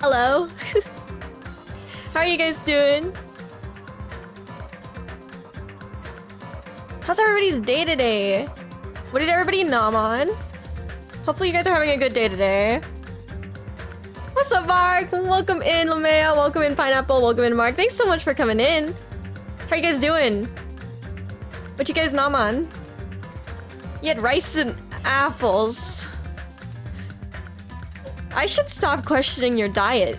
Hello. How are you guys doing? How's everybody's day today? What did everybody nom on? Hopefully you guys are having a good day today. What's up, Mark? Welcome in, Lamea. Welcome in, Pineapple. Welcome in, Mark. Thanks so much for coming in. How you guys doing? What you guys nom on? You had rice and apples. I should stop questioning your diet.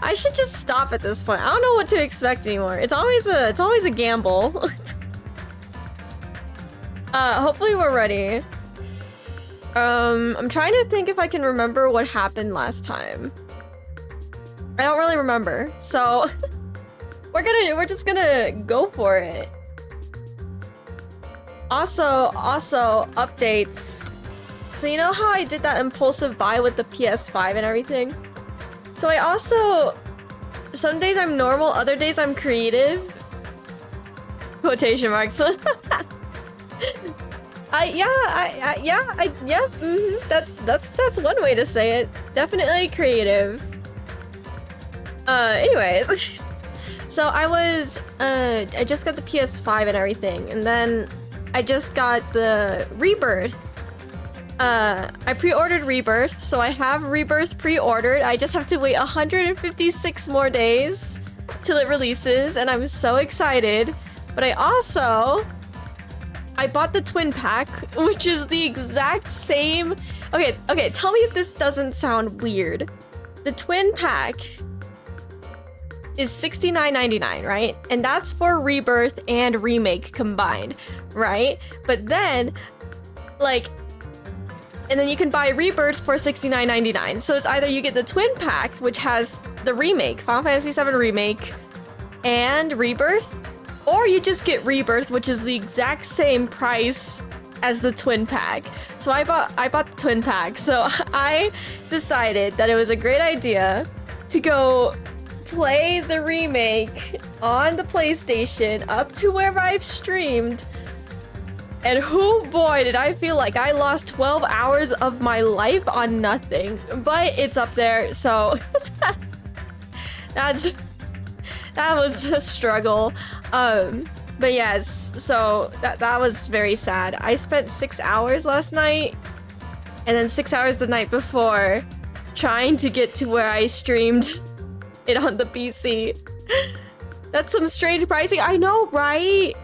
I should just stop at this point. I don't know what to expect anymore. It's always a gamble. Hopefully we're ready. I'm trying to think if I can remember what happened last time. I don't really remember, so we're just gonna go for it. Also updates. So you know how I did that impulsive buy with the PS5 and everything? So I also, some days I'm normal, other days I'm creative. Quotation marks. That's one way to say it. Definitely creative. Anyways. So I just got the PS5 and everything, and then I just got the Rebirth. I pre-ordered Rebirth, so I have Rebirth pre-ordered. I just have to wait 156 more days till it releases, and I'm so excited. But I bought the twin pack, which is the exact same. Okay, tell me if this doesn't sound weird. The twin pack is $69.99, right? And that's for Rebirth and Remake combined, right? But then, and then you can buy Rebirth for $69.99. So it's either you get the twin pack, which has the remake, Final Fantasy VII Remake, and Rebirth, or you just get Rebirth, which is the exact same price as the twin pack. So I bought the twin pack. So I decided that it was a great idea to go play the remake on the PlayStation up to where I've streamed. And oh boy, did I feel like I lost 12 hours of my life on nothing. But it's up there, so that was a struggle. But yes, so that was very sad. I spent 6 hours last night, and then 6 hours the night before, trying to get to where I streamed it on the PC. That's some strange pricing. I know, right?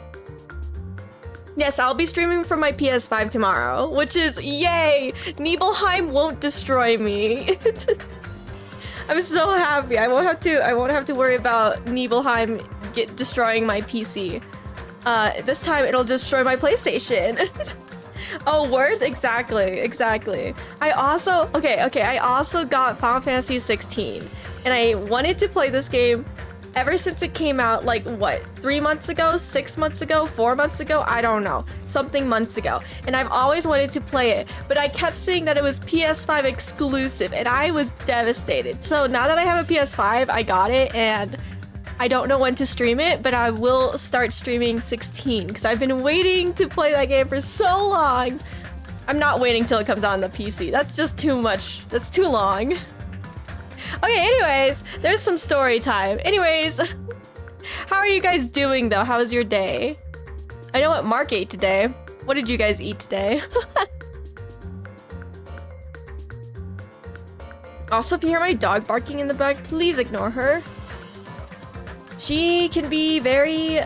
Yes, I'll be streaming from my PS5 tomorrow, which is yay! Nibelheim won't destroy me. I'm so happy. I won't have to worry about Nibelheim destroying my PC. This time it'll destroy my PlayStation. Oh, worth? Exactly. I also got Final Fantasy 16, and I wanted to play this game ever since it came out, like, what, 3 months ago, 6 months ago, 4 months ago? I don't know. Something months ago. And I've always wanted to play it, but I kept seeing that it was PS5 exclusive, and I was devastated. So now that I have a PS5, I got it, and I don't know when to stream it, but I will start streaming 16, because I've been waiting to play that game for so long. I'm not waiting till it comes out on the PC. That's just too much. That's too long. Okay, anyways, there's some story time. Anyways, how are you guys doing, though? How was your day? I know what Mark ate today. What did you guys eat today? Also, if you hear my dog barking in the back, please ignore her. She can be very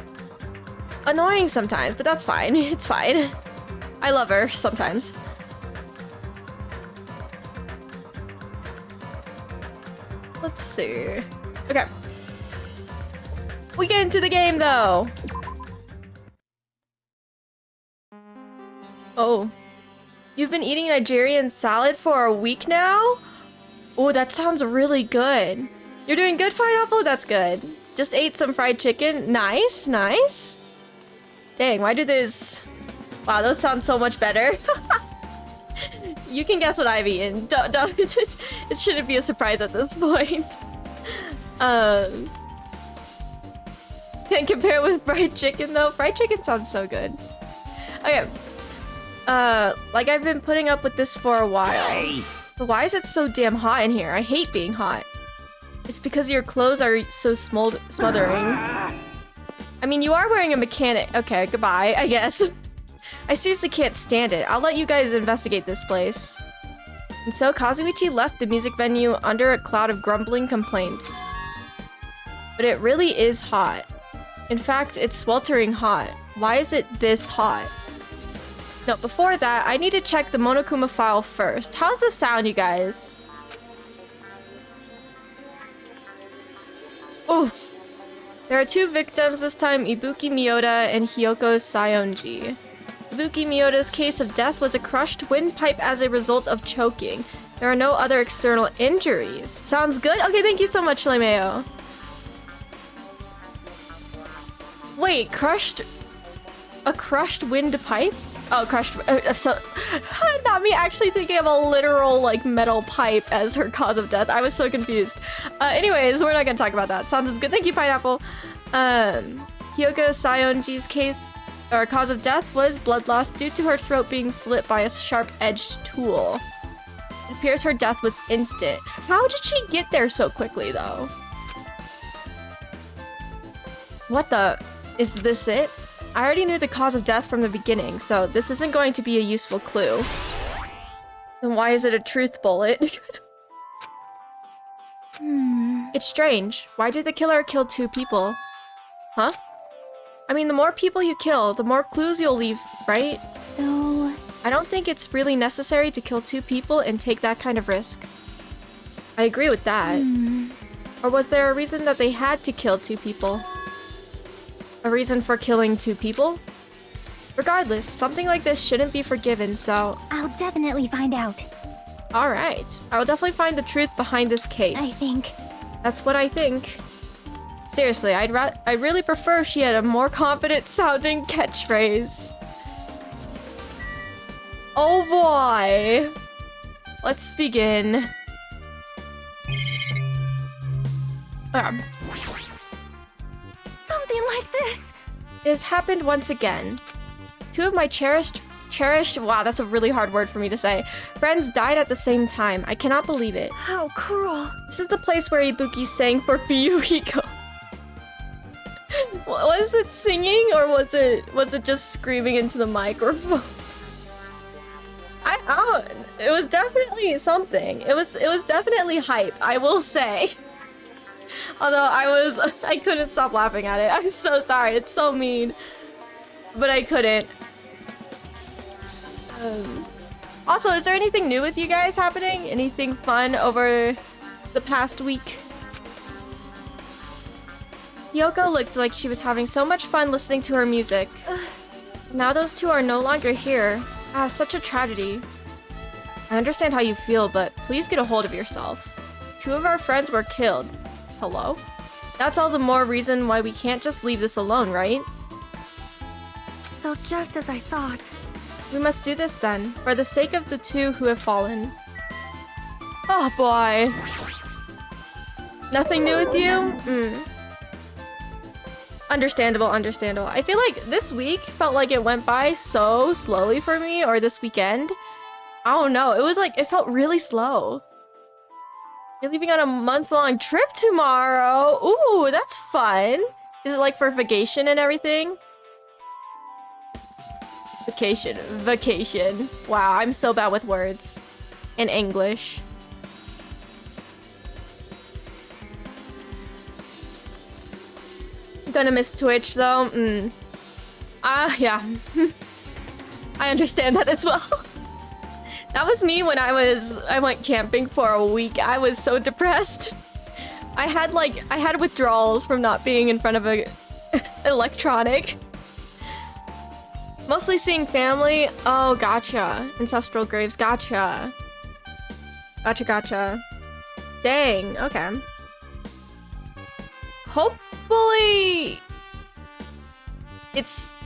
annoying sometimes, but that's fine. It's fine. I love her sometimes. Let's see. Okay. We get into the game, though. Oh. You've been eating Nigerian salad for a week now? Oh, that sounds really good. You're doing good, Pineapple? That's good. Just ate some fried chicken. Nice. Dang, why do those... Wow, those sound so much better. You can guess what I've eaten. Don't it shouldn't be a surprise at this point. Can't compare with fried chicken, though. Fried chicken sounds so good. Okay. Like, I've been putting up with this for a while. But why is it so damn hot in here? I hate being hot. It's because your clothes are so smothering. I mean, you are wearing a mechanic. Okay, goodbye, I guess. I seriously can't stand it. I'll let you guys investigate this place. And so Kazuichi left the music venue under a cloud of grumbling complaints. But it really is hot. In fact, it's sweltering hot. Why is it this hot? No, before that, I need to check the Monokuma file first. How's the sound, you guys? Oof. There are 2 victims this time, Ibuki Miyota and Hyoko Sayonji. Ibuki Miyota's case of death was a crushed windpipe as a result of choking. There are no other external injuries. Sounds good? Okay, thank you so much, Lemeo. Wait, a crushed windpipe? Oh, crushed. So, not me actually thinking of a literal, like, metal pipe as her cause of death. I was so confused. Anyways, we're not gonna talk about that. Sounds good. Thank you, Pineapple. Hyoko Sayonji's case, or cause of death, was blood loss due to her throat being slit by a sharp-edged tool. It appears her death was instant. How did she get there so quickly, though? What the? Is this it? I already knew the cause of death from the beginning, so this isn't going to be a useful clue. Then why is it a truth bullet? It's strange. Why did the killer kill 2 people? Huh? I mean, the more people you kill, the more clues you'll leave, right? So... I don't think it's really necessary to kill 2 people and take that kind of risk. I agree with that. Or was there a reason that they had to kill 2 people? A reason for killing 2 people? Regardless, something like this shouldn't be forgiven, so... I'll definitely find out. Alright, I will definitely find the truth behind this case. I think. That's what I think. Seriously, I really prefer if she had a more confident sounding catchphrase. Oh boy! Let's begin. Something like this! It has happened once again. 2 of my cherished, wow, that's a really hard word for me to say, friends died at the same time. I cannot believe it. How cruel. This is the place where Ibuki sang for Fuyuhiko. Was it singing or was it just screaming into the microphone? I don't. It was definitely something. It was definitely hype, I will say. Although I couldn't stop laughing at it. I'm so sorry. It's so mean. But I couldn't. Also, is there anything new with you guys happening? Anything fun over the past week? Yoko looked like she was having so much fun listening to her music. Now those 2 are no longer here. Ah, such a tragedy. I understand how you feel, but please get a hold of yourself. 2 of our friends were killed. Hello? That's all the more reason why we can't just leave this alone, right? So just as I thought. We must do this then, for the sake of the 2 who have fallen. Oh boy. Nothing new with you? Understandable. I feel like this week felt like it went by so slowly for me, or this weekend. I don't know, it felt really slow. You're leaving on a month-long trip tomorrow. Ooh, that's fun. Is it like for vacation and everything? Vacation. Wow, I'm so bad with words. In English. Gonna miss Twitch though. Yeah. I understand that as well. That was me when I went camping for a week. I was so depressed. I had withdrawals from not being in front of a electronic. Mostly seeing family. Oh, gotcha. Ancestral graves. Gotcha. Dang. Okay. Hopefully it's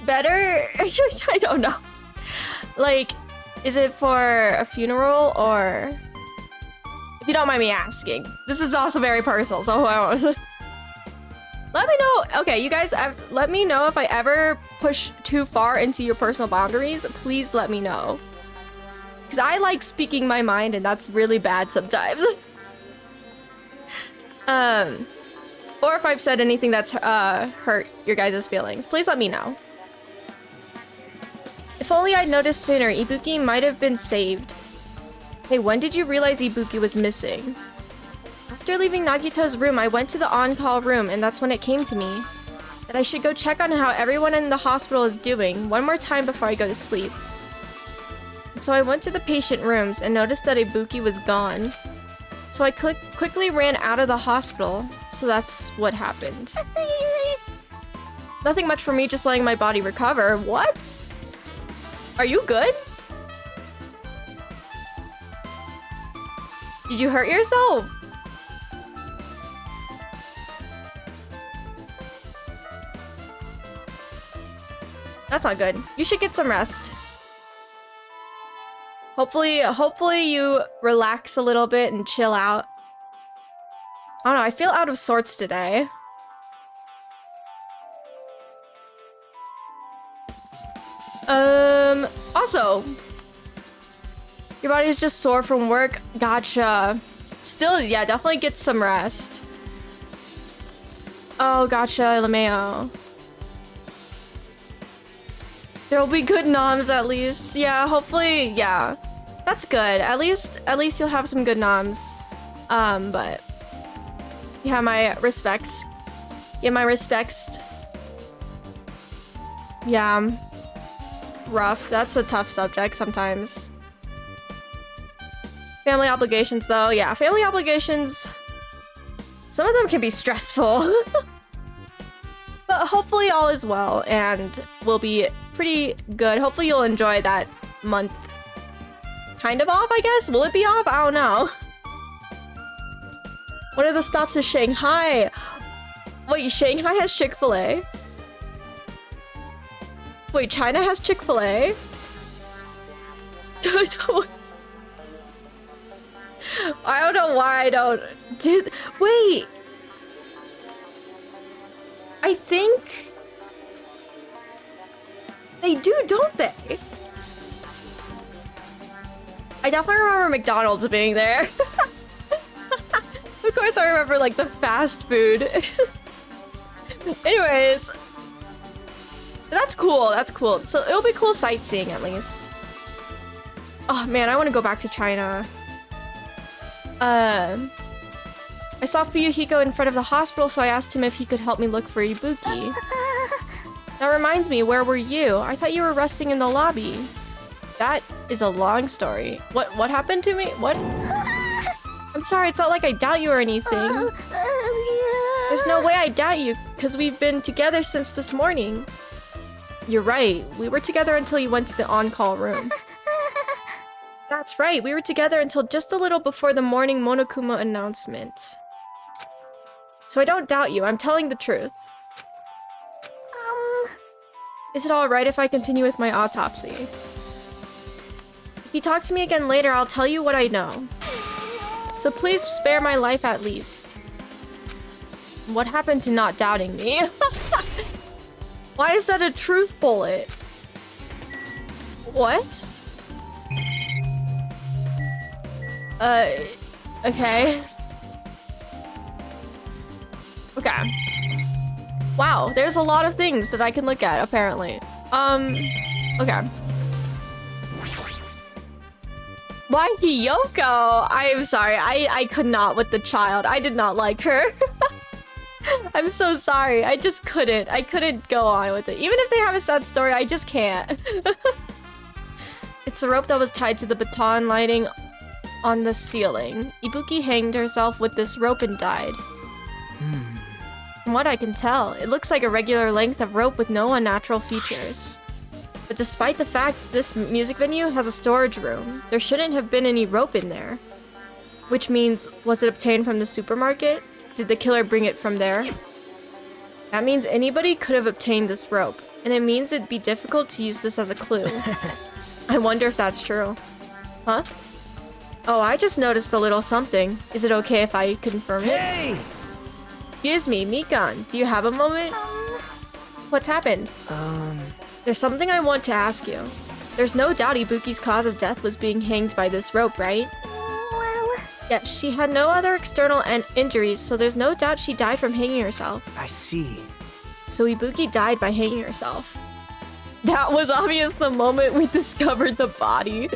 better. I don't know. Like, is it for a funeral or... If you don't mind me asking. This is also very personal, so let me know. Okay, you guys, let me know if I ever push too far into your personal boundaries. Please let me know. Because I like speaking my mind, and that's really bad sometimes. Or if I've said anything that's hurt your guys' feelings, please let me know. If only I'd noticed sooner, Ibuki might have been saved. Hey, when did you realize Ibuki was missing? After leaving Nagito's room, I went to the on-call room, and that's when it came to me that I should go check on how everyone in the hospital is doing one more time before I go to sleep. So I went to the patient rooms and noticed that Ibuki was gone. So I quickly ran out of the hospital, so that's what happened. Nothing much for me, just letting my body recover. What? Are you good? Did you hurt yourself? That's not good. You should get some rest. Hopefully you relax a little bit and chill out. I don't know, I feel out of sorts today. Also, your body is just sore from work. Gotcha. Still, yeah, definitely get some rest. Oh, gotcha, LMAO. There'll be good noms at least. Yeah, hopefully, yeah. That's good. At least you'll have some good noms. But yeah, my respects. Yeah, my respects. Yeah. Rough. That's a tough subject sometimes. Family obligations though. Yeah, family obligations. Some of them can be stressful. But hopefully all is well and will be pretty good. Hopefully you'll enjoy that month. Kind of off, I guess? Will it be off? I don't know. One of the stops is Shanghai. Wait, Shanghai has Chick-fil-A? Wait, China has Chick-fil-A? I don't know why I don't... Dude, wait! I think... They do, don't they? I definitely remember McDonald's being there. Of course I remember, like, the fast food. Anyways. That's cool, that's cool. So it'll be cool sightseeing, at least. Oh, man, I want to go back to China. I saw Fuyuhiko in front of the hospital, so I asked him if he could help me look for Ibuki. That reminds me, where were you? I thought you were resting in the lobby. That is a long story. What happened to me? What? I'm sorry, it's not like I doubt you or anything. There's no way I doubt you, because we've been together since this morning. You're right. We were together until you went to the on-call room. That's right. We were together until just a little before the morning Monokuma announcement. So I don't doubt you. I'm telling the truth. Is it alright if I continue with my autopsy? If you talk to me again later, I'll tell you what I know. So please spare my life at least. What happened to not doubting me? Why is that a truth bullet? What? Okay. Okay. Wow, there's a lot of things that I can look at, apparently. Okay. Why Hiyoko? I am sorry, I could not with the child. I did not like her. I'm so sorry, I just couldn't. I couldn't go on with it. Even if they have a sad story, I just can't. It's the rope that was tied to the baton lighting on the ceiling. Ibuki hanged herself with this rope and died. From what I can tell, it looks like a regular length of rope with no unnatural features. But despite the fact this music venue has a storage room, there shouldn't have been any rope in there. Which means, was it obtained from the supermarket? Did the killer bring it from there? That means anybody could have obtained this rope, and it means it'd be difficult to use this as a clue. I wonder if that's true. Huh? Oh, I just noticed a little something. Is it okay if I confirm it? Hey! Excuse me, Mikan, do you have a moment? What's happened? There's something I want to ask you. There's no doubt Ibuki's cause of death was being hanged by this rope, right? Well... Yep, she had no other external injuries, so there's no doubt she died from hanging herself. I see. So Ibuki died by hanging herself. That was obvious the moment we discovered the body.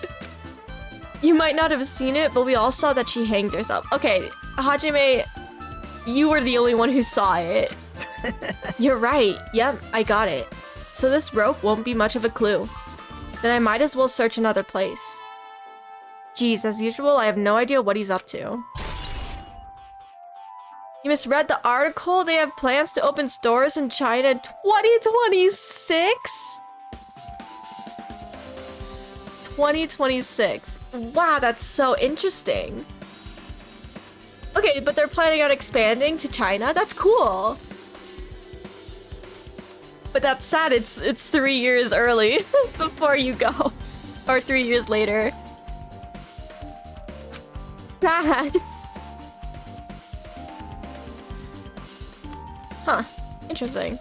You might not have seen it, but we all saw that she hanged herself. Okay, Hajime, you were the only one who saw it. You're right. Yep, I got it. So this rope won't be much of a clue. Then I might as well search another place. Geez, as usual, I have no idea what he's up to. You misread the article. They have plans to open stores in China in 2026? 2026. Wow, that's so interesting. Okay, but they're planning on expanding to China? That's cool. But that's sad, it's 3 years early before you go. Or 3 years later. Sad. Huh, interesting.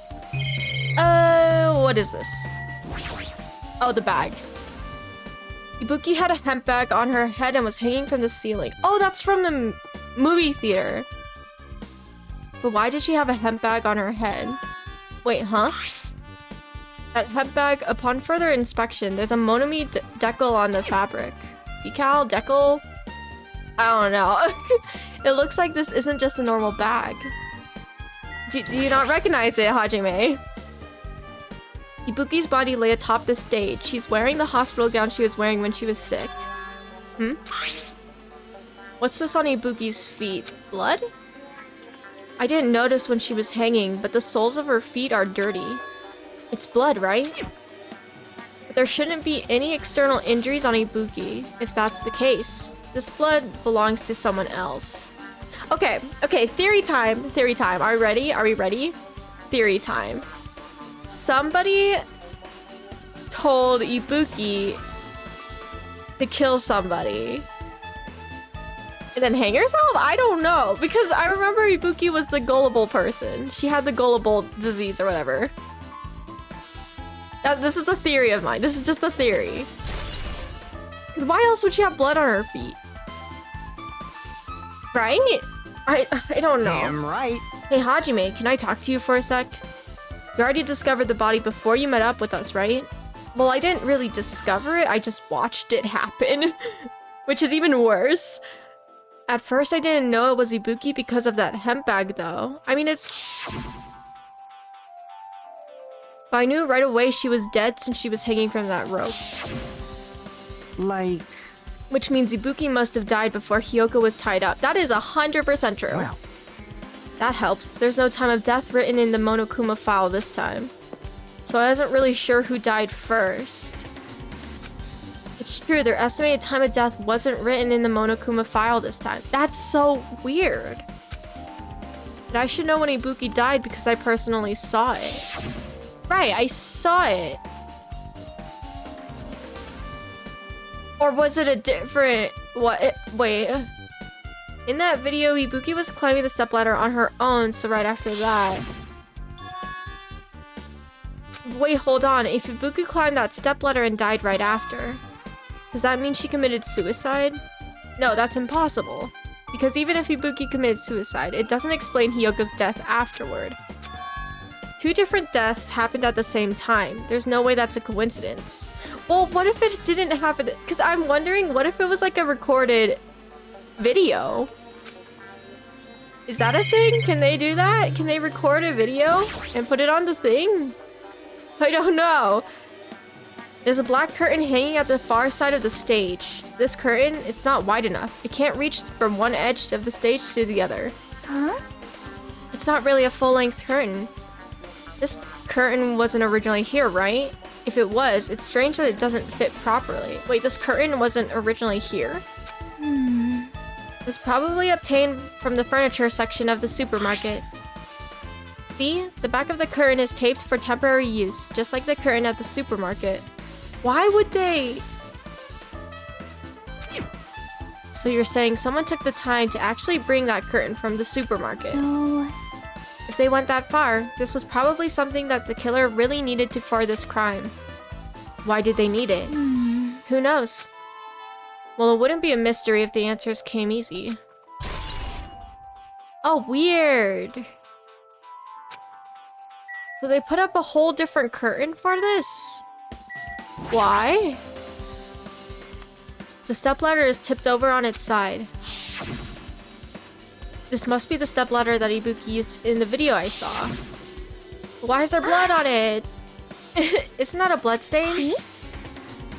What is this? Oh, the bag. Ibuki had a hemp bag on her head and was hanging from the ceiling. Oh, that's from the movie theater. But why did she have a hemp bag on her head? Wait, huh? That hemp bag, upon further inspection, there's a Monami decal on the fabric. Decal? Decal? I don't know. It looks like this isn't just a normal bag. Do you not recognize it, Hajime? Ibuki's body lay atop the stage. She's wearing the hospital gown she was wearing when she was sick. Hmm? What's this on Ibuki's feet? Blood? I didn't notice when she was hanging, but the soles of her feet are dirty. It's blood, right? But there shouldn't be any external injuries on Ibuki, if that's the case. This blood belongs to someone else. Okay, theory time. Are we ready? Are we ready? Theory time. Somebody told Ibuki to kill somebody. And then hang herself? I don't know. Because I remember Ibuki was the gullible person. She had the gullible disease or whatever. This is a theory of mine. This is just a theory. Because why else would she have blood on her feet? Right? I don't know. Damn right. Hey, Hajime, can I talk to you for a sec? You already discovered the body before you met up with us, right? Well, I didn't really discover it. I just watched it happen. Which is even worse. At first, I didn't know it was Ibuki because of that hemp bag, though. I mean, it's... But I knew right away she was dead since she was hanging from that rope. Like... Which means Ibuki must have died before Hiyoko was tied up. That is 100% true. Well. That helps. There's no time of death written in the Monokuma file this time. So I wasn't really sure who died first. It's true, their estimated time of death wasn't written in the Monokuma file this time. That's so weird. But I should know when Ibuki died because I personally saw it. Right, I saw it. Or was it a different... What? Wait. In that video, Ibuki was climbing the stepladder on her own, so right after that... Wait, hold on. If Ibuki climbed that stepladder and died right after, does that mean she committed suicide? No, that's impossible. Because even if Ibuki committed suicide, it doesn't explain Hiyoko's death afterward. 2 different deaths happened at the same time. There's no way that's a coincidence. Well, what if it didn't happen? Because I'm wondering, what if it was like a recorded video? Is that a thing? Can they do that? Can they record a video and put it on the thing? I don't know. There's a black curtain hanging at the far side of the stage. This curtain, it's not wide enough. It can't reach from one edge of the stage to the other. Huh? It's not really a full-length curtain. This curtain wasn't originally here, right? If it was, it's strange that it doesn't fit properly. Wait, this curtain wasn't originally here? It was probably obtained from the furniture section of the supermarket. See? The back of the curtain is taped for temporary use, just like the curtain at the supermarket. Why would they? So you're saying someone took the time to actually bring that curtain from the supermarket? So... If they went that far, this was probably something that the killer really needed for this crime. Why did they need it? Who knows? Well, it wouldn't be a mystery if the answers came easy. Oh, weird. So they put up a whole different curtain for this? Why? The stepladder is tipped over on its side. This must be the stepladder that Ibuki used in the video I saw. Why is there blood on it? Isn't that a blood stain? See?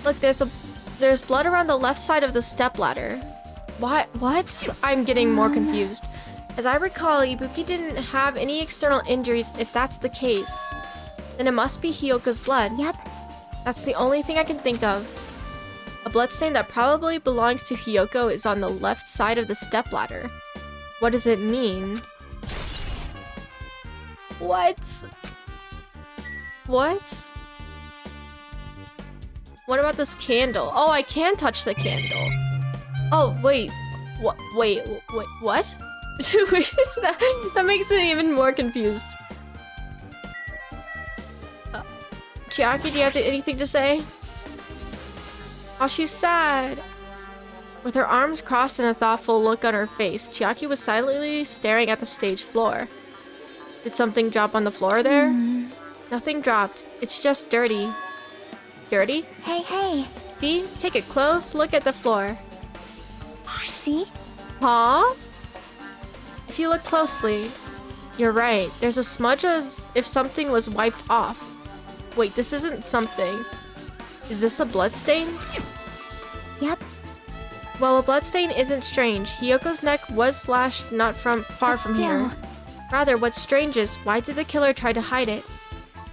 Look, there's blood around the left side of the stepladder. What? I'm getting more confused. As I recall, Ibuki didn't have any external injuries. If that's the case, then it must be Hyoko's blood. Yep. That's the only thing I can think of. A bloodstain that probably belongs to Hyoko is on the left side of the stepladder. What does it mean? What? What about this candle? Oh, I can touch the candle. Oh, wait. What? Wait, what? That makes me even more confused. Chiaki, do you have anything to say? Oh, she's sad. With her arms crossed and a thoughtful look on her face, Chiaki was silently staring at the stage floor. Did something drop on the floor there? Nothing dropped. It's just dirty. Dirty? Hey. See? Take a close look at the floor. See? Huh? If you look closely, you're right. There's a smudge as if something was wiped off. Wait, this isn't something. Is this a bloodstain? Yep. Well, a bloodstain isn't strange. Hyoko's neck was slashed not far from here. Rather, what's strange is, why did the killer try to hide it?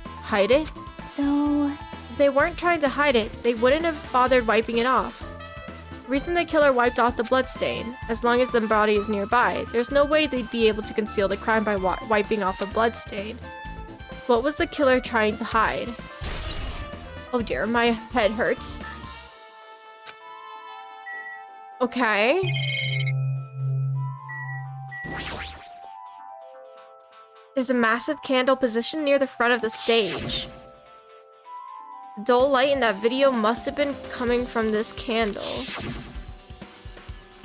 Hide it? So... If they weren't trying to hide it, they wouldn't have bothered wiping it off. The reason the killer wiped off the bloodstain, as long as the body is nearby, there's no way they'd be able to conceal the crime by wiping off a bloodstain. So what was the killer trying to hide? Oh dear, my head hurts. Okay. There's a massive candle positioned near the front of the stage. The dull light in that video must have been coming from this candle.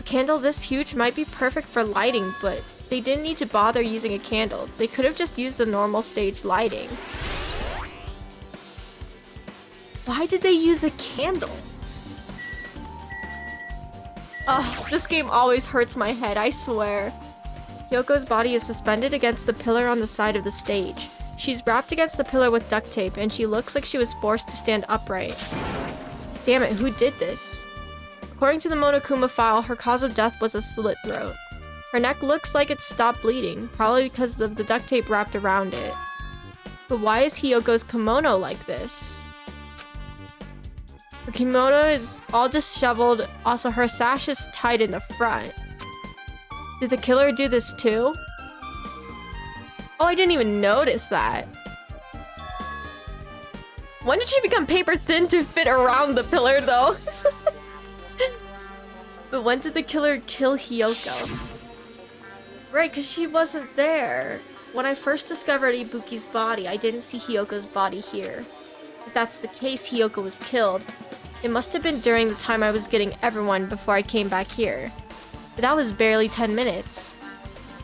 A candle this huge might be perfect for lighting, but they didn't need to bother using a candle. They could have just used the normal stage lighting. Why did they use a candle? Ugh, this game always hurts my head, I swear. Hyoko's body is suspended against the pillar on the side of the stage. She's wrapped against the pillar with duct tape, and she looks like she was forced to stand upright. Damn it, who did this? According to the Monokuma file, her cause of death was a slit throat. Her neck looks like it stopped bleeding, probably because of the duct tape wrapped around it. But why is Hyoko's kimono like this? Her kimono is all disheveled, also her sash is tied in the front. Did the killer do this too? Oh, I didn't even notice that. When did she become paper thin to fit around the pillar though? But when did the killer kill Hyoko? Right, because she wasn't there. When I first discovered Ibuki's body, I didn't see Hyoko's body here. If that's the case, Hyoko was killed. It must have been during the time I was getting everyone before I came back here. But that was barely 10 minutes.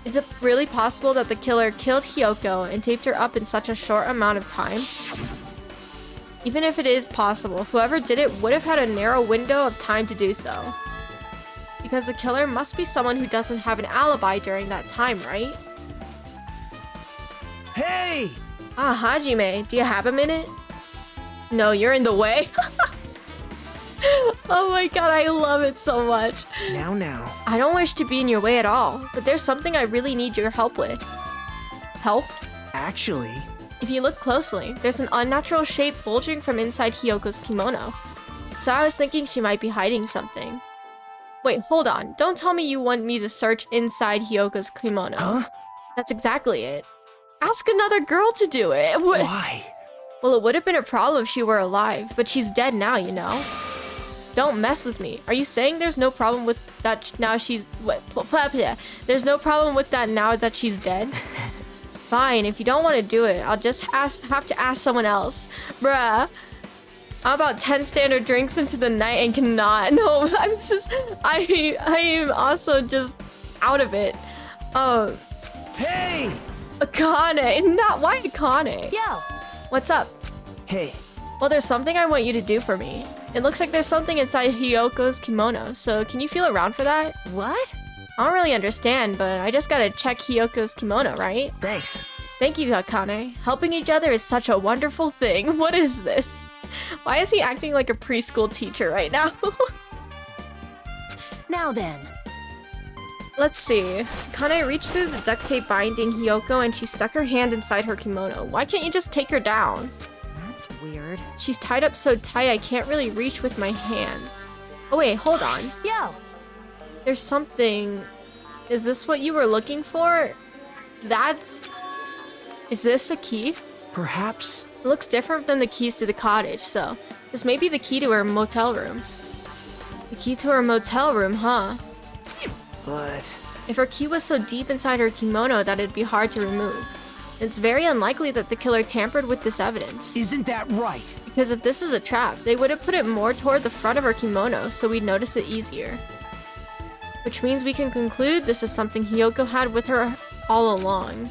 Is it really possible that the killer killed Hyoko and taped her up in such a short amount of time? Even if it is possible, whoever did it would have had a narrow window of time to do so. Because the killer must be someone who doesn't have an alibi during that time, right? Hey! Ah, Hajime, do you have a minute? No, you're in the way. Oh my god, I love it so much. Now. I don't wish to be in your way at all, but there's something I really need your help with. Help? Actually... If you look closely, there's an unnatural shape bulging from inside Hyoko's kimono. So I was thinking she might be hiding something. Wait, hold on. Don't tell me you want me to search inside Hyoko's kimono. Huh? That's exactly it. Ask another girl to do it. Why? Well, it would have been a problem if she were alive, but she's dead now, you know? Don't mess with me. Are you saying there's no problem with that now she's... There's no problem with that now that she's dead? Fine, if you don't want to do it, I'll just have to ask someone else. Bruh. I'm about 10 standard drinks into the night and cannot. No, I am also just out of it. Hey! Akane, why Akane? Yo! What's up? Hey. Well, there's something I want you to do for me. It looks like there's something inside Hyoko's kimono, so can you feel around for that? What? I don't really understand, but I just gotta check Hyoko's kimono, right? Thanks. Thank you, Akane. Helping each other is such a wonderful thing. What is this? Why is he acting like a preschool teacher right now? Now then. Let's see. Akane reached through the duct tape binding Hyoko and she stuck her hand inside her kimono. Why can't you just take her down? That's weird. She's tied up so tight I can't really reach with my hand. Oh wait, hold on. Yo! There's something... Is this what you were looking for? Is this a key? Perhaps. It looks different than the keys to the cottage, so... This may be the key to her motel room. The key to her motel room, huh? But... If her key was so deep inside her kimono that it'd be hard to remove. It's very unlikely that the killer tampered with this evidence. Isn't that right? Because if this is a trap, they would have put it more toward the front of her kimono so we'd notice it easier. Which means we can conclude this is something Hyoko had with her all along.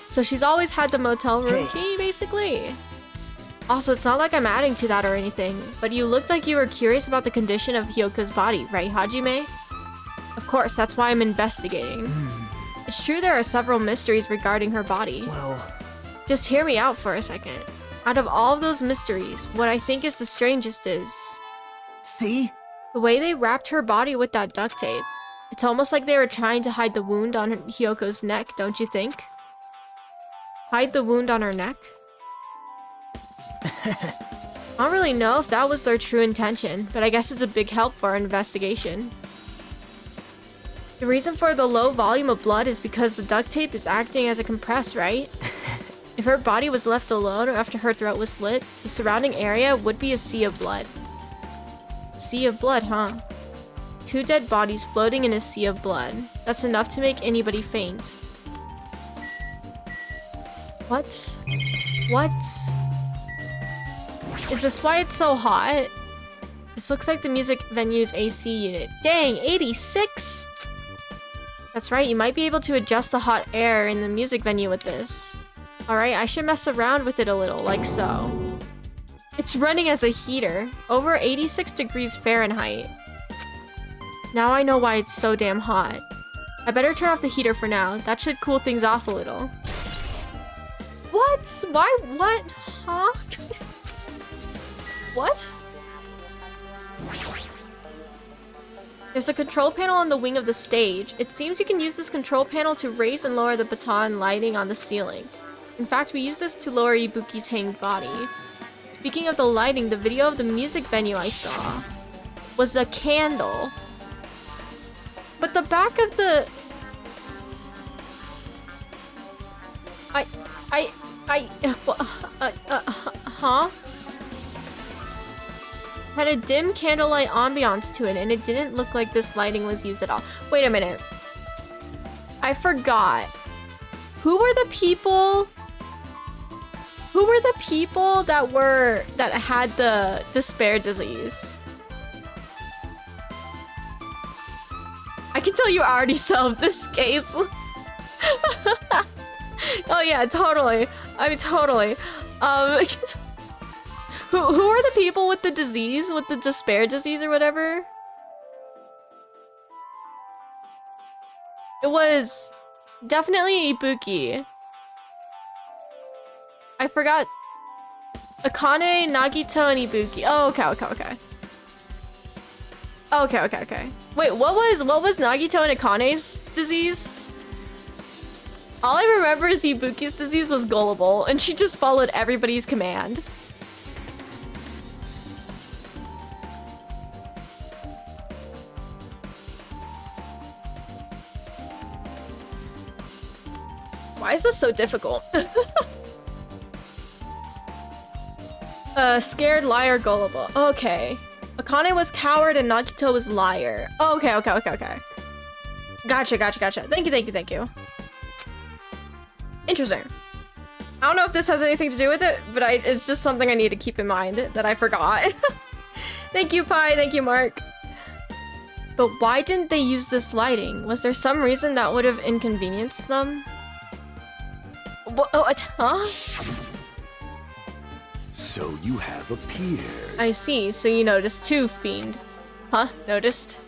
So she's always had the motel room key, basically. Also, it's not like I'm adding to that or anything, but you looked like you were curious about the condition of Hyoko's body, right, Hajime? Of course, that's why I'm investigating. It's true there are several mysteries regarding her body. Well... Just hear me out for a second. Out of all of those mysteries, what I think is the strangest is... See? the way they wrapped her body with that duct tape. It's almost like they were trying to hide the wound on Hyoko's neck, don't you think? Hide the wound on her neck? I don't really know if that was their true intention, but I guess it's a big help for our investigation. The reason for the low volume of blood is because the duct tape is acting as a compress, right? If her body was left alone after her throat was slit, the surrounding area would be a sea of blood. Sea of blood, huh? 2 dead bodies floating in a sea of blood. That's enough to make anybody faint. What? What? Is this why it's so hot? This looks like the music venue's AC unit. Dang, 86? That's right, you might be able to adjust the hot air in the music venue with this. Alright, I should mess around with it a little, like so. It's running as a heater, over 86 degrees Fahrenheit. Now I know why it's so damn hot. I better turn off the heater for now, that should cool things off a little. What? Why? What? Huh? What? There's a control panel on the wing of the stage. It seems you can use this control panel to raise and lower the baton lighting on the ceiling. In fact, we use this to lower Ibuki's hanged body. Speaking of the lighting, the video of the music venue I saw was a candle. But the back of the... huh? Had a dim candlelight ambiance to it, and it didn't look like this lighting was used at all. Wait a minute. I forgot. Who were the people... Who were the people that had the despair disease? I can tell you already solved this case. Oh yeah, totally. I mean, totally. Who are the people with the disease, with the despair disease or whatever? It was definitely Ibuki. I forgot. Akane, Nagito, and Ibuki. Oh, okay. Okay. Wait, what was Nagito and Akane's disease? All I remember is Ibuki's disease was gullible, and she just followed everybody's command. Why is this so difficult? Scared, liar, gullible. Okay. Akane was coward and Nagito was liar. Okay. Gotcha. Thank you. Interesting. I don't know if this has anything to do with it, but it's just something I need to keep in mind that I forgot. Thank you, Pi. Thank you, Mark. But why didn't they use this lighting? Was there some reason that would have inconvenienced them? What? Huh? So you have appeared. I see. So you noticed too, Fiend. Huh? Noticed?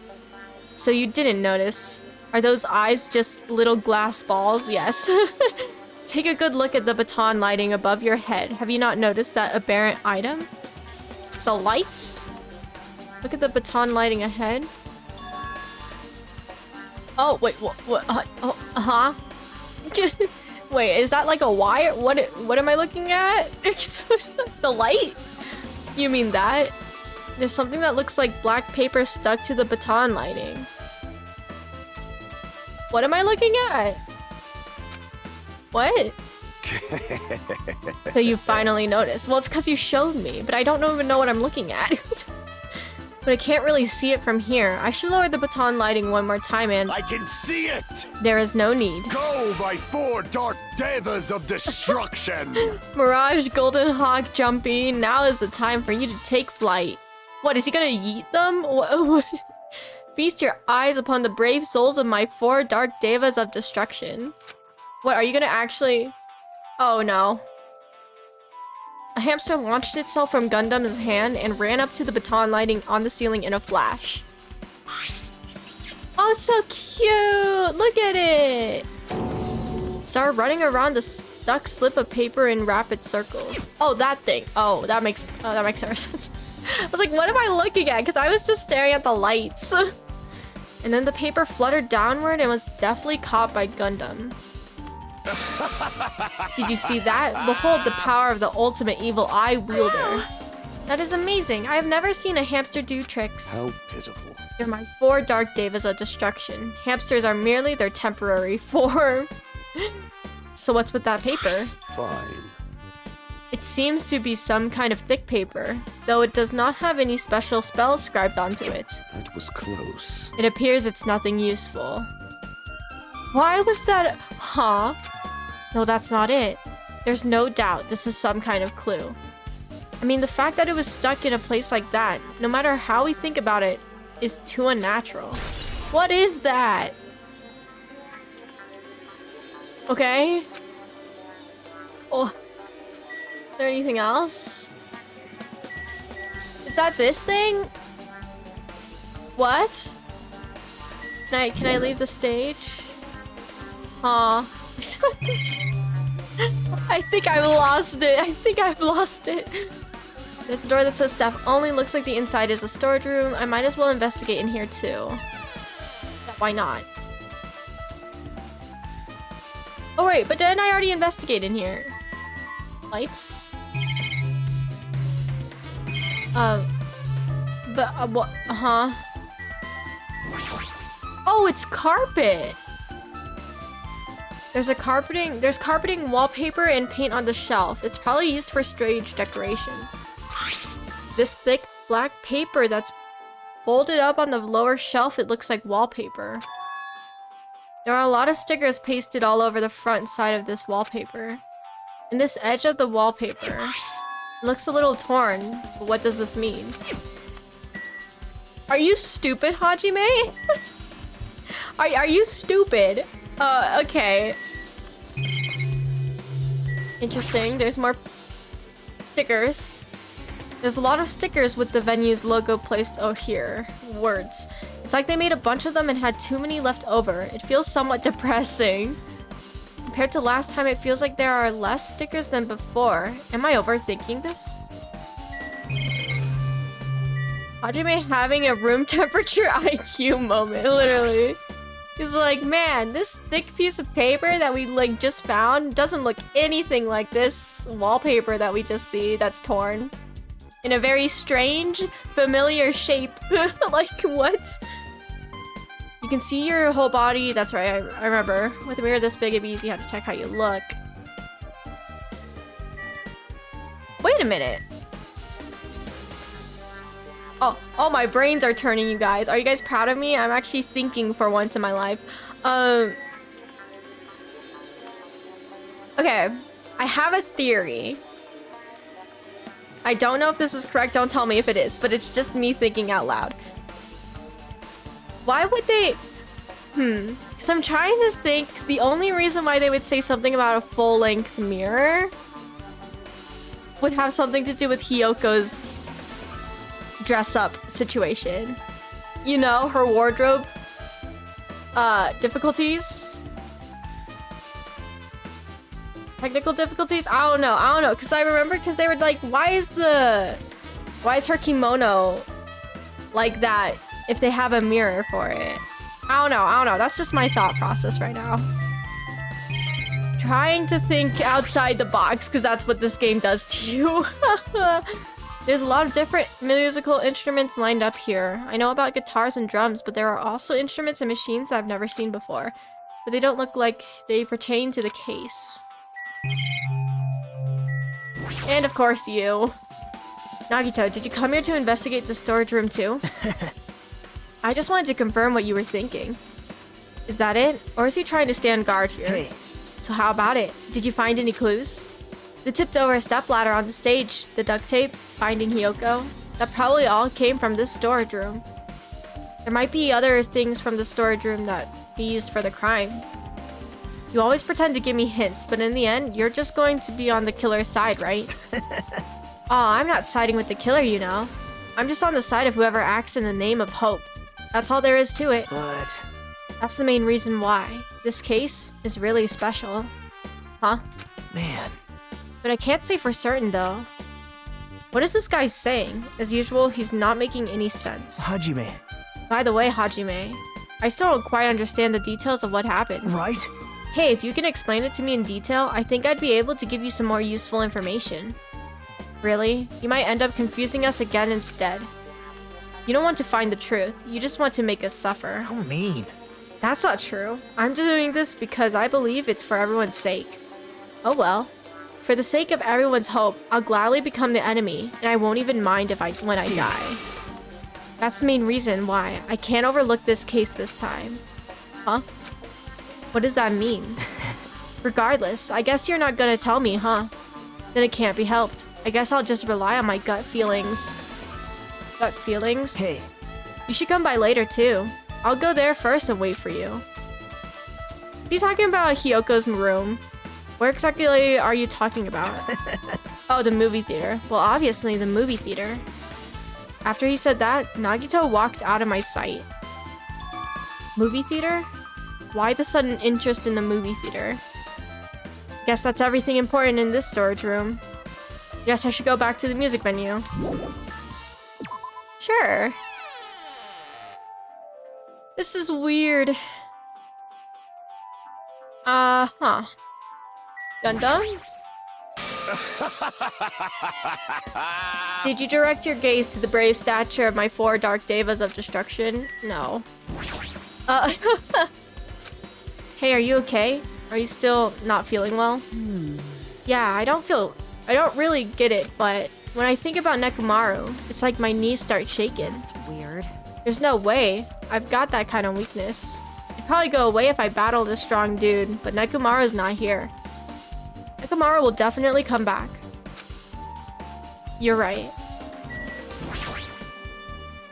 So you didn't notice. Are those eyes just little glass balls? Yes. Take a good look at the baton lighting above your head. Have you not noticed that aberrant item? The lights? Look at the baton lighting ahead. Oh, wait, what? Huh? Wait, is that like a wire? What am I looking at? The light? You mean that? There's something that looks like black paper stuck to the baton lighting. What am I looking at? What? So you finally noticed. Well, it's because you showed me, but I don't even know what I'm looking at. But I can't really see it from here. I should lower the baton lighting one more time and... I can see it! There is no need. Go, my 4 dark devas of destruction! Mirage, Golden Hawk, Jumpy, now is the time for you to take flight. What, is he gonna yeet them? Feast your eyes upon the brave souls of my 4 dark devas of destruction. What, are you gonna actually... Oh no. A hamster launched itself from Gundam's hand and ran up to the baton lighting on the ceiling in a flash. Oh, so cute! Look at it! Start running around the stuck slip of paper in rapid circles. Oh, that thing. Oh, that makes sense. I was like, what am I looking at? Because I was just staring at the lights. And then the paper fluttered downward and was deftly caught by Gundam. Did you see that? Behold the power of the ultimate evil eye wielder. That is amazing. I have never seen a hamster do tricks. How pitiful. You're my 4 dark devas of destruction. Hamsters are merely their temporary form. So what's with that paper? Fine. It seems to be some kind of thick paper, though it does not have any special spells scribed onto it. That was close. It appears it's nothing useful. Why was that? Huh? No, that's not it. There's no doubt this is some kind of clue. I mean, the fact that it was stuck in a place like that, no matter how we think about it, is too unnatural. What is that? Okay. Oh. Is there anything else? Is that this thing? What? Can I leave the stage? Aw. I think I've lost it. There's a door that says staff only. Looks like the inside is a storage room. I might as well investigate in here too. Why not? Oh wait, but didn't I already investigate in here? Lights? What? Uh-huh. Oh, it's carpet! There's carpeting, wallpaper, and paint on the shelf. It's probably used for stage decorations. This thick black paper that's folded up on the lower shelf, it looks like wallpaper. There are a lot of stickers pasted all over the front side of this wallpaper. And this edge of the wallpaper looks a little torn, but what does this mean? Are you stupid, Hajime? Are you stupid? Okay. Interesting. There's more stickers. There's a lot of stickers with the venue's logo placed here. Words. It's like they made a bunch of them and had too many left over. It feels somewhat depressing. Compared to last time, it feels like there are less stickers than before. Am I overthinking this? Hajime having a room temperature IQ moment, literally. He's like, man, this thick piece of paper that we just found doesn't look anything like this wallpaper that we just see that's torn. In a very strange, familiar shape. Like, what? You can see your whole body. That's right, I remember. With a mirror this big, it'd be easy to check how you look. Wait a minute. Oh, my brains are turning, you guys. Are you guys proud of me? I'm actually thinking for once in my life. Okay. I have a theory. I don't know if this is correct, don't tell me if it is, but it's just me thinking out loud. Why would they... Because I'm trying to think the only reason why they would say something about a full-length mirror would have something to do with Hiyoko's dress-up situation. You know, her wardrobe difficulties. Technical difficulties? I don't know. Because I remember, because they were like, why is her kimono like that if they have a mirror for it? I don't know. That's just my thought process right now. Trying to think outside the box, because that's what this game does to you. There's a lot of different musical instruments lined up here. I know about guitars and drums, but there are also instruments and machines I've never seen before. But they don't look like they pertain to the case. And of course you. Nagito, did you come here to investigate the storage room too? I just wanted to confirm what you were thinking. Is that it? Or is he trying to stand guard here? Hey. So how about it? Did you find any clues? They tipped over a stepladder on the stage, the duct tape, finding Hiyoko. That probably all came from this storage room. There might be other things from the storage room that he used for the crime. You always pretend to give me hints, but in the end, you're just going to be on the killer's side, right? Aw, I'm not siding with the killer, you know. I'm just on the side of whoever acts in the name of hope. That's all there is to it. But... That's the main reason why. This case is really special. Huh? Man. But I can't say for certain, though. What is this guy saying? As usual, he's not making any sense. Hajime. By the way, Hajime, I still don't quite understand the details of what happened. Right? Hey, if you can explain it to me in detail, I think I'd be able to give you some more useful information. Really? You might end up confusing us again instead. You don't want to find the truth, you just want to make us suffer. How mean. That's not true. I'm doing this because I believe it's for everyone's sake. Oh well. For the sake of everyone's hope, I'll gladly become the enemy, and I won't even mind when I die. That's the main reason why I can't overlook this case this time. Huh? What does that mean? Regardless, I guess you're not gonna tell me, huh? Then it can't be helped. I guess I'll just rely on my gut feelings. Gut feelings? Hey. You should come by later too. I'll go there first and wait for you. Is he talking about Hiyoko's room? Where exactly are you talking about? Oh, the movie theater. Well, obviously the movie theater. After he said that, Nagito walked out of my sight. Movie theater? Why the sudden interest in the movie theater? Guess that's everything important in this storage room. Guess I should go back to the music venue. Sure. This is weird. Huh. Gundam? Did you direct your gaze to the brave stature of my 4 dark devas of destruction? No. Hey, are you okay? Are you still not feeling well? Yeah, I don't really get it, but when I think about Nekomaru, it's like my knees start shaking. That's weird. There's no way. I've got that kind of weakness. It'd probably go away if I battled a strong dude, but Nekomaru's not here. Nekomaru will definitely come back. You're right.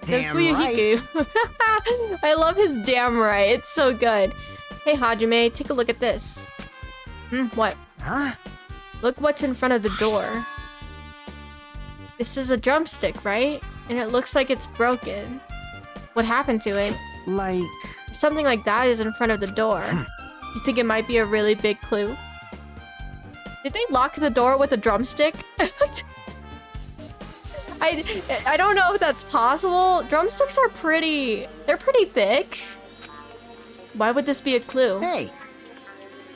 Damn right. I love his damn right. It's so good. Hey, Hajime, take a look at this. What? Huh? Look what's in front of the door. This is a drumstick, right? And it looks like it's broken. What happened to it? Like... Something like that is in front of the door. You think it might be a really big clue? Did they lock the door with a drumstick? I don't know if that's possible. Drumsticks are they're pretty thick. Why would this be a clue? Hey.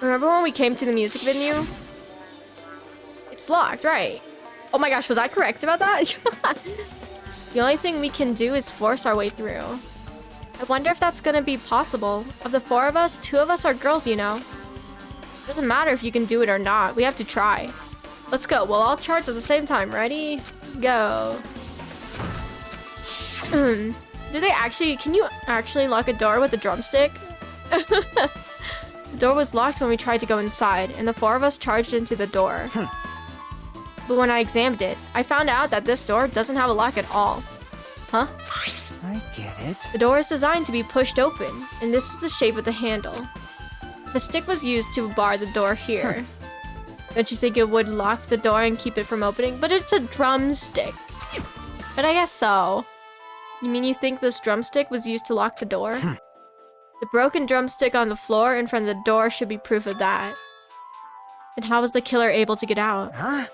Remember when we came to the music venue? It's locked, right? Oh my gosh, was I correct about that? The only thing we can do is force our way through. I wonder if that's gonna be possible. Of the 4 of us, 2 of us are girls, you know. Doesn't matter if you can do it or not. We have to try. Let's go. We'll all charge at the same time. Ready? Go. Do they actually... Can you actually lock a door with a drumstick? The The door was locked when we tried to go inside, and the 4 of us charged into the door. But when I examined it, I found out that this door doesn't have a lock at all. Huh? I get it. The door is designed to be pushed open, and this is the shape of the handle. If a stick was used to bar the door here, don't you think it would lock the door and keep it from opening? But it's a drumstick. But I guess so. You mean you think this drumstick was used to lock the door? The broken drumstick on the floor in front of the door should be proof of that. And how was the killer able to get out? Huh?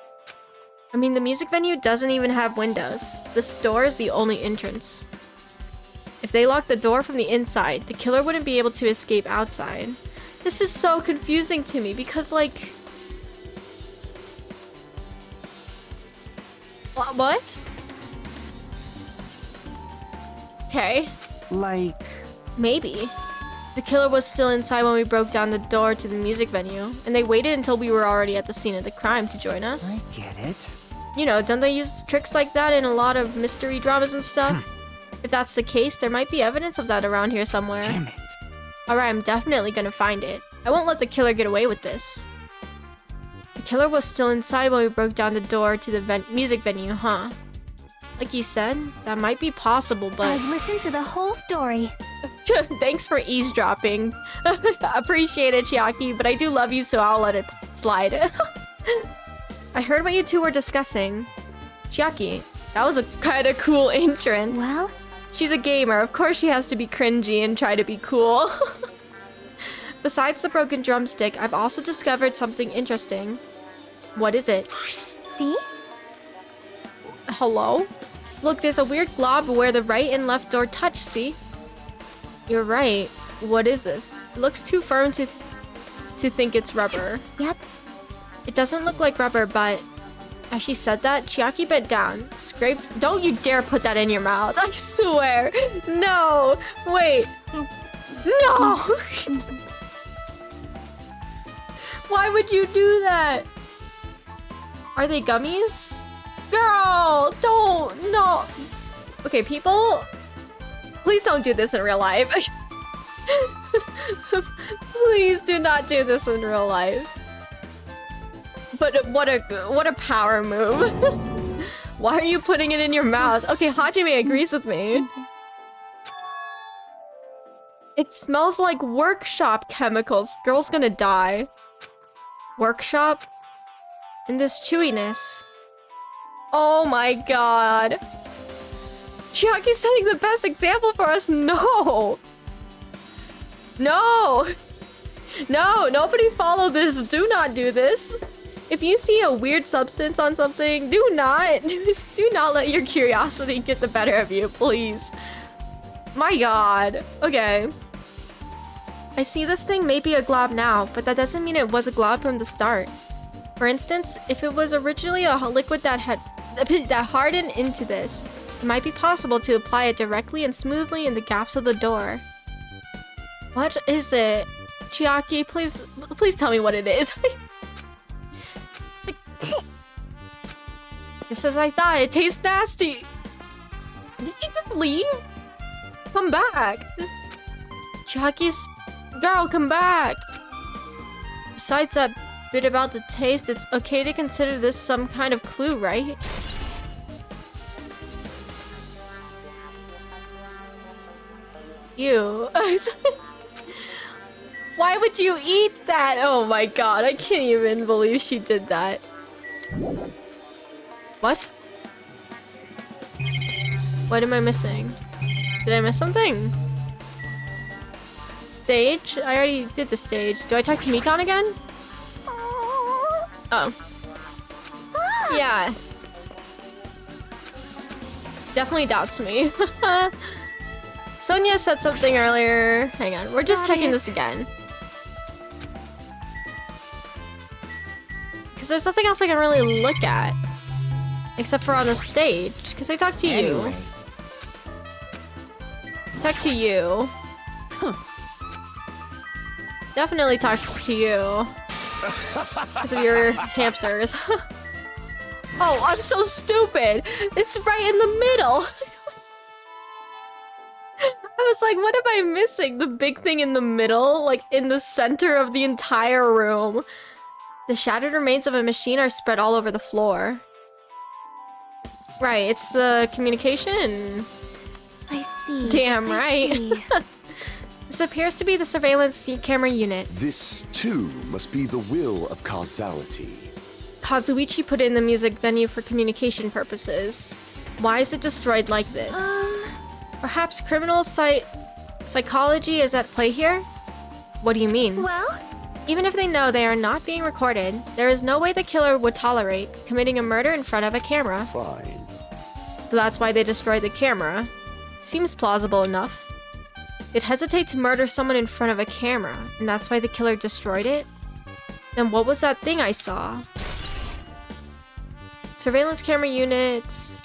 I mean, the music venue doesn't even have windows. This door is the only entrance. If they locked the door from the inside, the killer wouldn't be able to escape outside. This is so confusing to me because, like... What? Okay. Like... Maybe. The killer was still inside when we broke down the door to the music venue, and they waited until we were already at the scene of the crime to join us. I get it. You know, don't they use tricks like that in a lot of mystery dramas and stuff? If that's the case, there might be evidence of that around here somewhere. Damn it. Alright, I'm definitely gonna find it. I won't let the killer get away with this. The killer was still inside when we broke down the door to the music venue, huh? Like you said, that might be possible, but... I've listened to the whole story. Thanks for eavesdropping. Appreciate it, Chiaki, but I do love you, so I'll let it slide. I heard what you two were discussing. Chiaki, that was a kind of cool entrance. Well? She's a gamer. Of course she has to be cringy and try to be cool. Besides the broken drumstick, I've also discovered something interesting. What is it? See? Hello? Look, there's a weird glob where the right and left door touch, see? You're right. What is this? It looks too firm to think it's rubber. Yep. It doesn't look like rubber, but... As she said that, Chiaki bent down, scraped... Don't you dare put that in your mouth, I swear! No! Wait! No! Why would you do that? Are they gummies? Girl! Don't! No! Okay, people... Please don't do this in real life. Please do not do this in real life. But what a power move. Why are you putting it in your mouth? Okay, Hajime agrees with me. It smells like workshop chemicals. Girl's gonna die. Workshop? And this chewiness. Oh my god. Chiaki's setting the best example for us. No! No! No, nobody follow this. Do not do this. If you see a weird substance on something, do not let your curiosity get the better of you, please. My god. Okay. I see this thing may be a glob now, but that doesn't mean it was a glob from the start. For instance, if it was originally a liquid that hardened into this, it might be possible to apply it directly and smoothly in the gaps of the door. What is it? Chiaki, please tell me what it is. Just as I thought, it tastes nasty. Did you just leave? Come back. Chiaki's... Girl, come back. Besides that bit about the taste, it's okay to consider this some kind of clue, right? Ew. Why would you eat that? Oh my god, I can't even believe she did that. What? What am I missing? Did I miss something? Stage? I already did the stage. Do I talk to Mikan again? Oh. Yeah. Definitely doubts me. Sonia said something earlier. Hang on, we're just checking this again. Because there's nothing else I can really look at. Except for on the stage. Because I talked to you. Talked to you. Definitely talked to you. Because of your hamsters. Oh, I'm so stupid! It's right in the middle! I was like, what am I missing? The big thing in the middle, like in the center of the entire room. The shattered remains of a machine are spread all over the floor. Right, it's the communication. I see. Damn I right. see. This appears to be the surveillance camera unit. This, too, must be the will of causality. Kazuichi put it in the music venue for communication purposes. Why is it destroyed like this? Perhaps criminal psychology is at play here? What do you mean? Well, Even if they know they are not being recorded, there is no way the killer would tolerate committing a murder in front of a camera. Fine. So that's why they destroyed the camera. Seems plausible enough. They'd hesitate to murder someone in front of a camera, and that's why the killer destroyed it? Then what was that thing I saw? Surveillance camera units.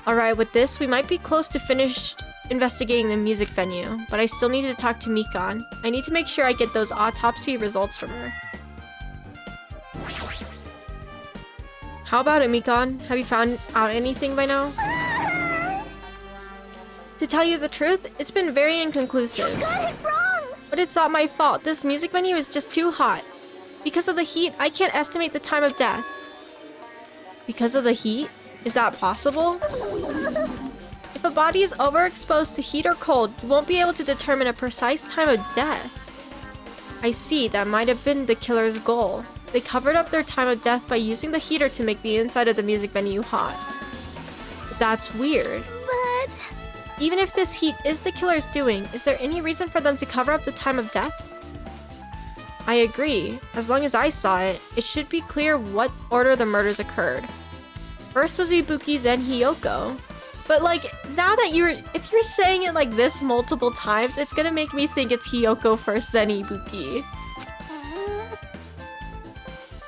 Alright, with this, we might be close to finished investigating the music venue, but I still need to talk to Mikon. I need to make sure I get those autopsy results from her. How about it, Mikon? Have you found out anything by now? To tell you the truth, it's been very inconclusive. you got it wrong! But it's not my fault. This music venue is just too hot. Because of the heat, I can't estimate the time of death. Because of the heat? Is that possible? If a body is overexposed to heat or cold, you won't be able to determine a precise time of death. I see, that might have been the killer's goal. They covered up their time of death by using the heater to make the inside of the music venue hot. That's weird. But... Even if this heat is the killer's doing, is there any reason for them to cover up the time of death? I agree. As long as I saw it, it should be clear what order the murders occurred. First was Ibuki, then Hiyoko. But like, now that if you're saying it like this multiple times, it's gonna make me think it's Hiyoko first, then Ibuki.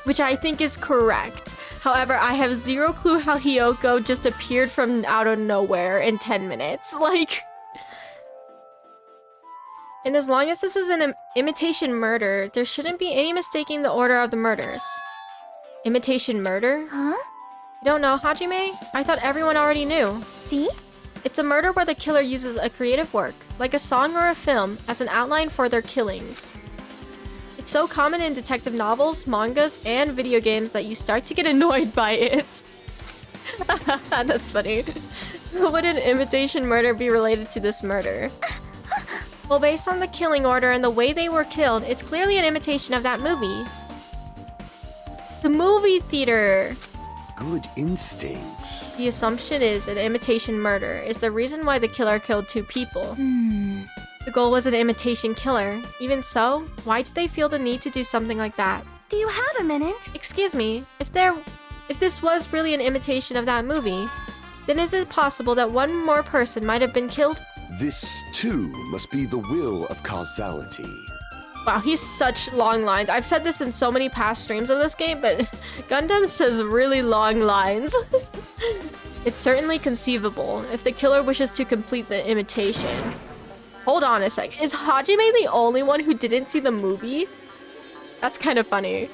Which I think is correct. However, I have zero clue how Hiyoko just appeared from out of nowhere in 10 minutes. Like... And as long as this is an imitation murder, there shouldn't be any mistaking the order of the murders. Imitation murder? Huh? You don't know, Hajime? I thought everyone already knew. See? It's a murder where the killer uses a creative work, like a song or a film, as an outline for their killings. It's so common in detective novels, mangas, and video games that you start to get annoyed by it. That's funny. Would an imitation murder be related to this murder? Well, based on the killing order and the way they were killed, it's clearly an imitation of that movie. The movie theater! Good instincts. The assumption is an imitation murder is the reason why the killer killed 2 people. The goal was an imitation killer. Even so, why did they feel the need to do something like that? Do you have a minute? Excuse me, if this was really an imitation of that movie, then is it possible that one more person might have been killed? This, too, must be the will of causality. Wow, he's such long lines. I've said this in so many past streams of this game, but Gundam says really long lines. It's certainly conceivable if the killer wishes to complete the imitation. Hold on a sec. Is Hajime the only one who didn't see the movie? That's kind of funny.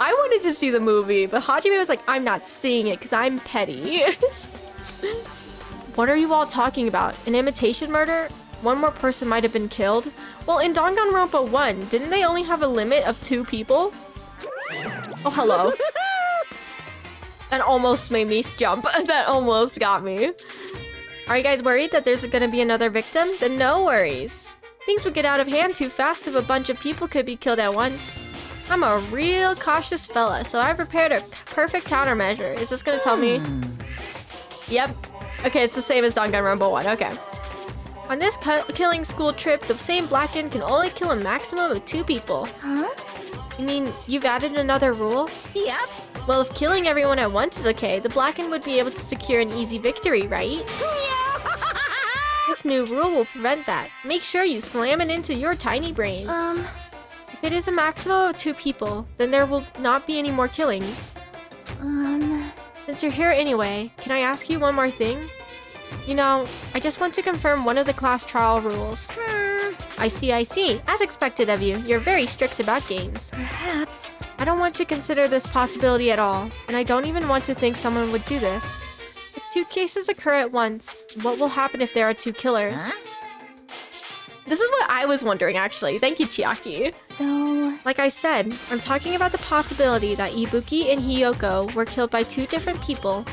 I wanted to see the movie, but Hajime was like, I'm not seeing it because I'm petty. What are you all talking about? An imitation murder? One more person might have been killed? Well, in Danganronpa 1, didn't they only have a limit of 2 people? Oh, hello. That almost made me jump. That almost got me. Are you guys worried that there's gonna be another victim? Then no worries. Things would get out of hand too fast if a bunch of people could be killed at once. I'm a real cautious fella, so I've prepared a perfect countermeasure. Is this gonna tell me? Yep. Okay, it's the same as Danganronpa 1. Okay. On this killing school trip, the same Blacken can only kill a maximum of 2 people. Huh? You mean you've added another rule? Yep. Well, if killing everyone at once is okay, the Blacken would be able to secure an easy victory, right? This new rule will prevent that. Make sure you slam it into your tiny brains. If it is a maximum of 2 people, then there will not be any more killings. Since you're here anyway, can I ask you one more thing? You know, I just want to confirm one of the class trial rules. I see. As expected of you, you're very strict about games. Perhaps. I don't want to consider this possibility at all, and I don't even want to think someone would do this. If Two cases occur at once. What will happen if there are two killers? Huh? This is what I was wondering, actually. Thank you, Chiaki. So... Like I said, I'm talking about the possibility that Ibuki and Hiyoko were killed by two different people.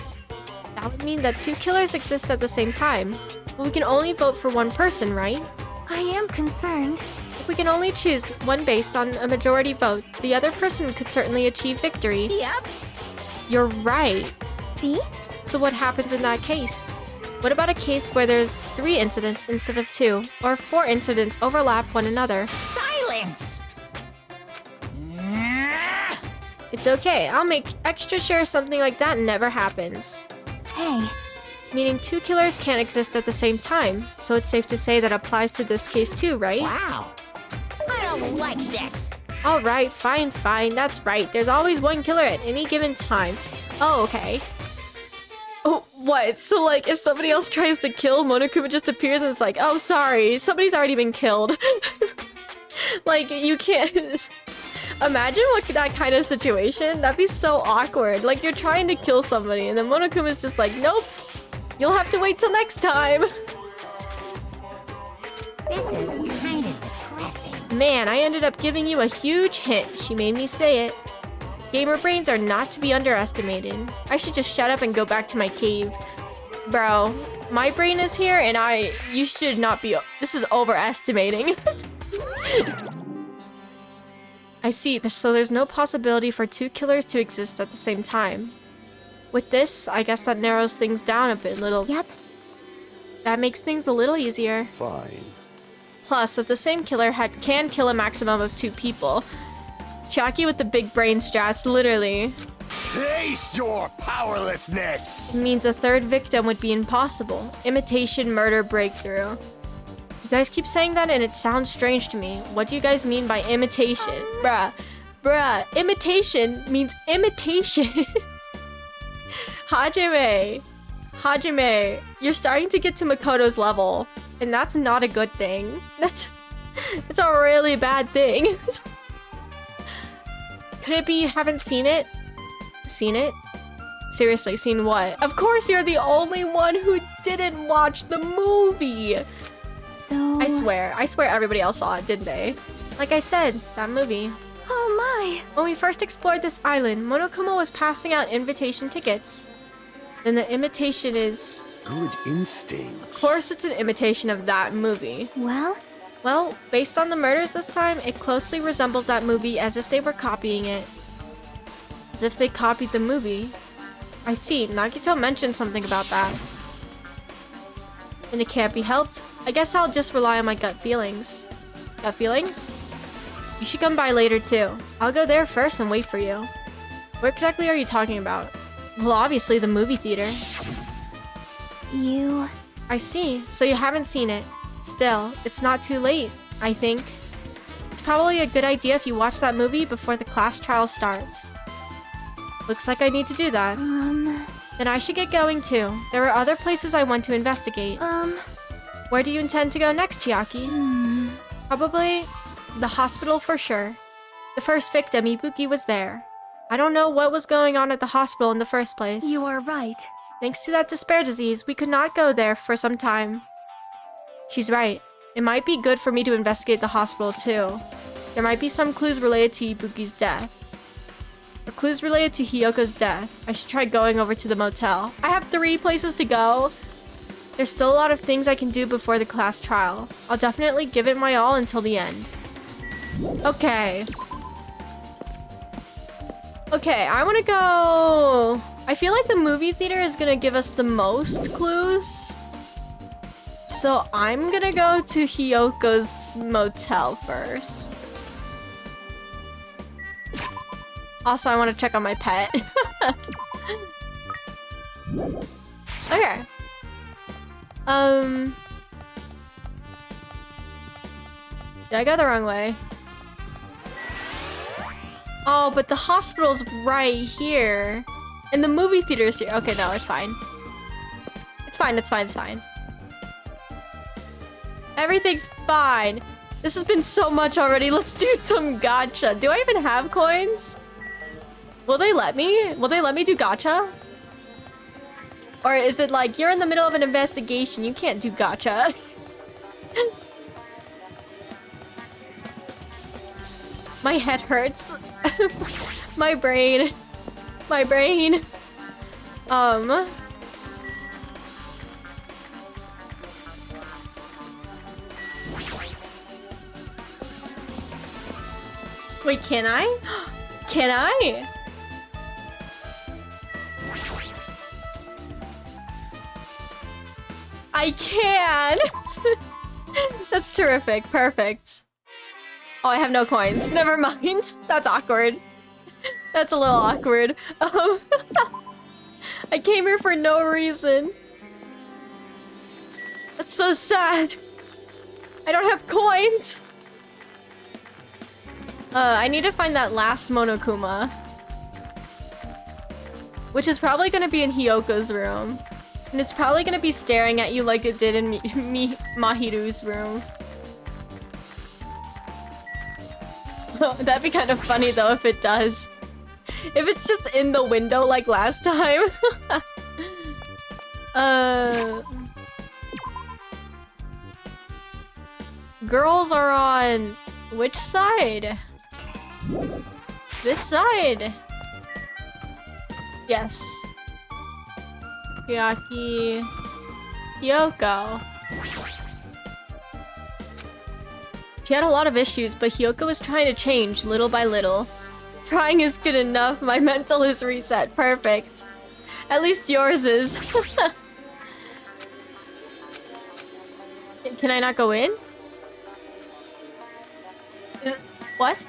That would mean that two killers exist at the same time. But we can only vote for one person, right? I am concerned. If we can only choose one based on a majority vote, the other person could certainly achieve victory. Yep. You're right. See? So what happens in that case? What about a case where there's 3 incidents instead of 2, or 4 incidents overlap one another? Silence! It's okay, I'll make extra sure something like that never happens. Hey, Meaning 2 killers can't exist at the same time, so it's safe to say that applies to this case too, right? Wow. I don't like this. Alright, fine, that's right. There's always one killer at any given time. Oh, okay. Oh, what? So, like, if somebody else tries to kill, Monokuma just appears and it's like, oh, sorry, somebody's already been killed. Like, you can't... Imagine what that kind of situation. That'd be so awkward. Like, you're trying to kill somebody, and then Monokuma's just like, nope. You'll have to wait till next time. This is kind of depressing. Man, I ended up giving you a huge hint. She made me say it. Gamer brains are not to be underestimated. I should just shut up and go back to my cave. Bro, my brain is here and you should not be, this is overestimating. I see, so there's no possibility for 2 killers to exist at the same time. With this, I guess that narrows things down a bit, Yep. That makes things a little easier. Fine. Plus, if the same killer can kill a maximum of 2 people. Chiaki with the big brain strats, literally. Taste your powerlessness! It means a 3rd victim would be impossible. Imitation murder breakthrough. You guys keep saying that and it sounds strange to me. What do you guys mean by imitation? Bruh, imitation means imitation. Hajime, you're starting to get to Makoto's level, and that's not a good thing. It's a really bad thing. Could it be you haven't seen it? Seen it? Seriously, seen what? Of course you're the only one who didn't watch the movie! So... I swear everybody else saw it, didn't they? Like I said, that movie. Oh my! When we first explored this island, Monokuma was passing out invitation tickets. Then the imitation is... Good instincts. Of course it's an imitation of that movie. Well, based on the murders this time, it closely resembles that movie as if they were copying it. As if they copied the movie. I see, Nagito mentioned something about that. And it can't be helped. I guess I'll just rely on my gut feelings. Gut feelings? You should come by later too. I'll go there first and wait for you. Where exactly are you talking about? Well, obviously the movie theater. You... I see, so you haven't seen it. Still, it's not too late, I think. It's probably a good idea if you watch that movie before the class trial starts. Looks like I need to do that. Then I should get going too. There are other places I want to investigate. Where do you intend to go next, Chiaki? Probably the hospital for sure. The first victim, Ibuki, was there. I don't know what was going on at the hospital in the first place. You are right. Thanks to that despair disease, we could not go there for some time. She's right. It might be good for me to investigate the hospital too. There might be some clues related to Ibuki's death. Or clues related to Hiyoko's death. I should try going over to the motel. I have 3 places to go. There's still a lot of things I can do before the class trial. I'll definitely give it my all until the end. Okay. Okay, I want to go... I feel like the movie theater is going to give us the most clues. So I'm going to go to Hiyoko's motel first. Also, I want to check on my pet. Okay. Did I go the wrong way? Oh, but the hospital's right here. And the movie theater's here. Okay, no, it's fine. It's fine. Everything's fine. This has been so much already. Let's do some gacha. Do I even have coins? Will they let me? Will they let me do gacha? Or is it like, you're in the middle of an investigation, you can't do gacha? My head hurts. My brain. My brain. Wait, can I? Can I? I can! That's terrific. Perfect. Oh, I have no coins. Never mind. That's awkward. That's a little awkward. I came here for no reason. That's so sad. I don't have coins. I need to find that last Monokuma. Which is probably gonna be in Hyoko's room. And it's probably gonna be staring at you like it did in Mahiru's room. That'd be kind of funny though if it does. If it's just in the window like last time. Girls are on which side? This side. Yes. Chiaki. Hyoko. She had a lot of issues, but Hyoko was trying to change little by little. Trying is good enough. My mental is reset. Perfect. At least yours is. Can I not go in? What?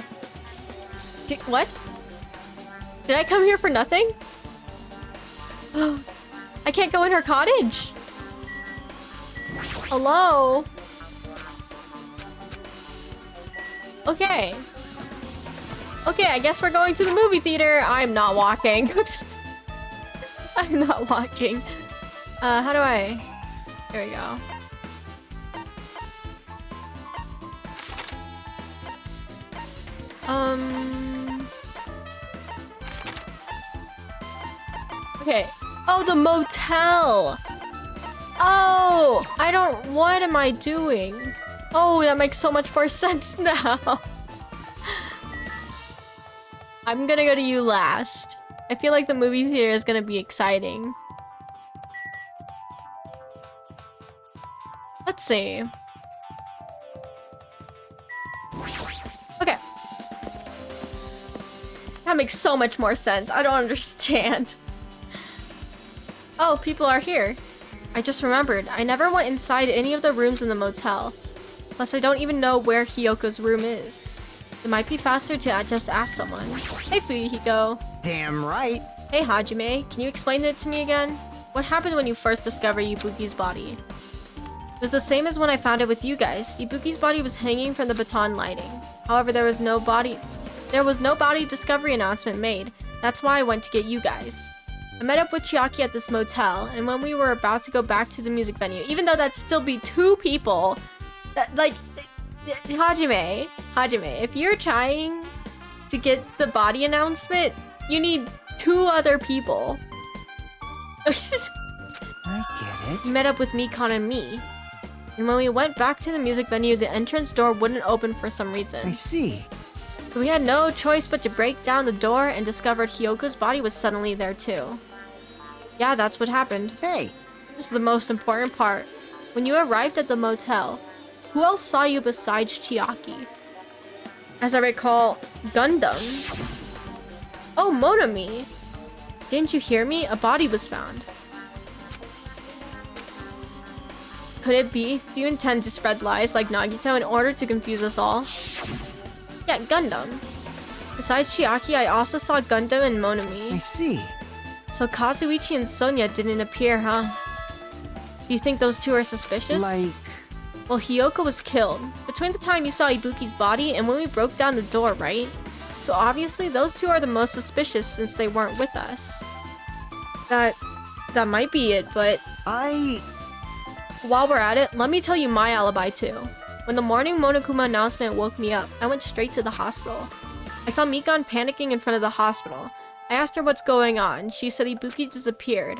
What? Did I come here for nothing? I can't go in her cottage. Hello? Okay. Okay, I guess we're going to the movie theater. I'm not walking. I'm not walking. How do I... There we go. Okay. Oh, the motel! Oh! I don't... What am I doing? Oh, that makes so much more sense now. I'm gonna go to you last. I feel like the movie theater is gonna be exciting. Let's see. Okay. That makes so much more sense. I don't understand. Oh, people are here. I just remembered. I never went inside any of the rooms in the motel. Plus, I don't even know where Hyoko's room is. It might be faster to just ask someone. Hey, Fuyuhiko. Damn right. Hey, Hajime. Can you explain it to me again? What happened when you first discovered Ibuki's body? It was the same as when I found it with you guys. Ibuki's body was hanging from the baton lighting. However, there was no body discovery announcement made. That's why I went to get you guys. I met up with Chiaki at this motel, and when we were about to go back to the music venue, even though that'd still be 2 people, that, like, Hajime, if you're trying to get the body announcement, you need 2 other people. I get it. You met up with Mikon and me. And when we went back to the music venue, the entrance door wouldn't open for some reason. I see. So we had no choice but to break down the door and discovered Hyoko's body was suddenly there too. Yeah, that's what happened. Hey. This is the most important part. When you arrived at the motel, who else saw you besides Chiaki? As I recall, Gundam. Oh, Monami. Didn't you hear me? A body was found. Could it be? Do you intend to spread lies like Nagito in order to confuse us all? Yeah, Gundam. Besides Chiaki, I also saw Gundam and Monami. I see. So Kazuichi and Sonia didn't appear, huh? Do you think those 2 are suspicious? Like... Well, Hyoko was killed between the time you saw Ibuki's body and when we broke down the door, right? So obviously those 2 are the most suspicious since they weren't with us. That might be it, but... While we're at it, let me tell you my alibi too. When the morning Monokuma announcement woke me up, I went straight to the hospital. I saw Mikon panicking in front of the hospital. I asked her what's going on. She said Ibuki disappeared.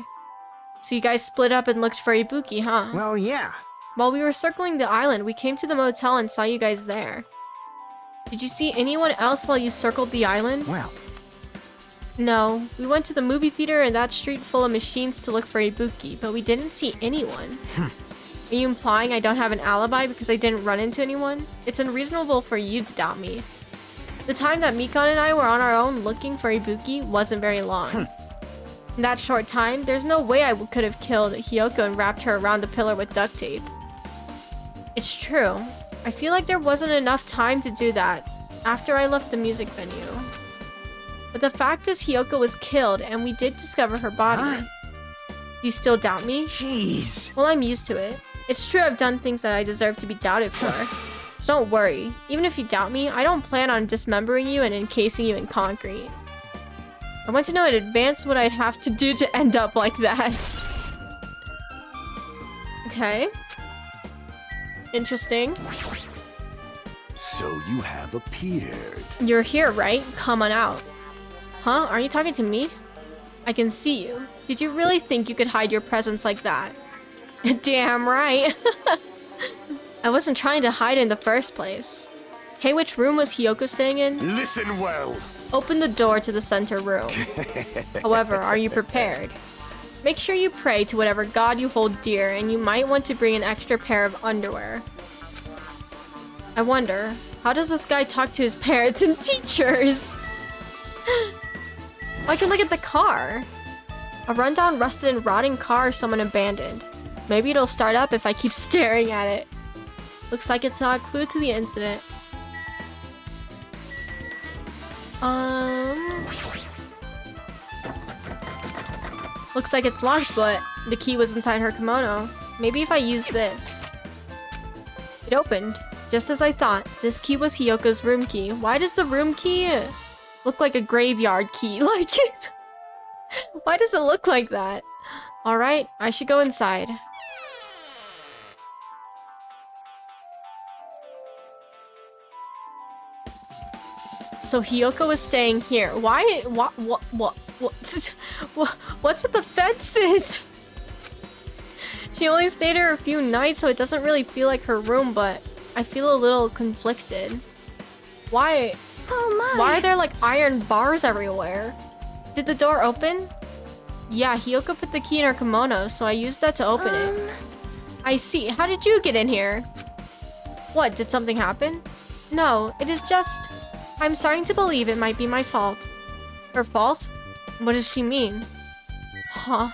So you guys split up and looked for Ibuki, huh? Well, yeah. While we were circling the island, we came to the motel and saw you guys there. Did you see anyone else while you circled the island? Well, No. We went to the movie theater in that street full of machines to look for Ibuki, but we didn't see anyone. Are you implying I don't have an alibi because I didn't run into anyone? It's unreasonable for you to doubt me. The time that Mikon and I were on our own looking for Ibuki wasn't very long. In that short time, there's no way I could have killed Hiyoko and wrapped her around the pillar with duct tape. It's true. I feel like there wasn't enough time to do that after I left the music venue. But the fact is Hiyoko was killed and we did discover her body. You still doubt me? jeez. Well, I'm used to it. It's true I've done things that I deserve to be doubted for. So don't worry. Even if you doubt me, I don't plan on dismembering you and encasing you in concrete. I want to know in advance what I'd have to do to end up like that. Okay. Interesting. So you have appeared. You're here, right? Come on out. Huh? Are you talking to me? I can see you. Did you really think you could hide your presence like that? Damn right. I wasn't trying to hide in the first place. Hey, which room was Hiyoko staying in? Listen well. Open the door to the center room. However, are you prepared? Make sure you pray to whatever god you hold dear, and you might want to bring an extra pair of underwear. I wonder, how does this guy talk to his parents and teachers? I can look at the car. A rundown, rusted, and rotting car someone abandoned. Maybe it'll start up if I keep staring at it. Looks like it's not a clue to the incident. Looks like it's locked, but the key was inside her kimono. Maybe if I use this. It opened. Just as I thought, this key was Hiyoko's room key. Why does the room key look like a graveyard key? Like it? Why does it look like that? Alright, I should go inside. So Hiyoko was staying here. Why? What? What's with the fences? She only stayed here a few nights, so it doesn't really feel like her room, but I feel a little conflicted. Why? Oh my. Why are there like iron bars everywhere? Did the door open? Yeah, Hiyoko put the key in her kimono, so I used that to open it. I see. How did you get in here? What, did something happen? No, it is just... I'm starting to believe it might be my fault. Her fault? What does she mean? Huh?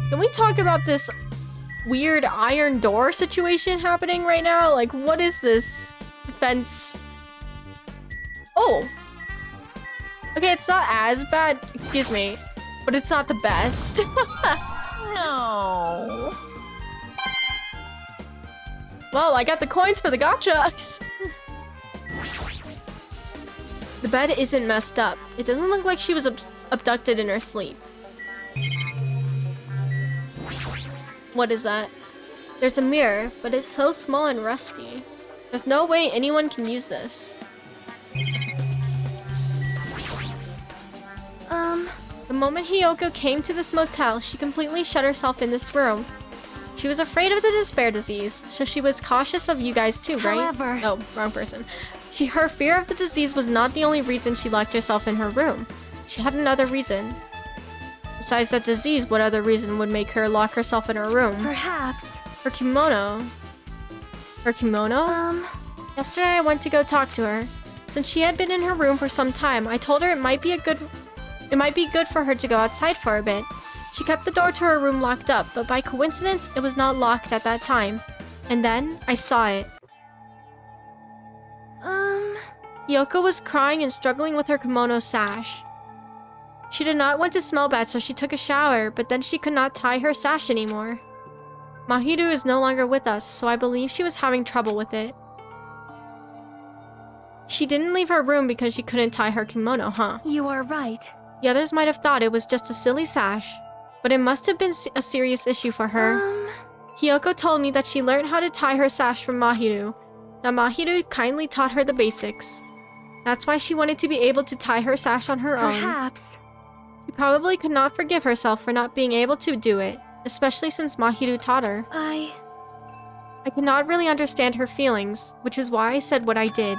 Can we talk about this weird iron door situation happening right now? Like, what is this fence? Oh! Okay, it's not as bad, excuse me, but it's not the best. No. Well, I got the coins for the gachas. The bed isn't messed up. It doesn't look like she was abducted in her sleep. What is that? There's a mirror, but it's so small and rusty. There's no way anyone can use this. The moment Hiyoko came to this motel, she completely shut herself in this room. She was afraid of the despair disease, so she was cautious of you guys too, right? However... Oh, wrong person. Her fear of the disease was not the only reason she locked herself in her room. She had another reason. Besides that disease, what other reason would make her lock herself in her room? Perhaps. Her kimono. Her kimono? Yesterday I went to go talk to her. Since she had been in her room for some time, I told her it might be good for her to go outside for a bit. She kept the door to her room locked up, but by coincidence, it was not locked at that time. And then, I saw it. Hiyoko was crying and struggling with her kimono sash. She did not want to smell bad, so she took a shower, but then she could not tie her sash anymore. Mahiru is no longer with us, so I believe she was having trouble with it. She didn't leave her room because she couldn't tie her kimono, huh? You are right. The others might have thought it was just a silly sash, but it must have been a serious issue for her. Hiyoko told me that she learned how to tie her sash from Mahiru. That Mahiru kindly taught her the basics. That's why she wanted to be able to tie her sash on her own. Perhaps. She Probably could not forgive herself for not being able to do it, especially since Mahiru taught her. I could not really understand her feelings, which is why I said what I did.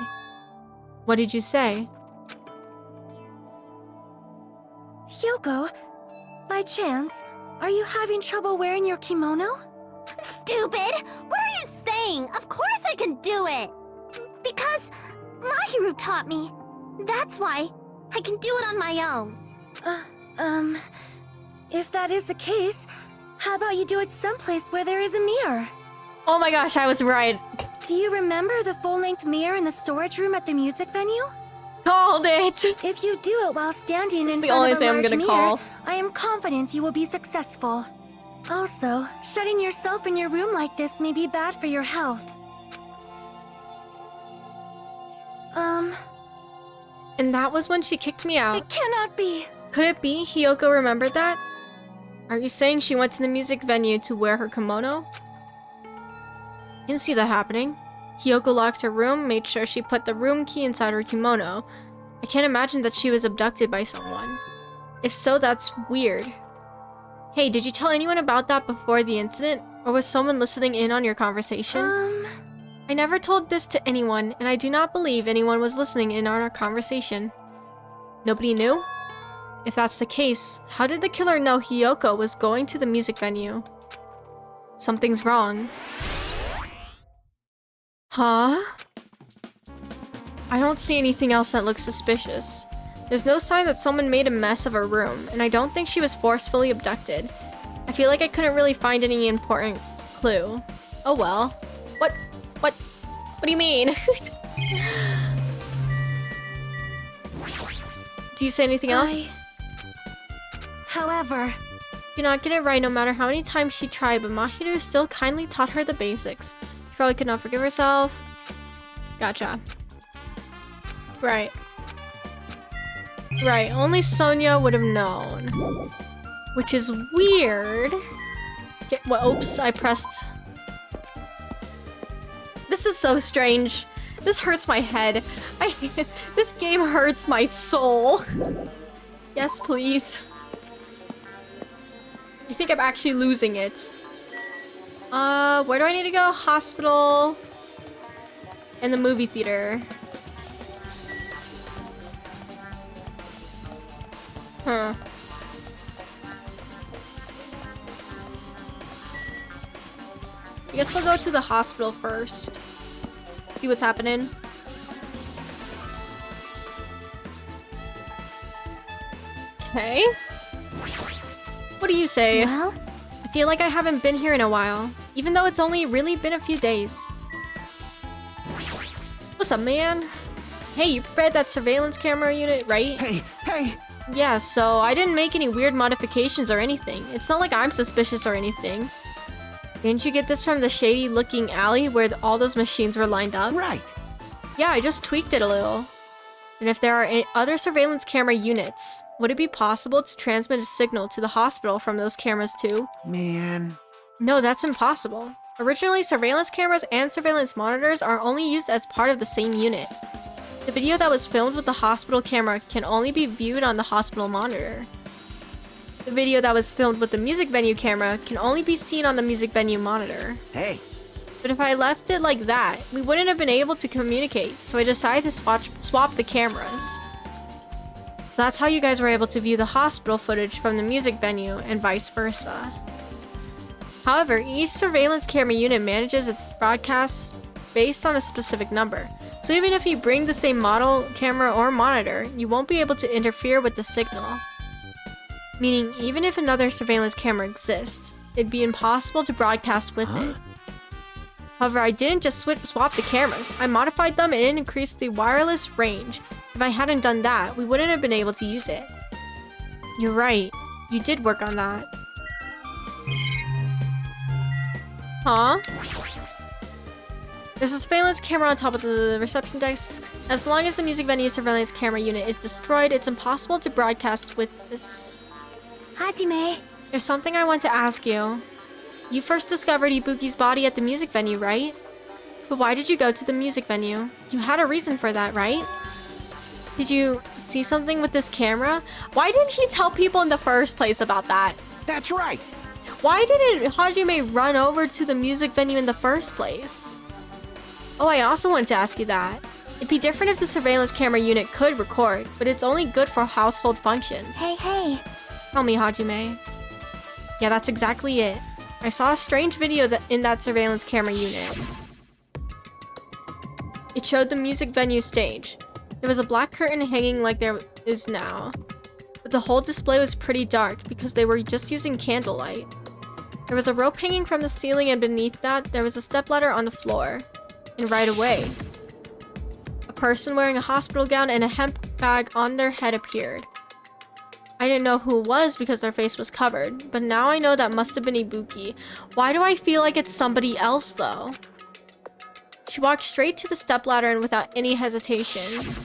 What did you say? Hyoko, by chance, are you having trouble wearing your kimono? Stupid! What are you saying? Of course I can do it! Because Mahiru taught me. That's why I can do it on my own. If that is the case, how about you do it someplace where there is a mirror? Oh my gosh, I was right. Do you remember the full-length mirror in the storage room at the music venue? Called it! If you do it while standing in the front only of a thing I'm large gonna mirror, call. I am confident you will be successful. Also, shutting yourself in your room like this may be bad for your health. And that was when she kicked me out. It cannot be. Could it be Hyoko remembered that? Are you saying she went to the music venue to wear her kimono? I can see that happening. Hyoko locked her room, made sure she put the room key inside her kimono. I can't imagine that she was abducted by someone. If so, that's weird. Hey, did you tell anyone about that before the incident? Or was someone listening in on your conversation? I never told this to anyone, and I do not believe anyone was listening in on our conversation. Nobody knew? If that's the case, how did the killer know Hyoko was going to the music venue? Something's wrong. Huh? I don't see anything else that looks suspicious. There's no sign that someone made a mess of her room, and I don't think she was forcefully abducted. I feel like I couldn't really find any important clue. Oh well. What do you mean? Do you say anything else? However, Did not get it right no matter how many times she tried, but Mahiru still kindly taught her the basics. She probably could not forgive herself. Gotcha. Right. Right, only Sonia would have known. Which is weird. Okay, well, oops, I pressed... This is so strange. This hurts my head. This game hurts my soul. Yes, please. I think I'm actually losing it. Where do I need to go? Hospital. And the movie theater. Huh. I guess we'll go to the hospital first. See what's happening. Okay. What do you say? Well, I feel like I haven't been here in a while, even though it's only really been a few days. What's up, man? Hey, you prepared that surveillance camera unit, right? Hey! Yeah, so I didn't make any weird modifications or anything. It's not like I'm suspicious or anything. Didn't you get this from the shady-looking alley where all those machines were lined up? Right! Yeah, I just tweaked it a little. And if there are other surveillance camera units, would it be possible to transmit a signal to the hospital from those cameras too? Man. No, that's impossible. Originally, surveillance cameras and surveillance monitors are only used as part of the same unit. The video that was filmed with the hospital camera can only be viewed on the hospital monitor. The video that was filmed with the music venue camera can only be seen on the music venue monitor. Hey. But if I left it like that, we wouldn't have been able to communicate, so I decided to swap the cameras. So that's how you guys were able to view the hospital footage from the music venue and vice versa. However, each surveillance camera unit manages its broadcasts based on a specific number. So even if you bring the same model, camera, or monitor, you won't be able to interfere with the signal. Meaning, even if another surveillance camera exists, it'd be impossible to broadcast with it. However, I didn't just swap the cameras. I modified them and increased the wireless range. If I hadn't done that, we wouldn't have been able to use it. You're right. You did work on that. Huh? There's a surveillance camera on top of the reception desk. As long as the music venue surveillance camera unit is destroyed, it's impossible to broadcast with this. Hajime. There's something I want to ask you. You first discovered Ibuki's body at the music venue, right? But why did you go to the music venue? You had a reason for that, right? Did you see something with this camera? Why didn't he tell people in the first place about that? That's right. Why didn't Hajime run over to the music venue in the first place? Oh, I also wanted to ask you that. It'd be different if the surveillance camera unit could record, but it's only good for household functions. Hey. Tell me, Hajime. Yeah, that's exactly it. I saw a strange video in that surveillance camera unit. It showed the music venue stage. There was a black curtain hanging like there is now. But the whole display was pretty dark because they were just using candlelight. There was a rope hanging from the ceiling, and beneath that, there was a stepladder on the floor. And right away, a person wearing a hospital gown and a hemp bag on their head appeared. I didn't know who it was because their face was covered, but now I know that must have been Ibuki. Why do I feel like it's somebody else though? She walked straight to the stepladder and without any hesitation.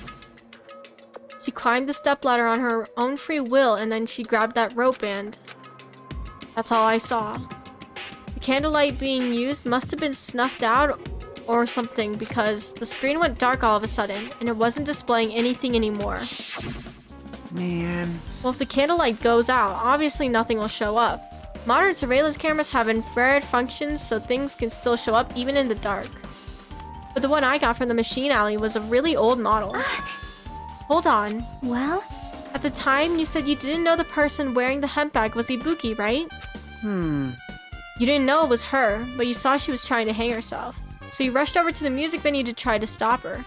She climbed the stepladder on her own free will, and then she grabbed that rope band. That's all I saw. The candlelight being used must have been snuffed out or something because the screen went dark all of a sudden and it wasn't displaying anything anymore. Man. Well, if the candlelight goes out, obviously nothing will show up. Modern surveillance cameras have infrared functions, so things can still show up even in the dark. But the one I got from the machine alley was a really old model. Hold on. Well? At the time, you said you didn't know the person wearing the hemp bag was Ibuki, right? You didn't know it was her, but you saw she was trying to hang herself. So you rushed over to the music venue to try to stop her.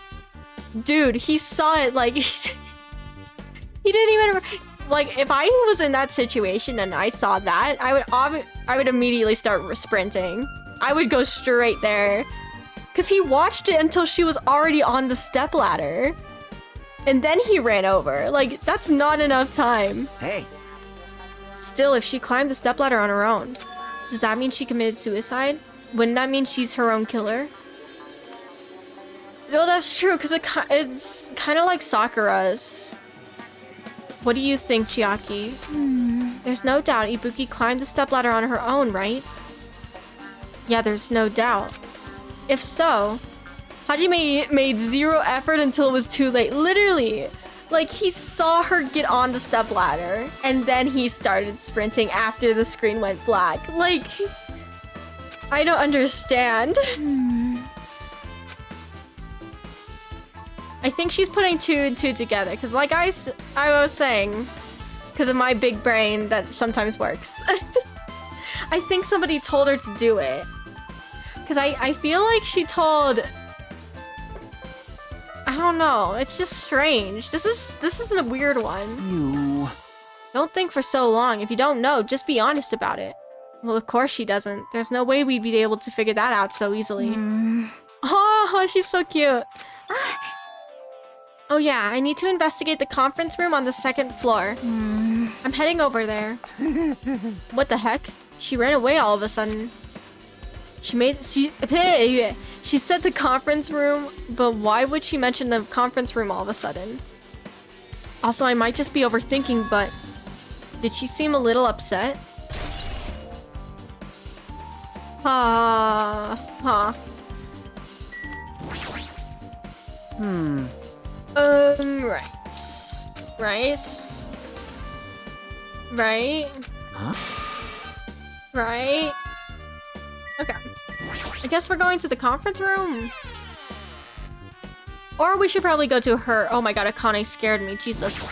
Dude, he saw it like... He didn't even... Like, if I was in that situation and I saw that, I would immediately start sprinting. I would go straight there. Because he watched it until she was already on the stepladder. And then he ran over. Like, that's not enough time. Hey. Still, if she climbed the stepladder on her own, does that mean she committed suicide? Wouldn't that mean she's her own killer? No, that's true, because it's kind of like Sakura's. What do you think, Chiaki? There's no doubt Ibuki climbed the stepladder on her own, right? Yeah, there's no doubt. If so, Hajime made zero effort until it was too late. Literally, like, he saw her get on the stepladder, and then he started sprinting after the screen went black. Like, I don't understand. I think she's putting two and two together, because like I was saying, because of my big brain that sometimes works. I think somebody told her to do it. Because I feel like she told... I don't know, it's just strange. This is a weird one. Don't think for so long. If you don't know, just be honest about it. Well, of course she doesn't. There's no way we'd be able to figure that out so easily. Oh, she's so cute. Oh yeah, I need to investigate the conference room on the second floor. I'm heading over there. What the heck? She ran away all of a sudden. She said the conference room, but why would she mention the conference room all of a sudden? Also, I might just be overthinking, but did she seem a little upset? Right? Okay. I guess we're going to the conference room. Or we should probably go to her. Oh my god, Akane scared me. Jesus.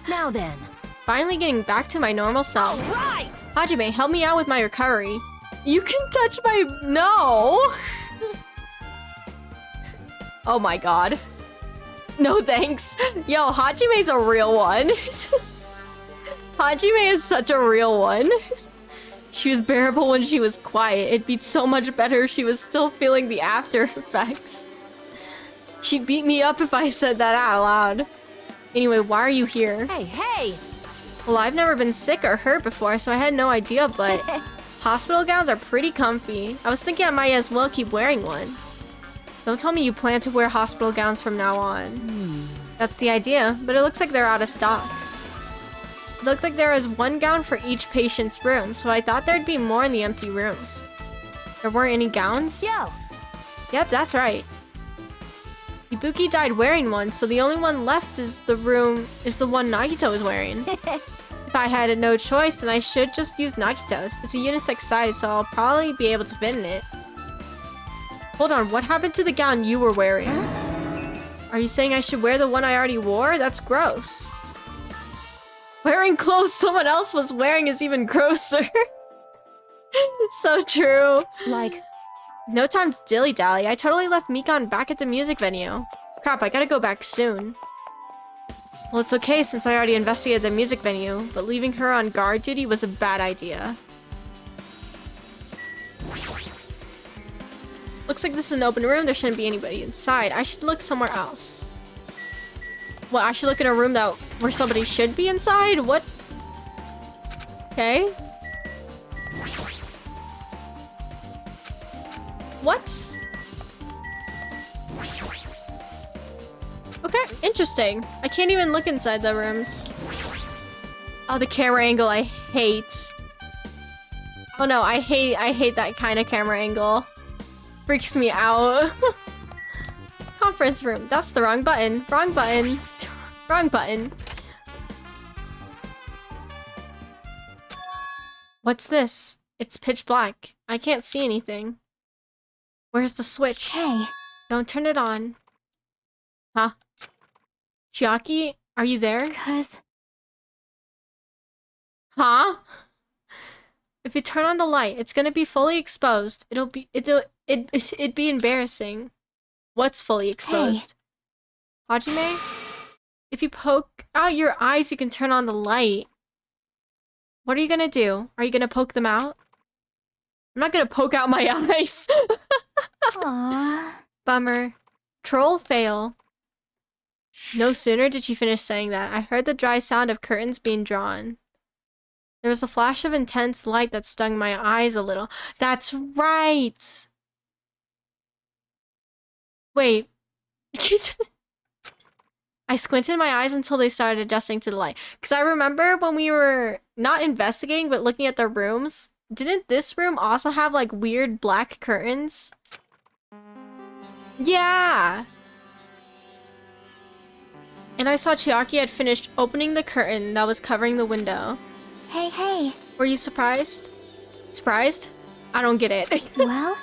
Now then. Finally getting back to my normal self. Right! Hajime, help me out with my recovery. You can touch my... No! Oh my god. No thanks. Yo, Hajime's a real one. Hajime is such a real one. She was bearable when she was quiet. It'd be so much better if she was still feeling the after effects. She'd beat me up if I said that out loud. Anyway, why are you here? Hey! Well, I've never been sick or hurt before, so I had no idea, but hospital gowns are pretty comfy. I was thinking I might as well keep wearing one. Don't tell me you plan to wear hospital gowns from now on. That's the idea, but it looks like they're out of stock. It looked like there was one gown for each patient's room, so I thought there'd be more in the empty rooms. There weren't any gowns? Yo! Yep, that's right. Ibuki died wearing one, so the only one left is the one Nagito is wearing. If I had no choice, then I should just use Nagito's. It's a unisex size, so I'll probably be able to fit in it. Hold on, what happened to the gown you were wearing? Are you saying I should wear the one I already wore? That's gross. Wearing clothes someone else was wearing is even grosser. So true. Like, No time to dilly-dally. I totally left Mikan back at the music venue. Crap, I gotta go back soon. Well, it's okay since I already investigated the music venue, but leaving her on guard duty was a bad idea. Looks like this is an open room. There shouldn't be anybody inside. I should look somewhere else. What, I should look in a room where somebody should be inside? What? Okay. What? Okay, interesting. I can't even look inside the rooms. Oh, the camera angle I hate. Oh no, I hate that kind of camera angle. Freaks me out. Conference room. That's the wrong button. Wrong button. Wrong button. What's this? It's pitch black. I can't see anything. Where's the switch? hey, Don't turn it on. Huh? Chiaki, are you there? 'cause Huh? If you turn on the light, it's gonna be fully exposed. It'd be embarrassing. What's fully exposed? Hajime? If you poke out your eyes, you can turn on the light. What are you gonna do? Are you gonna poke them out? I'm not gonna poke out my eyes. aww. Bummer. Troll fail. No sooner did she finish saying that, I heard the dry sound of curtains being drawn. There was a flash of intense light that stung my eyes a little. That's right! Wait. I squinted my eyes until they started adjusting to the light. Because I remember when we were not investigating, but looking at the rooms, didn't this room also have like weird black curtains? Yeah! And I saw Chiaki had finished opening the curtain that was covering the window. Hey. Were you surprised? Surprised? I don't get it. Well,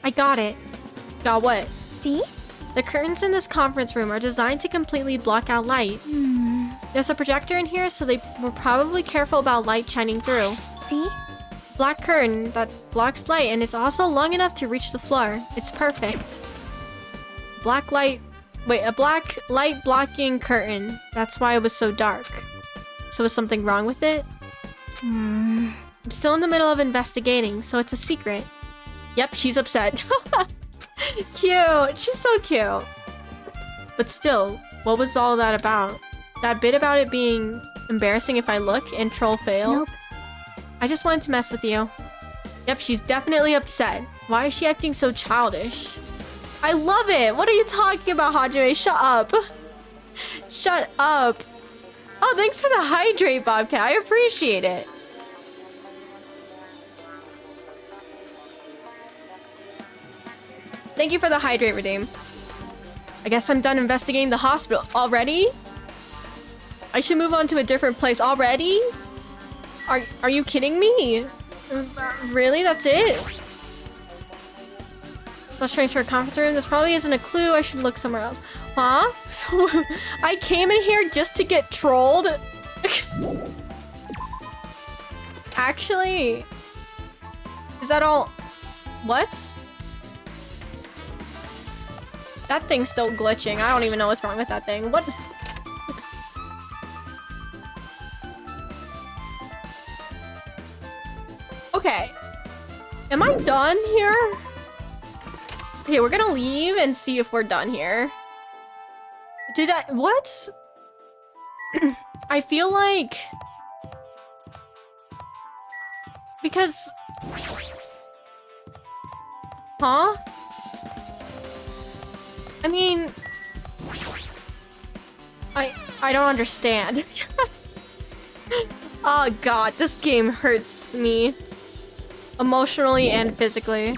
I got it. Got what? see? The curtains in this conference room are designed to completely block out light. There's a projector in here, so they were probably careful about light shining through. See? Black curtain that blocks light, and it's also long enough to reach the floor. It's perfect. A black light blocking curtain. That's why it was so dark. So was something wrong with it? I'm still in the middle of investigating, so it's a secret. Yep, she's upset. Cute. She's so cute. But still, what was all that about? That bit about it being embarrassing if I look and troll fail? Nope. I just wanted to mess with you. Yep, she's definitely upset. Why is she acting so childish? I love it! What are you talking about, Hajime? Shut up. Shut up. Oh, thanks for the hydrate, Bobcat. I appreciate it. Thank you for the hydrate, Redeem. I guess I'm done investigating the hospital. Already? I should move on to a different place already? Are you kidding me? Really? That's it? Let's transfer a conference room. This probably isn't a clue. I should look somewhere else. Huh? I came in here just to get trolled? Actually... Is that all... What? That thing's still glitching. I don't even know what's wrong with that thing. What? Okay. Am I done here? Okay, we're gonna leave and see if we're done here. Did I... What? I feel like... Because... Huh? I mean... I don't understand. Oh god, this game hurts me. Emotionally and physically.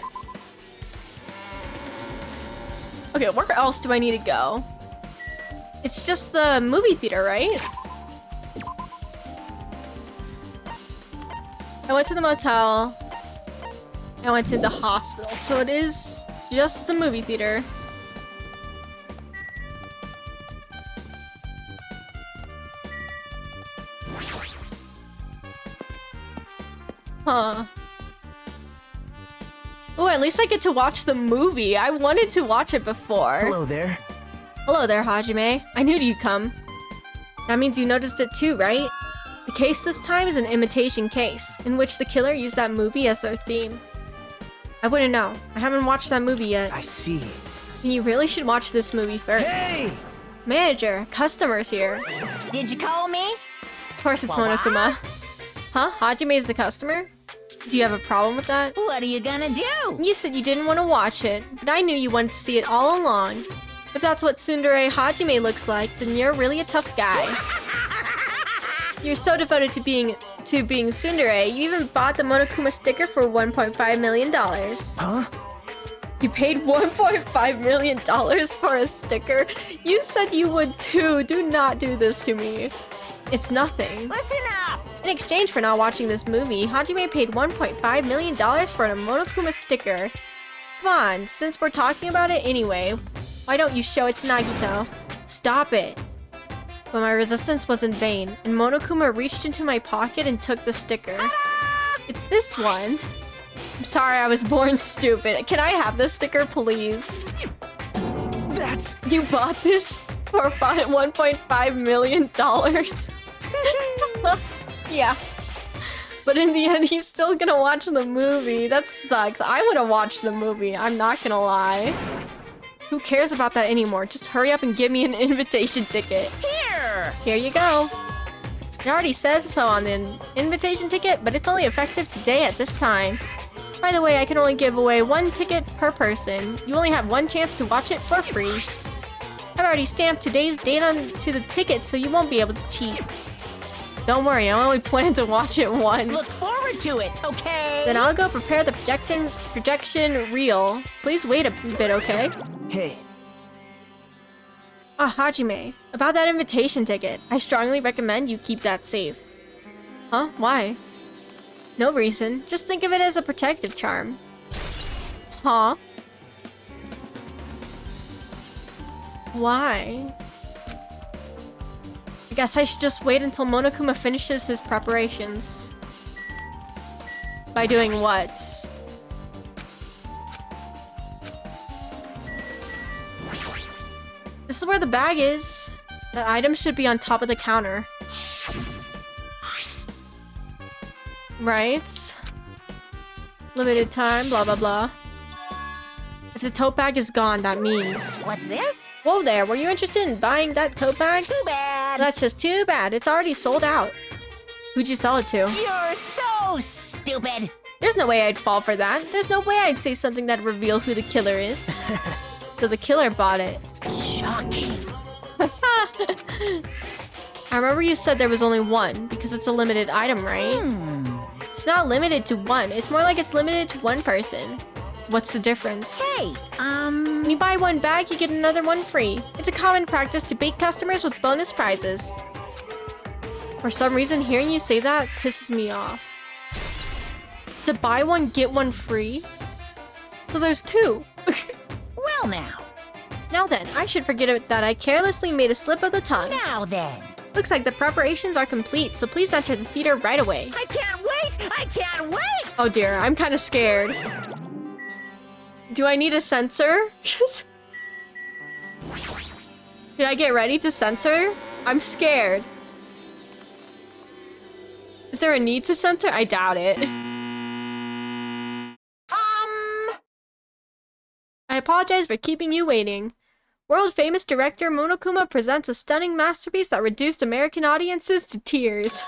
Okay, where else do I need to go? It's just the movie theater, right? I went to the motel. I went to the hospital. So it is just the movie theater. Huh. Oh, at least I get to watch the movie. I wanted to watch it before. Hello there. Hello there, Hajime. I knew you'd come. That means you noticed it too, right? The case this time is an imitation case, in which the killer used that movie as their theme. I wouldn't know. I haven't watched that movie yet. I see. And you really should watch this movie first. Hey! Manager, customers here. Did you call me? Of course it's Monokuma. Huh? Hajime is the customer? Do you have a problem with that? What are you gonna do? You said you didn't want to watch it, but I knew you wanted to see it all along. If that's what tsundere Hajime looks like, then you're really a tough guy. You're so devoted to being tsundere, you even bought the Monokuma sticker for $1.5 million. Huh? You paid $1.5 million for a sticker? You said you would too. Do not do this to me. It's nothing. Listen up! In exchange for not watching this movie, Hajime paid $1.5 million for a Monokuma sticker. Come on, since we're talking about it anyway, why don't you show it to Nagito? Stop it. But my resistance was in vain, and Monokuma reached into my pocket and took the sticker. It's this one. I'm sorry I was born stupid. Can I have this sticker, please? That's... You bought this for about $1.5 million? Yeah. But in the end, he's still gonna watch the movie. That sucks. I would've watched the movie. I'm not gonna lie. Who cares about that anymore? Just hurry up and give me an invitation ticket. Here you go. It already says so on the invitation ticket, but it's only effective today at this time. By the way, I can only give away 1 ticket per person. You only have 1 chance to watch it for free. I've already stamped today's date onto the ticket, so you won't be able to cheat. Don't worry, I only plan to watch it once. Look forward to it, okay? Then I'll go prepare the projection reel. Please wait a bit, okay? Hey. Ah, Hajime. About that invitation ticket, I strongly recommend you keep that safe. Huh? Why? No reason. Just think of it as a protective charm. Huh? Why? I guess I should just wait until Monokuma finishes his preparations. By doing what? This is where the bag is. That item should be on top of the counter. Right. Limited time, blah blah blah. If the tote bag is gone, that means... What's this? Whoa there, were you interested in buying that tote bag? Too bad. That's just too bad, it's already sold out. Who'd you sell it to? You're so stupid. There's no way I'd fall for that. There's no way I'd say something that'd reveal who the killer is. So the killer bought it. Shocking. I remember you said there was only 1, because it's a limited item, right? It's not limited to 1, it's more like it's limited to 1 person. What's the difference? Hey, When you buy 1 bag, you get another 1 free. It's a common practice to bait customers with bonus prizes. For some reason, hearing you say that pisses me off. To buy 1, get 1 free? So there's 2. well now. Now then, I should forget it that I carelessly made a slip of the tongue. Now then. Looks like the preparations are complete, so please enter the theater right away. I can't wait! I can't wait! Oh dear, I'm kind of scared. Do I need a censor? Should I get ready to censor? I'm scared. Is there a need to censor? I doubt it. I apologize for keeping you waiting. World-famous director Monokuma presents a stunning masterpiece that reduced American audiences to tears.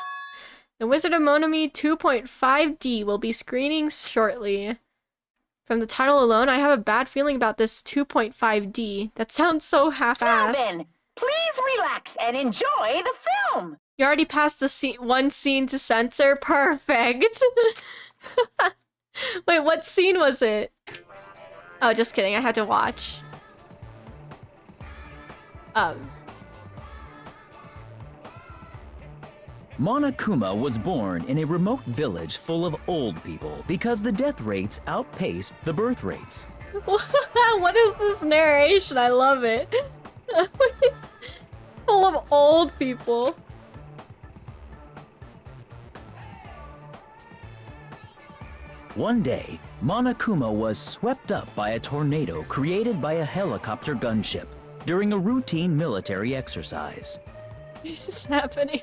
The Wizard of Monomi 2.5D will be screening shortly. From the title alone, I have a bad feeling about this 2.5D. That sounds so half-assed. Then, please relax and enjoy the film. You already passed the 1 scene to censor? Perfect! Wait, what scene was it? Oh, just kidding. I had to watch. Monokuma was born in a remote village full of old people because the death rates outpaced the birth rates. What is this narration? I love it. Full of old people. One day, Monokuma was swept up by a tornado created by a helicopter gunship during a routine military exercise. This is happening.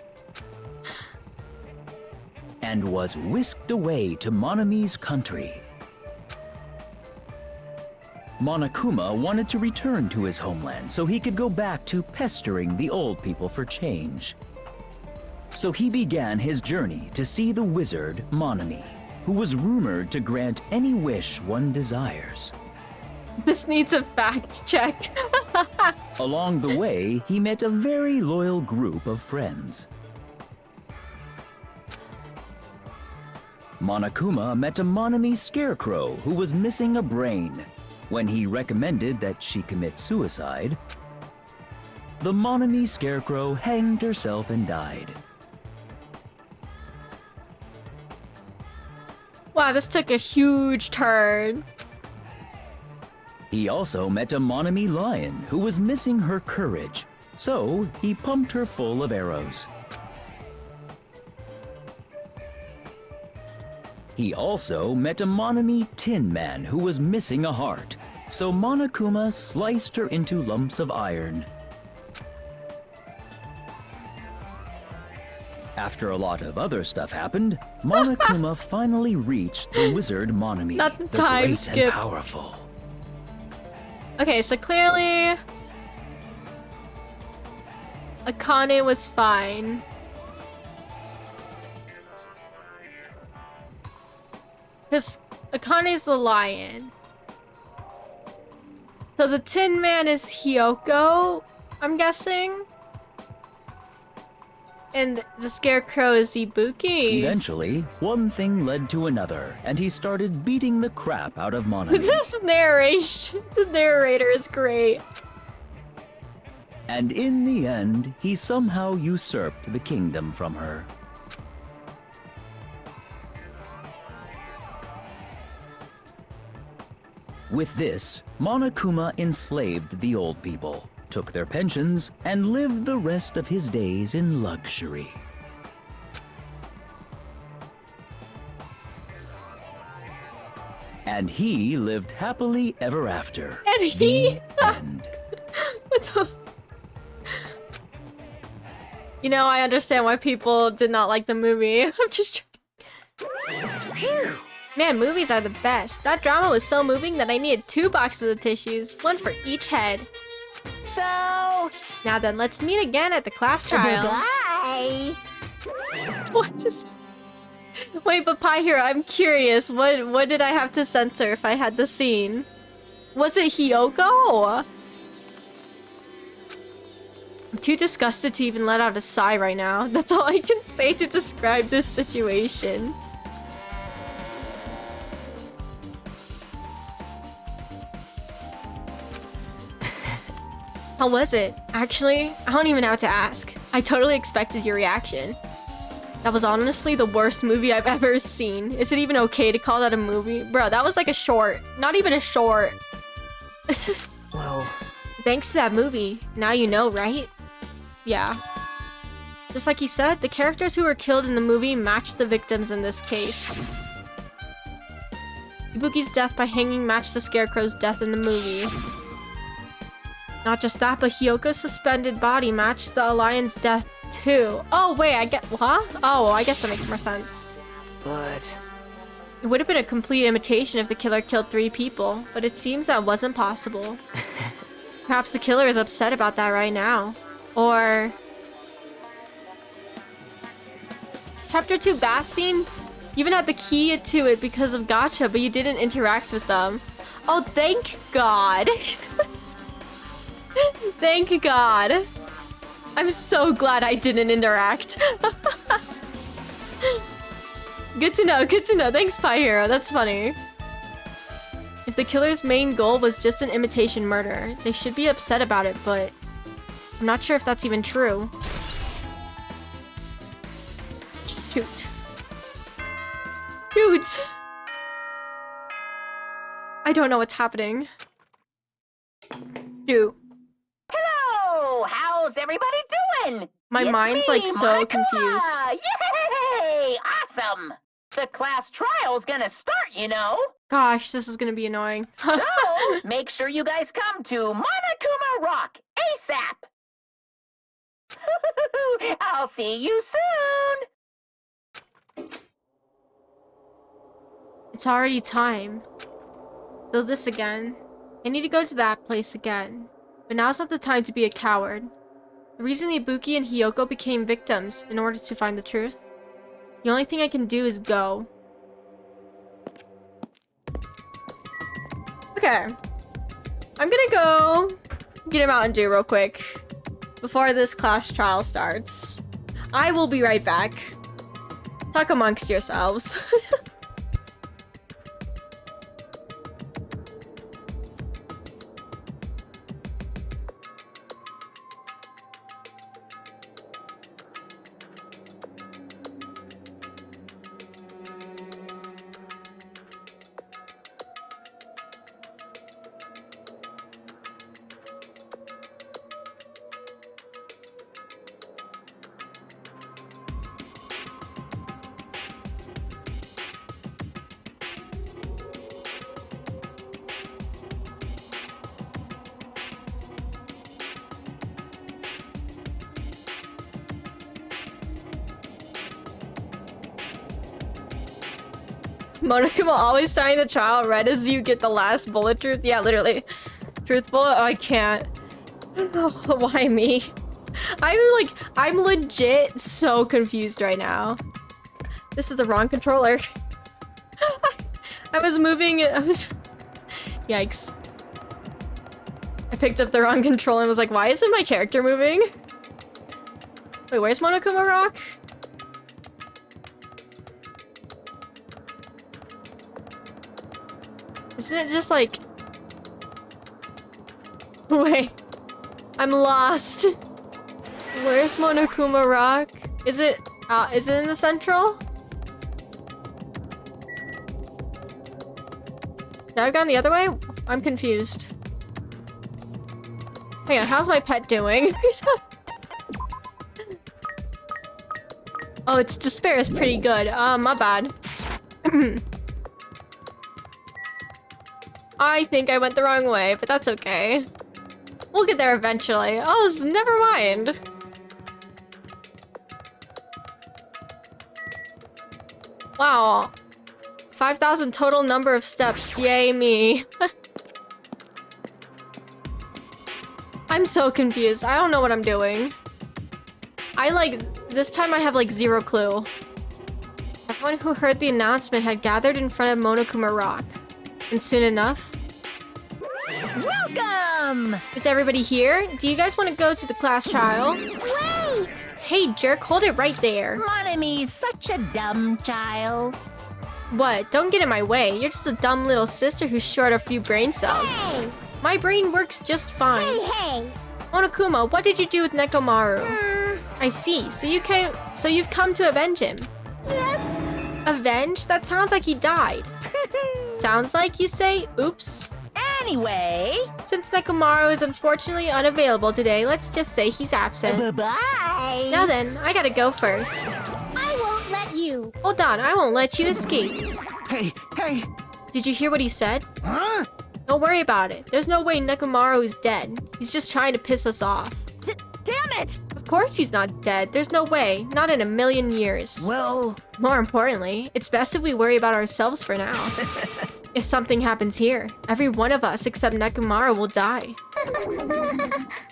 And was whisked away to Monami's country. Monokuma wanted to return to his homeland so he could go back to pestering the old people for change. So he began his journey to see the wizard Monami, who was rumored to grant any wish one desires. This needs a fact check. Along the way, he met a very loyal group of friends. Monokuma met a Monami scarecrow who was missing a brain. When he recommended that she commit suicide, the Monami scarecrow hanged herself and died. Wow, this took a huge turn. He also met a Monami lion who was missing her courage, so he pumped her full of arrows. He also met a Monami Tin Man who was missing a heart, so Monokuma sliced her into lumps of iron. After a lot of other stuff happened, Monokuma finally reached the wizard Monami, Not the the time great skip. and powerful. Okay, so clearly Akane was fine. Because Akane's the lion. So the Tin Man is Hyoko, I'm guessing. And the Scarecrow is Ibuki. Eventually, one thing led to another, and he started beating the crap out of Monami. This narration, the narrator is great. And in the end, he somehow usurped the kingdom from her. With this, Monokuma enslaved the old people, took their pensions, and lived the rest of his days in luxury. And he lived happily ever after. And he... The end. What the... You know, I understand why people did not like the movie. I'm just... Man, movies are the best. That drama was so moving that I needed 2 boxes of tissues, one for each head. So, Now then, let's meet again at the class trial. bye. What is... Wait, but Pie Hero, I'm curious. What did I have to censor if I had the scene? Was it Hyoko? I'm too disgusted to even let out a sigh right now. That's all I can say to describe this situation. How was it? Actually, I don't even know how to ask. I totally expected your reaction. That was honestly the worst movie I've ever seen. Is it even okay to call that a movie? Bro, that was like a short. Not even a short. This is... Well, Thanks to that movie. Now you know, right? Yeah. Just like you said, the characters who were killed in the movie matched the victims in this case. Ibuki's death by hanging matched the Scarecrow's death in the movie. Not just that, but Hyoko's suspended body matched the Alliance's death too. Oh wait, I get what? Oh, I guess that makes more sense. but... It would have been a complete imitation if the killer killed 3 people, but it seems that wasn't possible. Perhaps the killer is upset about that right now. Or... Chapter 2 bath scene? You even had the key to it because of Gacha, but you didn't interact with them. Oh, thank God. Thank God. I'm so glad I didn't interact. Good to know, good to know. Thanks, Pie Hero. That's funny. If the killer's main goal was just an imitation murder, they should be upset about it, but I'm not sure if that's even true. Shoot. Shoot! I don't know what's happening. Shoot. Hello! How's everybody doing? My It's mind's me, like so Monica! confused. Yay! Awesome! The class trial's gonna start, you know. Gosh, this is gonna be annoying. So, make sure you guys come to Monokuma Rock ASAP! I'll see you soon! It's already time. So this again. I need to go to that place again. But now's not the time to be a coward. The reason Ibuki and Hiyoko became victims in order to find the truth. The only thing I can do is go. Okay. I'm gonna go get a Mountain Dew real quick before this class trial starts. I will be right back. Talk amongst yourselves. Monokuma always starting the trial right as you get the last bullet truth. Yeah, literally. Truth bullet? Oh, I can't. Oh, why me? I'm legit so confused right now. This is the wrong controller. I was moving it. Yikes. I picked up the wrong controller and was like, why isn't my character moving? Wait, where's Monokuma Rock? Isn't it just like... Wait. I'm lost. Where's Monokuma Rock? Is it in the central? Should I have gone the other way? I'm confused. Hang on, how's my pet doing? Oh, its despair is pretty good. My bad. I think I went the wrong way, but that's okay. We'll get there eventually. Oh, never mind. Wow. 5,000 total number of steps. Yay me. I'm so confused. I don't know what I'm doing. This time I have like zero clue. Everyone who heard the announcement had gathered in front of Monokuma Rock. And soon enough... Welcome! Is everybody here? Do you guys want to go to the class trial? Wait! Hey, jerk, hold it right there. Monomi's such a dumb child. What? Don't get in my way. You're just a dumb little sister who's short a few brain cells. Hey! My brain works just fine. Hey! Monokuma, what did you do with Nekomaru? I see. So you've come to avenge him. Yes! Avenge? That sounds like he died. Sounds like you say, oops. Anyway... Since Nekomaru is unfortunately unavailable today, let's just say he's absent. Bye-bye! Now then, I gotta go first. I won't let you. Hold on, I won't let you escape. Hey, hey! Did you hear what he said? Huh? Don't worry about it. There's no way Nekomaru is dead. He's just trying to piss us off. Damn it! Of course he's not dead. There's no way. Not in a million years. Well... More importantly, it's best if we worry about ourselves for now. If something happens here, every one of us except Nekomaru will die.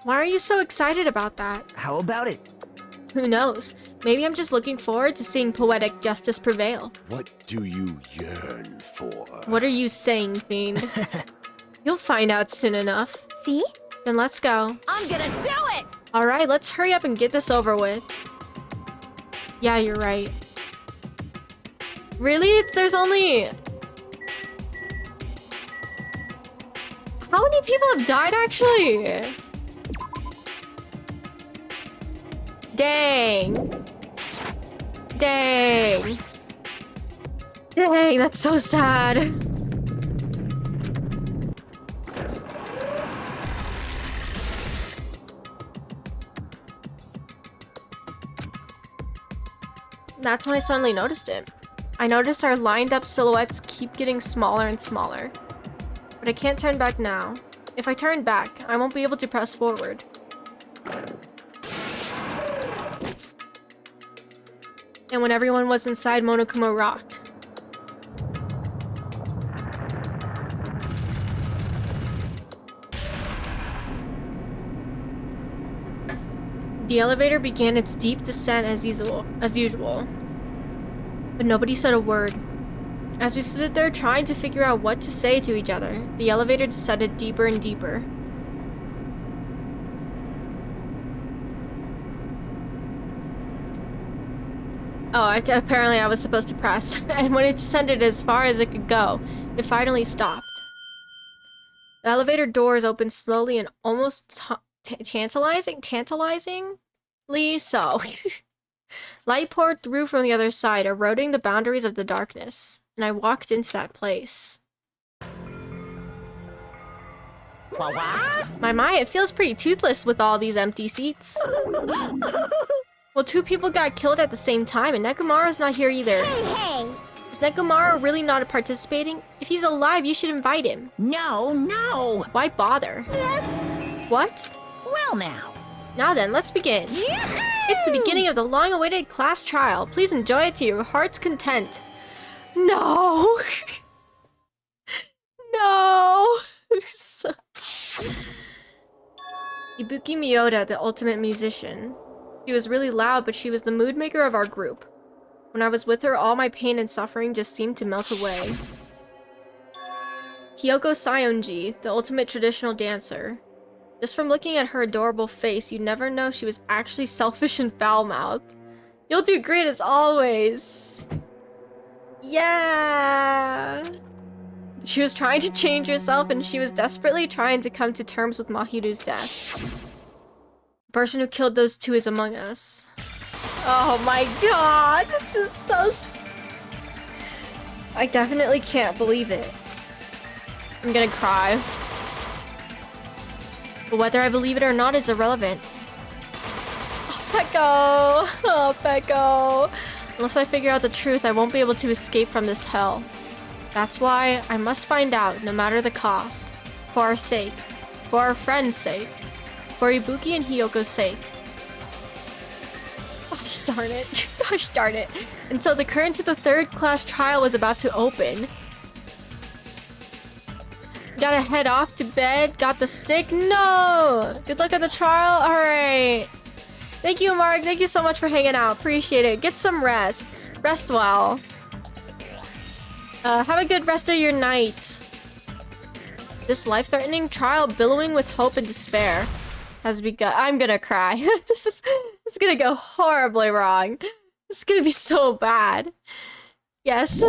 Why are you so excited about that? How about it? Who knows? Maybe I'm just looking forward to seeing poetic justice prevail. What do you yearn for? What are you saying, Fiend? You'll find out soon enough. See? Then let's go. I'm gonna do it! Alright, let's hurry up and get this over with. Yeah, you're right. Really? There's only... How many people have died, actually? Dang. Dang. Dang, that's so sad. That's when I suddenly noticed it. I noticed our lined up silhouettes keep getting smaller and smaller. But I can't turn back now. If I turn back, I won't be able to press forward. And when everyone was inside Monokuma Rock. The elevator began its deep descent as usual. But nobody said a word. As we stood there trying to figure out what to say to each other, the elevator descended deeper and deeper. Oh, apparently I was supposed to press. And when it descended as far as it could go, it finally stopped. The elevator doors opened slowly and almost tantalizingly so. Light poured through from the other side, eroding the boundaries of the darkness, and I walked into that place. My, it feels pretty toothless with all these empty seats. Well, 2 people got killed at the same time, and Nekomaru's not here either. Hey! Is Nekomaru really not participating? If he's alive, you should invite him. No! Why bother? Let's... What? Well now. Now then, let's begin. It's the beginning of the long-awaited class trial. Please enjoy it to your heart's content. No! No! Ibuki Miyoda, the ultimate musician. She was really loud, but she was the mood maker of our group. When I was with her, all my pain and suffering just seemed to melt away. Kyoko Sayonji, the ultimate traditional dancer. Just from looking at her adorable face, you'd never know she was actually selfish and foul-mouthed. You'll do great as always. Yeah. She was trying to change herself, and she was desperately trying to come to terms with Mahiru's death. The person who killed those 2 is among us. Oh my god, this is so... I definitely can't believe it. I'm gonna cry. But whether I believe it or not is irrelevant. Oh, Peko! Oh, Peko! Unless I figure out the truth, I won't be able to escape from this hell. That's why I must find out, no matter the cost. For our sake. For our friend's sake. For Ibuki and Hyoko's sake. Gosh darn it. Gosh darn it. And so the current to the 3rd class trial was about to open. Gotta head off to bed. Got the sick. No! Good luck at the trial. Alright. Thank you, Mark. Thank you so much for hanging out. Appreciate it. Get some rest. Rest well. Have a good rest of your night. This life-threatening trial billowing with hope and despair has begun. I'm gonna cry. This is gonna go horribly wrong. This is gonna be so bad. Yes.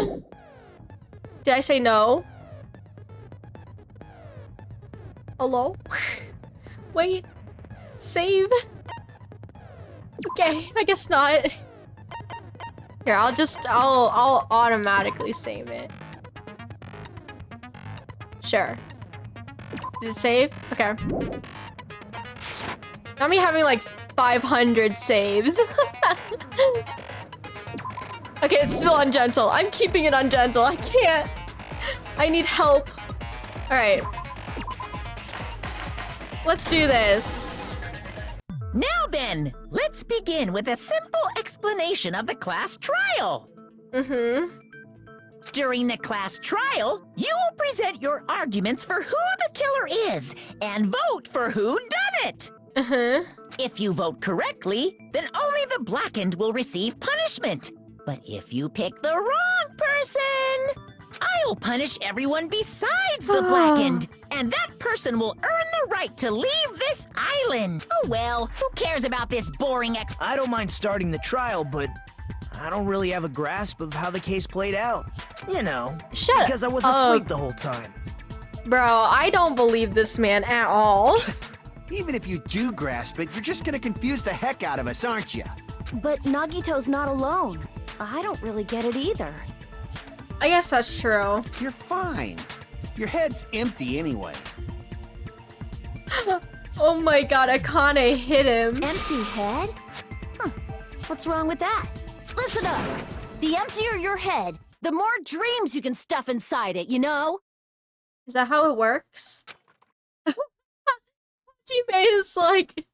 Did I say no? Hello? Wait. Save? Okay, I guess not. Here, I'll automatically save it. Sure. Did it save? Okay. Now me having like 500 saves. Okay, it's still ungentle. I'm keeping it ungentle. I can't. I need help. Alright. Let's do this. Now then, let's begin with a simple explanation of the class trial. During the class trial, you will present your arguments for who the killer is and vote for who done it. If you vote correctly, then only the blackened will receive punishment. But if you pick the wrong person, I'll punish everyone besides the blackened, and that person will earn the right to leave this island. Oh well, who cares about this boring I don't mind starting the trial, but I don't really have a grasp of how the case played out. You know, because I was asleep the whole time. Bro, I don't believe this man at all. Even if you do grasp it, you're just gonna confuse the heck out of us, aren't you? But Nagito's not alone. I don't really get it either. I guess that's true. You're fine. Your head's empty anyway. Oh my god, Akane hit him. Empty head? Huh. What's wrong with that? Listen up. The emptier your head, the more dreams you can stuff inside it, you know? Is that how it works? Hajime is like,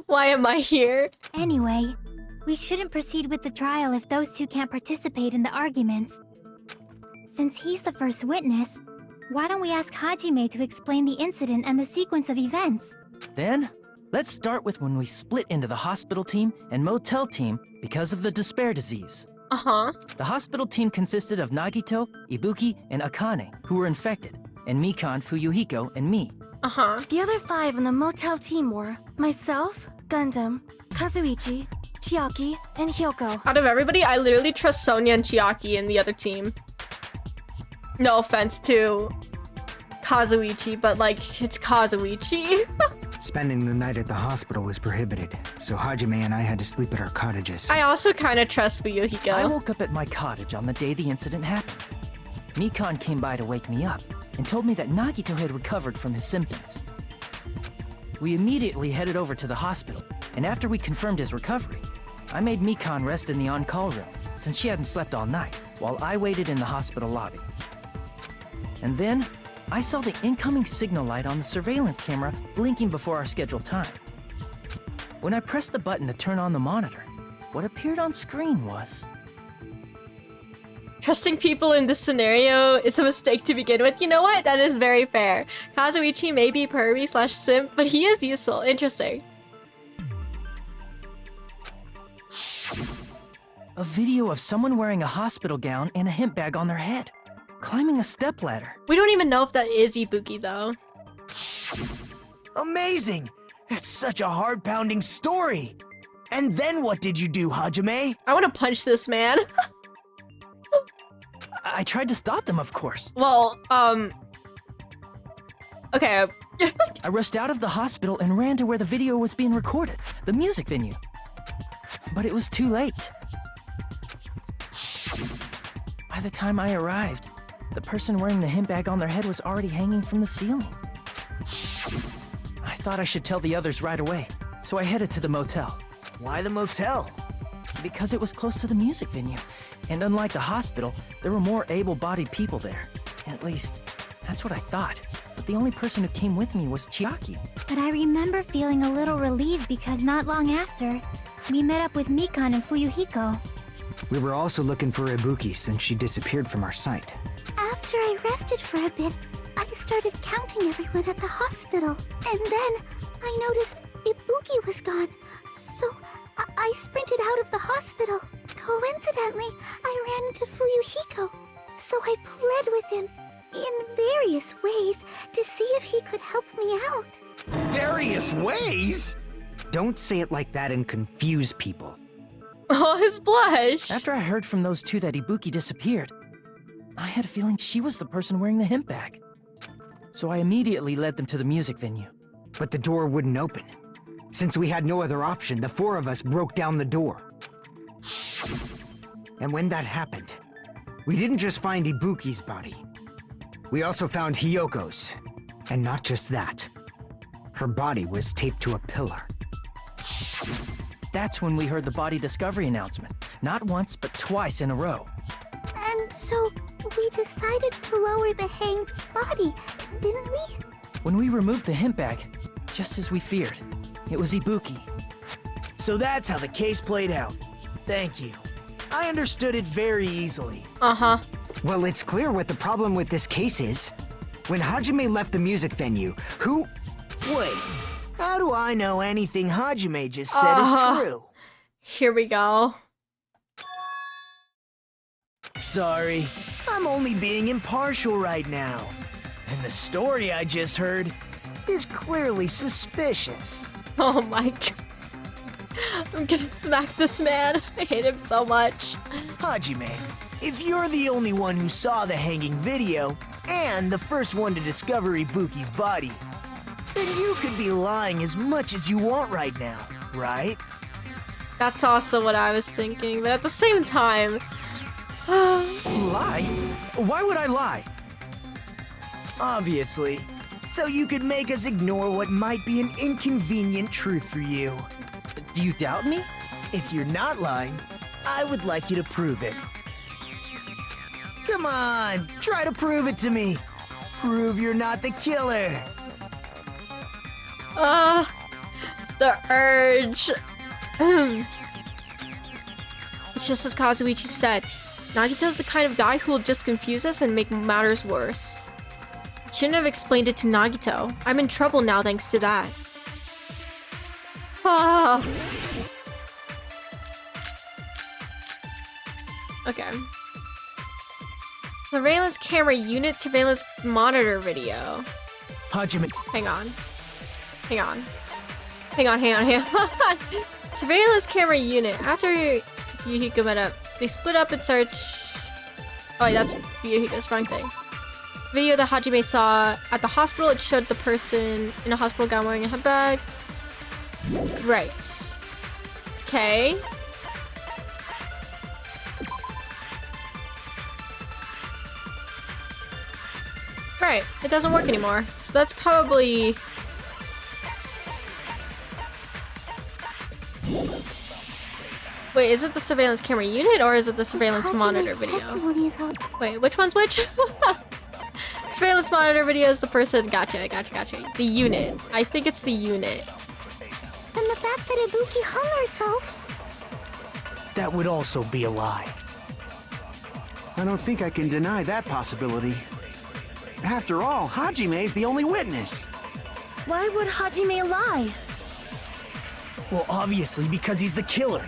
why am I here? Anyway, we shouldn't proceed with the trial if those two can't participate in the arguments. Since he's the first witness, why don't we ask Hajime to explain the incident and the sequence of events? Then, let's start with when we split into the hospital team and motel team because of the despair disease. Uh-huh. The hospital team consisted of Nagito, Ibuki, and Akane, who were infected, and Mikan, Fuyuhiko, and me. Uh-huh. The other 5 on the motel team were myself, Gundam, Kazuichi, Chiaki, and Hyoko. Out of everybody, I literally trust Sonia and Chiaki in the other team. No offense to Kazuichi, but like, it's Kazuichi. Spending the night at the hospital was prohibited, so Hajime and I had to sleep at our cottages. I also kind of trust Fuyuhiko. I woke up at my cottage on the day the incident happened. Mikan came by to wake me up and told me that Nagito had recovered from his symptoms. We immediately headed over to the hospital, and after we confirmed his recovery, I made Mikan rest in the on-call room since she hadn't slept all night, while I waited in the hospital lobby. And then, I saw the incoming signal light on the surveillance camera blinking before our scheduled time. When I pressed the button to turn on the monitor, what appeared on screen was... Trusting people in this scenario is a mistake to begin with. You know what? That is very fair. Kazuichi may be pervy/simp, but he is useful. Interesting. a video of someone wearing a hospital gown and a hemp bag on their head, climbing a stepladder. We don't even know if that is Ibuki, though. Amazing! That's such a heart-pounding story! And then what did you do, Hajime? I want to punch this man. I tried to stop them, of course. Well, okay. I rushed out of the hospital and ran to where the video was being recorded, the music venue. But it was too late. By the time I arrived, the person wearing the hemp bag on their head was already hanging from the ceiling. I thought I should tell the others right away, so I headed to the motel. Why the motel? Because it was close to the music venue, and unlike the hospital, there were more able-bodied people there. At least, that's what I thought. But the only person who came with me was Chiaki. But I remember feeling a little relieved because not long after, we met up with Mikan and Fuyuhiko. We were also looking for Ibuki since she disappeared from our site. After I rested for a bit, I started counting everyone at the hospital. And then I noticed Ibuki was gone. So I sprinted out of the hospital. Coincidentally, I ran into Fuyuhiko. So I pled with him in various ways to see if he could help me out. Various ways? Don't say it like that and confuse people. Oh, his blush. After I heard from those two that Ibuki disappeared, I had a feeling she was the person wearing the hemp bag. So I immediately led them to the music venue. But the door wouldn't open. Since we had no other option, the four of us broke down the door. And when that happened, we didn't just find Ibuki's body. We also found Hyoko's. And not just that. Her body was taped to a pillar. That's when we heard the body discovery announcement. Not once, but twice in a row. And so we decided to lower the hanged body, didn't we? When we removed the hemp bag, just as we feared, it was Ibuki. So that's how the case played out. Thank you. I understood it very easily. Uh-huh. Well, it's clear what the problem with this case is. When Hajime left the music venue, who... Wait, how do I know anything Hajime just said is true? Here we go. Sorry, I'm only being impartial right now. And the story I just heard is clearly suspicious. Oh my god. I'm gonna smack this man. I hate him so much. Hajime, if you're the only one who saw the hanging video, and the first one to discover Ibuki's body, then you could be lying as much as you want right now, right? That's also what I was thinking, but at the same time... Lie? Why would I lie? Obviously. So you could make us ignore what might be an inconvenient truth for you. Do you doubt me? If you're not lying, I would like you to prove it. Come on, try to prove it to me. Prove you're not the killer. The urge. It's just as Kazuichi said. Nagito's the kind of guy who will just confuse us and make matters worse. Shouldn't have explained it to Nagito. I'm in trouble now thanks to that. Ah. Okay. Surveillance camera unit, surveillance monitor video. Hajime. Hang on. Hang on. Hang on, hang on, hang on. Surveillance camera unit. After Yuhiko met up, they split up and search. Oh, wait, that's Yuhiko's wrong thing. Video that Hajime saw at the hospital, it showed the person in a hospital gown wearing a headbag. Right. Okay. Right, it doesn't work anymore. So that's probably... Wait, is it the surveillance camera unit or is it the surveillance monitor video? Wait, which one's which? Surveillance monitor video is the person. Gotcha. The unit. I think it's the unit. And the fact that Ibuki hung herself. That would also be a lie. I don't think I can deny that possibility. After all, Hajime is the only witness. Why would Hajime lie? Well, obviously because he's the killer.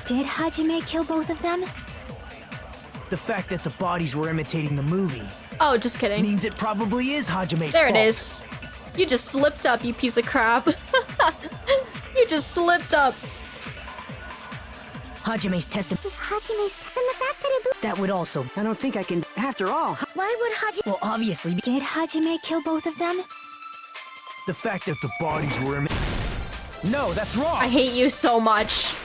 Did Hajime kill both of them? The fact that the bodies were imitating the movie. Oh, just kidding. Means it probably is Hajime's There fault. it is. You just slipped up, you piece of crap. You just slipped up. Hajime's testimony. And the fact that Ibuki. That would also. I don't think I can. After all, Why would Hajime... Well, obviously. Did Hajime kill both of them? The fact that the bodies were No, that's wrong. I hate you so much.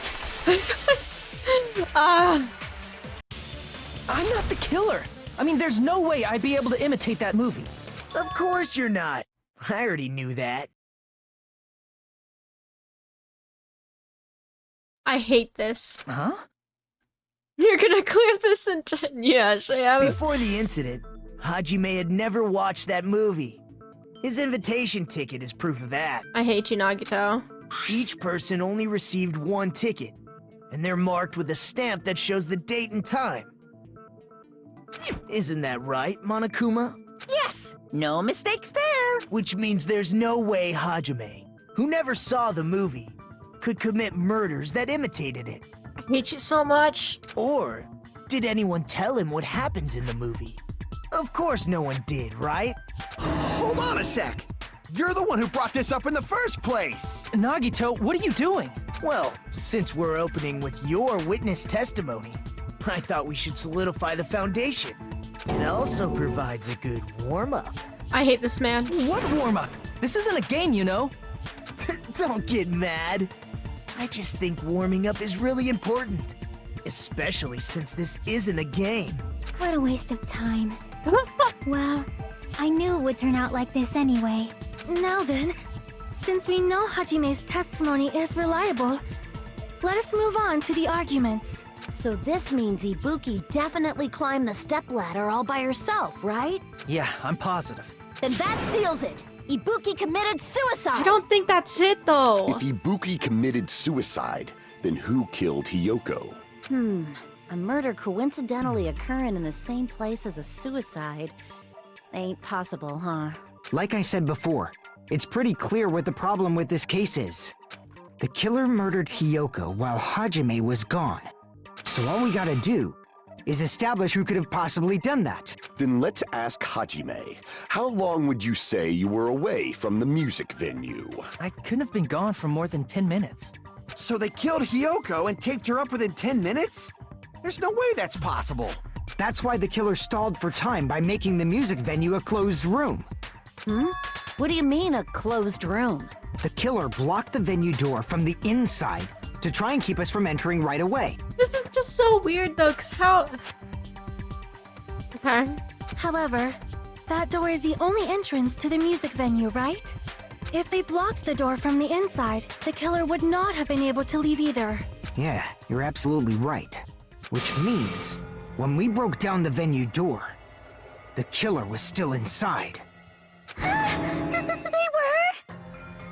I'm not the killer. I mean, there's no way I'd be able to imitate that movie. Of course you're not. I already knew that. I hate this. Huh? You're gonna clear this in 10 years. Before the incident, Hajime had never watched that movie. His invitation ticket is proof of that. I hate you, Nagito. Each person only received one ticket, and they're marked with a stamp that shows the date and time. Isn't that right, Monokuma? Yes, no mistakes there. Which means there's no way Hajime, who never saw the movie, could commit murders that imitated it. I hate you so much. Or did anyone tell him what happens in the movie? Of course no one did, right? Hold on a sec. You're the one who brought this up in the first place. Nagito, what are you doing? Well, since we're opening with your witness testimony, I thought we should solidify the foundation. It also provides a good warm-up. I hate this man. What warm-up? This isn't a game, you know. Don't get mad. I just think warming up is really important. Especially since this isn't a game. What a waste of time. Well, I knew it would turn out like this anyway. Now then, since we know Hajime's testimony is reliable, let us move on to the arguments. So this means Ibuki definitely climbed the stepladder all by herself, right? Yeah, I'm positive. Then that seals it! Ibuki committed suicide! I don't think that's it, though. If Ibuki committed suicide, then who killed Hiyoko? A murder coincidentally occurring in the same place as a suicide. Ain't possible, huh? Like I said before, it's pretty clear what the problem with this case is. The killer murdered Hiyoko while Hajime was gone. So all we gotta do is establish who could have possibly done that. Then let's ask Hajime. How long would you say you were away from the music venue? I couldn't have been gone for more than 10 minutes. So they killed Hiyoko and taped her up within 10 minutes? There's no way that's possible. That's why the killer stalled for time by making the music venue a closed room. What do you mean, a closed room? The killer blocked the venue door from the inside to try and keep us from entering right away. This is just so weird though, cause how... Okay. However, that door is the only entrance to the music venue, right? If they blocked the door from the inside, the killer would not have been able to leave either. Yeah, you're absolutely right. Which means, when we broke down the venue door, the killer was still inside. They were?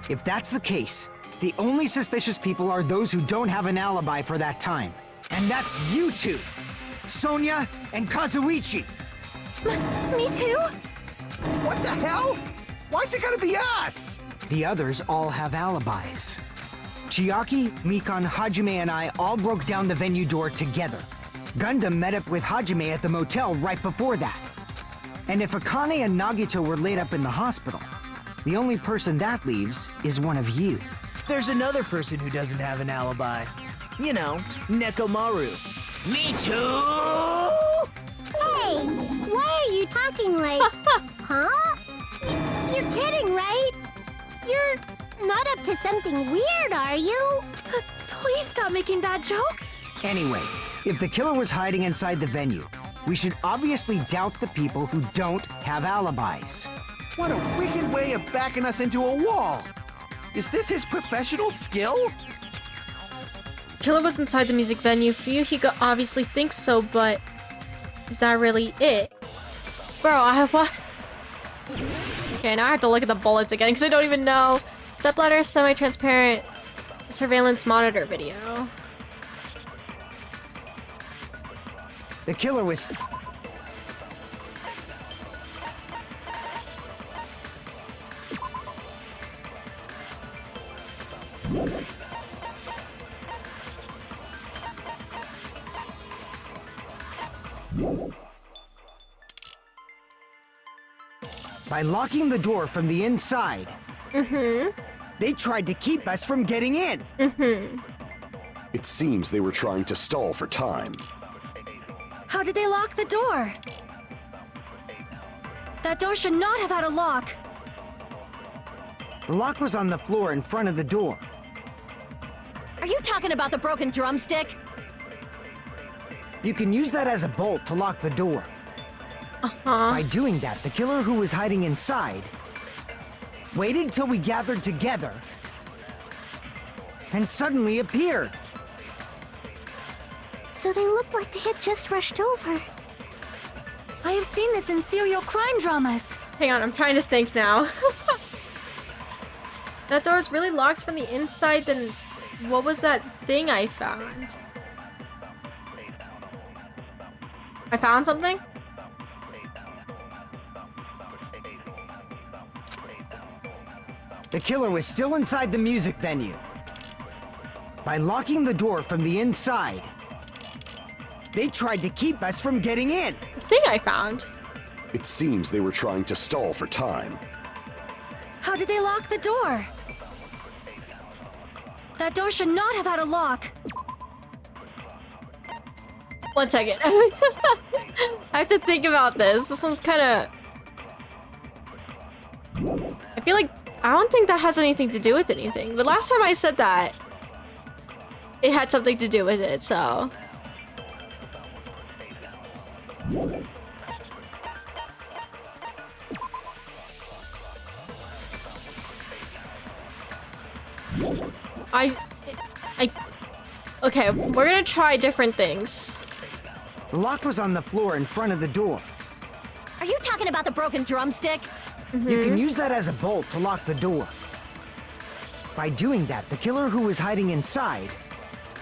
If that's the case, the only suspicious people are those who don't have an alibi for that time. And that's you two! Sonia and Kazuichi! Me too? What the hell? Why's it gotta be us? The others all have alibis. Chiaki, Mikan, Hajime, and I all broke down the venue door together. Gundam met up with Hajime at the motel right before that. And if Akane and Nagito were laid up in the hospital, the only person that leaves is one of you. There's another person who doesn't have an alibi. You know, Nekomaru. Me too! Hey, why are you talking like... Huh? You're kidding, right? You're not up to something weird, are you? Please stop making bad jokes. Anyway, if the killer was hiding inside the venue, we should obviously doubt the people who don't have alibis. What a wicked way of backing us into a wall. Is this his professional skill? Killer was inside the music venue. Fuyuhiko obviously thinks so, but is that really it? Bro, I have what? Okay, now I have to look at the bullets again because I don't even know. Stepladder, semi-transparent surveillance monitor video. The killer was... By locking the door from the inside, they tried to keep us from getting in. It seems they were trying to stall for time. How did they lock the door? That door should not have had a lock. The lock was on the floor in front of the door. Are you talking about the broken drumstick? You can use that as a bolt to lock the door. By doing that, the killer who was hiding inside waited till we gathered together and suddenly appeared. So they looked like they had just rushed over. I have seen this in serial crime dramas. Hang on, I'm trying to think now. That door is really locked from the inside, then what was that thing I found? I found something? The killer was still inside the music venue. By locking the door from the inside, they tried to keep us from getting in. The thing I found. It seems they were trying to stall for time. How did they lock the door? That door should not have had a lock. 1 second. I have to think about this. This one's kind of... I feel like... I don't think that has anything to do with anything. The last time I said that, it had something to do with it, so... Okay, we're gonna try different things. The lock was on the floor in front of the door. Are you talking about the broken drumstick? You can use that as a bolt to lock the door. By doing that, the killer who was hiding inside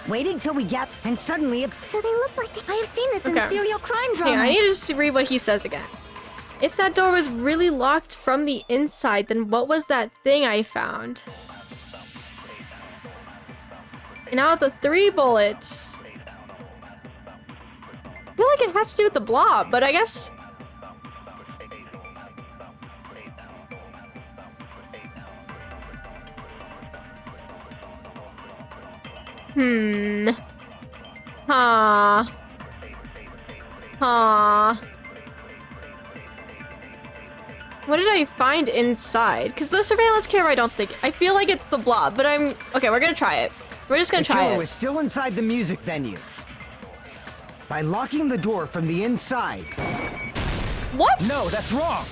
waited till we got and suddenly... So they look like they... I have seen this in serial crime dramas. Yeah, I need to just read what he says again. If that door was really locked from the inside, then what was that thing I found? And out of the 3 bullets... I feel like it has to do with the blob, but I guess... What did I find inside? Because the surveillance camera, I feel like it's the blob, but okay, we're gonna try it. We're just gonna try it. The killer was still inside the music venue. By locking the door from the inside. What? No, that's wrong.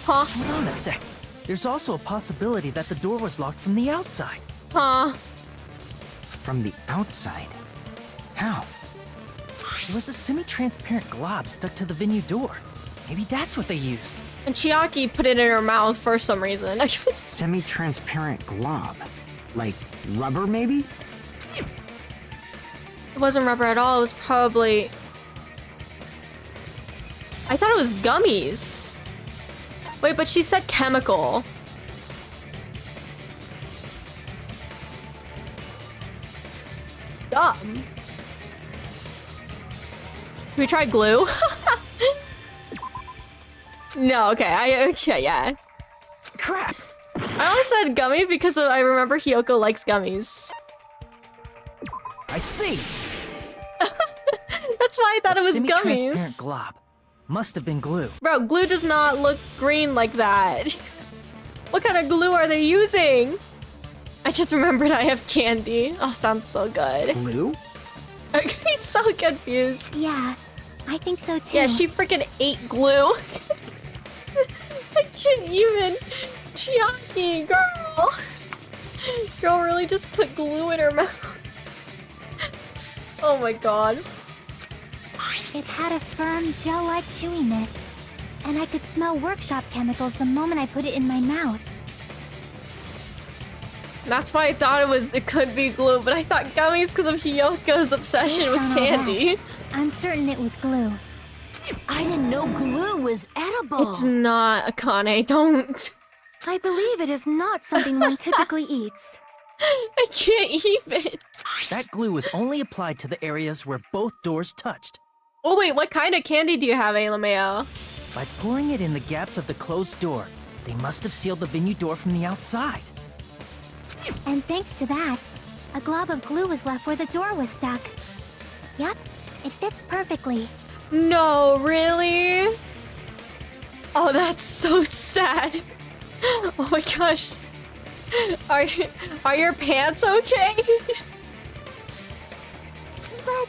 Huh? Hold on a sec. There's also a possibility that the door was locked from the outside. Huh? From the outside? How? There was a semi-transparent glob stuck to the venue door. Maybe that's what they used. And Chiaki put it in her mouth for some reason. Semi-transparent glob. Like rubber, maybe? It wasn't rubber at all. It was probably... I thought it was gummies. Wait, but she said chemical. Dumb. Should we try glue? No, okay, yeah. Crap! I only said gummy because I remember Hiyoko likes gummies. I see! That's why I thought it was semi-transparent gummies. glob. Must have been glue. Bro, glue does not look green like that. What kind of glue are they using? I just remembered I have candy. Oh, sounds so good. Glue? He's so confused. Yeah, I think so too. Yeah, she freaking ate glue. I can't even. Chiaki, girl. Girl really just put glue in her mouth. Oh my god. It had a firm, gel-like chewiness. And I could smell workshop chemicals the moment I put it in my mouth. That's why I thought it could be glue, but I thought gummies because of Hiyoko's obsession with candy. I'm certain it was glue. I didn't know glue was edible. It's not, Akane, don't. I believe it is not something one typically eats. I can't even. That glue was only applied to the areas where both doors touched. Oh wait, what kind of candy do you have, Alameo? By pouring it in the gaps of the closed door, they must have sealed the venue door from the outside. And thanks to that, a glob of glue was left where the door was stuck. Yep, it fits perfectly. No, really? Oh, that's so sad. Oh my gosh. Are your pants okay? But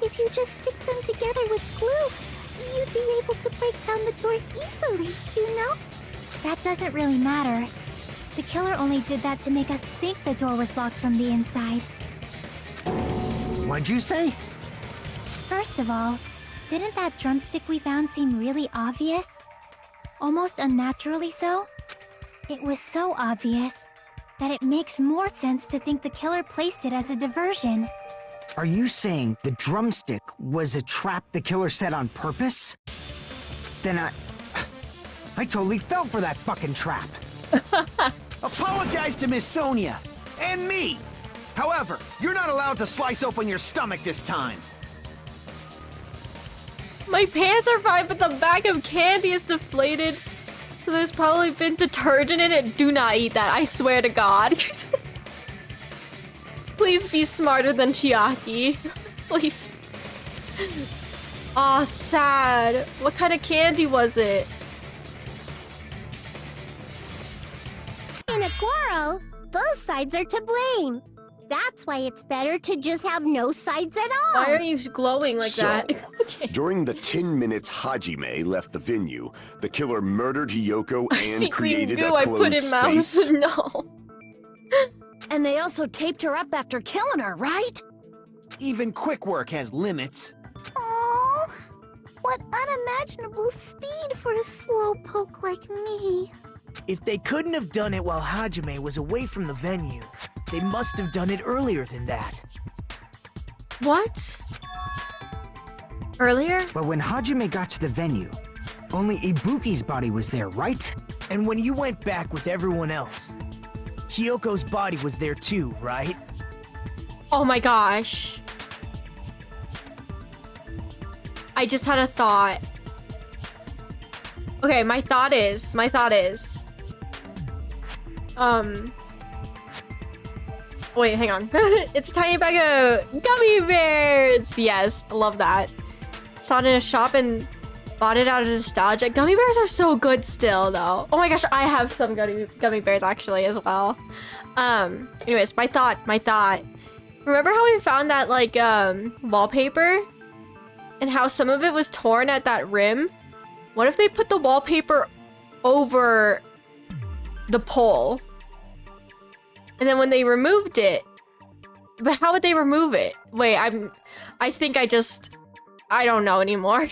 if you just stick them together with glue, you'd be able to break down the door easily, you know? That doesn't really matter. The killer only did that to make us think the door was locked from the inside. What'd you say? First of all, didn't that drumstick we found seem really obvious? Almost unnaturally so? It was so obvious that it makes more sense to think the killer placed it as a diversion. Are you saying the drumstick was a trap the killer set on purpose? Then I totally fell for that fucking trap. Apologize to Miss Sonia and me. However, you're not allowed to slice open your stomach this time. My pants are fine, but the bag of candy is deflated. So there's probably been detergent in it. Do not eat that, I swear to God. Please be smarter than Chiaki. Please. Aw, sad. What kind of candy was it? In a quarrel, both sides are to blame. That's why it's better to just have no sides at all. Why are you glowing like that? Okay. During the 10 minutes Hajime left the venue, the killer murdered Hiyoko and created a I put closed in mouth. space. No. And they also taped her up after killing her, right? Even quick work has limits. Oh, what unimaginable speed for a slowpoke like me. If they couldn't have done it while Hajime was away from the venue, they must have done it earlier than that. What? Earlier? But when Hajime got to the venue, only Ibuki's body was there, right? And when you went back with everyone else, Hiyoko's body was there too, right? Oh my gosh. I just had a thought. Okay, my thought is. Wait, hang on. It's a tiny bag of gummy bears. Yes, I love that. Saw it in a shop and bought it out of nostalgia. Gummy bears are so good still, though. Oh my gosh, I have some gummy bears actually as well. Anyways, my thought. Remember how we found that like wallpaper? And how some of it was torn at that rim? What if they put the wallpaper over the pole? And then when they removed it, but how would they remove it? Wait, I think I don't know anymore.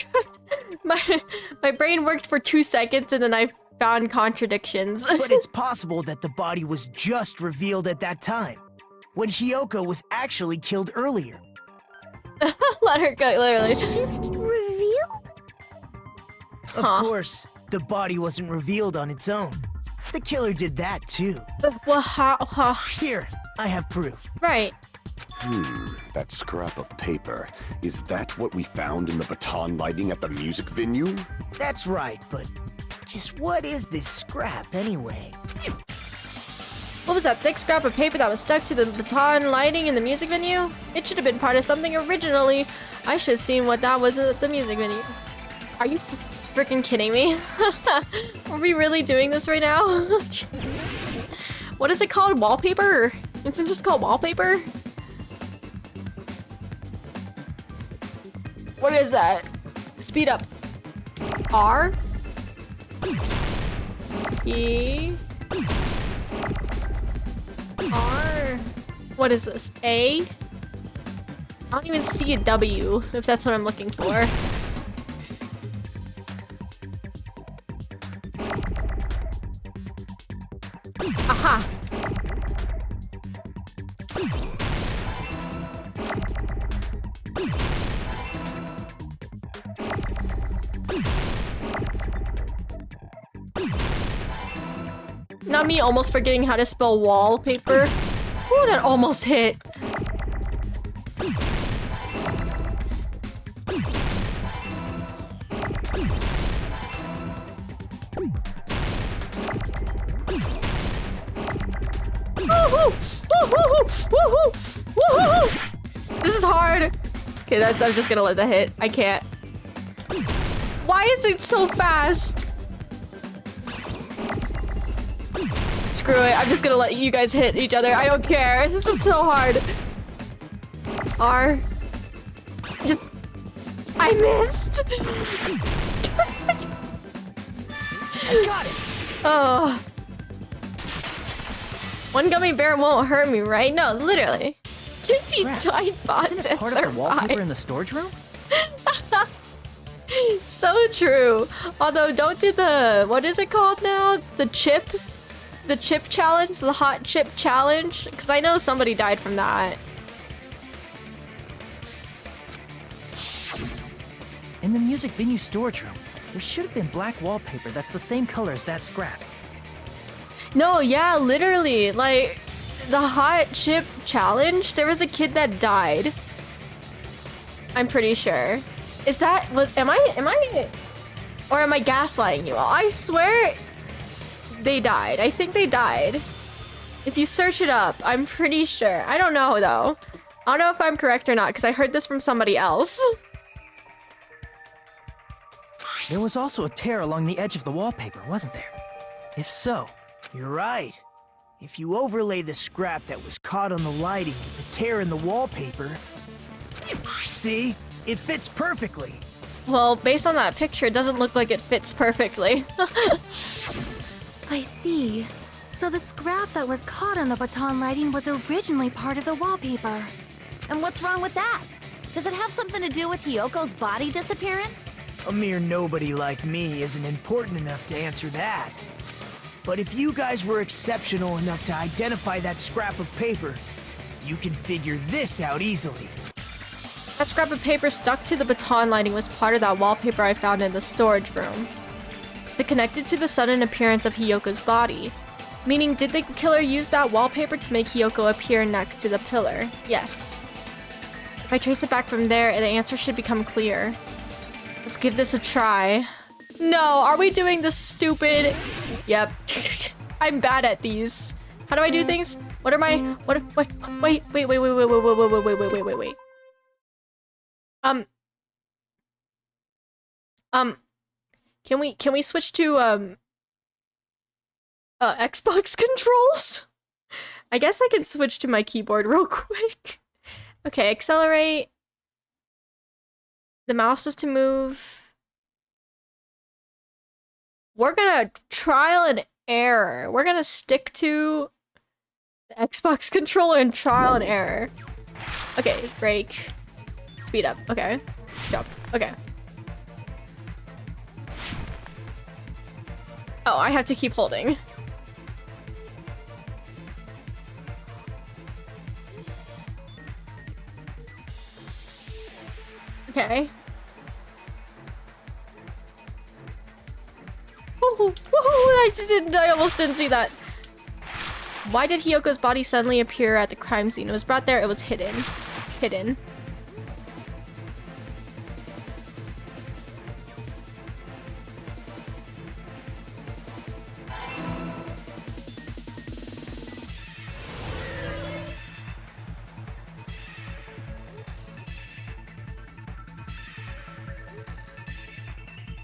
my brain worked for 2 seconds and then I found contradictions. But it's possible that the body was just revealed at that time, when Hiyoko was actually killed earlier. Let her go, literally. Just revealed? Of course, the body wasn't revealed on its own. The killer did that too. Well, how? Here, I have proof. Right. That scrap of paper. Is that what we found in the baton lighting at the music venue? That's right, but just what is this scrap anyway? What was that thick scrap of paper that was stuck to the baton lighting in the music venue? It should have been part of something originally. I should have seen what that was at the music venue. Are you freaking kidding me? Are we really doing this right now? What is it called? Wallpaper? Isn't it just called wallpaper? What is that? Speed up. R? E? R? What is this? A? I don't even see a W, if that's what I'm looking for. Aha! Not me almost forgetting how to spell wallpaper. Ooh, that almost hit. This is hard. Okay, I'm just gonna let that hit. I can't. Why is it so fast? Screw it. I'm just gonna let you guys hit each other. I don't care. This is so hard. R. I missed. I got it. Oh. One gummy bear won't hurt me, right? No, literally. Kids eat Tide Pods and survive. Part of the wallpaper in the storage room? So true. Although, don't do the... What is it called now? The chip challenge? The hot chip challenge? Because I know somebody died from that. In the music venue storage room, there should have been black wallpaper that's the same color as that scrap. No, yeah, literally. Like, the hot chip challenge, there was a kid that died. I'm pretty sure. Am I, or am I gaslighting you all? I swear they died. I think they died. If you search it up, I'm pretty sure. I don't know, though. I don't know if I'm correct or not, because I heard this from somebody else. There was also a tear along the edge of the wallpaper, wasn't there? If so... You're right. If you overlay the scrap that was caught on the lighting with the tear in the wallpaper... See? It fits perfectly. Well, based on that picture, it doesn't look like it fits perfectly. I see. So the scrap that was caught on the baton lighting was originally part of the wallpaper. And what's wrong with that? Does it have something to do with Hiyoko's body disappearing? A mere nobody like me isn't important enough to answer that. But if you guys were exceptional enough to identify that scrap of paper, you can figure this out easily. That scrap of paper stuck to the baton lighting was part of that wallpaper I found in the storage room. Is it connected to the sudden appearance of Hiyoko's body? Meaning, did the killer use that wallpaper to make Hiyoko appear next to the pillar? Yes. If I trace it back from there, the answer should become clear. Let's give this a try. No, are we doing this stupid... Yep. I'm bad at these. How do I do things? What are my... What... Wait. Can we switch to Xbox controls? I guess I can switch to my keyboard real quick. Okay, accelerate. The mouse is to move. We're gonna trial and error. We're gonna stick to the Xbox controller and trial and error. Okay, brake. Speed up. Okay. Jump. Okay. Oh, I have to keep holding. Okay. Woohoo! Woohoo! I almost didn't see that. Why did Hiyoko's body suddenly appear at the crime scene? It was brought there, it was hidden. Hidden.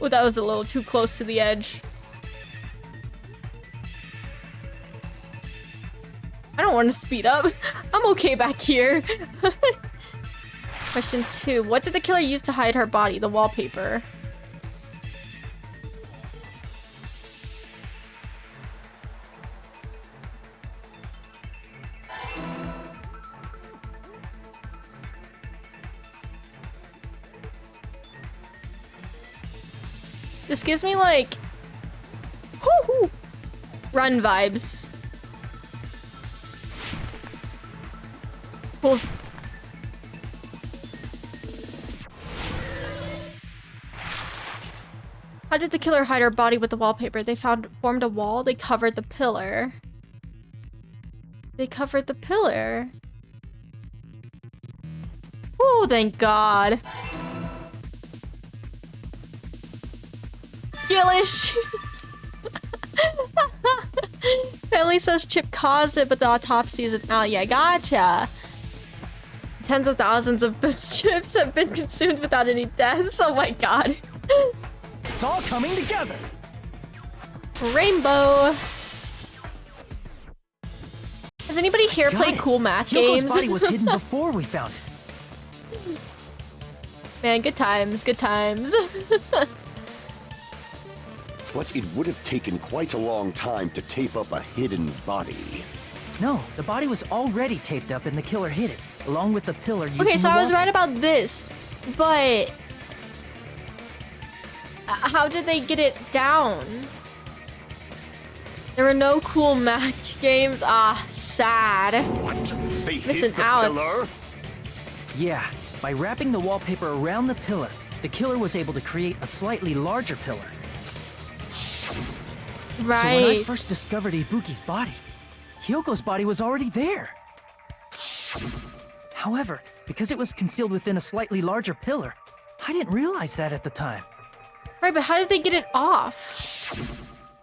Oh, that was a little too close to the edge. I don't want to speed up. I'm okay back here. Question 2. What did the killer use to hide her body? The wallpaper. This gives me like run vibes. Oh. How did the killer hide her body with the wallpaper? They formed a wall. They covered the pillar. They covered the pillar. Oh, thank God. Skillish. Family says Chip caused it, but the autopsy isn't out yet. Gotcha. Tens of thousands of those chips have been consumed without any deaths. Oh my God. It's all coming together. Rainbow. Has anybody here played cool math games? Hyoko's body was hidden before we found it. Man, good times, good times. But it would have taken quite a long time to tape up a hidden body. No, the body was already taped up and the killer hid it, along with the pillar using Okay, so the I was wallpaper. right about this, but how did they get it down? There were no cool math games. Ah, sad. What? They Missing hid the out. pillar? Yeah, by wrapping the wallpaper around the pillar, the killer was able to create a slightly larger pillar. Right. So when I first discovered Ibuki's body, Hyoko's body was already there. However, because it was concealed within a slightly larger pillar, I didn't realize that at the time. Right, but how did they get it off?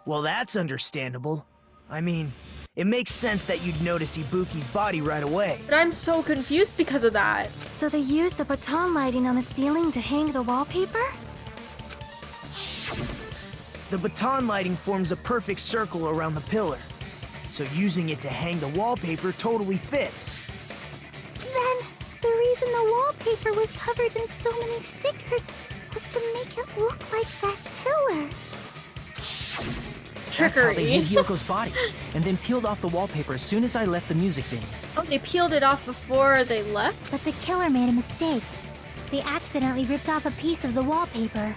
Well, that's understandable. I mean, it makes sense that you'd notice Ibuki's body right away. But I'm so confused because of that. So they used the baton lighting on the ceiling to hang the wallpaper? The baton lighting forms a perfect circle around the pillar, so using it to hang the wallpaper totally fits. Then, the reason the wallpaper was covered in so many stickers was to make it look like that pillar. That's how they Trickery. hid Hyoko's body, and then peeled off the wallpaper as soon as I left the music venue. Oh, they peeled it off before they left? But the killer made a mistake. They accidentally ripped off a piece of the wallpaper.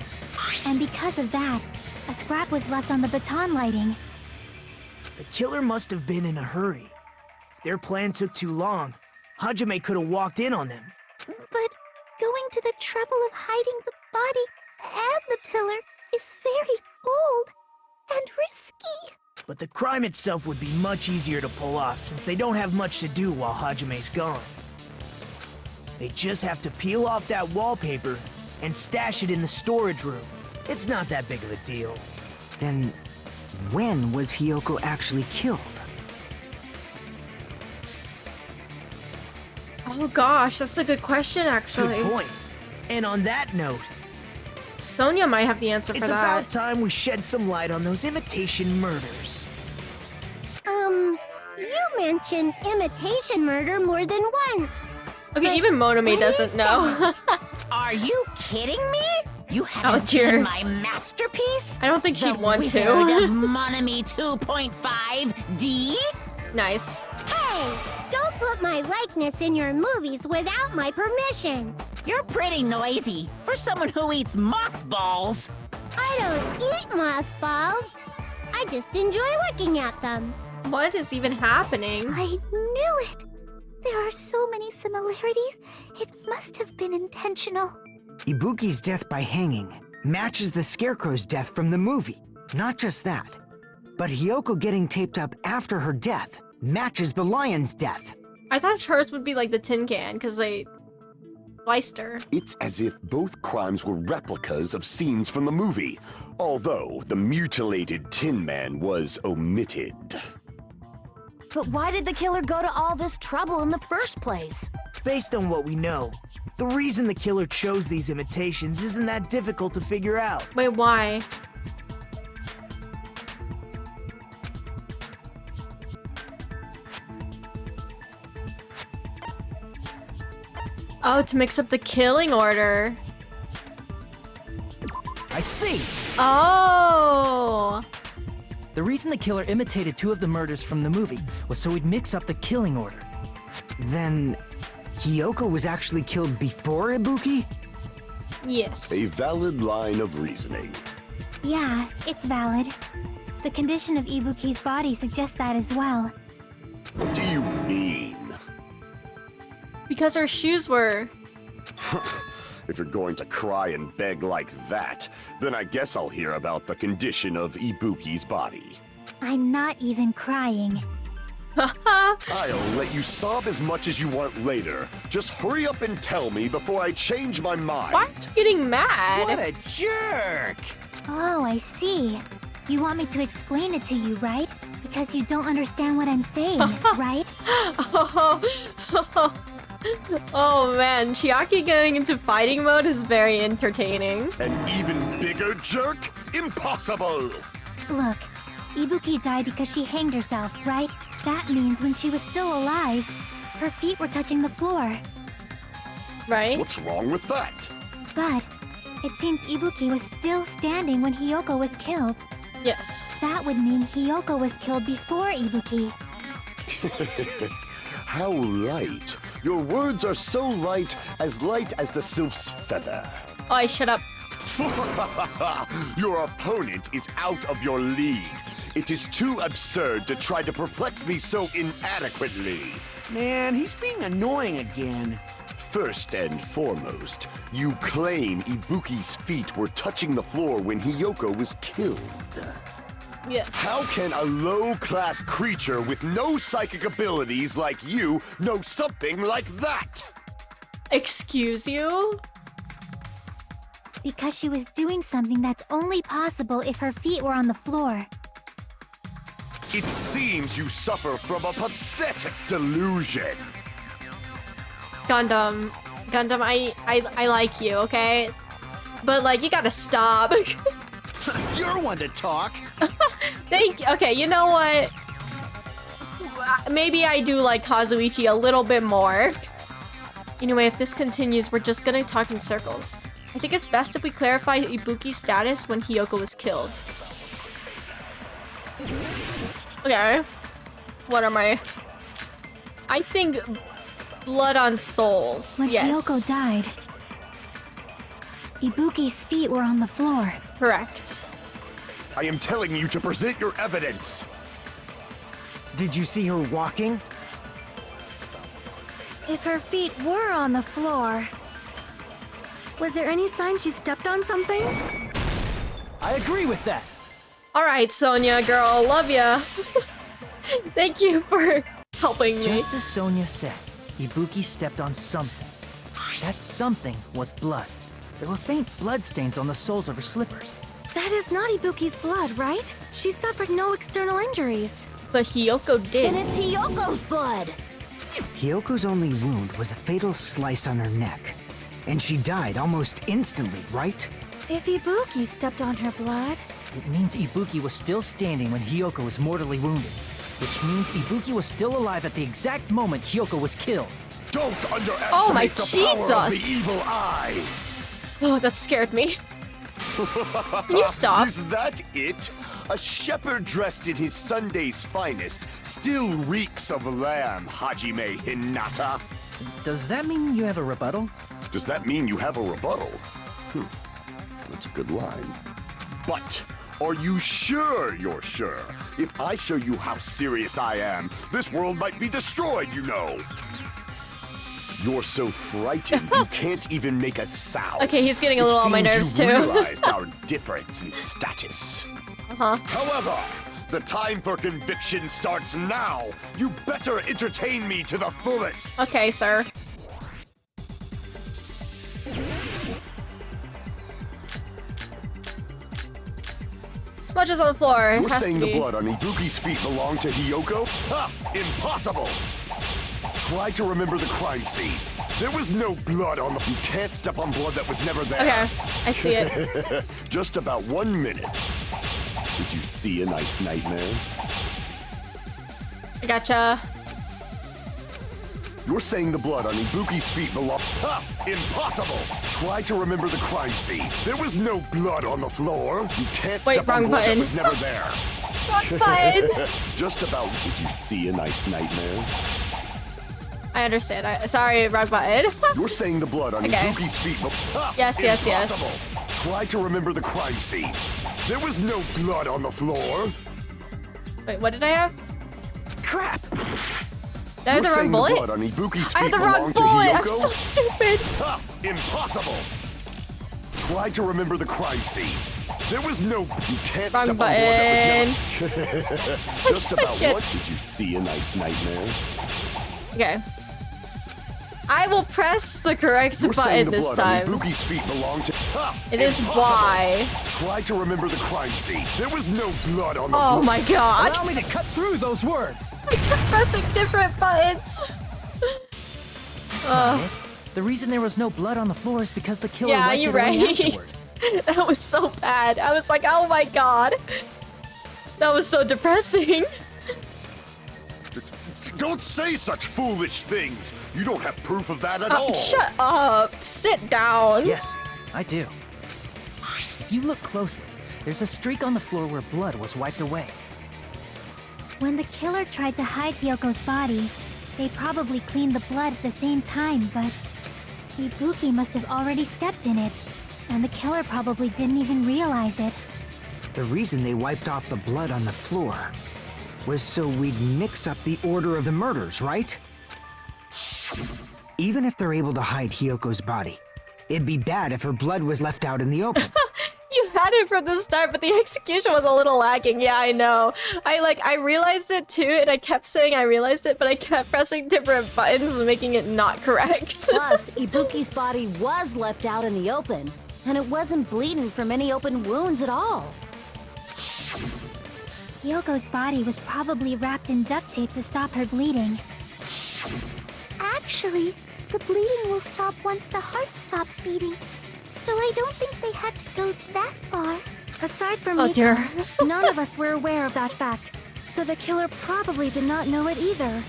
And because of that, a scrap was left on the baton lighting. The killer must have been in a hurry. If their plan took too long, Hajime could have walked in on them. But going to the trouble of hiding the body and the pillar is very bold and risky. But the crime itself would be much easier to pull off since they don't have much to do while Hajime's gone. They just have to peel off that wallpaper and stash it in the storage room. It's not that big of a deal. Then, when was Hiyoko actually killed? Oh gosh, that's a good question actually. Good point. And on that note, Sonia might have the answer for It's that. about time we shed some light on those imitation murders. You mentioned imitation murder more than once. Okay, even Monome what doesn't is know. Are you kidding me? You Oh, haven't dear. seen my masterpiece? I don't think she'd want Wizard to. of Monome 2.5D? Nice. Hey, don't put my likeness in your movies without my permission. You're pretty noisy for someone who eats mothballs. I don't eat mothballs. I just enjoy looking at them. What is even happening? I knew it. There are so many similarities. It must have been intentional. Ibuki's death by hanging matches the Scarecrow's death from the movie. Not just that, but Hiyoko getting taped up after her death matches the lion's death. I thought hers would be like the tin can because they sliced her. It's as if both crimes were replicas of scenes from the movie, although the mutilated Tin Man was omitted. But why did the killer go to all this trouble in the first place? Based on what we know, the reason the killer chose these imitations isn't that difficult to figure out. Wait, why? Oh, to mix up the killing order. I see! Oh! The reason the killer imitated 2 of the murders from the movie was so he'd mix up the killing order. Then Hiyoko was actually killed before Ibuki? Yes. A valid line of reasoning. Yeah, it's valid. The condition of Ibuki's body suggests that as well. What do you mean? Because her shoes were... If you're going to cry and beg like that, then I guess I'll hear about the condition of Ibuki's body. I'm not even crying. I'll let you sob as much as you want later. Just hurry up and tell me before I change my mind. Why are you getting mad? What a jerk! Oh, I see. You want me to explain it to you, right? Because you don't understand what I'm saying, right? Oh man, Chiaki getting into fighting mode is very entertaining. An even bigger jerk? Impossible! Look, Ibuki died because she hanged herself, right? That means when she was still alive, her feet were touching the floor. Right? What's wrong with that? But it seems Ibuki was still standing when Hiyoko was killed. Yes. That would mean Hiyoko was killed before Ibuki. How light. Your words are so light as the sylph's feather. Oh, shut up. Your opponent is out of your league. It is too absurd to try to perplex me so inadequately. Man, he's being annoying again. First and foremost, you claim Ibuki's feet were touching the floor when Hiyoko was killed. Yes. How can a low-class creature with no psychic abilities like you know something like that? Excuse you? Because she was doing something that's only possible if her feet were on the floor. It seems you suffer from a pathetic delusion. Gundam, I like you, okay? But like, you gotta stop. You're one to talk. Thank you. Okay, you know what? Maybe I do like Kazuichi a little bit more. Anyway, if this continues, we're just gonna talk in circles. I think it's best if we clarify Ibuki's status when Hiyoko was killed. Okay. What am I? I think blood on souls. When Yes. Hiyoko died, Ibuki's feet were on the floor. Correct. I am telling you to present your evidence. Did you see her walking? If her feet were on the floor, was there any sign she stepped on something? I agree with that. All right, Sonia, girl, love ya. Thank you for helping me. Just as Sonia said, Ibuki stepped on something. That something was blood. There were faint bloodstains on the soles of her slippers. That is not Ibuki's blood, right? She suffered no external injuries. But Hiyoko did. Then it's Hiyoko's blood. Hiyoko's only wound was a fatal slice on her neck. And she died almost instantly, right? If Ibuki stepped on her blood... It means Ibuki was still standing when Hiyoko was mortally wounded. Which means Ibuki was still alive at the exact moment Hiyoko was killed. Don't underestimate Oh my the power of the Jesus! evil eye! Oh, that scared me. Can you stop? Is that it? A shepherd dressed in his Sunday's finest still reeks of lamb, Hajime Hinata. Does that mean you have a rebuttal? Does that mean you have a rebuttal? That's a good line. But are you sure you're sure? If I show you how serious I am, this world might be destroyed, you know. You're so frightened you can't even make a sound. Okay, he's getting a little on my nerves too. You realized our difference in status. However, the time for conviction starts now. You better entertain me to the fullest. Okay, sir. Smudges on the floor. You're Has saying to the be. blood on Ibuki's feet belonged to Hiyoko? Ha! Impossible! Try to remember the crime scene. There was no blood on the... You can't step on blood that was never there. Okay, I see it. Just about 1 minute. Did you see a nice nightmare? I gotcha. You're saying the blood on Ibuki's feet belonged... Ha! Impossible! Try to remember the crime scene. There was no blood on the floor. You can't Wait, step on wrong blood button. that was never there. Wrong button. Just about... Did you see a nice nightmare? I understand. Sorry, wrong button. You're saying the blood on Okay. Ibuki's feet... Ha! Yes, yes, yes. Impossible. Try to remember the crime scene. There was no blood on the floor. Wait, what did I have? Crap! Did I have the wrong bullet? blood on Ibuki's feet I had the wrong belonged to bullet! I'm Hiyoko? so stupid! Ha! Impossible! Try to remember the crime scene. There was no... You can't Wrong step on blood that was button. never... Just about took it. what? Did you see a nice nightmare? Okay. I will press the correct You're saying button the this blood on time. Ibuki's feet belonged to... Ha! It is Impossible. Y. Try to remember the crime scene. There was no blood on the Oh floor. my god! Allow me to cut through those words! I kept pressing different buttons! That's not it. The reason there was no blood on the floor is because the killer Yeah, wiped you're it away right. afterward. That was so bad. I was like, oh my god. That was so depressing. Don't say such foolish things. You don't have proof of that at all. Shut up. Sit down. Yes, I do. If you look closely, there's a streak on the floor where blood was wiped away. When the killer tried to hide Hyoko's body, they probably cleaned the blood at the same time, but Ibuki must have already stepped in it, and the killer probably didn't even realize it. The reason they wiped off the blood on the floor was so we'd mix up the order of the murders, right? Even if they're able to hide Hyoko's body, it'd be bad if her blood was left out in the open. You had it from the start, but the execution was a little lacking. Yeah, I know. I realized it too, and I kept saying I realized it, but I kept pressing different buttons and making it not correct. Plus, Ibuki's body was left out in the open, and it wasn't bleeding from any open wounds at all. Hyoko's body was probably wrapped in duct tape to stop her bleeding. Actually, the bleeding will stop once the heart stops beating, so I don't think they had to go that far. Aside from Oh, Miko, dear. none of us were aware of that fact, so the killer probably did not know it either.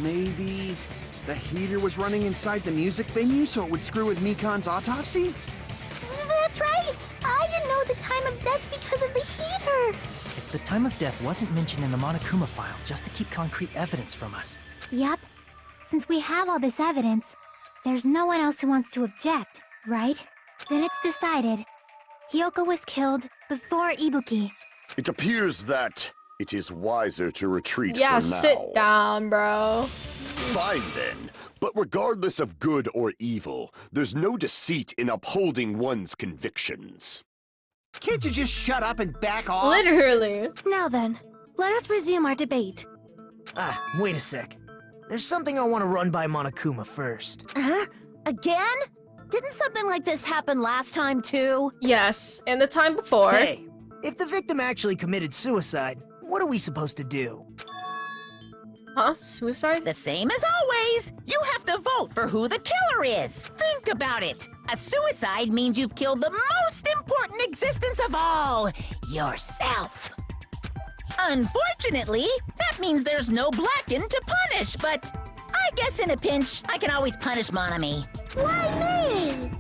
Maybe the heater was running inside the music venue so it would screw with Mikan's autopsy? That's right! I didn't know the time of death because of the heater! If the time of death wasn't mentioned in the Monokuma file just to keep concrete evidence from us. Yep. Since we have all this evidence, there's no one else who wants to object, right? Then it's decided. Hyoko was killed before Ibuki. It appears that it is wiser to retreat Yeah, for now. sit down, bro. Fine then. But regardless of good or evil, there's no deceit in upholding one's convictions. Can't you just shut up and back off? Literally. Now then, let us resume our debate. Wait a sec. There's something I want to run by Monokuma first. Huh? Again? Didn't something like this happen last time too? Yes, and the time before. Hey, if the victim actually committed suicide, what are we supposed to do? Huh? Suicide? The same as always. You have to vote for who the killer is. Think about it. A suicide means you've killed the most important existence of all, yourself. Unfortunately, that means there's no Blackened to punish, but I guess in a pinch, I can always punish Monami. Why me?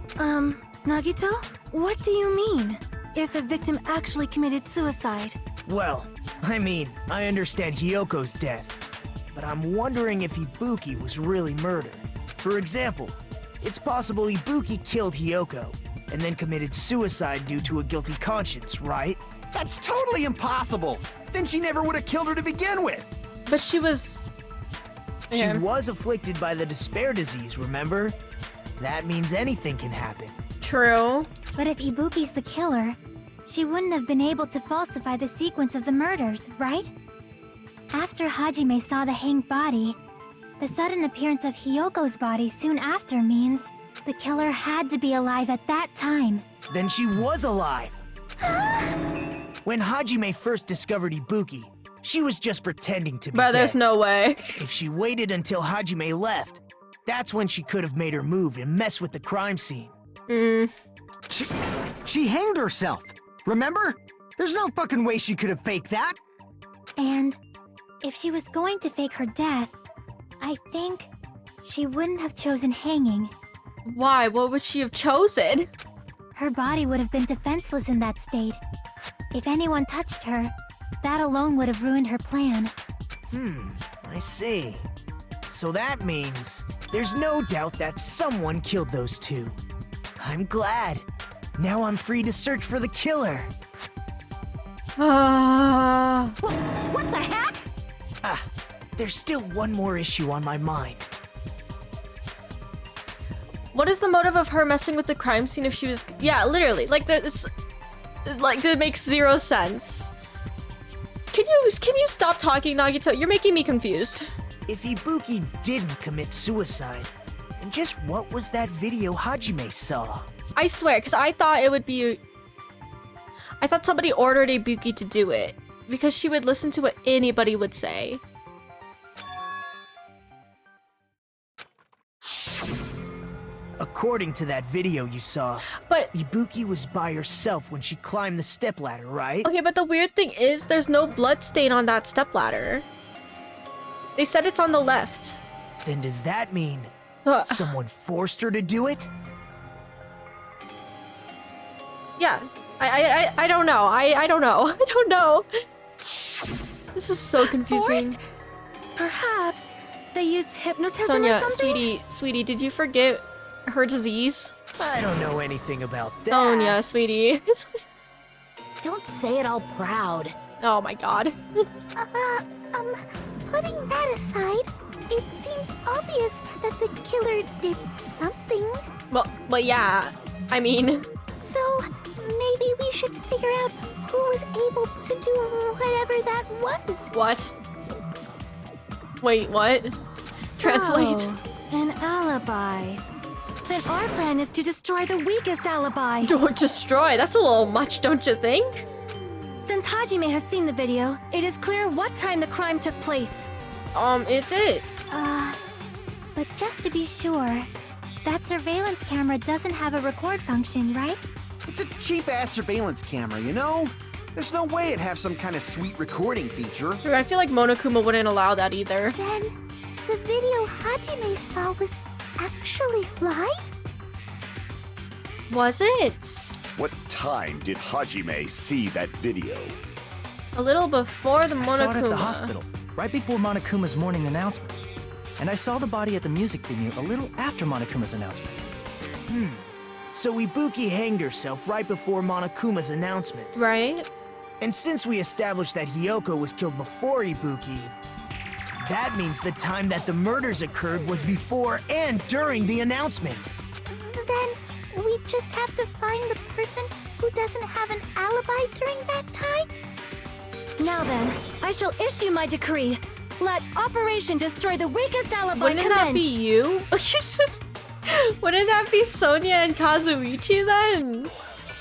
Nagito? What do you mean? If the victim actually committed suicide? Well, I mean, I understand Hyoko's death, but I'm wondering if Ibuki was really murdered. For example, it's possible Ibuki killed Hyoko and then committed suicide due to a guilty conscience, right? That's totally impossible. Then she never would have killed her to begin with. But she was... She was afflicted by the despair disease, remember? That means anything can happen. True. But if Ibuki's the killer, she wouldn't have been able to falsify the sequence of the murders, right? After Hajime saw the hanged body, the sudden appearance of Hyoko's body soon after means the killer had to be alive at that time. Then she was alive! When Hajime first discovered Ibuki, she was just pretending to be But there's dead. no way. If she waited until Hajime left, that's when she could have made her move and mess with the crime scene. She hanged herself, remember? There's no fucking way she could have faked that. And if she was going to fake her death, I think she wouldn't have chosen hanging. Why? What would she have chosen? Her body would have been defenseless in that state. If anyone touched her, that alone would have ruined her plan. I see. So that means there's no doubt that someone killed those two. I'm glad. Now I'm free to search for the killer. What the heck? There's still one more issue on my mind. What is the motive of her messing with the crime scene if she was... Yeah, literally. Like, it's... Like, that makes zero sense. Can you stop talking, Nagito? You're making me confused. If Ibuki didn't commit suicide, then just what was that video Hajime saw? I swear, because I thought it would be... I thought somebody ordered Ibuki to do it. Because she would listen to what anybody would say. According to that video you saw, but Ibuki was by herself when she climbed the stepladder, right? Okay, but the weird thing is there's no blood stain on that stepladder. They said it's on the left. Then does that mean someone forced her to do it? Yeah, I don't know. I don't know. I don't know. This is so confusing. Forced? Perhaps they used hypnotism Sonia, or something? sweetie, did you forget her disease? I don't know anything about that. Sonia, sweetie. Don't say it all proud. Oh my god. Putting that aside, it seems obvious that the killer did something. Well, yeah. I mean... So, maybe we should figure out who was able to do whatever that was. What? Wait, what? Translate. So, an alibi. Then our plan is to destroy the weakest alibi. Don't destroy. That's a little much, don't you think? Since Hajime has seen the video, it is clear what time the crime took place. Is it? But just to be sure, that surveillance camera doesn't have a record function, right? It's a cheap-ass surveillance camera, you know? There's no way it'd have some kind of sweet recording feature. I feel like Monokuma wouldn't allow that either. Then, the video Hajime saw was actually live? Was it? What time did Hajime see that video? A little before the I saw it at the Monokuma. hospital, right before Monokuma's morning announcement. And I saw the body at the music venue a little after Monokuma's announcement. So Ibuki hanged herself right before Monokuma's announcement. Right? And since we established that Hyoko was killed before Ibuki, that means the time that the murders occurred was before and during the announcement. Then, we just have to find the person who doesn't have an alibi during that time? Now then, I shall issue my decree. Let Operation Destroy the Weakest Alibi Wouldn't commence. that be you? Wouldn't that be Sonia and Kazuichi then?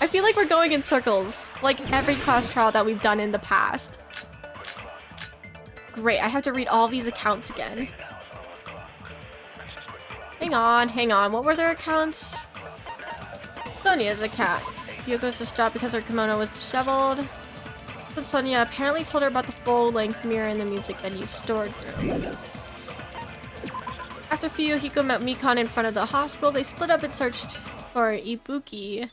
I feel like we're going in circles, like every class trial that we've done in the past. Great, I have to read all these accounts again. Hang on, what were their accounts? Sonia's a cat. Hyoko's distraught because her kimono was disheveled. But Sonia apparently told her about the full-length mirror in the music venue's stored room. After Fuyuhiko met Mikan in front of the hospital, they split up and searched for Ibuki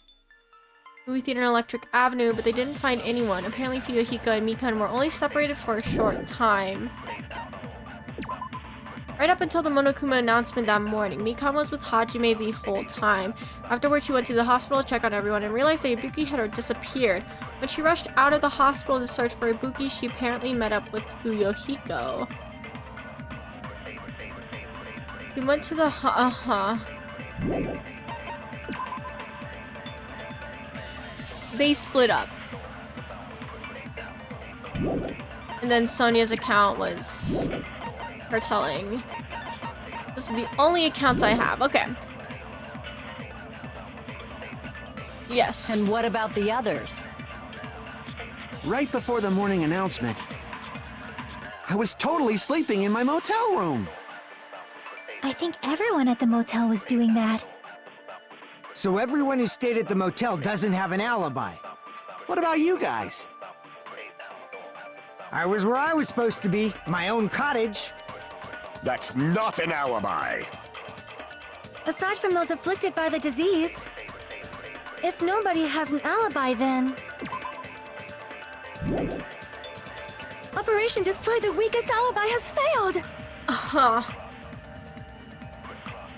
movie theater on Electric Avenue, but they didn't find anyone. Apparently Fuyuhiko and Mikan were only separated for a short time. Right up until the Monokuma announcement that morning, Mikan was with Hajime the whole time. Afterwards, she went to the hospital to check on everyone and realized that Ibuki had disappeared. When she rushed out of the hospital to search for Ibuki, she apparently met up with Fuyuhiko. He went to the They split up. And then Sonia's account was her telling. This is the only accounts I have. Okay. Yes. And what about the others? Right before the morning announcement, I was totally sleeping in my motel room. I think everyone at the motel was doing that. So everyone who stayed at the motel doesn't have an alibi. What about you guys? I was where I was supposed to be, my own cottage. That's not an alibi. Aside from those afflicted by the disease, if nobody has an alibi, then Operation Destroy the Weakest Alibi has failed!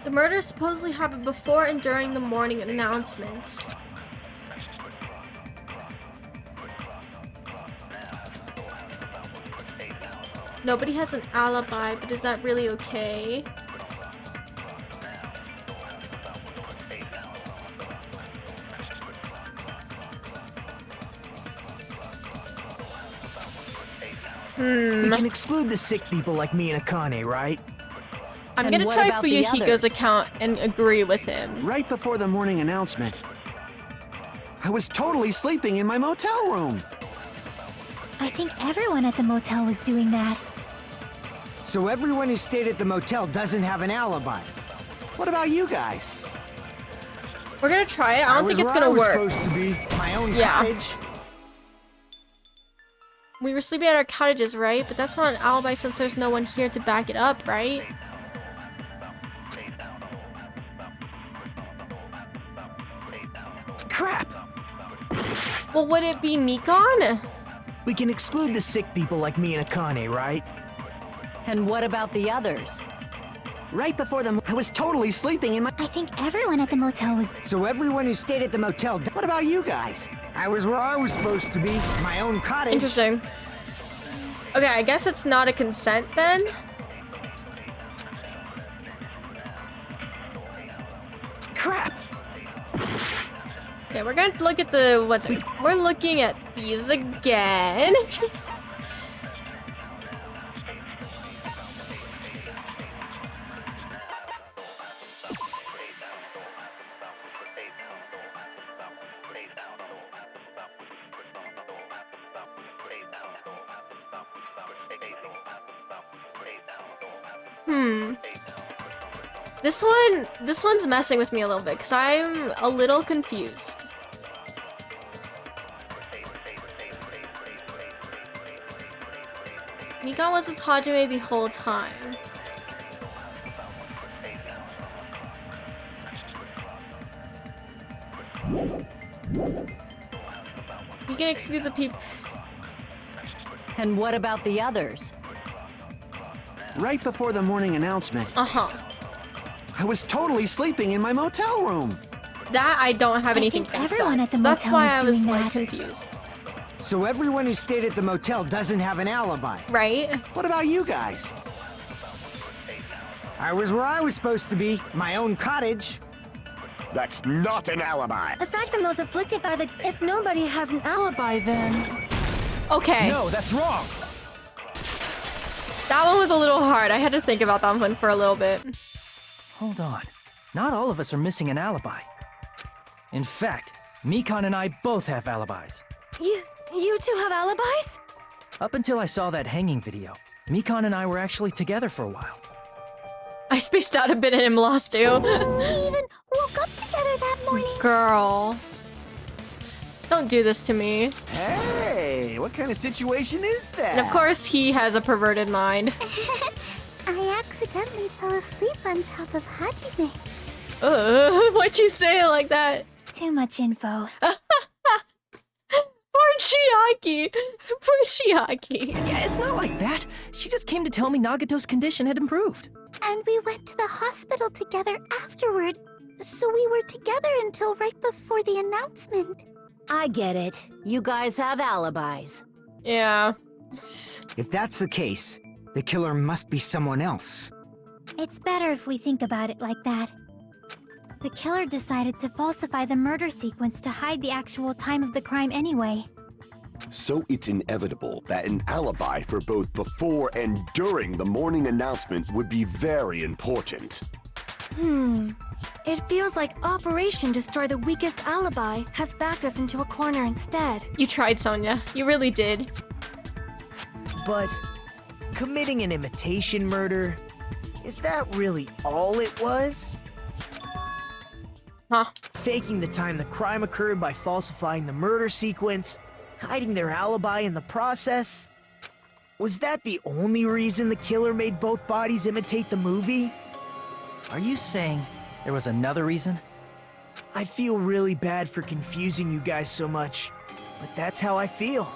The murder supposedly happened before and during the morning announcements. Nobody has an alibi, but is that really okay? We can exclude the sick people like me and Akane, right? I'm And gonna what try about the Fuyuhiko's others? account and agree with him. Right before the morning announcement, I was totally sleeping in my motel room. I think everyone at the motel was doing that. So everyone who stayed at the motel doesn't have an alibi. What about you guys? We're gonna try it. I don't think it's gonna I was work. supposed to be, my own Yeah. cottage. We were sleeping at our cottages, right? But that's not an alibi since there's no one here to back it up, right? Crap! Well, would it be Mikan? We can exclude the sick people like me and Akane, right? And what about the others? Right before I was totally sleeping in my... I think everyone at the motel was... So everyone who stayed at the motel... What about you guys? I was where I was supposed to be, my own cottage. Interesting. Okay, I guess it's not a consent then. Crap! Yeah, we're gonna look at the what's it? We're looking at these again. This one's messing with me a little bit because I'm a little confused. Mikan was with Hajime the whole time. You can excuse the peep. And what about the others? Right before the morning announcement, I was totally sleeping in my motel room. That I don't have anything think against everyone that. at the So that's motel why was I was doing like that. confused. So everyone who stayed at the motel doesn't have an alibi. Right? What about you guys? I was where I was supposed to be, my own cottage. That's not an alibi. Aside from those afflicted by the... If nobody has an alibi, then... Okay. No, that's wrong. That one was a little hard. I had to think about that one for a little bit. Hold on. Not all of us are missing an alibi. In fact, Mikan and I both have alibis. You two have alibis? Up until I saw that hanging video, Mikan and I were actually together for a while. I spaced out a bit and am lost too. We even woke up together that morning. girl. Don't do this to me. Hey, what kind of situation is that? And of course, he has a perverted mind. I accidentally fell asleep on top of Hajime. Why'd you say it like that? Too much info. Poor Chiaki. Poor Chiaki. Yeah, it's not like that. She just came to tell me Nagato's condition had improved. And we went to the hospital together afterward. So we were together until right before the announcement. I get it. You guys have alibis. Yeah. If that's the case, the killer must be someone else. It's better if we think about it like that. The killer decided to falsify the murder sequence to hide the actual time of the crime anyway. So it's inevitable that an alibi for both before and during the morning announcement would be very important. It feels like Operation Destroy the Weakest Alibi has backed us into a corner instead. You tried, Sonia. You really did. But committing an imitation murder, is that really all it was? Huh? Faking the time the crime occurred by falsifying the murder sequence, hiding their alibi in the process? Was that the only reason the killer made both bodies imitate the movie? Are you saying there was another reason? I feel really bad for confusing you guys so much, but that's how I feel.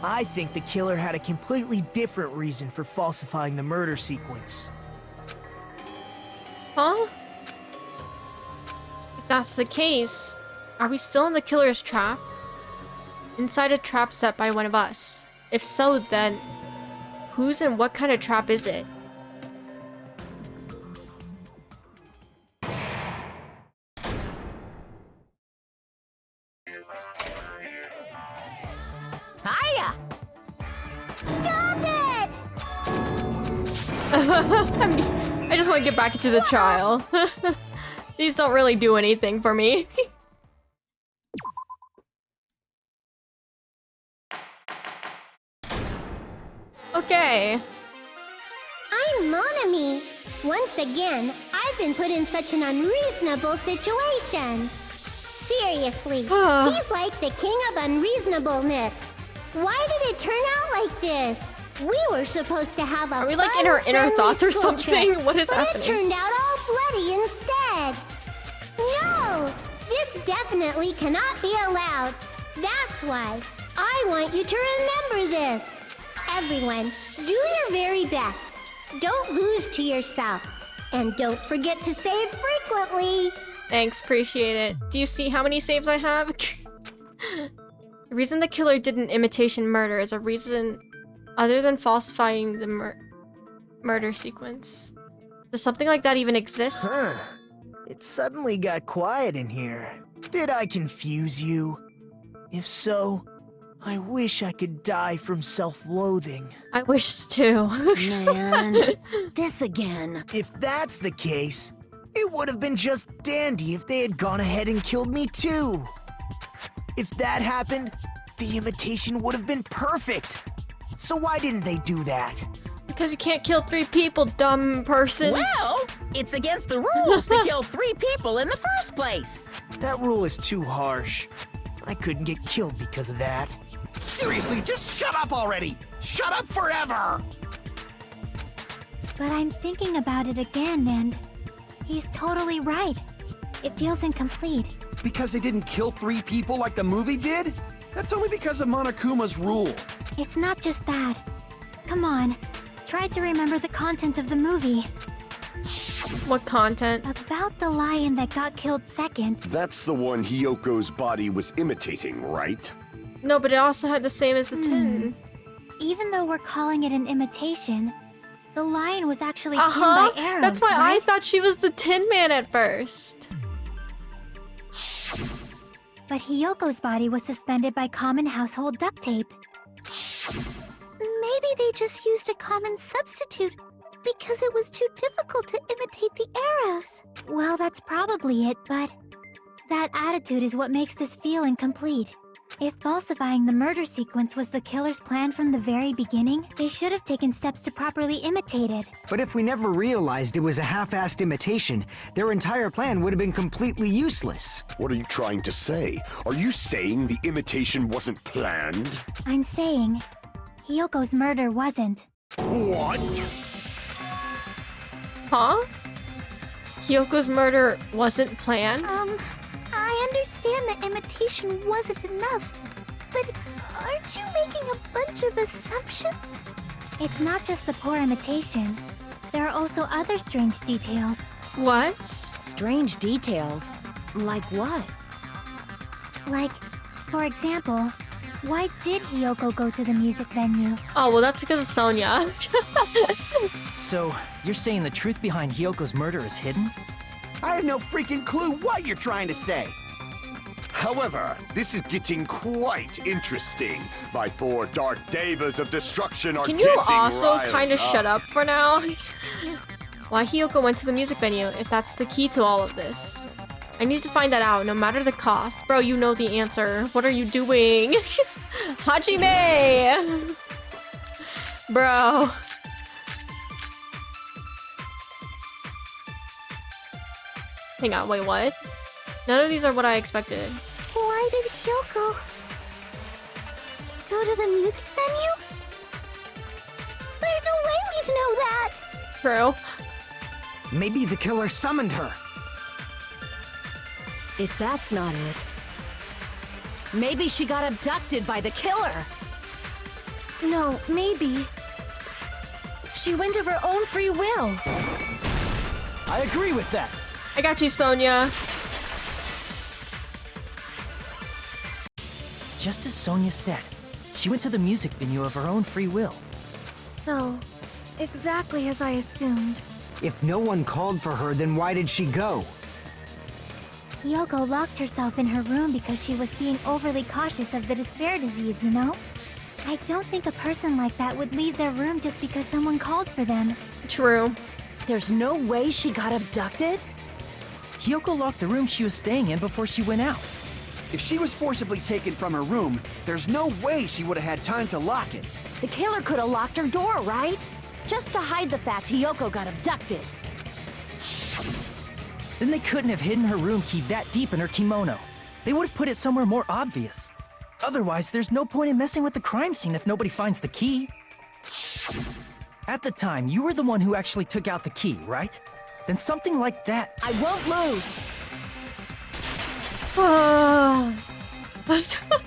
I think the killer had a completely different reason for falsifying the murder sequence. Huh? If that's the case, are we still in the killer's trap? Inside a trap set by one of us? If so, then whose and what kind of trap is it? Hiya! Stop it! I just want to get back into the trial. These don't really do anything for me. Okay. I'm Monami. Once again, I've been put in such an unreasonable situation. Seriously, he's like the king of unreasonableness. Why did it turn out like this? We were supposed to have a Are we like in our inner thoughts or something? What is happening? But it turned out all bloody instead. No, this definitely cannot be allowed. That's why I want you to remember this. Everyone, do your very best. Don't lose to yourself. And don't forget to save frequently. Thanks, appreciate it. Do you see how many saves I have? The reason the killer did an imitation murder is a reason other than falsifying the murder sequence. Does something like that even exist? Huh. It suddenly got quiet in here. Did I confuse you? If so, I wish I could die from self-loathing. I wish too. Man, this again. If that's the case, it would have been just dandy if they had gone ahead and killed me too. If that happened, the imitation would have been perfect. So why didn't they do that? Because you can't kill 3 people, dumb person. Well, it's against the rules to kill 3 people in the first place. That rule is too harsh. I couldn't get killed because of that. Seriously, just shut up already! Shut up forever! But I'm thinking about it again, and he's totally right. It feels incomplete. Because they didn't kill 3 people like the movie did? That's only because of Monokuma's rule. It's not just that. Come on, try to remember the content of the movie. What content? About the lion that got killed second. That's the one Hiyoko's body was imitating, right? No, but it also had the same as the tin. Even though we're calling it an imitation, the lion was actually pinned by arrows, That's why right? I thought she was the Tin Man at first. But Hiyoko's body was suspended by common household duct tape. Maybe they just used a common substitute because it was too difficult to imitate the arrows. Well, that's probably it, but that attitude is what makes this feel incomplete. If falsifying the murder sequence was the killer's plan from the very beginning, they should have taken steps to properly imitate it. But if we never realized it was a half-assed imitation, their entire plan would have been completely useless. What are you trying to say? Are you saying the imitation wasn't planned? I'm saying, Hiyoko's murder wasn't. What? Huh? Hiyoko's murder wasn't planned? I understand that imitation wasn't enough, but aren't you making a bunch of assumptions? It's not just the poor imitation. There are also other strange details. What? Strange details? Like what? Like, for example, why did Hiyoko go to the music venue? Oh, well, that's because of Sonia. So, you're saying the truth behind Hiyoko's murder is hidden? I have no freaking clue what you're trying to say. However, this is getting quite interesting. My 4 dark devas of destruction are Can getting you also riled kind of up. shut up for now? Why Hiyoko went to the music venue, if that's the key to all of this. I need to find that out, no matter the cost. Bro, you know the answer. What are you doing? Hajime! Bro. Hang on, wait, what? None of these are what I expected. Why did Hiyoko go to the music venue? There's no way we'd know that! True. Maybe the killer summoned her. If that's not it, maybe she got abducted by the killer. No, maybe. She went of her own free will. I agree with that. I got you, Sonia. It's just as Sonia said. She went to the music venue of her own free will. So, exactly as I assumed. If no one called for her, then why did she go? Hiyoko locked herself in her room because she was being overly cautious of the despair disease, you know? I don't think a person like that would leave their room just because someone called for them. True. There's no way she got abducted? Hiyoko locked the room she was staying in before she went out. If she was forcibly taken from her room, there's no way she would have had time to lock it. The killer could have locked her door, right? Just to hide the fact Hiyoko got abducted. Then they couldn't have hidden her room key that deep in her kimono. They would have put it somewhere more obvious. Otherwise, there's no point in messing with the crime scene if nobody finds the key. At the time, you were the one who actually took out the key, right? Then something like that... I won't lose!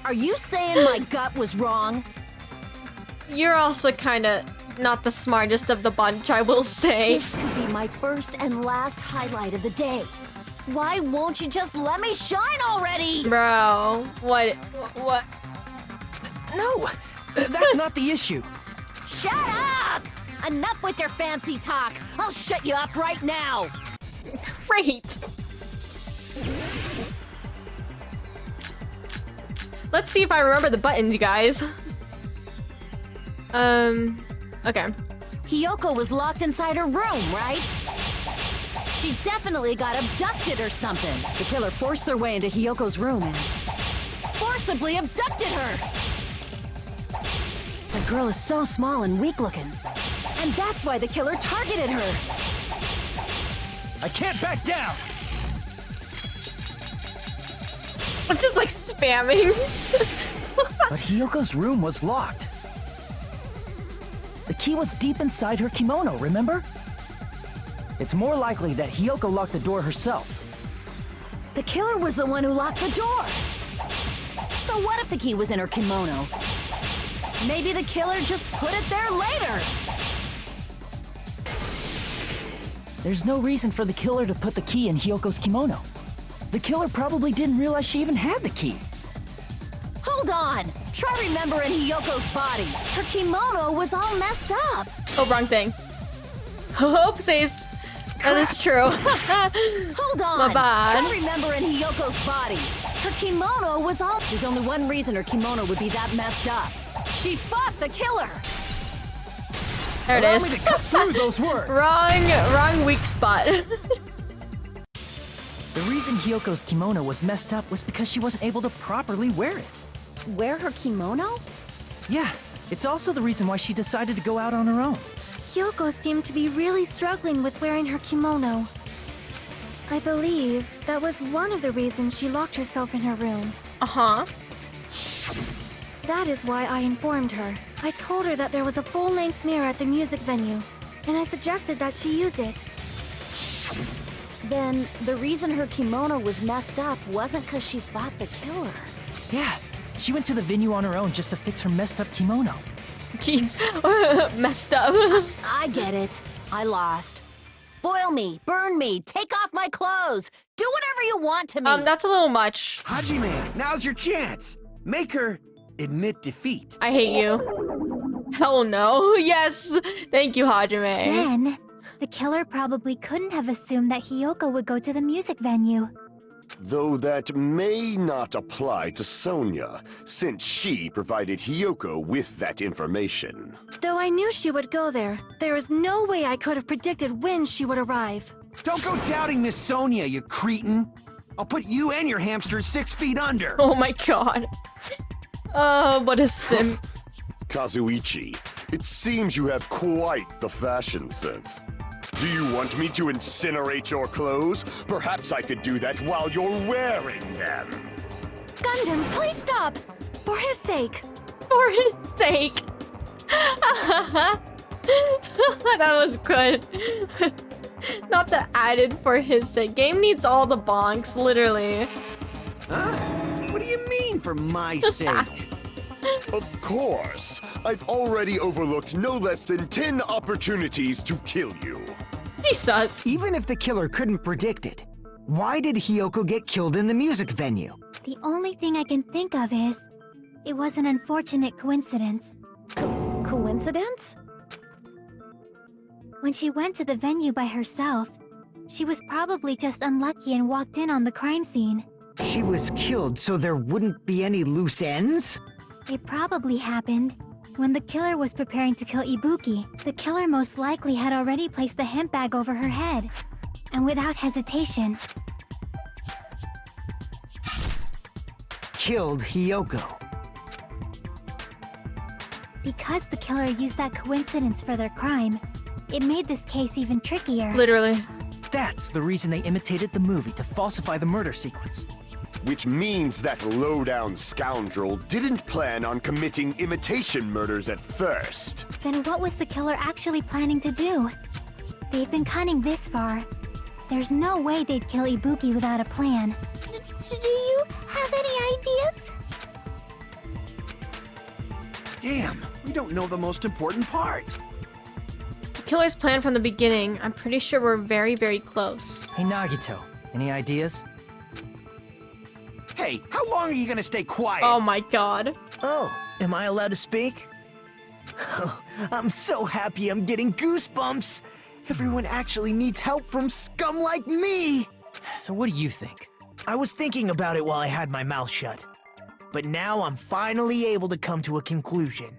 Are you saying my gut was wrong? You're also kind of not the smartest of the bunch, I will say. This could be my first and last highlight of the day. Why won't you just let me shine already? Bro, what? No! That's not the issue. Shut up! Enough with your fancy talk. I'll shut you up right now. Great. Let's see if I remember the buttons, you guys. Okay. Hiyoko was locked inside her room, right? She definitely got abducted or something. The killer forced their way into Hiyoko's room and forcibly abducted her. The girl is so small and weak-looking. And that's why the killer targeted her. I can't back down! I'm just like spamming. But Hiyoko's room was locked. The key was deep inside her kimono, remember? It's more likely that Hiyoko locked the door herself. The killer was the one who locked the door. So what if the key was in her kimono? Maybe the killer just put it there later. There's no reason for the killer to put the key in Hiyoko's kimono. The killer probably didn't realize she even had the key. Hold on! Try remembering Hiyoko's body. Her kimono was all messed up. Oh, wrong thing. Oopsies. That is true. Hold on! My bad. Try remembering Hiyoko's body. Her kimono was all... There's only one reason her kimono would be that messed up. She fought the killer! There it Allow is. me to cut through those words. Wrong weak spot. The reason Hiyoko's kimono was messed up was because she wasn't able to properly wear it. wear her kimono? Yeah, it's also the reason why she decided to go out on her own. Hiyoko seemed to be really struggling with wearing her kimono. I believe that was one of the reasons she locked herself in her room. Uh-huh. That is why I informed her. I told her that there was a full-length mirror at the music venue, and I suggested that she use it. Then the reason her kimono was messed up wasn't because she fought the killer. Yeah, she went to the venue on her own just to fix her messed up kimono. Jeez, messed up. I get it. I lost. Boil me, burn me, take off my clothes. Do whatever you want to me. That's a little much. Hajime, now's your chance. Make her admit defeat. I hate you. Hell no. Yes. Thank you, Hajime. Then, the killer probably couldn't have assumed that Hiyoko would go to the music venue. Though that may not apply to Sonia, since she provided Hiyoko with that information. Though I knew she would go there, there is no way I could have predicted when she would arrive. Don't go doubting Miss Sonia, you cretin. I'll put you and your hamsters 6 feet under. Oh my god. What a simp. Kazuichi, it seems you have quite the fashion sense. Do you want me to incinerate your clothes? Perhaps I could do that while you're wearing them. Gundam, please stop! For his sake. For his sake. That was good. Not the added for his sake. Game needs all the bonks, literally. Huh? What do you mean, for my sake? Of course. I've already overlooked no less than 10 opportunities to kill you. Jesus. Even if the killer couldn't predict it, why did Hiyoko get killed in the music venue? The only thing I can think of is, it was an unfortunate coincidence. Coincidence? When she went to the venue by herself, she was probably just unlucky and walked in on the crime scene. She was killed so there wouldn't be any loose ends? It probably happened when the killer was preparing to kill Ibuki. The killer most likely had already placed the hemp bag over her head, and without hesitation, killed Hiyoko. Because the killer used that coincidence for their crime, it made this case even trickier. Literally. That's the reason they imitated the movie to falsify the murder sequence. Which means that low-down scoundrel didn't plan on committing imitation murders at first. Then what was the killer actually planning to do? They've been cunning this far. There's no way they'd kill Ibuki without a plan. Do you have any ideas? Damn, we don't know the most important part. The killer's plan from the beginning. I'm pretty sure we're very, very close. Hey Nagito, any ideas? Hey, how long are you gonna stay quiet? Oh my god. Oh, am I allowed to speak? I'm so happy I'm getting goosebumps. Everyone actually needs help from scum like me. So what do you think? I was thinking about it while I had my mouth shut. But now I'm finally able to come to a conclusion.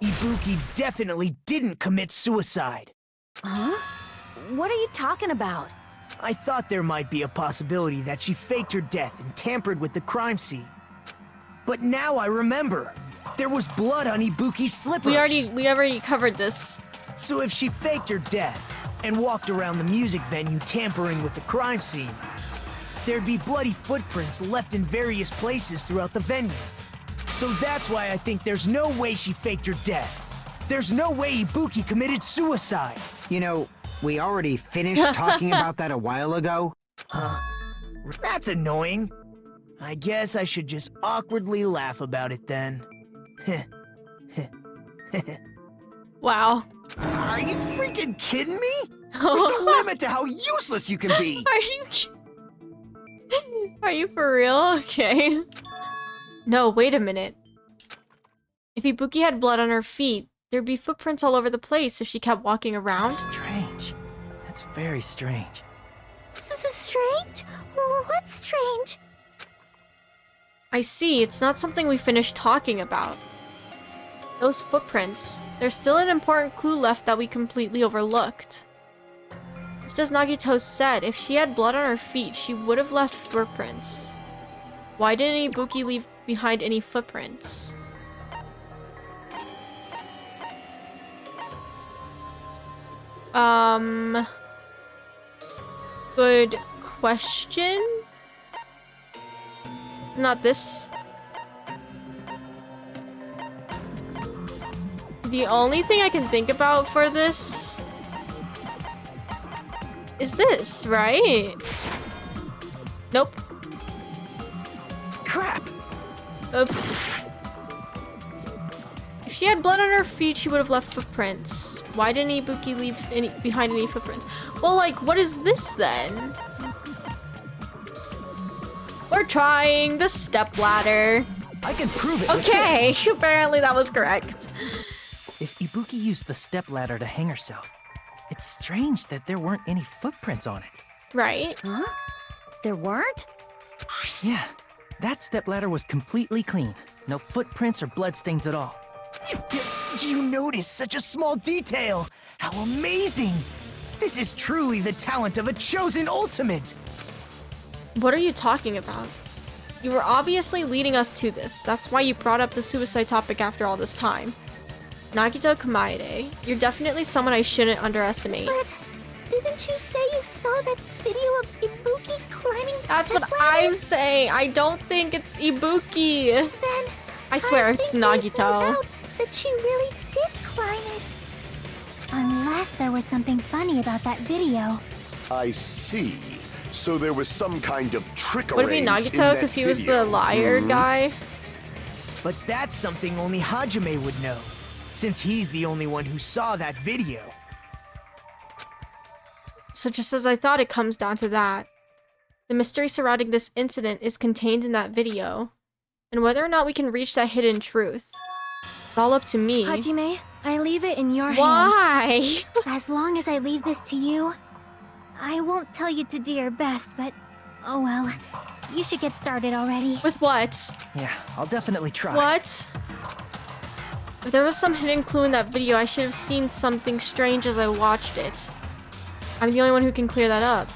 Ibuki definitely didn't commit suicide. Huh? What are you talking about? I thought there might be a possibility that she faked her death and tampered with the crime scene. But now I remember. There was blood on Ibuki's slippers. We already covered this. So if she faked her death and walked around the music venue tampering with the crime scene, there'd be bloody footprints left in various places throughout the venue. So that's why I think there's no way she faked her death. There's no way Ibuki committed suicide. You know, we already finished talking about that a while ago. Huh? That's annoying. I guess I should just awkwardly laugh about it then. Wow. Are you freaking kidding me? There's no limit to how useless you can be. Are you for real? Okay. No, wait a minute. If Ibuki had blood on her feet, there'd be footprints all over the place if she kept walking around. That's strange. That's very strange. This is strange? What's strange? I see, it's not something we finished talking about. Those footprints, there's still an important clue left that we completely overlooked. Just as Nagito said, if she had blood on her feet, she would have left footprints. Why didn't Ibuki leave behind any footprints? Good question. Not this. The only thing I can think about for this is this, right? Nope. Crap! Oops. If she had blood on her feet, she would have left footprints. Why didn't Ibuki leave behind any footprints? Well, like, what is this then? We're trying the stepladder. I can prove it. Okay, apparently that was correct. If Ibuki used the stepladder to hang herself, it's strange that there weren't any footprints on it. Right. Huh? There weren't? Yeah, that stepladder was completely clean. No footprints or bloodstains at all. You noticed such a small detail! How amazing! This is truly the talent of a chosen ultimate! What are you talking about? You were obviously leading us to this. That's why you brought up the suicide topic after all this time. Nagito Kamaide, you're definitely someone I shouldn't underestimate. But didn't you say you saw that video of Ibuki climbing the That's what stepladder? I'm saying. I don't think it's Ibuki. Then I swear it's think there's no Nagito. doubt that she really did climb it. Unless there was something funny about that video. I see. So there was some kind of trick Would it be arranged in Nagito that because he was the video. liar guy? But that's something only Hajime would know, since he's the only one who saw that video. So just as I thought, it comes down to that. The mystery surrounding this incident is contained in that video. And whether or not we can reach that hidden truth, it's all up to me. Hajime, I leave it in your hands. Why? As long as I leave this to you, I won't tell you to do your best, but oh well. You should get started already. With what? Yeah, I'll definitely try. What? If there was some hidden clue in that video, I should have seen something strange as I watched it. I'm the only one who can clear that up.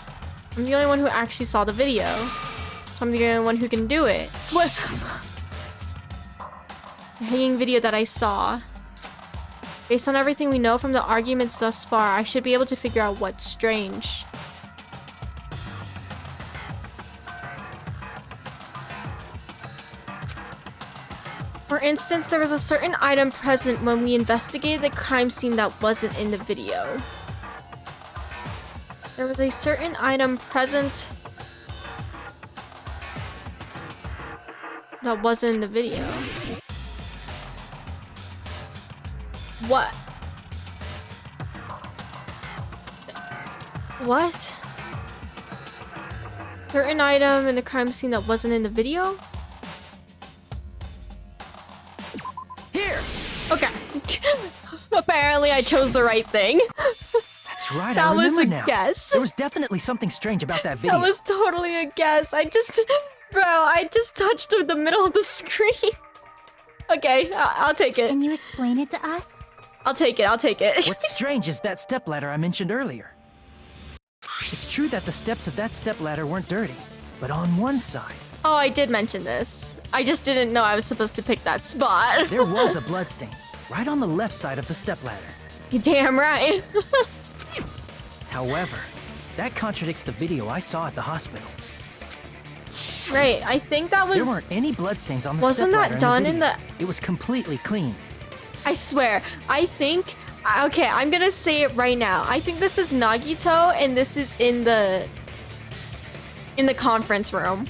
I'm the only one who actually saw the video. So I'm the only one who can do it. What? The hanging video that I saw. Based on everything we know from the arguments thus far, I should be able to figure out what's strange. For instance, there was a certain item present when we investigated the crime scene that wasn't in the video. There was a certain item present that wasn't in the video. What? What? Certain item in the crime scene that wasn't in the video? Here! Okay. Apparently I chose the right thing. That's right, That I remember was a now. guess. There was definitely something strange about that video. That was totally a guess. I just touched the middle of the screen. Okay, I'll take it. Can you explain it to us? I'll take it. What's strange is that stepladder I mentioned earlier. It's true that the steps of that stepladder weren't dirty, but on one side, Oh, I did mention this. I just didn't know I was supposed to pick that spot. there was a bloodstain right on the left side of the stepladder. You're damn right. However, that contradicts the video I saw at the hospital. Right, I think that was... There weren't any bloodstains on the Wasn't stepladder that done in video. the... It was completely clean. I swear, I think... Okay, I'm gonna say it right now. I think this is Nagito, and this is in the conference room.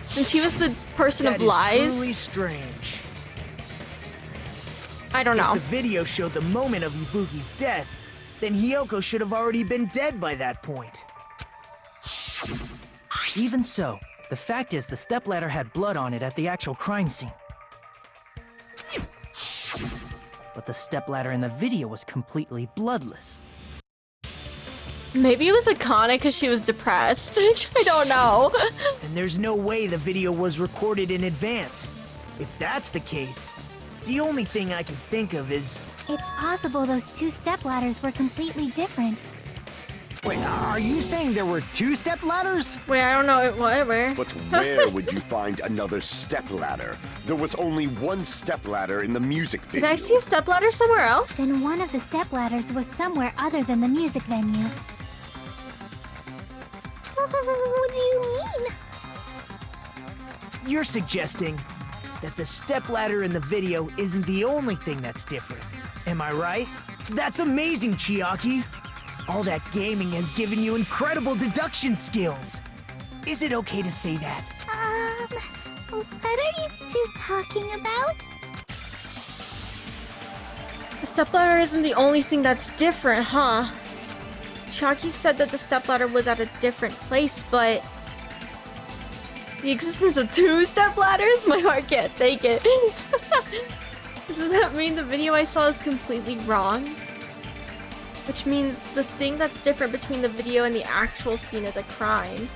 Since he was the person of lies. That is truly strange. I don't know. If the video showed the moment of Ibuki's death, then Hiyoko should have already been dead by that point. Even so, the fact is the stepladder had blood on it at the actual crime scene. But the stepladder in the video was completely bloodless. Maybe it was Akane because she was depressed. I don't know. And there's no way the video was recorded in advance. If that's the case, the only thing I can think of is... It's possible those two stepladders were completely different. Wait, are you saying there were 2 stepladders? Wait, I don't know. What? Where? But where would you find another stepladder? There was only one stepladder in the music venue. Did I see a stepladder somewhere else? Then one of the stepladders was somewhere other than the music venue. What do you mean? You're suggesting that the stepladder in the video isn't the only thing that's different. Am I right? That's amazing, Chiaki. All that gaming has given you incredible deduction skills. Is it okay to say that? What are you two talking about? The stepladder isn't the only thing that's different, huh? Chiaki said that the stepladder was at a different place, but... the existence of 2 stepladders? My heart can't take it. Does that mean the video I saw is completely wrong? Which means the thing that's different between the video and the actual scene of the crime.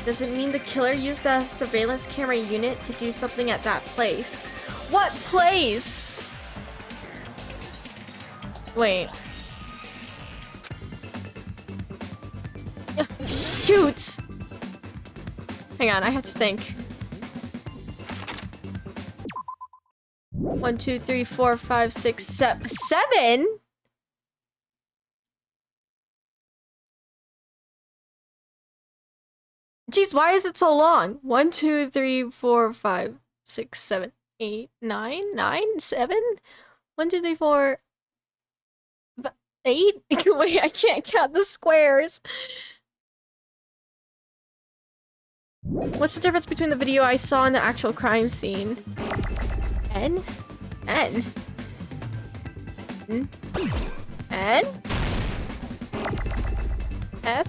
Does it mean the killer used a surveillance camera unit to do something at that place? What place? Wait. Shoot! Hang on, I have to think. 1, 2, 3, 4, 5, 6, 7. 7? Jeez, why is it so long? 1, 2, 3, 4, 5, 6, 7, 8, 9, 9, 7? 1, 2, 3, 4, 8? Wait, I can't count the squares. What's the difference between the video I saw and the actual crime scene? N? N? N? N? F?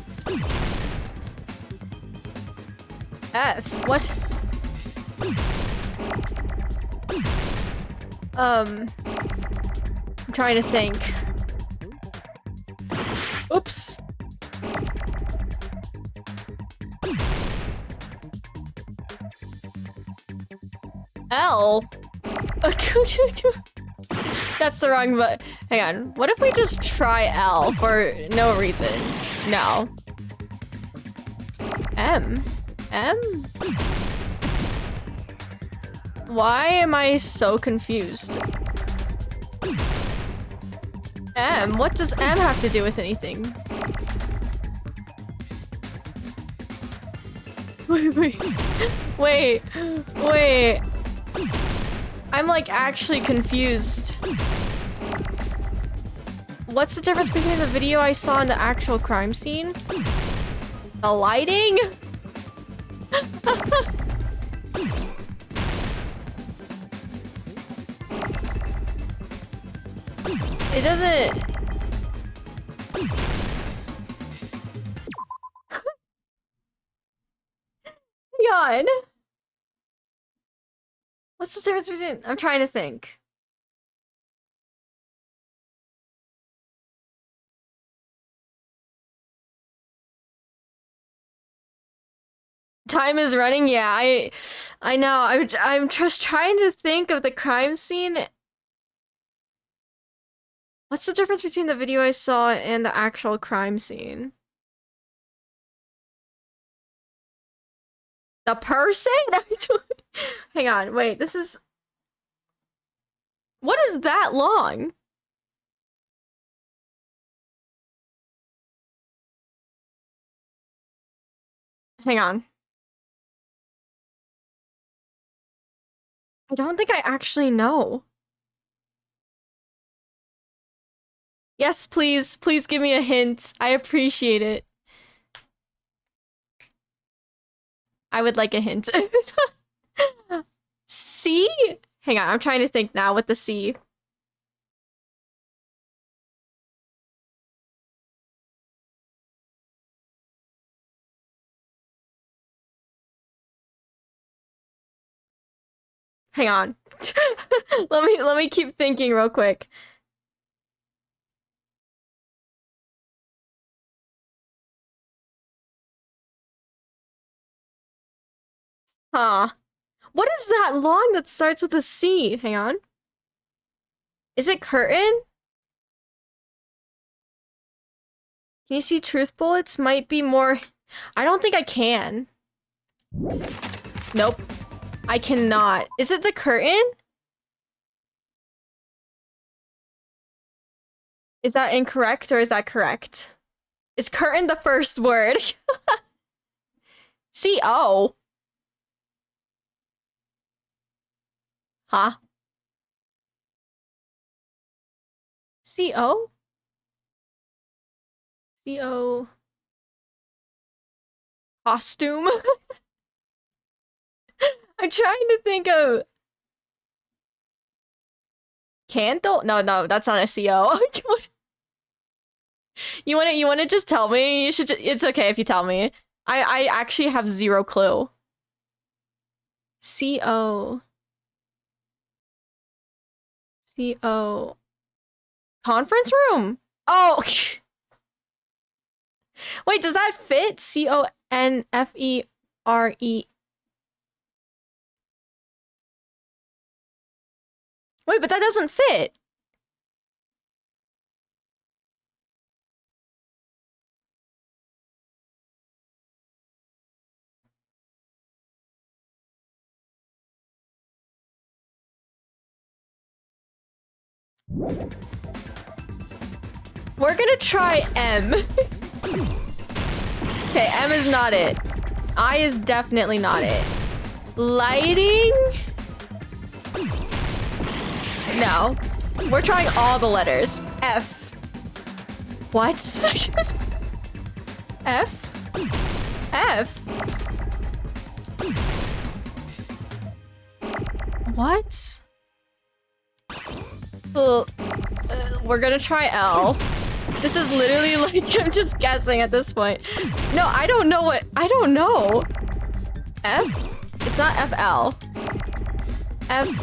F? What? I'm trying to think. Oops. L? That's the wrong button. Hang on. What if we just try L for no reason? No. M? M? Why am I so confused? M? What does M have to do with anything? Wait. I'm like actually confused. What's the difference between the video I saw and the actual crime scene? The lighting? It doesn't... God. What's the difference between... I'm trying to think. Time is running. Yeah, I know. I'm just trying to think of the crime scene. What's the difference between the video I saw and the actual crime scene? The person? Hang on, wait, this is... What is that long? Hang on. I don't think I actually know. Yes, please. Please give me a hint. I appreciate it. I would like a hint. C? Hang on, I'm trying to think now with the C. Hang on. let me keep thinking real quick. Huh. What is that long that starts with a C? Hang on. Is it curtain? Can you see truth bullets? Might be more... I don't think I can. Nope. I cannot. Is it the curtain? Is that incorrect or is that correct? Is curtain the first word? C-O. Huh? C-O? C-O... Costume? I'm trying to think of... Candle? No, that's not a C-O. You wanna just tell me? You should it's okay if you tell me. I actually have zero clue. C-O... C-O... Conference room? Oh! Wait, does that fit? C-O-N-F-E-R-E. Wait, but that doesn't fit. We're gonna try M. Okay, M is not it. I is definitely not it. Lighting? No. We're trying all the letters. F. What? F? F? What? We're gonna try L. This is literally like, I'm just guessing at this point. No, I don't know what, I don't know. F? It's not F-L. F-I?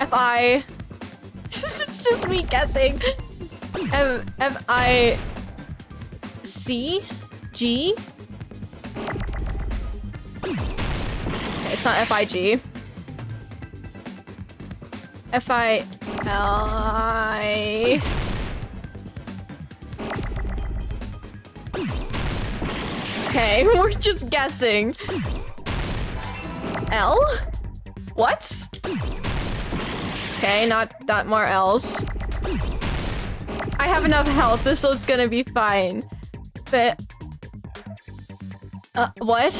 F-I. It's just me guessing. F-I-C? G? Okay, it's not F-I-G. F-I-L-I... Okay, we're just guessing. L? What? Okay, not more L's. I have enough health, this was gonna be fine. But... what?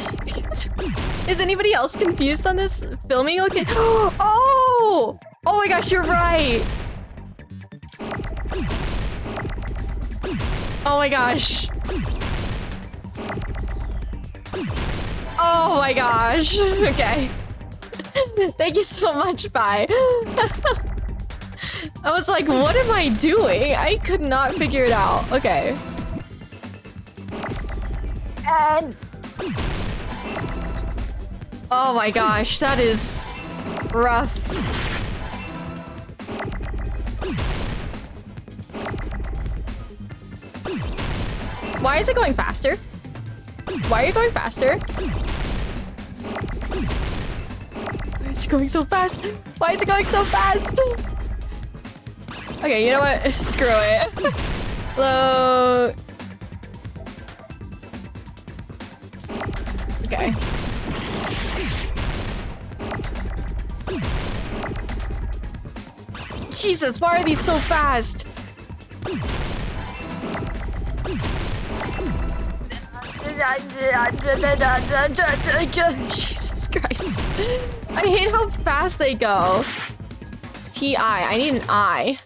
Is anybody else confused on this filming location? Oh! Oh my gosh, you're right! Oh my gosh. Oh my gosh. Okay. Thank you so much, bye. I was like, what am I doing? I could not figure it out. Okay. And... oh my gosh, that is rough. Why is it going faster? Why are you going faster? Why is it going so fast? Why is it going so fast? Okay, you know what? Screw it. Hello. Okay. Jesus, why are these so fast? Jesus Christ. I hate how fast they go. T-I. I need an I.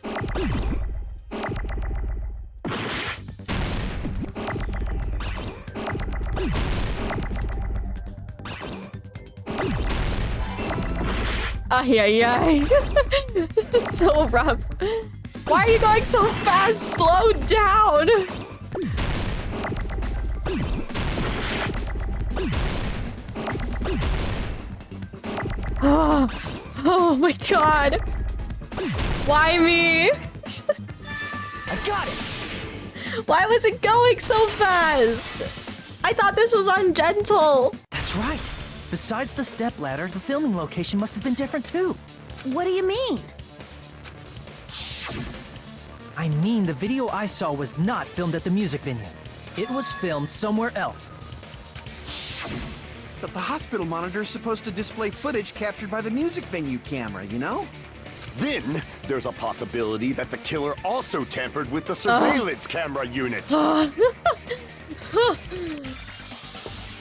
Ay. It's so rough. Why are you going so fast? Slow down. Oh my god. Why me? I got it. Why was it going so fast? I thought this was on gentle. That's right. Besides the stepladder, the filming location must have been different too. What do you mean? I mean, the video I saw was not filmed at the music venue. It was filmed somewhere else. But the hospital monitor is supposed to display footage captured by the music venue camera, you know? Then there's a possibility that the killer also tampered with the surveillance camera unit.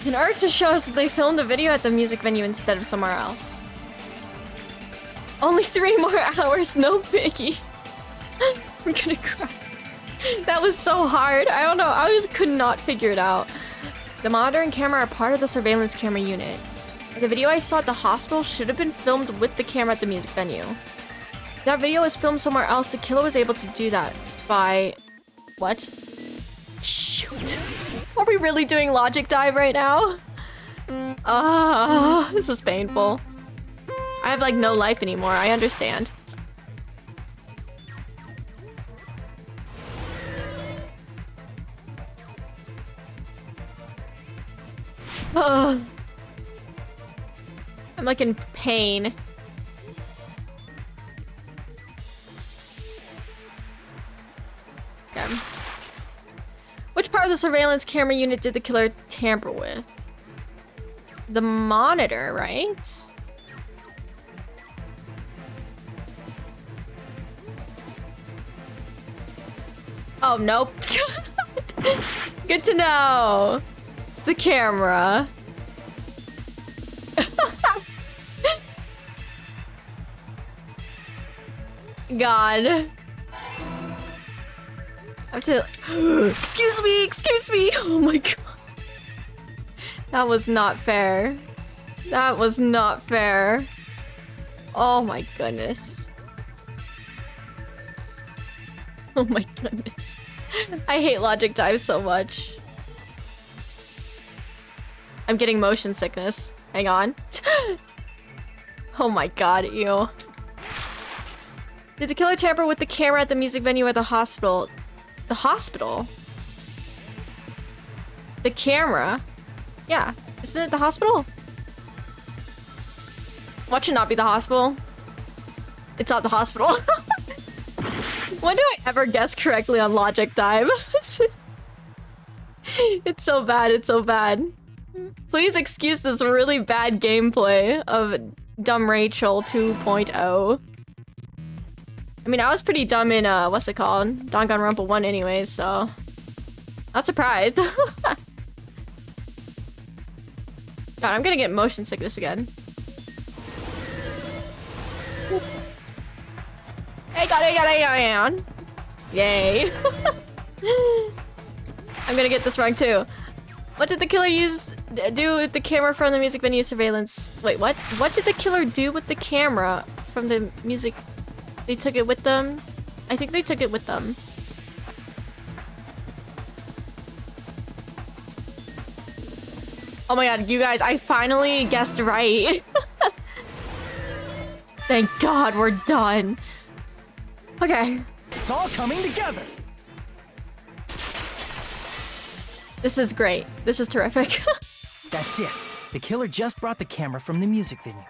In order to show us that they filmed the video at the music venue instead of somewhere else. Only 3 more hours, no biggie. I'm gonna cry. That was so hard. I don't know, I just could not figure it out. The monitor and camera are part of the surveillance camera unit. The video I saw at the hospital should have been filmed with the camera at the music venue. That video was filmed somewhere else. The killer was able to do that by... What? Shoot. Are we really doing logic dive right now? This is painful. I have like no life anymore, I understand. I'm like in pain. Okay. Which part of the surveillance camera unit did the killer tamper with? The monitor, right? Oh, nope. Good to know. It's the camera. God. I have to... Excuse me, excuse me! Oh my god. That was not fair. That was not fair. Oh my goodness. Oh my goodness. I hate logic dives so much. I'm getting motion sickness. Hang on. Oh my god, ew. Did the killer tamper with the camera at the music venue or the hospital? The hospital? The camera? Yeah. Isn't it the hospital? What should not be the hospital? It's not the hospital. When do I ever guess correctly on logic dive? It's so bad, it's so bad. Please excuse this really bad gameplay of Dumb Rachel 2.0. I mean, I was pretty dumb in, what's it called? Danganronpa 1 anyways, so... Not surprised. God, I'm gonna get motion sickness again. Hey, got it. Yay. I'm gonna get this wrong too. What did the killer do with the camera from the music venue surveillance? Wait, what? What did the killer do with the camera from the music? They took it with them? I think they took it with them. Oh my god, you guys, I finally guessed right. Thank god, we're done. Okay. It's all coming together. This is great. This is terrific. That's it. The killer just brought the camera from the music venue.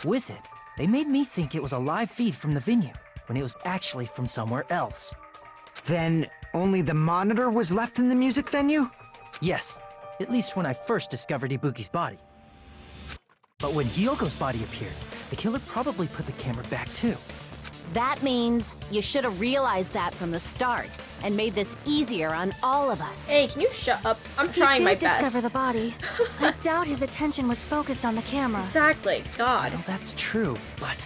With it, they made me think it was a live feed from the venue, when it was actually from somewhere else. Then only the monitor was left in the music venue? Yes, at least when I first discovered Ibuki's body. But when Hyoko's body appeared, the killer probably put the camera back too. That means you should have realized that from the start and made this easier on all of us. Hey, can you shut up? I'm trying my best. He did discover the body. I doubt his attention was focused on the camera. Exactly. God. Well, that's true, but...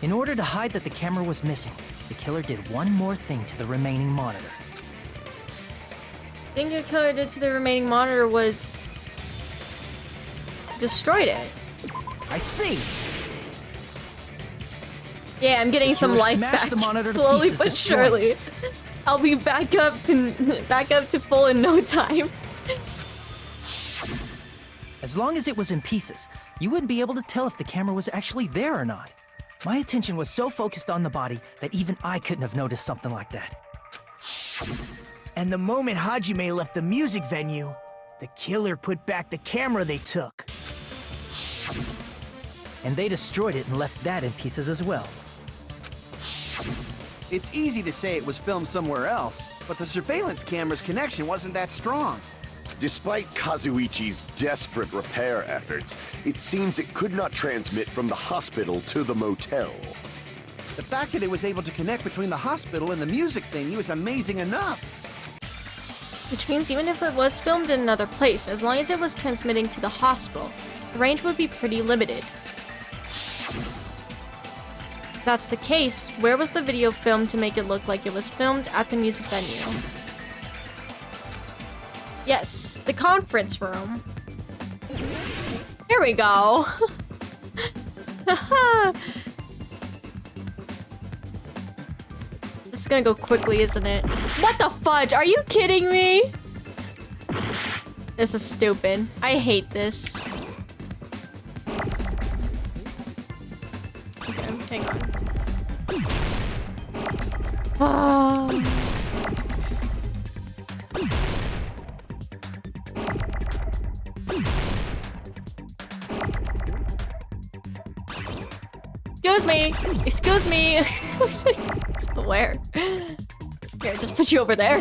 In order to hide that the camera was missing, the killer did one more thing to the remaining monitor. The thing the killer did to the remaining monitor was... destroyed it. I see! Yeah, I'm getting some life back, slowly but surely. I'll be back up to full in no time. As long as it was in pieces, you wouldn't be able to tell if the camera was actually there or not. My attention was so focused on the body that even I couldn't have noticed something like that. And the moment Hajime left the music venue, the killer put back the camera they took. And they destroyed it and left that in pieces as well. It's easy to say it was filmed somewhere else, but the surveillance camera's connection wasn't that strong. Despite Kazuichi's desperate repair efforts, it seems it could not transmit from the hospital to the motel. The fact that it was able to connect between the hospital and the music venue is amazing enough. Which means even if it was filmed in another place, as long as it was transmitting to the hospital, the range would be pretty limited. If that's the case, where was the video filmed to make it look like it was filmed at the music venue? Yes, the conference room. Here we go. This is gonna go quickly, isn't it? What the fudge? Are you kidding me? This is stupid. I hate this. Okay, hang on. Oh. Excuse me! Excuse me! Where? Here, just put you over there.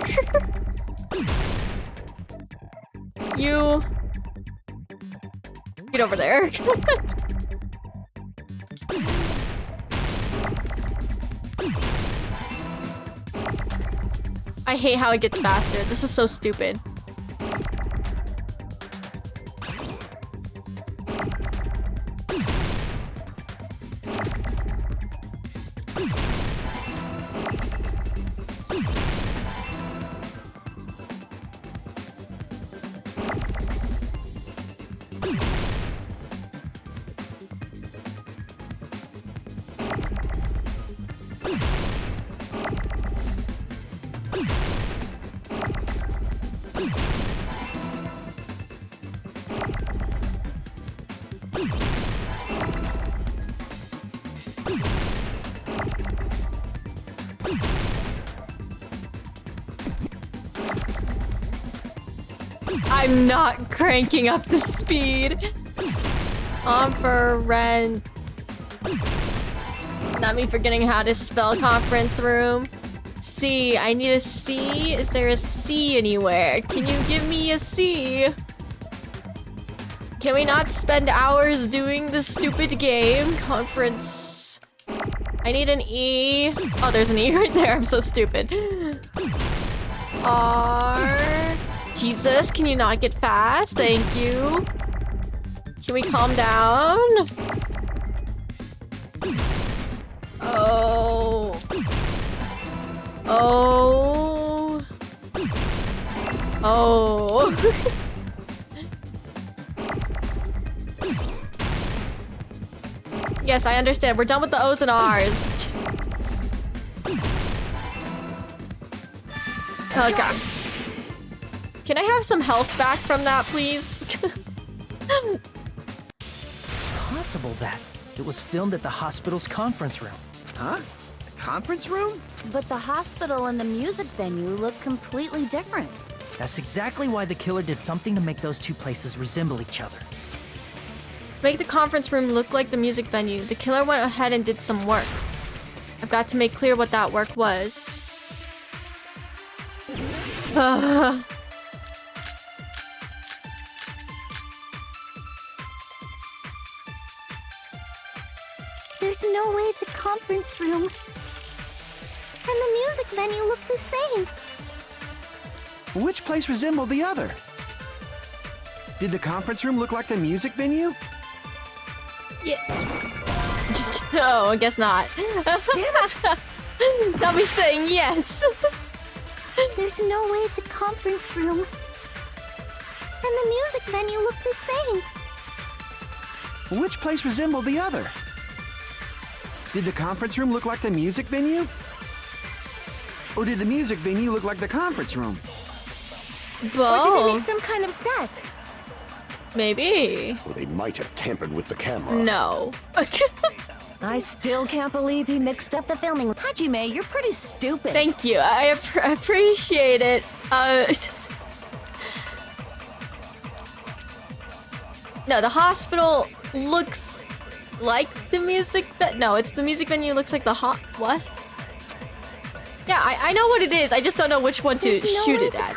You... Get over there. I hate how it gets faster. This is so stupid. I'm not cranking up the speed. On for rent. Not me forgetting how to spell conference room. C. I need a C. Is there a C anywhere? Can you give me a C? Can we not spend hours doing this stupid game? Conference. I need an E. Oh, there's an E right there. I'm so stupid. R. Jesus, can you not get fast? Thank you. Can we calm down? Oh. Oh. Oh. Yes, I understand. We're done with the O's and R's. Oh, God. Can I have some health back from that, please? It's possible that it was filmed at the hospital's conference room. Huh? The conference room? But the hospital and the music venue look completely different. That's exactly why the killer did something to make those two places resemble each other. Make the conference room look like the music venue. The killer went ahead and did some work. I've got to make clear what that work was. There's no way the conference room and the music venue look the same. Which place resembled the other? Did the conference room look like the music venue? Yes. Oh, I guess not. Damn it! Not me saying yes. There's no way the conference room and the music venue look the same. Which place resembled the other? Did the conference room look like the music venue? Or did the music venue look like the conference room? Both. Or did they make some kind of set? Maybe. Or they might have tampered with the camera. No. I still can't believe he mixed up the filming. Hajime, you're pretty stupid. Thank you. I appreciate it. No, the hospital looks like the music no, it's the music venue looks like the what? Yeah, I know what it is. I just don't know which one to shoot it at.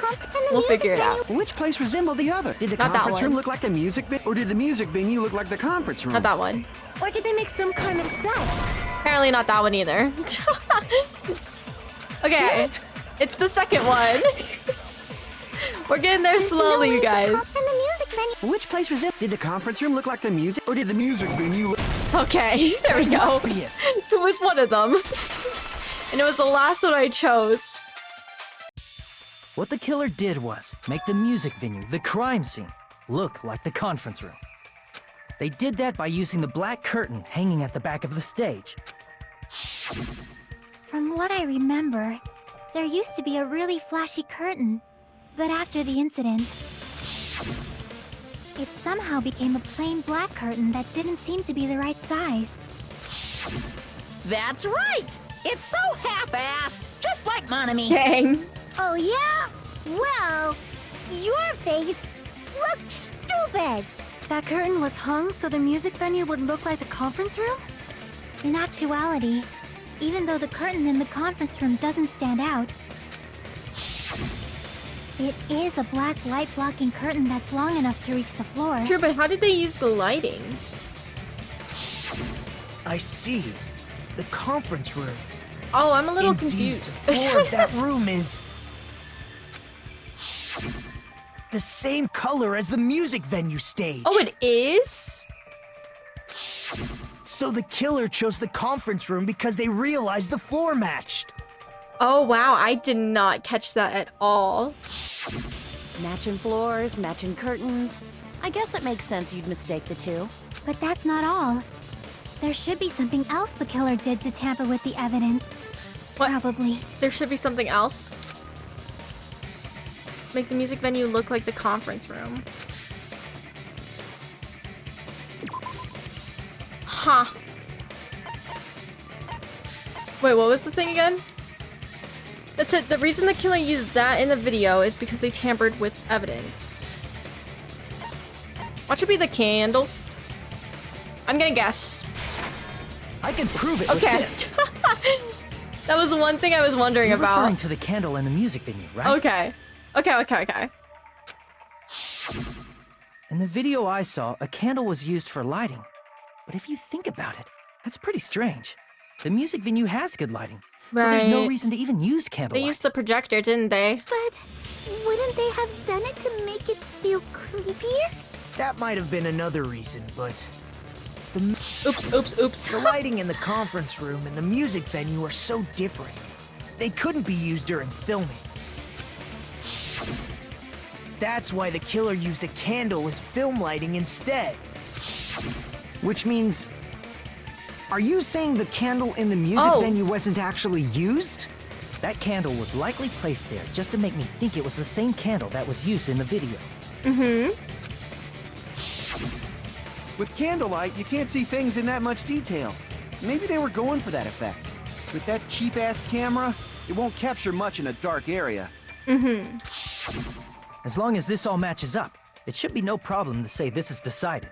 We'll figure it out. Which place resembled the other? Did the Not that conference room one. look like the music venue, or did the music venue look like the conference room? Not that one. Or did they make some kind of set? Apparently not that one either. Okay, it's the second one. We're getting there slowly, you guys. Which place resembled? Did the conference room look like the music, or did the music venue look... Okay, there we go. Must be it. It was one of them. And it was the last one I chose. What the killer did was make the music venue, the crime scene, look like the conference room. They did that by using the black curtain hanging at the back of the stage. From what I remember, there used to be a really flashy curtain. But after the incident, it somehow became a plain black curtain that didn't seem to be the right size. That's right! It's so half-assed, just like Monami. Dang. Oh yeah? Well, your face looks stupid! That curtain was hung so the music venue would look like the conference room? In actuality, even though the curtain in the conference room doesn't stand out, it is a black light-blocking curtain that's long enough to reach the floor. Sure, but how did they use the lighting? I see. The conference room. Oh, I'm a little Indeed, confused. The floor of that room is the same color as the music venue stage. Oh, it is? So the killer chose the conference room because they realized the floor matched. Oh, wow. I did not catch that at all. Matching floors, matching curtains. I guess it makes sense you'd mistake the two. But that's not all. There should be something else the killer did to tamper with the evidence. What? Probably. There should be something else. Make the music venue look like the conference room. Huh. Wait, what was the thing again? That's it. The reason the killer used that in the video is because they tampered with evidence. Watch it be the candle. I'm gonna guess. I can prove it Okay. with this. That was one thing I was wondering You're about. referring to the candle in the music venue, right? Okay. Okay. In the video I saw, a candle was used for lighting. But if you think about it, that's pretty strange. The music venue has good lighting, so there's no Right. reason to even use They candlelight. used the projector, didn't they? But wouldn't they have done it to make it feel creepier? That might have been another reason, but the Oops. The lighting in the conference room and the music venue are so different. They couldn't be used during filming. That's why the killer used a candle as film lighting instead. Which means... Are you saying the candle in the music venue wasn't actually used? That candle was likely placed there just to make me think it was the same candle that was used in the video. Mm-hmm. With candlelight, you can't see things in that much detail. Maybe they were going for that effect. With that cheap-ass camera, it won't capture much in a dark area. Mm-hmm. As long as this all matches up, it should be no problem to say this is decided.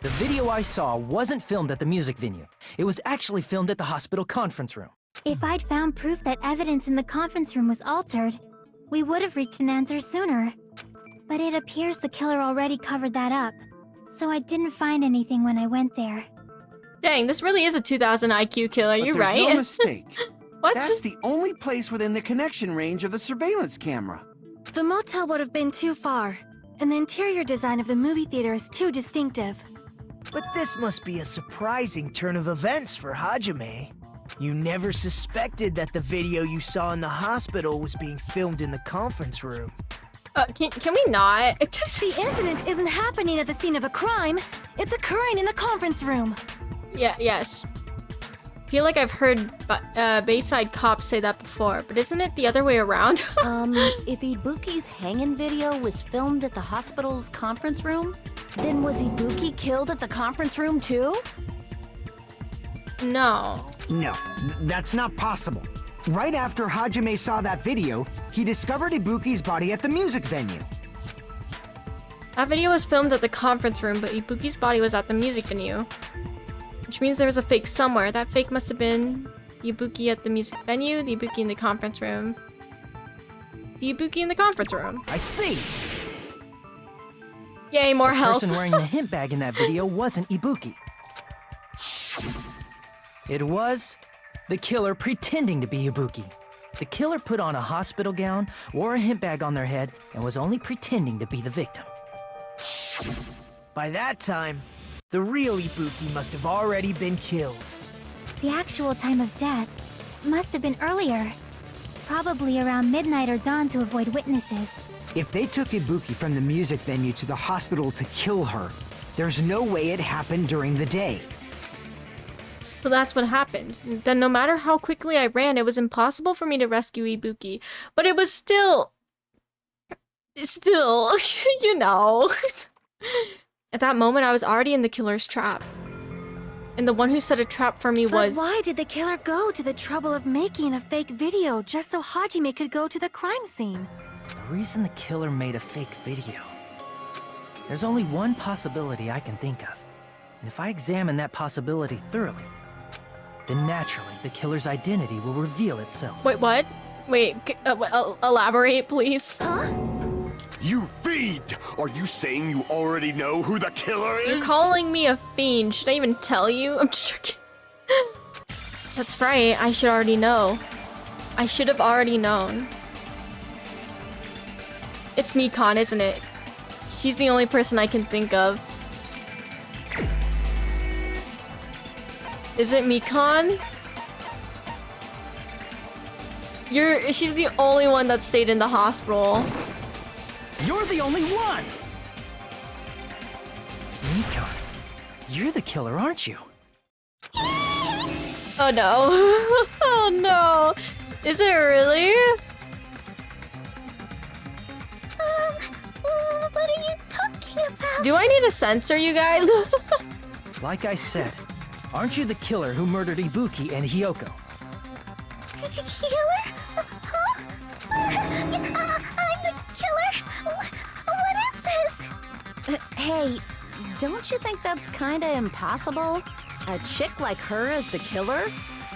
The video I saw wasn't filmed at the music venue. It was actually filmed at the hospital conference room. If I'd found proof that evidence in the conference room was altered, we would have reached an answer sooner. But it appears the killer already covered that up, so I didn't find anything when I went there. Dang, this really is a 2000 IQ killer, But you're there's right. no mistake. What? That's the only place within the connection range of the surveillance camera. The motel would have been too far, and the interior design of the movie theater is too distinctive. But this must be a surprising turn of events for Hajime. You never suspected that the video you saw in the hospital was being filmed in the conference room. Can we not? The incident isn't happening at the scene of a crime. It's occurring in the conference room. Yes. I feel like I've heard Bayside cops say that before, but isn't it the other way around? If Ibuki's hanging video was filmed at the hospital's conference room, then was Ibuki killed at the conference room too? No. No, that's not possible. Right after Hajime saw that video, he discovered Ibuki's body at the music venue. That video was filmed at the conference room, but Ibuki's body was at the music venue. Which means there was a fake somewhere. That fake must have been The Ibuki at the music venue, the Ibuki in the conference room. The Ibuki in the conference room. I see! Yay, more The health. person wearing the hint bag in that video wasn't Ibuki. It was the killer pretending to be Ibuki. The killer put on a hospital gown, wore a hint bag on their head, and was only pretending to be the victim. By that time, the real Ibuki must have already been killed. The actual time of death must have been earlier. Probably around midnight or dawn to avoid witnesses. If they took Ibuki from the music venue to the hospital to kill her, there's no way it happened during the day. So that's what happened. Then no matter how quickly I ran, it was impossible for me to rescue Ibuki. But it was still, you know. At that moment, I was already in the killer's trap. And the one who set a trap for me was... But why did the killer go to the trouble of making a fake video just so Hajime could go to the crime scene? The reason the killer made a fake video. There's only one possibility I can think of. And if I examine that possibility thoroughly, then naturally the killer's identity will reveal itself. Wait, what? Wait, elaborate, please. Huh? You fiend! Are you saying you already know who the killer is? You're calling me a fiend. Should I even tell you? I'm just joking. That's right, I should already know. I should have already known. It's Mikan, isn't it? She's the only person I can think of. Is it Mikan? She's the only one that stayed in the hospital. You're the only one! Mikan, you're the killer, aren't you? Oh no. Oh no. Is it really? What are you talking about? Do I need to censor you guys? Like I said, aren't you the killer who murdered Ibuki and Hiyoko? Killer? Huh? I'm the killer? What is this? Hey, don't you think that's kinda impossible? A chick like her as the killer?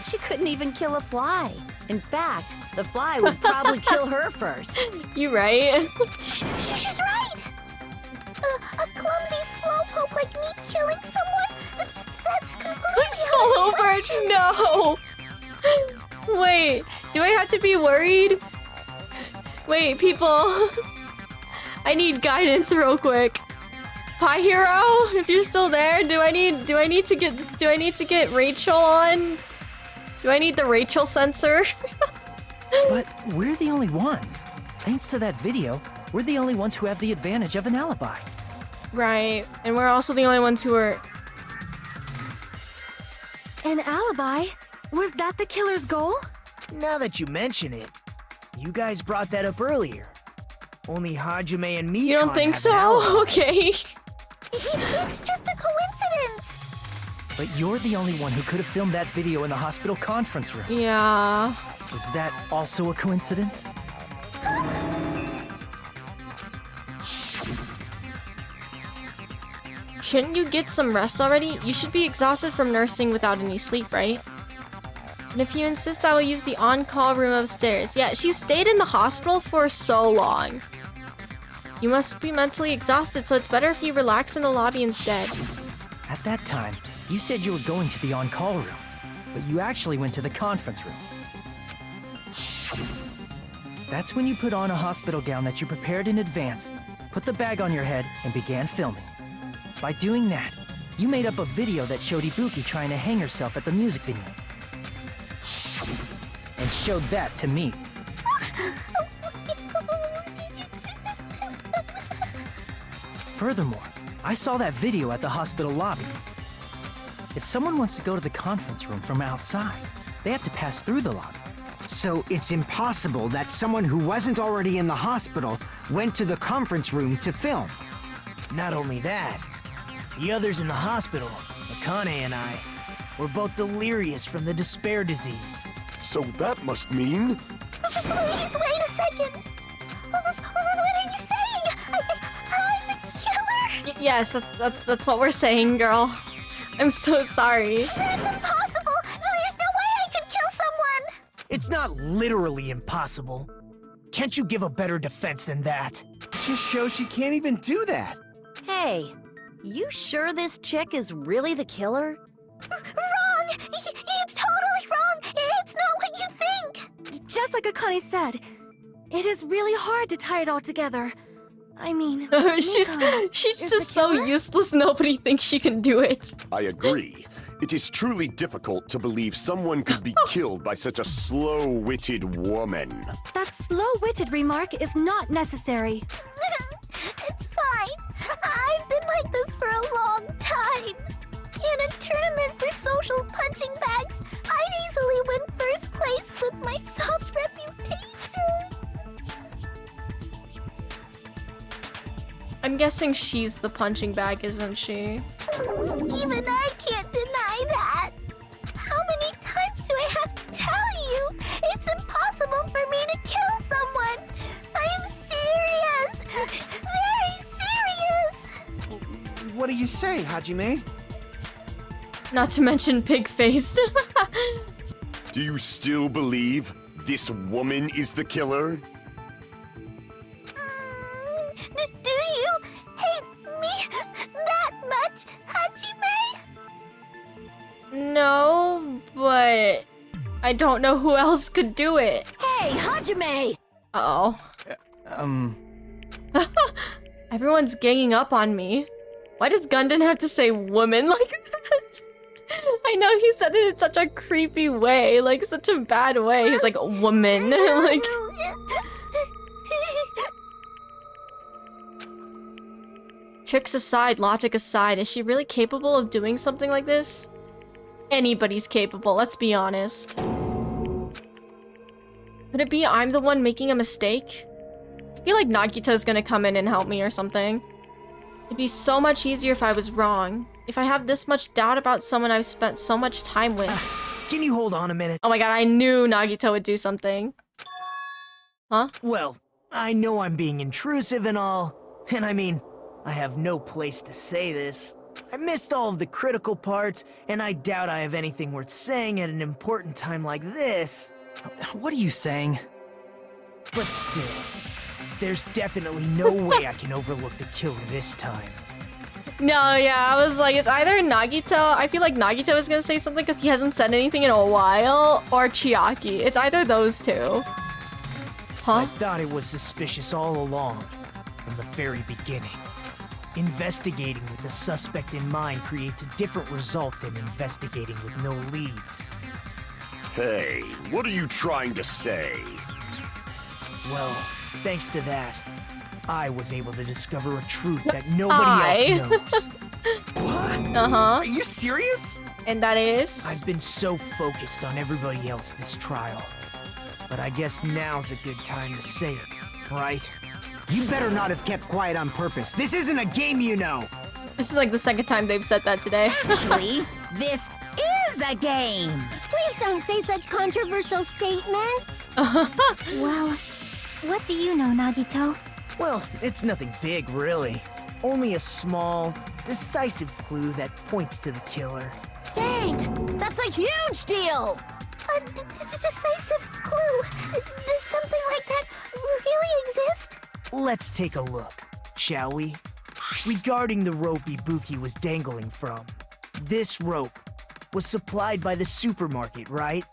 She couldn't even kill a fly. In fact, the fly would probably kill her first. You right? She's right! A clumsy slowpoke like me killing someone? That's completely It's all over. No! Wait, do I have to be worried? Wait, people. I need guidance real quick. Pie Hero, if you're still there, do I need to get Rachel on? Do I need the Rachel censor? But we're the only ones. Thanks to that video, we're the only ones who have the advantage of an alibi. Right, and we're also the only ones who are... An alibi? Was that the killer's goal? Now that you mention it, you guys brought that up earlier. Only Hajime and Mikan You don't think have an alibi. so? Okay. It's just a coincidence! But you're the only one who could have filmed that video in the hospital conference room. Yeah. Is that also a coincidence? Shouldn't you get some rest already? You should be exhausted from nursing without any sleep, right? And if you insist, I will use the on-call room upstairs. Yeah, she stayed in the hospital for so long. You must be mentally exhausted, so it's better if you relax in the lobby instead. At that time, you said you were going to the on-call room, but you actually went to the conference room. That's when you put on a hospital gown that you prepared in advance, put the bag on your head, and began filming. By doing that, you made up a video that showed Ibuki trying to hang herself at the music venue. And showed that to me. Furthermore, I saw that video at the hospital lobby. If someone wants to go to the conference room from outside, they have to pass through the lobby. So it's impossible that someone who wasn't already in the hospital went to the conference room to film. Not only that, the others in the hospital, Akane and I, were both delirious from the despair disease. So that must mean... Please, wait a second! What are you saying? I'm the killer? Yes, that's what we're saying, girl. I'm so sorry. That's impossible! There's no way I could kill It's not literally impossible. Can't you give a better defense than that? Just shows she can't even do that. Hey, you sure this chick is really the killer? Wrong! It's totally wrong! It's not what you think! Just like Akane said, it is really hard to tie it all together. I mean, she's Mika just is the so killer? useless, nobody thinks she can do it. I agree. It is truly difficult to believe someone could be killed by such a slow-witted woman. That slow-witted remark is not necessary. It's fine. I've been like this for a long time. In a tournament for social punching bags, I'd easily win first place with my soft reputation. I'm guessing she's the punching bag, isn't she? Even I can't deny that. How many times do I have to tell you? It's impossible for me to kill someone. I am serious. Very serious. What do you say, Hajime? Not to mention pig-faced. Do you still believe this woman is the killer? Do you hate me that much, Hajime? No, but I don't know who else could do it. Hey, Hajime! Uh-oh. Everyone's ganging up on me. Why does Gundam have to say woman like that? I know he said it in such a creepy way, like such a bad way. He's like, woman. Like, tricks aside, logic aside, is she really capable of doing something like this? Anybody's capable, let's be honest. Could it be I'm the one making a mistake? I feel like Nagito's gonna come in and help me or something. It'd be so much easier if I was wrong. If I have this much doubt about someone I've spent so much time with. Can you hold on a minute? Oh my god, I knew Nagito would do something. Huh? Well, I know I'm being intrusive and all, and I mean, I have no place to say this. I missed all of the critical parts, and I doubt I have anything worth saying at an important time like this. What are you saying? But still, there's definitely no way I can overlook the killer this time. No, yeah, I was like, it's either Nagito. I feel like Nagito is gonna say something because he hasn't said anything in a while, or Chiaki. It's either those two. Huh? I thought it was suspicious all along, from the very beginning. Investigating with the suspect in mind creates a different result than investigating with no leads. Hey, what are you trying to say? Well, thanks to that, I was able to discover a truth that nobody else knows. What? Uh-huh. Are you serious? And that is? I've been so focused on everybody else this trial. But I guess now's a good time to say it, right? You better not have kept quiet on purpose. This isn't a game, you know. This is like the second time they've said that today. Actually, this is a game. Please don't say such controversial statements. Well, what do you know, Nagito? Well, it's nothing big, really. Only a small, decisive clue that points to the killer. Dang, that's a huge deal! A decisive clue? Does something like that really exist? Let's take a look, shall we? Regarding the rope Ibuki was dangling from. This rope was supplied by the supermarket, right?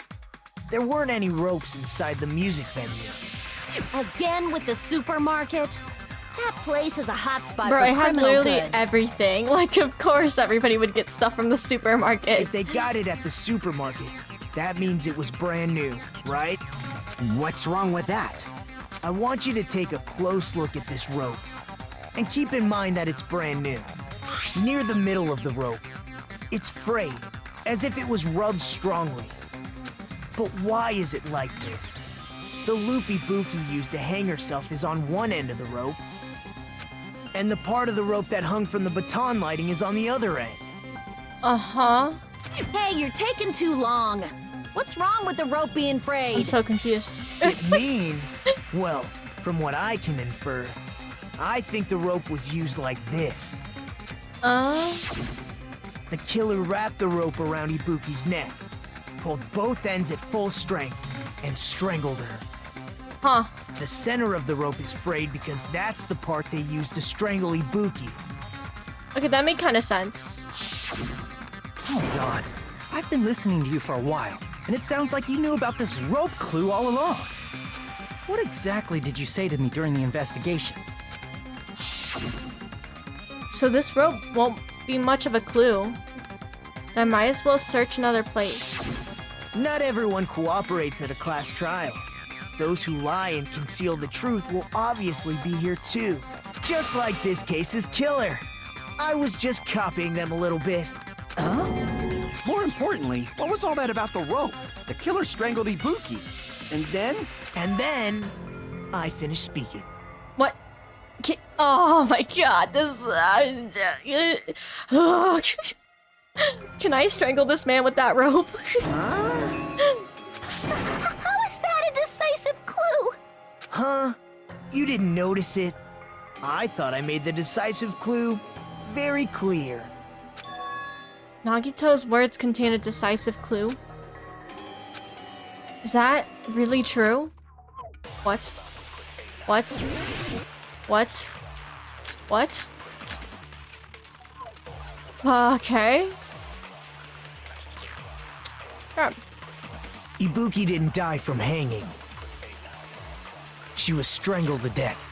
There weren't any ropes inside the music venue. Again with the supermarket? That place is a hotspot Bro, for it has criminal literally goods. everything. Like, of course everybody would get stuff from the supermarket. If they got it at the supermarket, that means it was brand new, right? What's wrong with that? I want you to take a close look at this rope. And keep in mind that it's brand new. Near the middle of the rope, it's frayed, as if it was rubbed strongly. But why is it like this? The loop Ibuki used to hang herself is on one end of the rope, and the part of the rope that hung from the baton lighting is on the other end. Uh-huh. Hey, you're taking too long. What's wrong with the rope being frayed? I'm so confused. It means, well, from what I can infer, I think the rope was used like this. The killer wrapped the rope around Ibuki's neck, pulled both ends at full strength, and strangled her. Huh. The center of the rope is frayed because that's the part they used to strangle Ibuki. Okay, that made kind of sense. Hold on. I've been listening to you for a while, and it sounds like you knew about this rope clue all along. What exactly did you say to me during the investigation? So this rope won't be much of a clue. I might as well search another place. Not everyone cooperates at a class trial. Those who lie and conceal the truth will obviously be here too. Just like this case's killer. I was just copying them a little bit. Huh? More importantly, what was all that about the rope? The killer strangled Ibuki. And then? And then, I finished speaking. What? Oh my god, this... Can I strangle this man with that rope? How is that a decisive clue? Huh? You didn't notice it? I thought I made the decisive clue very clear. Nagito's words contain a decisive clue? Is that really true? What? What? What? What? Okay. Crap. Ibuki didn't die from hanging. She was strangled to death.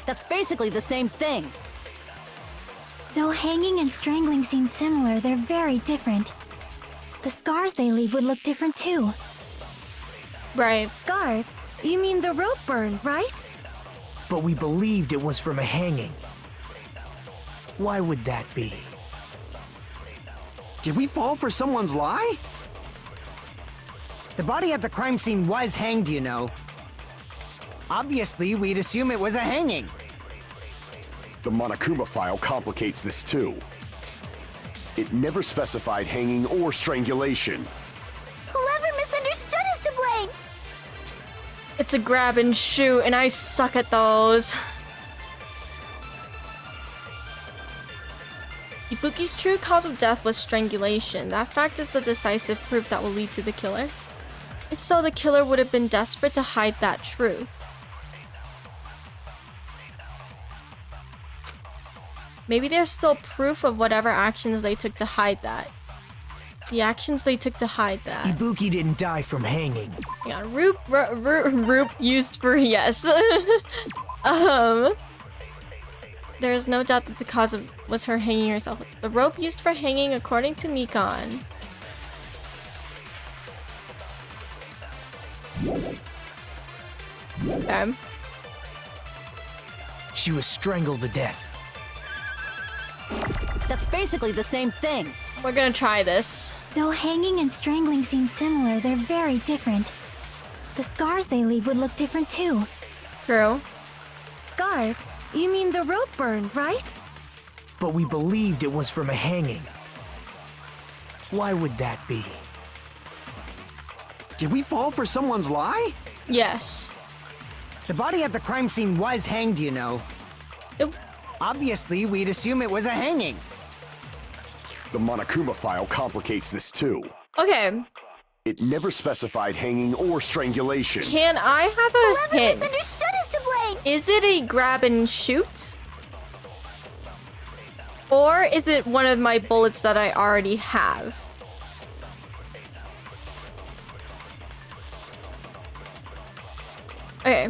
That's basically the same thing. Though hanging and strangling seem similar, they're very different. The scars they leave would look different too. Right. Scars? You mean the rope burn, right? But we believed it was from a hanging. Why would that be? Did we fall for someone's lie? The body at the crime scene was hanged, you know. Obviously, we'd assume it was a hanging. The Monokuma file complicates this too. It never specified hanging or strangulation. Whoever misunderstood is to blame! It's a grab and shoot, and I suck at those. Ibuki's true cause of death was strangulation. That fact is the decisive proof that will lead to the killer. If so, the killer would have been desperate to hide that truth. Maybe there's still proof of whatever actions they took to hide that. The actions they took to hide that. Ibuki didn't die from hanging. Yeah, rope used for yes. There is no doubt that the cause of was her hanging herself. The rope used for hanging, according to Mikon. Okay. She was strangled to death. That's basically the same thing. We're gonna try this. Though hanging and strangling seem similar, they're very different. The scars they leave would look different too. True. Scars? You mean the rope burn, right? But we believed it was from a hanging. Why would that be? Did we fall for someone's lie? Yes. The body at the crime scene was hanged, you know. Yep. Obviously, we'd assume it was a hanging. The Monokuma file complicates this too. Okay. It never specified hanging or strangulation. Can I have a Whoever hint? misunderstood is to blame! Is it a grab and shoot? Or is it one of my bullets that I already have? Okay.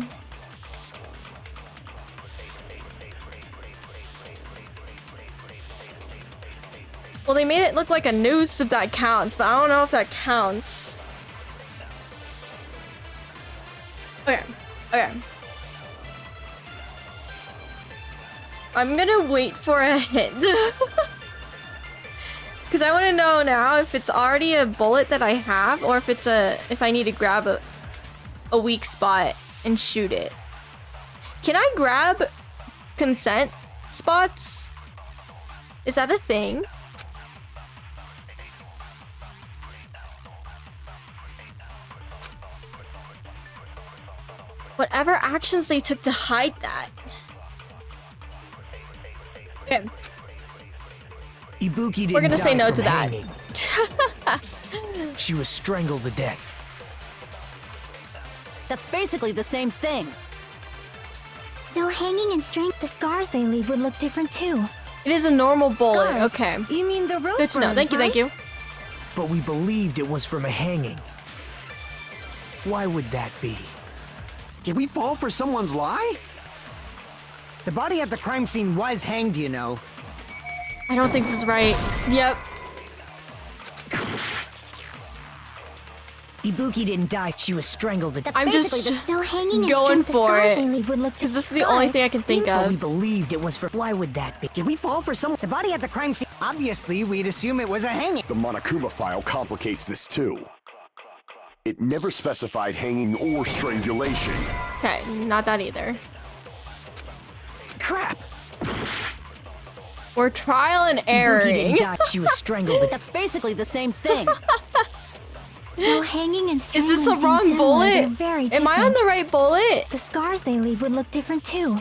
Well, they made it look like a noose if that counts, but I don't know if that counts. Okay. Okay. I'm gonna wait for a hint. Because I want to know now if it's already a bullet that I have, or if I need to grab a weak spot and shoot it. Can I grab consent spots? Is that a thing? Whatever actions they took to hide that. Okay. Ibuki didn't We're gonna say die no from to that. hanging. She was strangled to death. That's basically the same thing. No hanging and string. The scars they leave would look different too. It is a normal bullet. Scars? Okay. You mean the rope Good to know. burn, Thank you, thank you. right? But we believed it was from a hanging. Why would that be? Did we fall for someone's lie? The body at the crime scene was hanged, you know. I don't think this is right. Yep. Ibuki didn't die, she was strangled. That's I'm basically just no hanging and going string. The for scars it. they leave would look Because this is the scars. only thing I can think But we of. believed it was for. Why would that be? Did we fall for someone? The body at the crime scene. Obviously, we'd assume it was a hanging. The Monokuma file complicates this too. It never specified hanging or strangulation. Okay, not that either. Crap! We're trial and Ibuki erroring. didn't die, she was strangled. That's basically the same thing. No hanging and Is strangling this the seem wrong similar. bullet? They're very Am I on different. the right bullet? The scars they leave would look different too.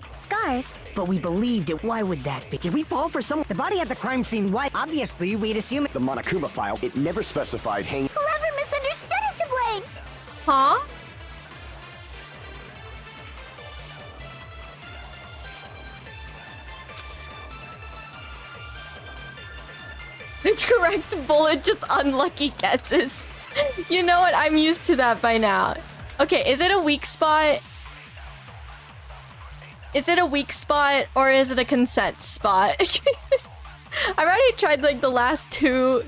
Scars? But we believed it. Why would that be? Did we fall for someone? The body at the crime scene was. Obviously, we'd assume it. The Monokuma file, it never specified hanging. Whoever misunderstood is to blame. Huh? The correct bullet, just unlucky guesses. You know what? I'm used to that by now. Okay, is it a weak spot? Is it a weak spot or is it a consent spot? I've already tried like the last two.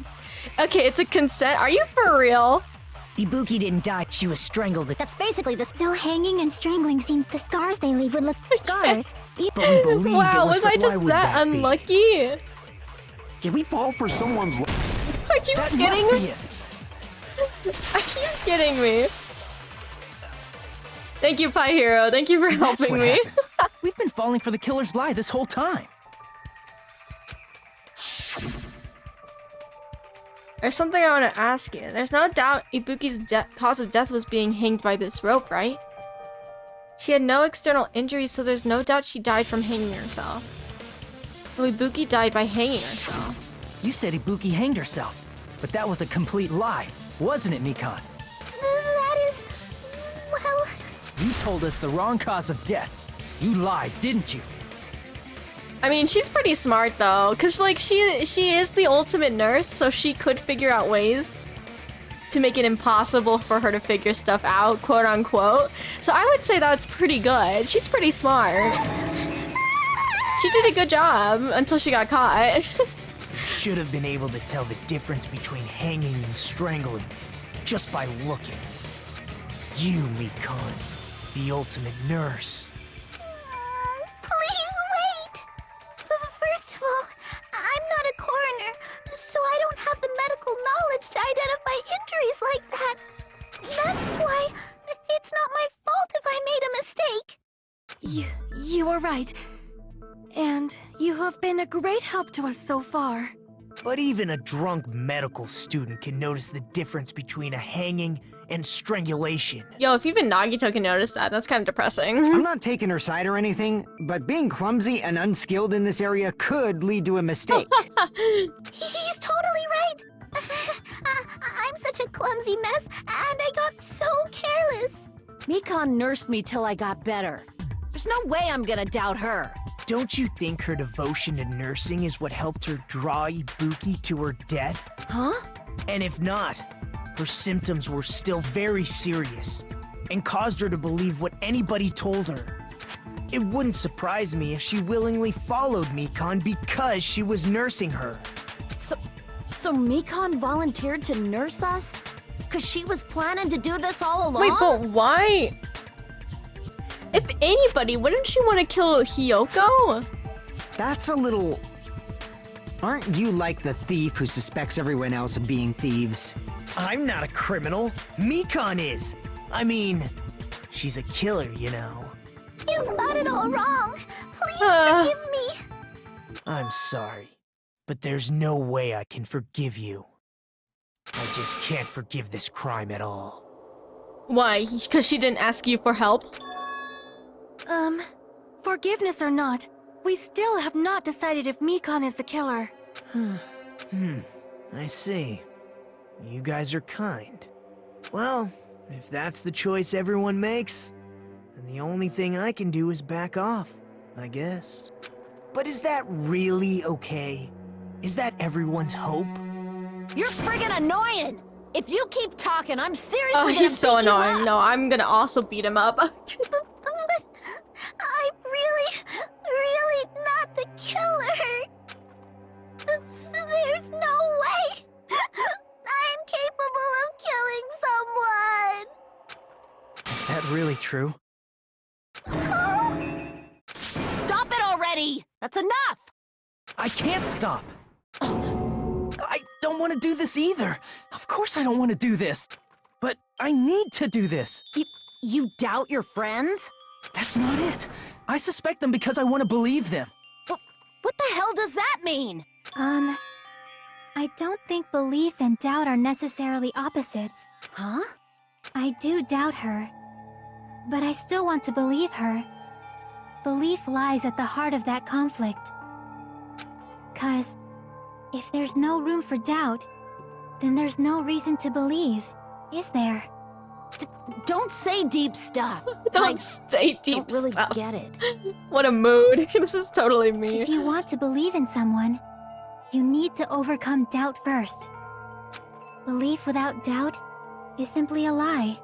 Okay, it's a consent. Are you for real? Ibuki didn't die, she was strangled. That's basically the no hanging and strangling seems the scars they leave would look scars. But we believed Wow, it was was for. I Why just would that be? unlucky? Did we fall for someone's Are you That kidding must me? be it. Are you kidding me? Thank you, Pie Hero. Thank you for That's helping what me. happened. We've been falling for the killer's lie this whole time. There's something I want to ask you. There's no doubt Ibuki's cause of death was being hanged by this rope, right? She had no external injuries, so there's no doubt she died from hanging herself. So Ibuki died by hanging herself. You said Ibuki hanged herself, but that was a complete lie, wasn't it, Mikan? That is... well... You told us the wrong cause of death. You lied, didn't you? I mean, she's pretty smart though, cause like she is the ultimate nurse, so she could figure out ways to make it impossible for her to figure stuff out, quote unquote. So I would say that's pretty good. She's pretty smart. She did a good job until she got caught. Should have been able to tell the difference between hanging and strangling just by looking. You, Mikan, the ultimate nurse. Please wait! First of all, I'm not a coroner, so I don't have the medical knowledge to identify injuries like that. That's why it's not my fault if I made a mistake. You are right. And you have been a great help to us so far. But even a drunk medical student can notice the difference between a hanging and strangulation. Yo, if even Nagito can notice that, that's kind of depressing. I'm not taking her side or anything, but being clumsy and unskilled in this area could lead to a mistake. He's totally right. I'm such a clumsy mess, and I got so careless. Mikan nursed me till I got better. There's no way I'm gonna doubt her. Don't you think her devotion to nursing is what helped her draw Ibuki to her death? Huh? And if not, her symptoms were still very serious and caused her to believe what anybody told her. It wouldn't surprise me if she willingly followed Mikan because she was nursing her. So Mikan volunteered to nurse us? Cause she was planning to do this all along? Wait, but why? If anybody, wouldn't she want to kill Hiyoko? That's a little... Aren't you like the thief who suspects everyone else of being thieves? I'm not a criminal. Mikan is. I mean, she's a killer, you know. You've got it all wrong. Please forgive me. I'm sorry, but there's no way I can forgive you. I just can't forgive this crime at all. Why? Because she didn't ask you for help? Forgiveness or not, we still have not decided if Mikan is the killer. I see. You guys are kind. Well, If that's the choice everyone makes, then the only thing I can do is back off, I guess. But is that really okay? Is that everyone's hope? You're friggin' annoying! If you keep talking, I'm seriously Oh, gonna he's so beat you annoying. up. No, I'm gonna also beat him up. I'm really not the killer. There's no way I'm capable of killing someone. Is that really true? Stop it already! That's enough! I can't stop! I don't want to do this either. Of course I don't want to do this. But I need to do this. You doubt your friends? That's not it. I suspect them because I want to believe them. What the hell does that mean? I don't think belief and doubt are necessarily opposites. Huh? I do doubt her, but I still want to believe her. Belief lies at the heart of that conflict. 'Cause if there's no room for doubt, then there's no reason to believe, is there? Don't say deep stuff. Don't say deep don't really stuff. get it. What a mood. This is totally me. If you want to believe in someone, you need to overcome doubt first. Belief without doubt is simply a lie.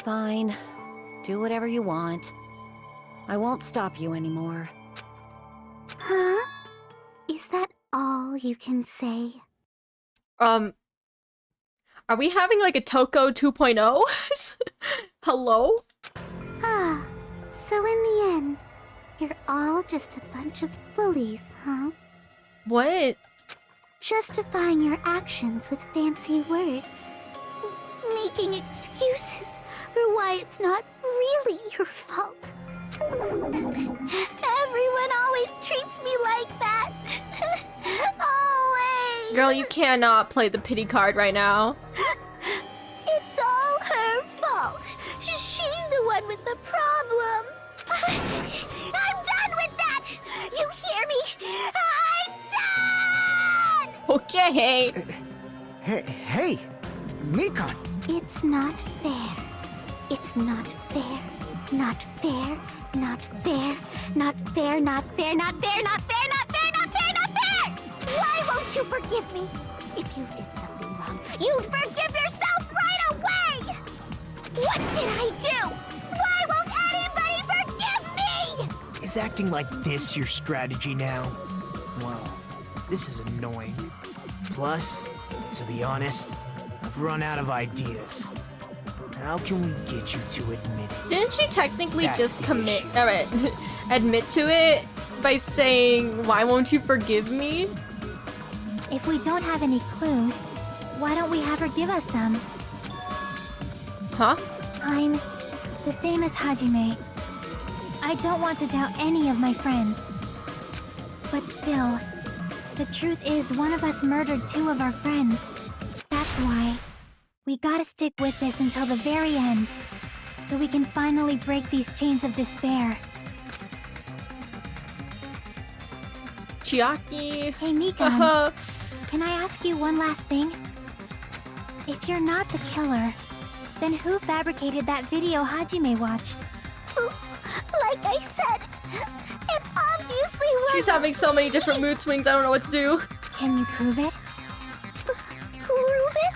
Fine. Do whatever you want. I won't stop you anymore. Huh? Is that all you can say? Are we having like a Toko 2.0? Hello? Ah, so in the end, you're all just a bunch of bullies, huh? What? Justifying your actions with fancy words. Making excuses for why it's not really your fault. Everyone always treats me like that. Always. Girl, you cannot play the pity card right now. It's all her fault. She's the one with the problem. I'm done with that. You hear me? I'm done. Okay. Hey, Mikan. It's not fair. It's not fair. Not fair. Not fair. Not fair. Not fair. Not fair. Not fair. Not fair. Not fair. Not fair. Why won't you forgive me? If you did something wrong, you'd forgive yourself right away. What did I do? Why won't anybody forgive me? Is acting like this your strategy now? Well, this is annoying. Plus, to be honest, I've run out of ideas. How can we get you to admit it? Didn't she technically That's just the commit, issue. alright, admit to it by saying, why won't you forgive me? If we don't have any clues, why don't we have her give us some? Huh? I'm the same as Hajime. I don't want to doubt any of my friends. But still, the truth is one of us murdered two of our friends. That's why we gotta stick with this until the very end, so we can finally break these chains of despair. Chiaki. Hey, Mikan. Can I ask you one last thing? If you're not the killer, then who fabricated that video Hajime watched? Like I said, it obviously was. She's having so many different mood swings, I don't know what to do. Can you prove it? Prove it?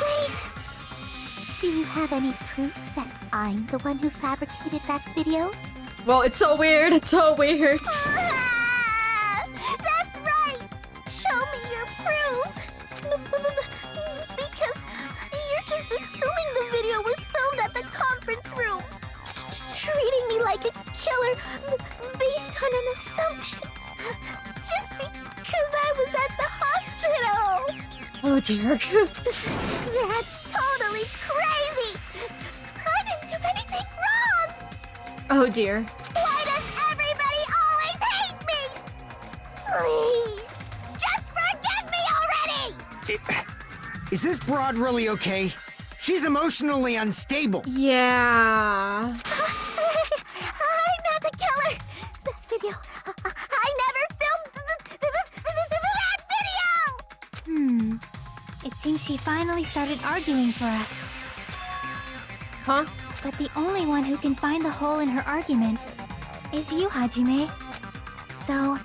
Wait. Do you have any proof that I'm the one who fabricated that video? Well, it's so weird, it's so weird. That's right! Show me your proof! Because you're just assuming the video was filmed at the conference room. Treating me like a killer based on an assumption. Just because I was at the hospital. Oh dear. That's totally crazy! I didn't do anything wrong! Oh dear. Why does everybody always hate me? Please, just forgive me already! Is this broad really okay? She's emotionally unstable. Yeah. I'm not the killer! That video, I never filmed that video! It seems she finally started arguing for us. Huh? But the only one who can find the hole in her argument is you, Hajime. So,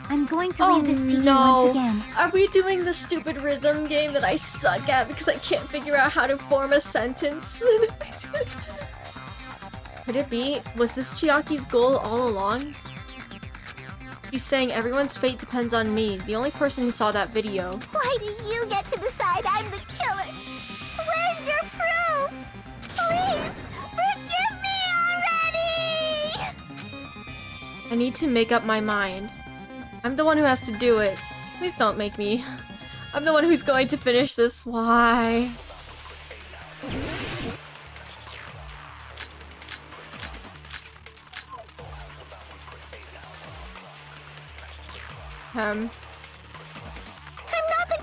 I'm going to leave this to you once again. Are we doing the stupid rhythm game that I suck at because I can't figure out how to form a sentence? Could it be? Was this Chiaki's goal all along? He's saying everyone's fate depends on me, the only person who saw that video. Why do you get to decide I'm the killer? Where's your proof? Please, forgive me already! I need to make up my mind. I'm the one who has to do it. Please don't make me. I'm the one who's going to finish this. Why? I'm not the...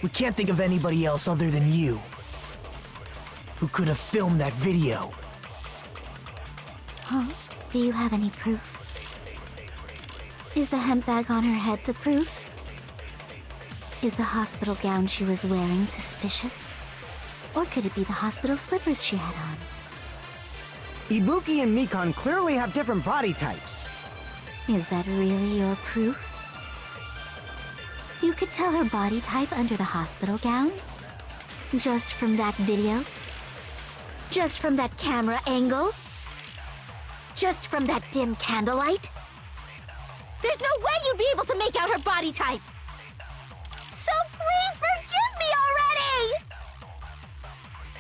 We can't think of anybody else other than you who could have filmed that video. Huh? Do you have any proof? Is the hemp bag on her head the proof? Is the hospital gown she was wearing suspicious? Or could it be the hospital slippers she had on? Ibuki and Mikan clearly have different body types. Is that really your proof? You could tell her body type under the hospital gown? Just from that video? Just from that camera angle? Just from that dim candlelight? There's no way you'd be able to make out her body type! So please forgive me already!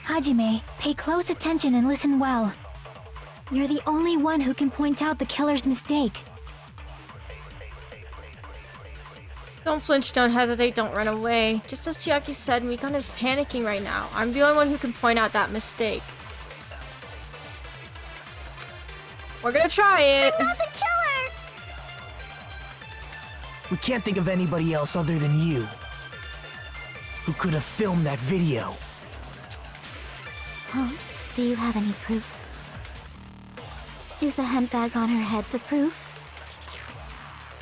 Hajime, pay close attention and listen well. You're the only one who can point out the killer's mistake. Don't flinch, don't hesitate, don't run away. Just as Chiaki said, Mikan is panicking right now. I'm the only one who can point out that mistake. We're gonna try it. I'm not the killer! We can't think of anybody else other than you who could have filmed that video. Huh? Do you have any proof? Is the hemp bag on her head the proof?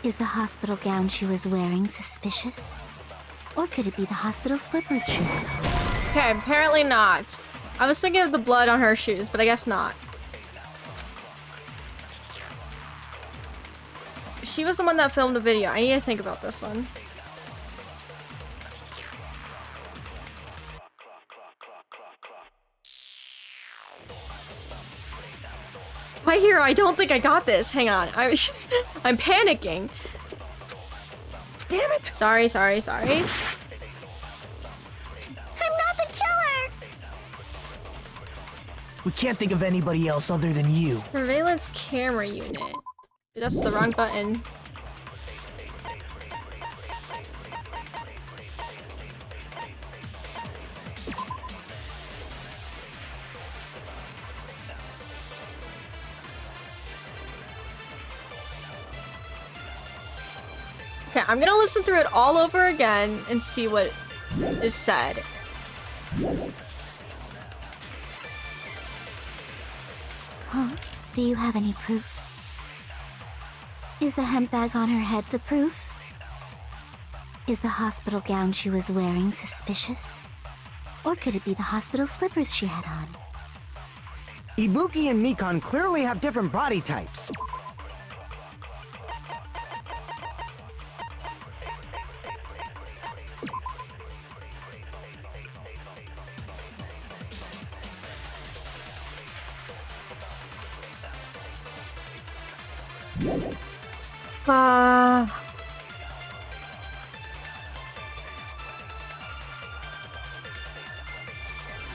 Is the hospital gown she was wearing suspicious? Or could it be the hospital slippers she had on? Okay, apparently not. I was thinking of the blood on her shoes, but I guess not. She was the one that filmed the video. I need to think about this one. My hero, I don't think I got this. Hang on. I'm panicking. Damn it! Sorry. I'm not the killer! We can't think of anybody else other than you. Surveillance camera unit. That's the wrong button. Okay, I'm gonna listen through it all over again and see what is said. Huh? Do you have any proof? Is the hemp bag on her head the proof? Is the hospital gown she was wearing suspicious? Or could it be the hospital slippers she had on? Ibuki and Mikan clearly have different body types.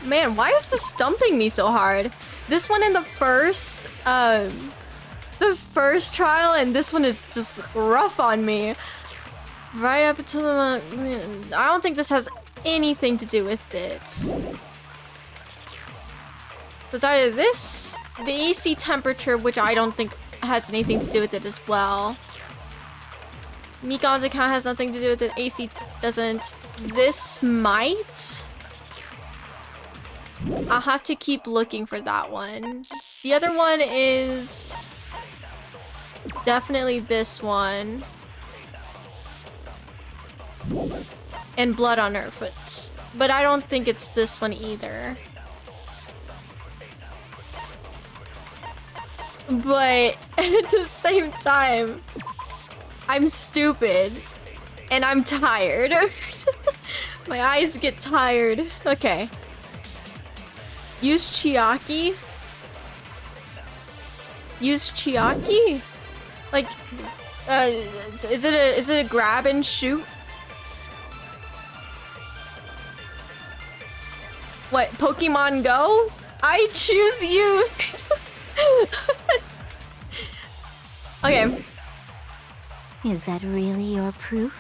Man, why is this stumping me so hard? This one in the first trial, and this one is just rough on me. Right up until the... I don't think this has anything to do with it. So it's either this, the AC temperature, which I don't think has anything to do with it as well. Mikan's account has nothing to do with it. AC doesn't. This might. I'll have to keep looking for that one. The other one is definitely this one. And blood on her foot. But I don't think it's this one either. But at the same time, I'm stupid and I'm tired. My eyes get tired. Okay. Use Chiaki? Use Chiaki? Like, is it a grab and shoot? What, Pokemon Go? I choose you! Okay. Is that really your proof?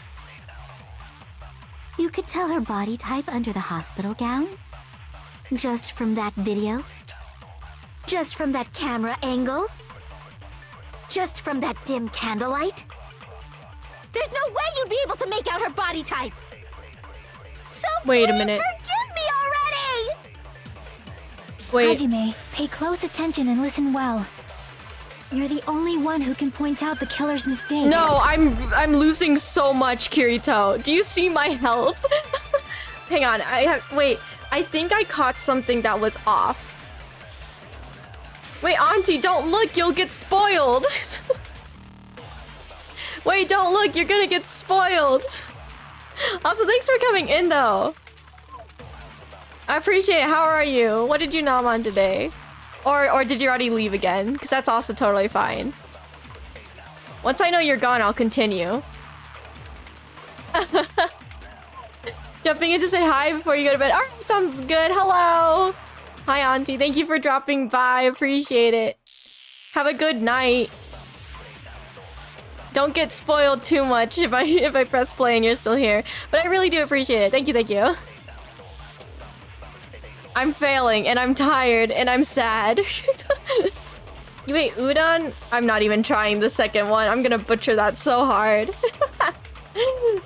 You could tell her body type under the hospital gown? Just from that video? Just from that camera angle? Just from that dim candlelight? There's no way you'd be able to make out her body type! So wait a minute. Forgive me already! Wait. Hajime, pay close attention and listen well. You're the only one who can point out the killer's mistake. No, I'm losing so much, Kirito. Do you see my health? Hang on, wait. I think I caught something that was off. Wait, Auntie, don't look, you'll get spoiled. Wait, don't look, you're gonna get spoiled. Also, thanks for coming in, though. I appreciate it. How are you? What did you nom on today? Or did you already leave again? Because that's also totally fine. Once I know you're gone, I'll continue. Jumping in to say hi before you go to bed. Alright, sounds good. Hello. Hi, Auntie. Thank you for dropping by. Appreciate it. Have a good night. Don't get spoiled too much if I press play and you're still here. But I really do appreciate it. Thank you, thank you. I'm failing and I'm tired and I'm sad. You ate udon? I'm not even trying the second one. I'm gonna butcher that so hard.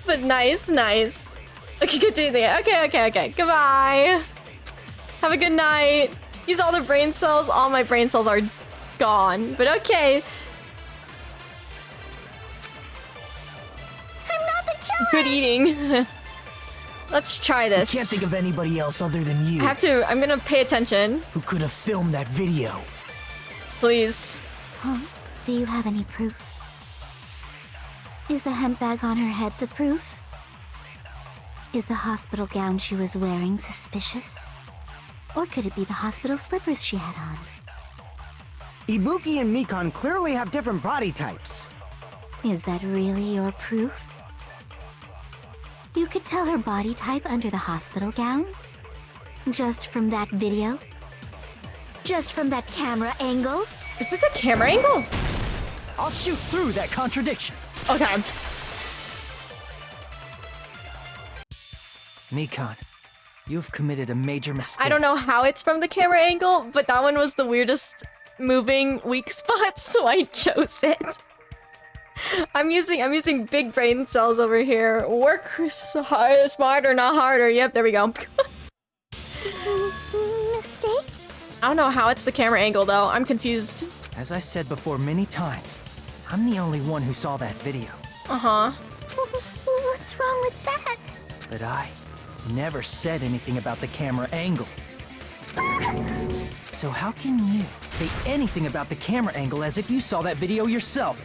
But nice, nice. Okay, continue the okay. Goodbye. Have a good night. Use all the brain cells. All my brain cells are gone. But okay. I'm not the killer! Good eating. Let's try this. I can't think of anybody else other than you. I'm gonna pay attention. Who could have filmed that video? Please. Huh? Do you have any proof? Is the hemp bag on her head the proof? Is the hospital gown she was wearing suspicious? Or could it be the hospital slippers she had on? Ibuki and Mikan clearly have different body types. Is that really your proof? You could tell her body type under the hospital gown? Just from that video? Just from that camera angle? Is it the camera angle? I'll shoot through that contradiction. Okay. Mikan, you've committed a major mistake. I don't know how it's from the camera angle, but that one was the weirdest moving weak spot, so I chose it. I'm using big brain cells over here. Work smarter, not harder. Yep, there we go. Mistake? I don't know how it's the camera angle though. I'm confused. As I said before many times, I'm the only one who saw that video. Uh-huh. What's wrong with that? But I never said anything about the camera angle. So how can you say anything about the camera angle as if you saw that video yourself?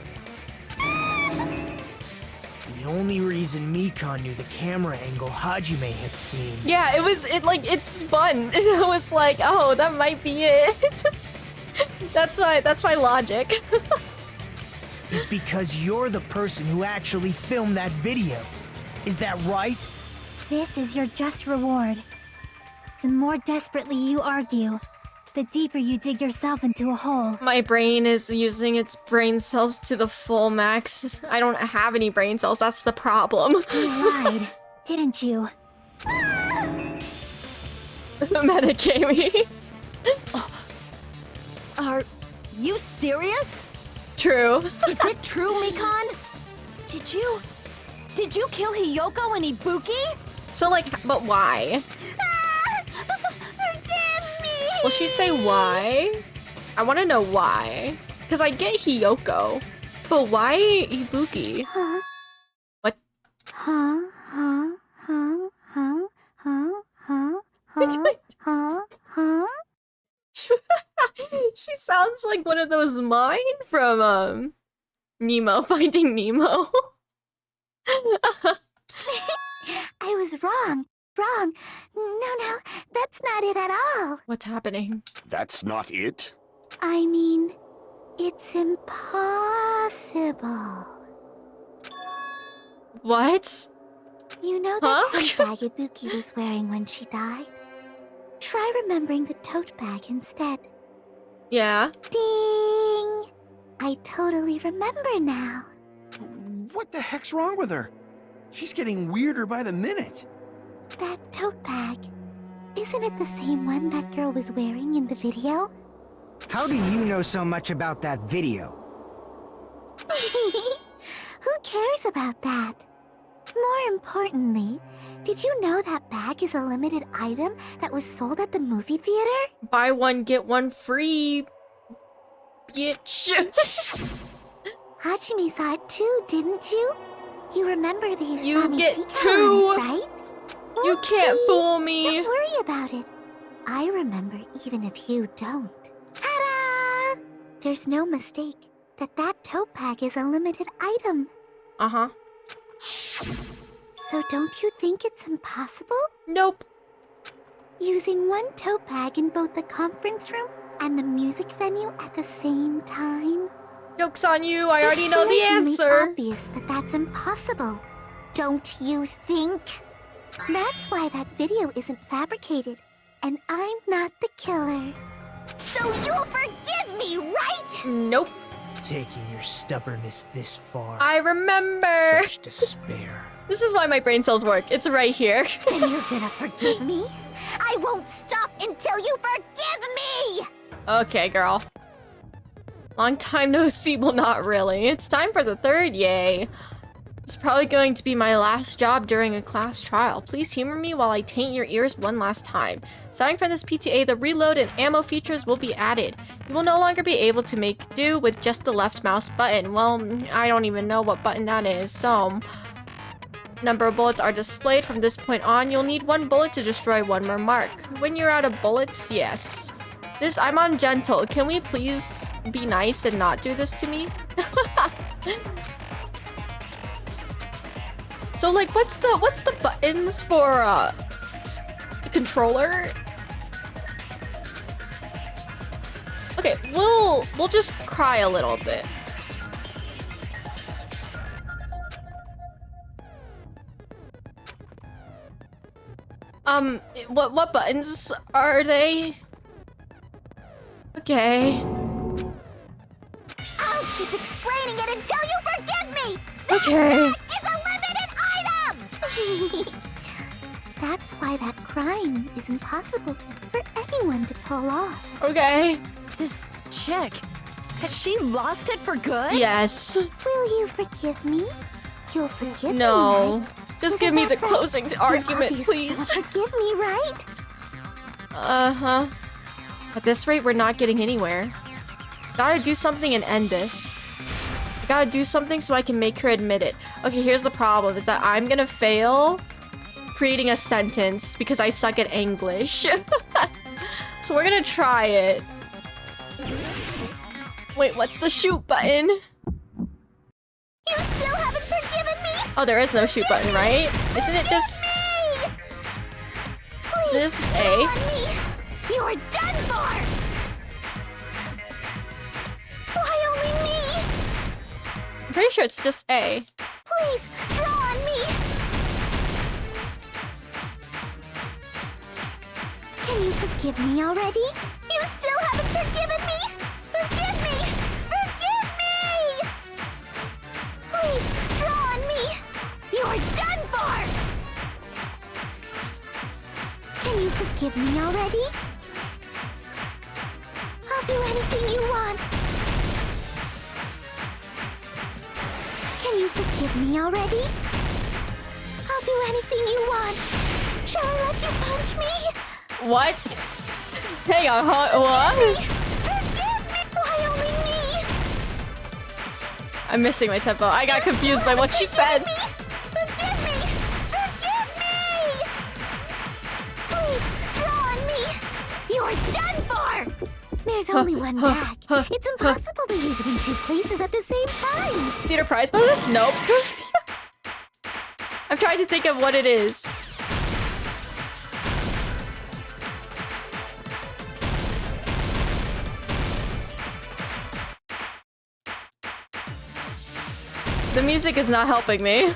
The only reason Mikan knew the camera angle Hajime had seen. Yeah, it spun. And I was like, oh, that might be it. That's my logic. Is because you're the person who actually filmed that video. Is that right? This is your just reward. The more desperately you argue, the deeper you dig yourself into a hole. My brain is using its brain cells to the full max. I don't have any brain cells, that's the problem. You lied, didn't you? Metagame. Are you serious? true. Is it true, Mikan? Did you kill Hiyoko and Ibuki? So like, but why? Forgive me! Will she say why? I want to know why. Because I get Hiyoko, but why Ibuki? Huh? What? Huh? Huh? Huh? Huh? Huh? Huh? Huh? Huh? Huh? She sounds like one of those mine from Nemo, Finding Nemo. I was wrong. Wrong. No, that's not it at all. What's happening? That's not it? I mean, it's impossible. What? You know that handbag Ibuki was wearing when she died? Try remembering the tote bag instead. Yeah. Ding! I totally remember now. What the heck's wrong with her? She's getting weirder by the minute. That tote bag. Isn't it the same one that girl was wearing in the video? How do you know so much about that video? Who cares about that? More importantly, did you know that bag is a limited item that was sold at the movie theater? Buy one, get one free. Bitch. Hajime saw it too, didn't you? You remember the Usami You get decal two. on it, right? You can't Oopsie. fool me. Don't worry about it. I remember even if you don't. Ta-da! There's no mistake that tote bag is a limited item. Uh-huh. So don't you think it's impossible? Nope. Using one tote bag in both the conference room and the music venue at the same time? Joke's on you, I already know the It's answer. obvious that that's impossible. Don't you think? That's why that video isn't fabricated, and I'm not the killer. So you'll forgive me, right? Nope. Taking your stubbornness this far. I remember. Such despair. This is why my brain cells work. It's right here. Then you're gonna forgive me? I won't stop until you forgive me! Okay, girl. Long time no see, well not really. It's time for the third, yay. It's probably going to be my last job during a class trial. Please humor me while I taint your ears one last time. Starting from this PTA, the reload and ammo features will be added. You will no longer be able to make do with just the left mouse button. Well, I don't even know what button that is, so... Number of bullets are displayed from this point on. You'll need one bullet to destroy one more mark. When you're out of bullets, yes. I'm on gentle. Can we please be nice and not do this to me? So like, what's the buttons for the controller? Okay, we'll just cry a little bit. What buttons are they? Okay. I'll keep explaining it until you forgive me! Okay. It's a limited item! That's why that crime is impossible for anyone to pull off. Okay. This chick, has she lost it for good? Yes. Will you forgive me? You'll forgive me, No. right? Just give me the closing argument, please. Forgive me, right? Uh-huh. At this rate, we're not getting anywhere. Gotta do something and end this. I gotta do something so I can make her admit it. Okay, here's the problem, is that I'm gonna fail creating a sentence because I suck at English. So we're gonna try it. Wait, what's the shoot button? You still haven't forgiven me? Oh, there is no shoot button, right? Isn't it just... Is this just A? You're done for! Why only me? I'm pretty sure it's just A. Please, draw on me! Can you forgive me already? You still haven't forgiven me? Forgive me! Forgive me! Please, draw on me! You're done for! Can you forgive me already? I'll do anything you want. Can you forgive me already? I'll do anything you want. Shall I let you punch me? What? Hang on, what? Forgive me! Why only me? I'm missing my tempo. I got confused by what she said. Forgive me! Forgive me! Please, draw on me! You're done for! There's only one bag. It's impossible to use it in two places at the same time. Theater prize bonus? Nope. I'm trying to think of what it is. The music is not helping me.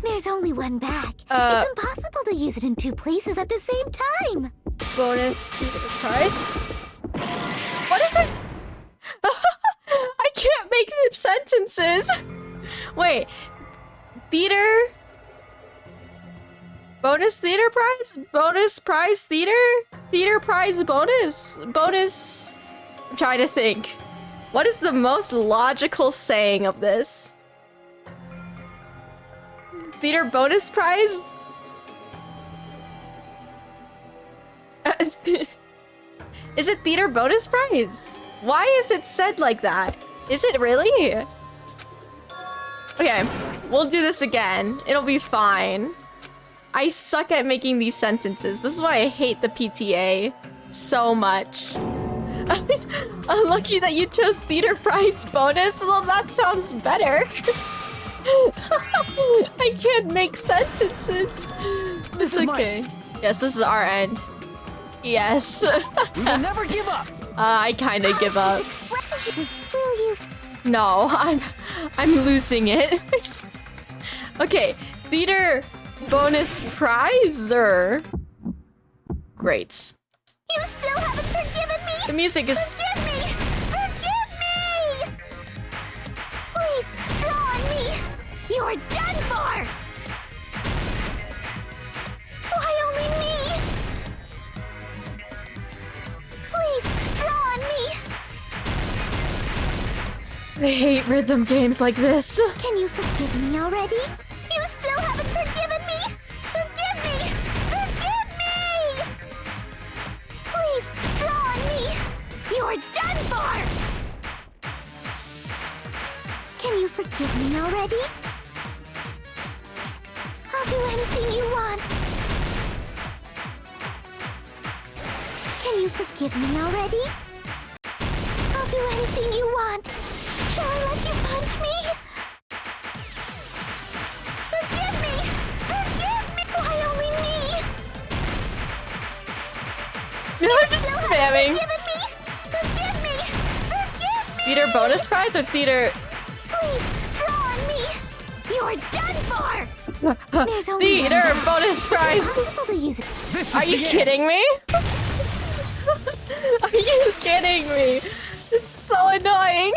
There's only one bag. It's impossible to use it in two places at the same time. Bonus theater prize? What is it? I can't make sentences. Wait. Theater? Bonus theater prize? Bonus prize theater? Theater prize bonus? Bonus... I'm trying to think. What is the most logical saying of this? Theater bonus prize? Is it theater bonus prize? Why is it said like that? Is it really? Okay, we'll do this again. It'll be fine. I suck at making these sentences. This is why I hate the PTA so much. Unlucky that you chose theater prize bonus. Well, that sounds better. I can't make sentences. It's okay. Yes, this is our end. Yes. We will never give up. I kind of give up. Will you? No, I'm losing it. Okay, theater bonus prize or great. You still haven't forgiven me. The music is. Forgive me. Forgive me. Please draw on me. You're done for. Why only me? Please draw on me. I hate rhythm games like this. Can you forgive me already? You still haven't forgiven me. Forgive me. Forgive me. Please draw on me. You're done for. Can you forgive me already? I'll do anything you want. Can you forgive me already? I'll do anything you want. Shall I let you punch me? Forgive me! Forgive me! Why only me? No, it's just spamming. Forgive me! Forgive me! Forgive me! Theater bonus prize or theater? Please, draw on me! You're done for! There's only Theater one bag. bonus prize! It's impossible to use it. Are you kidding me? Are you kidding me? It's so annoying.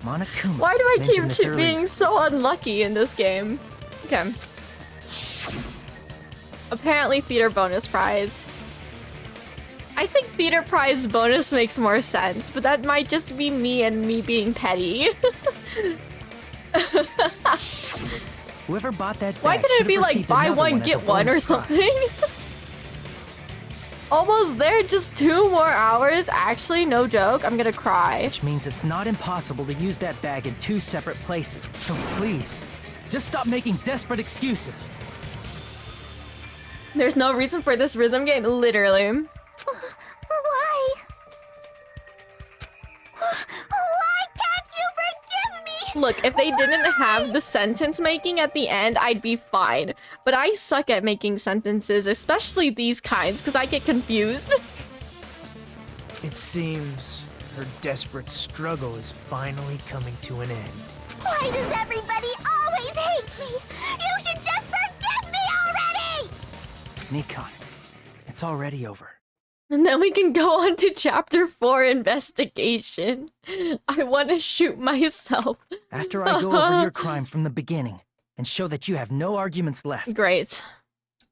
Monokuma. Why do I keep mentioned this earlier. being so unlucky in this game? Okay. Apparently theater bonus prize. I think theater prize bonus makes more sense, but that might just be me and me being petty. Whoever bought that bag Why couldn't it should've be like received buy another one, as a get one or bonus prize. something? Almost there, just 2 more hours? Actually, no joke, I'm gonna cry. Which means it's not impossible to use that bag in 2 separate places. So please, just stop making desperate excuses. There's no reason for this rhythm game, literally. Why? Why can't you forgive me? Look, if they didn't have the sentence making at the end, I'd be fine. But I suck at making sentences, especially these kinds, because I get confused. It seems her desperate struggle is finally coming to an end. Why does everybody always hate me? You should just forgive me already! Nikon, it's already over. And then we can go on to Chapter 4 investigation. I want to shoot myself. After I go over your crime from the beginning and show that you have no arguments left. Great.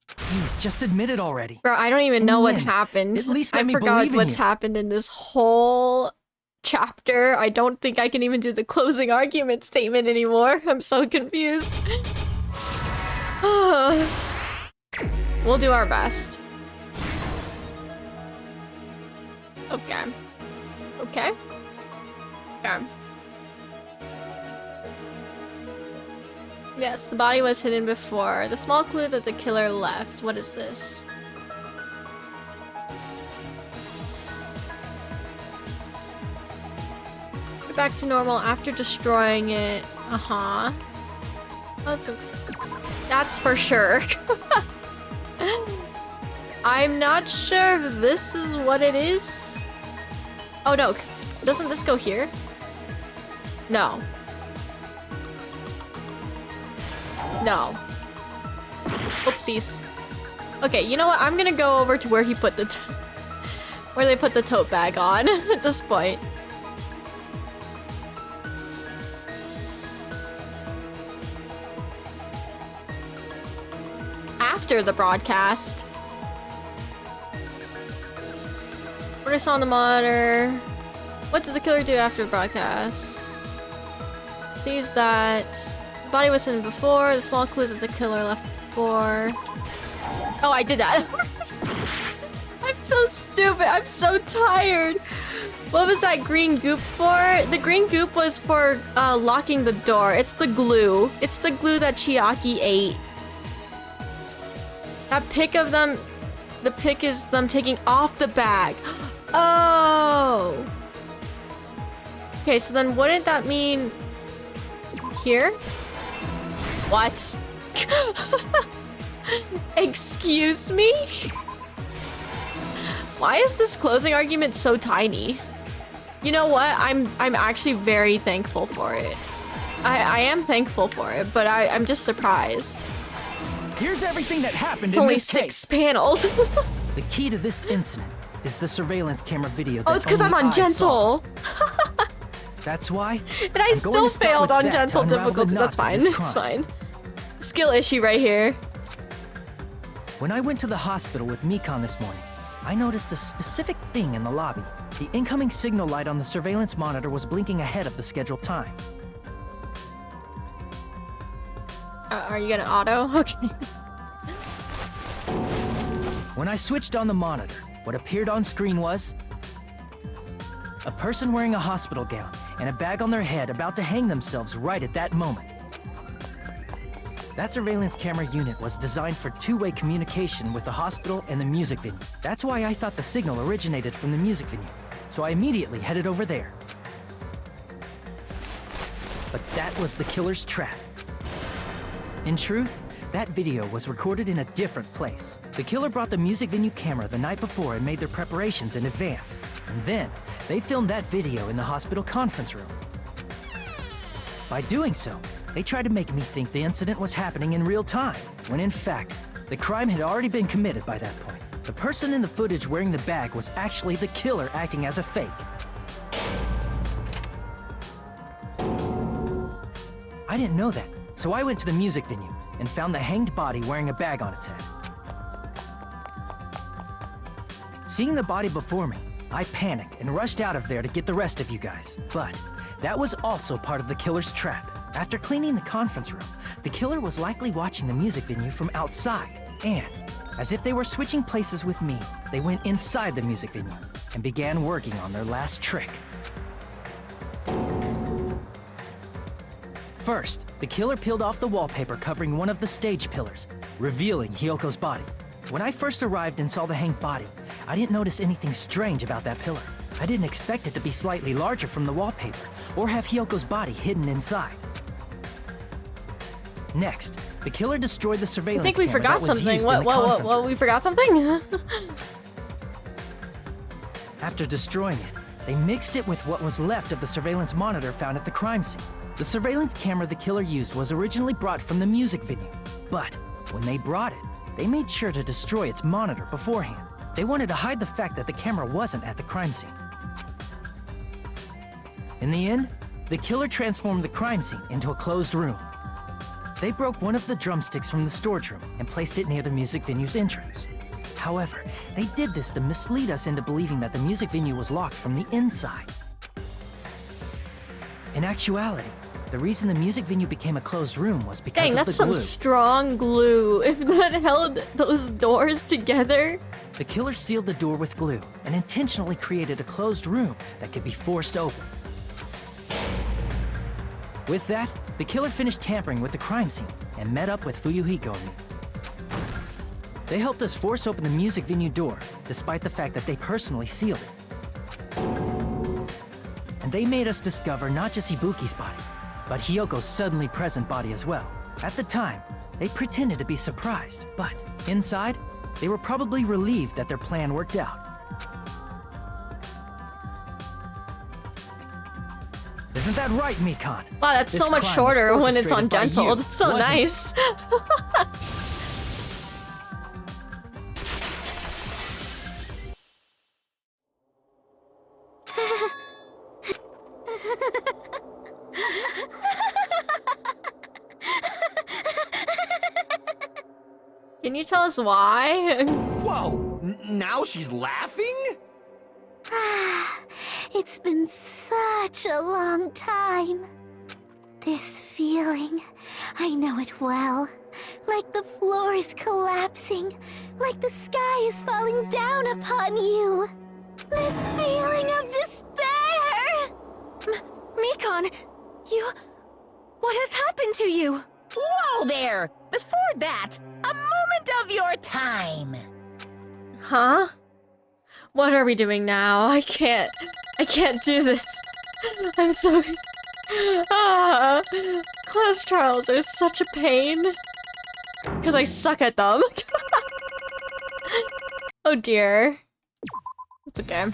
Please, just admit it already. Bro, I don't even In know the what end, happened. at least I let me forgot believe in what's you. happened in this whole chapter. I don't think I can even do the closing argument statement anymore. I'm so confused. We'll do our best. Okay. Okay. Okay. Yes, the body was hidden before. The small clue that the killer left. What is this? Get back to normal after destroying it. Uh-huh. Oh, so that's for sure. I'm not sure if this is what it is. Oh no, 'cause doesn't this go here? No. No. Oopsies. Okay, you know what? I'm gonna go over to where he put the where they put the tote bag on at this point. After the broadcast. What I saw on the monitor. What did the killer do after the broadcast? Sees that the body was hidden before. The small clue that the killer left before. Oh, I did that. I'm so stupid. I'm so tired. What was that green goop for? The green goop was for locking the door. It's the glue. It's the glue that Chiaki ate. That pic of them, the pic is them taking off the bag. Oh. Okay, so then wouldn't that mean here? What? Excuse me? Why is this closing argument so tiny? You know what? I'm actually very thankful for it. I am thankful for it, but I'm just surprised. Here's everything that happened It's in only this 6 case. panels. The key to this incident is the surveillance camera video. Oh, it's because I'm on gentle. That's why. And I still failed on gentle difficulty. That's fine. It's fine. Skill issue right here. When I went to the hospital with Mikan this morning, I noticed a specific thing in the lobby. The incoming signal light on the surveillance monitor was blinking ahead of the scheduled time. Are you gonna auto? Okay. When I switched on the monitor, what appeared on screen was a person wearing a hospital gown and a bag on their head about to hang themselves right at that moment. That surveillance camera unit was designed for two-way communication with the hospital and the music venue. That's why I thought the signal originated from the music venue. So I immediately headed over there. But that was the killer's trap. In truth, that video was recorded in a different place. The killer brought the music venue camera the night before and made their preparations in advance. And then, they filmed that video in the hospital conference room. By doing so, they tried to make me think the incident was happening in real time, when in fact, the crime had already been committed by that point. The person in the footage wearing the bag was actually the killer acting as a fake. I didn't know that, so I went to the music venue and found the hanged body wearing a bag on its head. Seeing the body before me, I panicked and rushed out of there to get the rest of you guys. But that was also part of the killer's trap. After cleaning the conference room, the killer was likely watching the music venue from outside. And, as if they were switching places with me, they went inside the music venue and began working on their last trick. First, the killer peeled off the wallpaper covering one of the stage pillars, revealing Hyoko's body. When I first arrived and saw the hanged body, I didn't notice anything strange about that pillar. I didn't expect it to be slightly larger from the wallpaper, or have Hyoko's body hidden inside. Next, the killer destroyed the surveillance I think we camera forgot that was something. used in the conference room. We forgot something? After destroying it, they mixed it with what was left of the surveillance monitor found at the crime scene. The surveillance camera the killer used was originally brought from the music venue, but when they brought it, they made sure to destroy its monitor beforehand. They wanted to hide the fact that the camera wasn't at the crime scene. In the end, the killer transformed the crime scene into a closed room. They broke one of the drumsticks from the storage room and placed it near the music venue's entrance. However, they did this to mislead us into believing that the music venue was locked from the inside. In actuality, the reason the music venue became a closed room was because Dang, of the that's glue. some strong glue. If that held those doors together. The killer sealed the door with glue and intentionally created a closed room that could be forced open. With that, the killer finished tampering with the crime scene and met up with Fuyuhiko and me. They helped us force open the music venue door, despite the fact that they personally sealed it. And they made us discover not just Ibuki's body, but Hyoko's suddenly present body as well. At the time, they pretended to be surprised, but inside, they were probably relieved that their plan worked out. Isn't that right, Mikan? Wow, that's This so much crime was shorter when it's orchestrated by ungentle. you, It's so wasn't it? nice. Can you tell us why? Whoa! Now she's laughing? It's been such a long time. This feeling, I know it well. Like the floor is collapsing, like the sky is falling down upon you. This feeling of despair! Mikan, what has happened to you? Whoa there! Before that, a moment of your time. Huh? What are we doing now? I can't do this. I'm so... Class trials are such a pain. Because I suck at them. Oh dear. It's okay.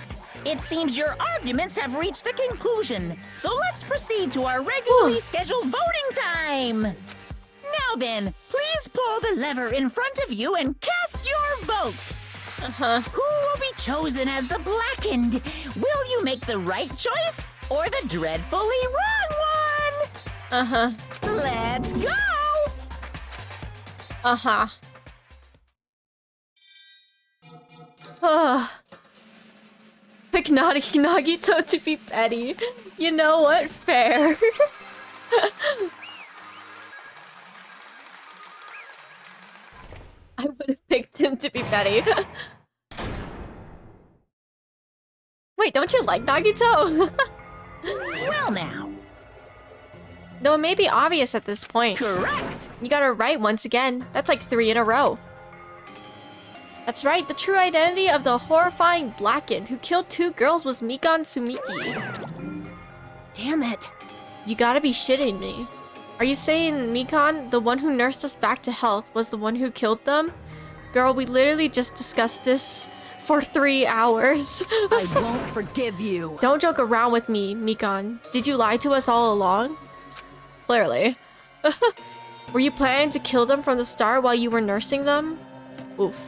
It seems your arguments have reached a conclusion, so let's proceed to our regularly scheduled voting time. Now then, please pull the lever in front of you and cast your vote. Who will be chosen as the blackened? Will you make the right choice or the dreadfully wrong one? Let's go! Pick Nagito to be Betty. You know what? Fair. I would have picked him to be Betty. Wait, don't you like Nagito? Well now. Though it may be obvious at this point. Correct. You got it right once again. That's like 3 in a row. That's right, the true identity of the horrifying blackened who killed 2 girls was Mikan Sumiki. Damn it. You gotta be shitting me. Are you saying Mikan, the one who nursed us back to health, was the one who killed them? Girl, we literally just discussed this for 3 hours. I won't forgive you. Don't joke around with me, Mikan. Did you lie to us all along? Clearly. Were you planning to kill them from the start while you were nursing them? Oof.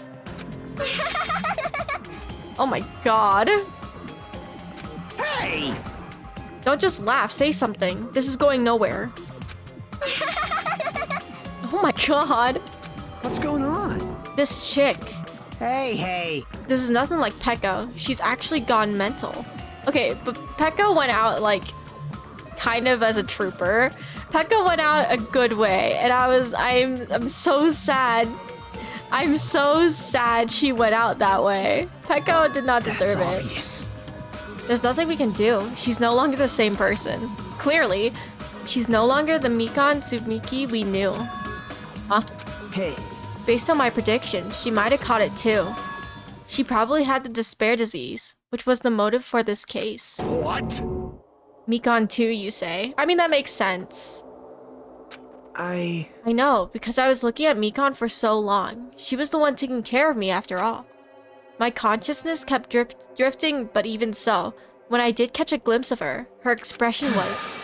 Oh my god. Hey! Don't just laugh, say something. This is going nowhere. Oh my god. What's going on? This chick. Hey. This is nothing like Pekka. She's actually gone mental. Okay, but Pekka went out like kind of as a trooper. Pekka went out a good way, and I'm so sad. I'm so sad she went out that way. Pekka did not deserve it. Obvious. There's nothing we can do. She's no longer the same person. Clearly, she's no longer the Mikan Tsumiki we knew. Huh? Hey. Based on my prediction, she might have caught it too. She probably had the despair disease, which was the motive for this case. What? Mikan too, you say? I mean, that makes sense. I know, because I was looking at Mikan for so long. She was the one taking care of me after all. My consciousness kept drifting, but even so, when I did catch a glimpse of her, her expression was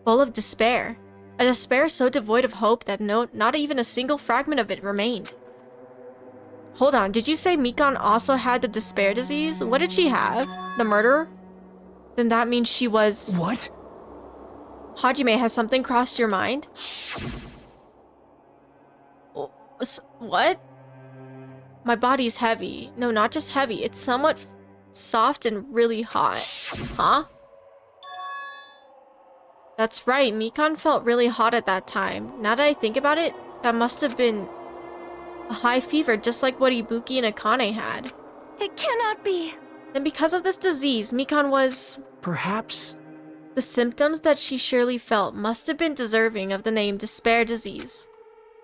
full of despair. A despair so devoid of hope that not even a single fragment of it remained. Hold on, did you say Mikan also had the despair disease? What did she have? The murderer? Then that means she was... What? Hajime, has something crossed your mind? What? My body's heavy. No, not just heavy. It's somewhat soft and really hot. Huh? That's right, Mikan felt really hot at that time. Now that I think about it, that must have been a high fever just like what Ibuki and Akane had. It cannot be. And because of this disease, Mikan was... Perhaps... The symptoms that she surely felt must have been deserving of the name despair disease.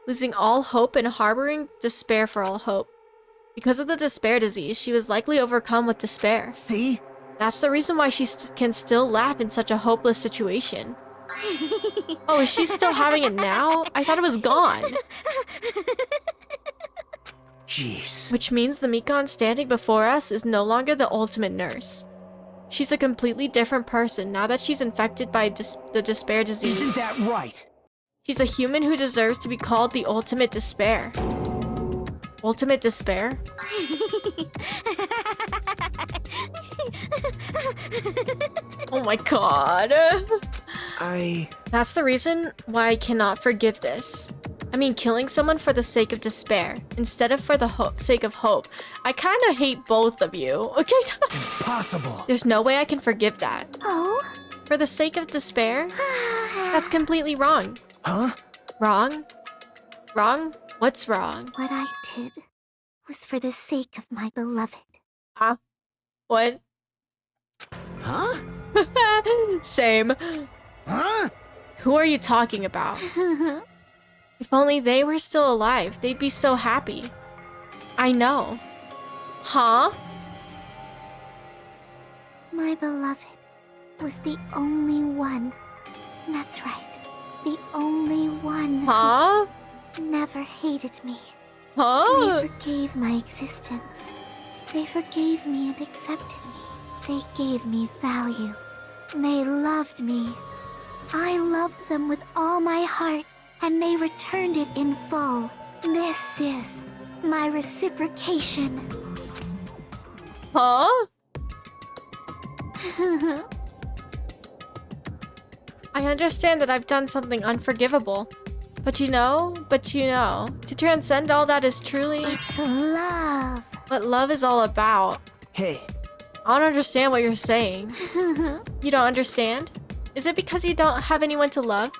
Losing all hope and harboring despair for all hope. Because of the despair disease, she was likely overcome with despair. See? That's the reason why she can still laugh in such a hopeless situation. Oh, is she still having it now? I thought it was gone. Jeez. Which means the Mikan standing before us is no longer the ultimate nurse. She's a completely different person now that she's infected by the despair disease. Isn't that right? She's a human who deserves to be called the ultimate despair. Ultimate despair? Oh my god. That's the reason why I cannot forgive this. I mean, killing someone for the sake of despair, instead of for the sake of hope. I kind of hate both of you, okay? Impossible. There's no way I can forgive that. Oh? For the sake of despair? That's completely wrong. Huh? Wrong? Wrong? What's wrong? What I did was for the sake of my beloved. Ah? What? Huh? Same. Huh? Who are you talking about? If only they were still alive, they'd be so happy. I know. Huh? My beloved was the only one. That's right. The only one Huh? who never hated me. Huh? They forgave my existence. They forgave me and accepted me. They gave me value. They loved me. I loved them with all my heart, and they returned it in full. This is my reciprocation. Huh? I understand that I've done something unforgivable. But you know, to transcend all that is truly... It's love. What love is all about. Hey. I don't understand what you're saying. You don't understand? Is it because you don't have anyone to love?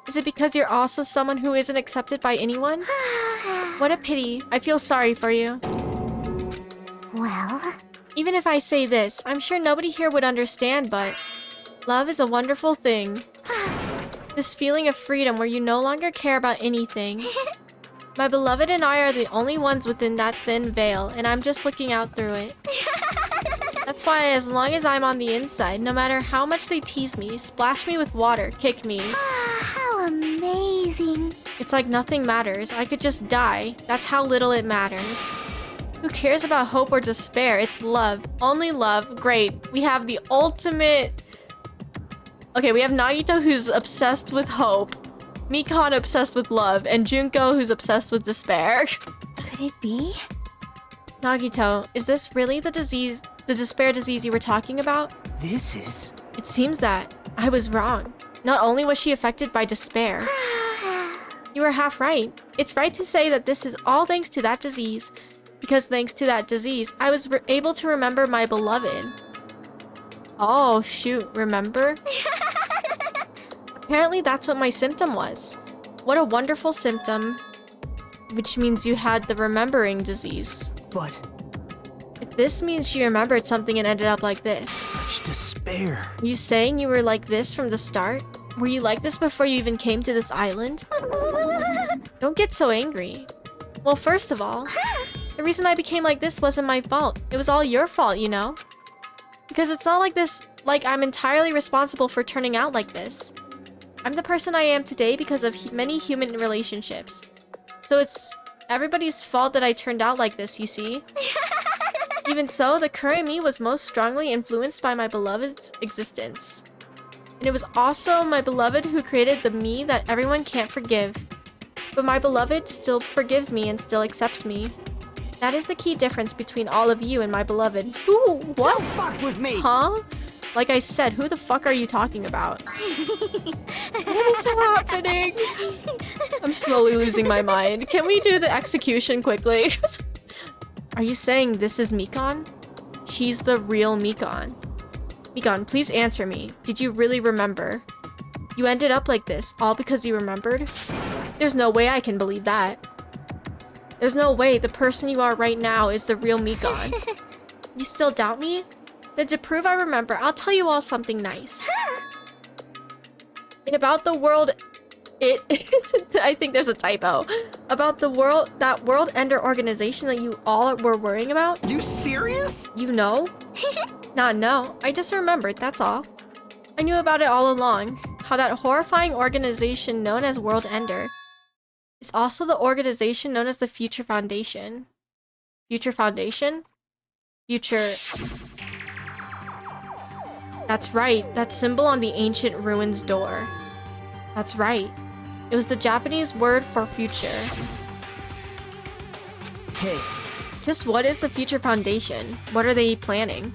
Is it because you're also someone who isn't accepted by anyone? What a pity. I feel sorry for you. Well... Even if I say this, I'm sure nobody here would understand, but... Love is a wonderful thing. This feeling of freedom where you no longer care about anything. My beloved and I are the only ones within that thin veil, and I'm just looking out through it. That's why as long as I'm on the inside, no matter how much they tease me, splash me with water, kick me... How amazing. It's like nothing matters. I could just die. That's how little it matters. Who cares about hope or despair? It's love. Only love. Great. We have the ultimate... Okay, we have Nagito who's obsessed with hope, Mikan obsessed with love, and Junko who's obsessed with despair. Could it be? Nagito, is this really the despair disease you were talking about? This is... It seems that I was wrong. Not only was she affected by despair. You were half right. It's right to say that this is all thanks to that disease. Because thanks to that disease, I was able to remember my beloved. Oh, shoot, remember? Apparently that's what my symptom was. What a wonderful symptom. Which means you had the remembering disease. But... If this means she remembered something and ended up like this. Such despair. Are you saying you were like this from the start? Were you like this before you even came to this island? Don't get so angry. Well, first of all, the reason I became like this wasn't my fault. It was all your fault, you know? Because it's not like this, like I'm entirely responsible for turning out like this. I'm the person I am today because of many human relationships. So it's everybody's fault that I turned out like this, you see? Even so, the current me was most strongly influenced by my beloved's existence. And it was also my beloved who created the me that everyone can't forgive. But my beloved still forgives me and still accepts me. That is the key difference between all of you and my beloved. Ooh, what? Don't fuck with me! Huh? Like I said, who the fuck are you talking about? What is happening? I'm slowly losing my mind. Can we do the execution quickly? Are you saying this is Mikan? She's the real Mikan. Mikan, please answer me. Did you really remember? You ended up like this, all because you remembered? There's no way I can believe that. There's no way the person you are right now is the real Mikan. You still doubt me? Then to prove I remember, I'll tell you all something nice. And about the world... I think there's a typo. About the world... That world ender organization that you all were worrying about? You serious? You know? Not no. I just remembered, that's all. I knew about it all along. How that horrifying organization known as World Ender is also the organization known as the Future Foundation. Future Foundation? Future... That's right. That symbol on the ancient ruins door. That's right. It was the Japanese word for future. Hey. Just what is the Future Foundation? What are they planning?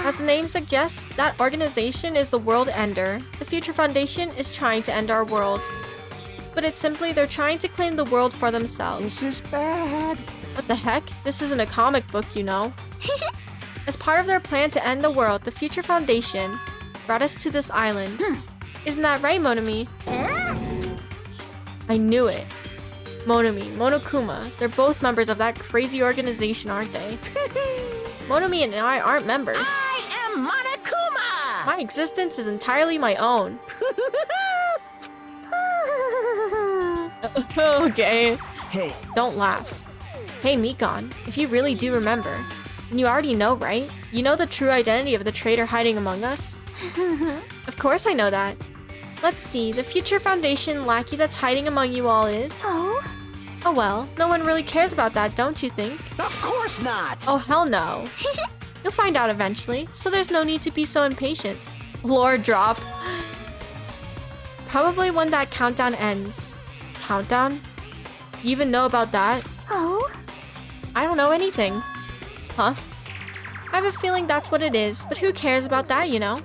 As the name suggests, that organization is the World Ender. The Future Foundation is trying to end our world. But it's simply they're trying to claim the world for themselves. This is bad. What the heck? This isn't a comic book, you know. As part of their plan to end the world, the Future Foundation brought us to this island. Isn't that right, Monami? I knew it. Monami, Monokuma, they're both members of that crazy organization, aren't they? Monami and I aren't members. I am Monokuma! My existence is entirely my own. Okay. Hey. Don't laugh. Hey, Mikan, if you really do remember, and you already know, right? You know the true identity of the traitor hiding among us? Of course I know that. Let's see, the Future Foundation lackey that's hiding among you all is... Oh? Oh well, no one really cares about that, don't you think? Of course not! Oh hell no. You'll find out eventually, so there's no need to be so impatient. Lore drop. Probably when that countdown ends. Countdown? You even know about that? Oh? I don't know anything. Huh? I have a feeling that's what it is, but who cares about that, you know?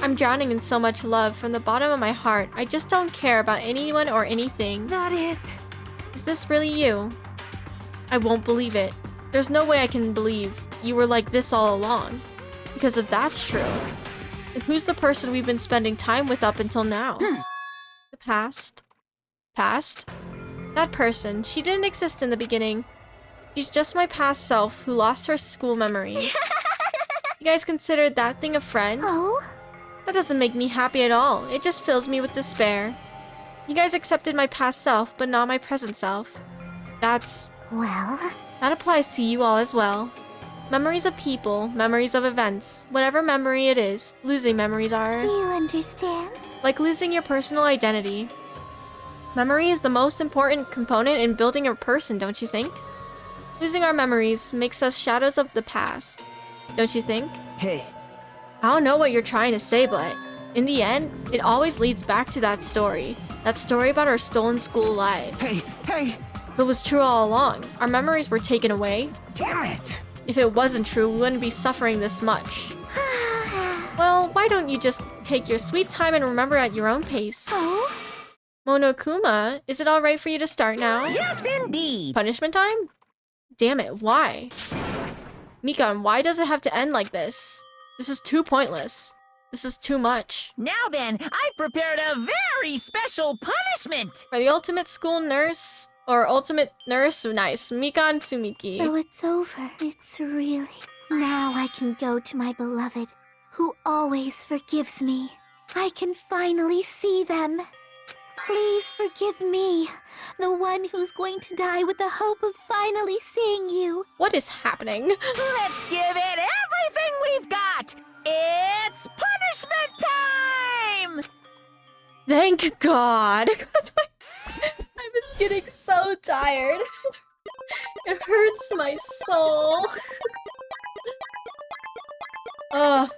I'm drowning in so much love from the bottom of my heart. I just don't care about anyone or anything. That is... Is this really you? I won't believe it. There's no way I can believe you were like this all along. Because if that's true, then who's the person we've been spending time with up until now? The past. Past? That person, she didn't exist in the beginning. She's just my past self who lost her school memories. You guys considered that thing a friend? Oh? That doesn't make me happy at all. It just fills me with despair. You guys accepted my past self, but not my present self. That's... Well... That applies to you all as well. Memories of people, memories of events, whatever memory it is, losing memories are... Do you understand? Like losing your personal identity. Memory is the most important component in building a person, don't you think? Losing our memories makes us shadows of the past. Don't you think? Hey. I don't know what you're trying to say, but in the end, it always leads back to that story. That story about our stolen school lives. Hey! So it was true all along. Our memories were taken away. Damn it! If it wasn't true, we wouldn't be suffering this much. Well, why don't you just take your sweet time and remember at your own pace? Oh? Monokuma, is it alright for you to start now? Yes, indeed! Punishment time? Damn it, why? Mikan, why does it have to end like this? This is too pointless. This is too much. Now then, I prepared a very special punishment! For the ultimate school nurse, or ultimate nurse, nice, Mikan Tsumiki. So it's over. It's really... Now I can go to my beloved, who always forgives me. I can finally see them. Please forgive me, the one who's going to die with the hope of finally seeing you. What is happening? Let's give it everything we've got! It's punishment time! Thank God. I was getting so tired. It hurts my soul. Ugh.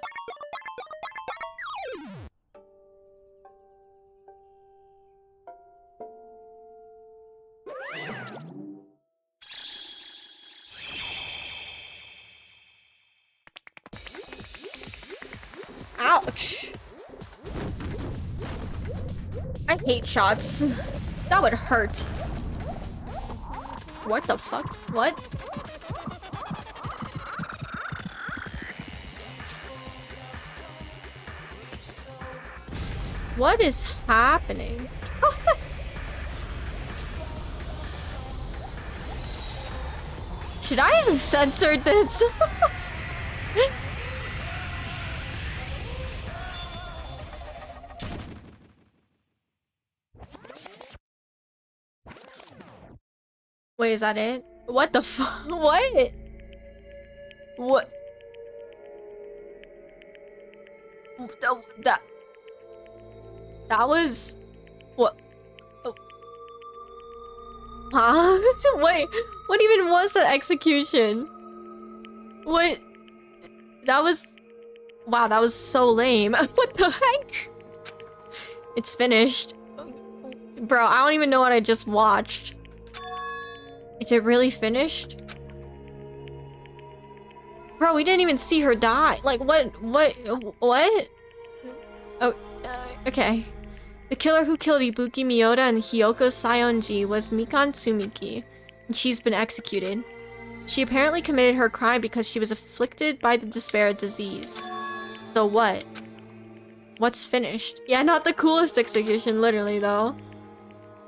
Ouch. I hate shots. That would hurt. What the fuck? What? What is happening? Should I have censored this? Wait, is that it? What the fuck? What? What? That was... What? Oh. Huh? Wait, what even was that execution? What? That was... Wow, that was so lame. What the heck? It's finished. Bro, I don't even know what I just watched. Is it really finished? Bro, we didn't even see her die. Like, what? Oh, okay. The killer who killed Ibuki Miyoda and Hiyoko Sayonji was Mikan Tsumiki, and she's been executed. She apparently committed her crime because she was afflicted by the despair disease. So what? What's finished? Yeah, not the coolest execution, literally, though.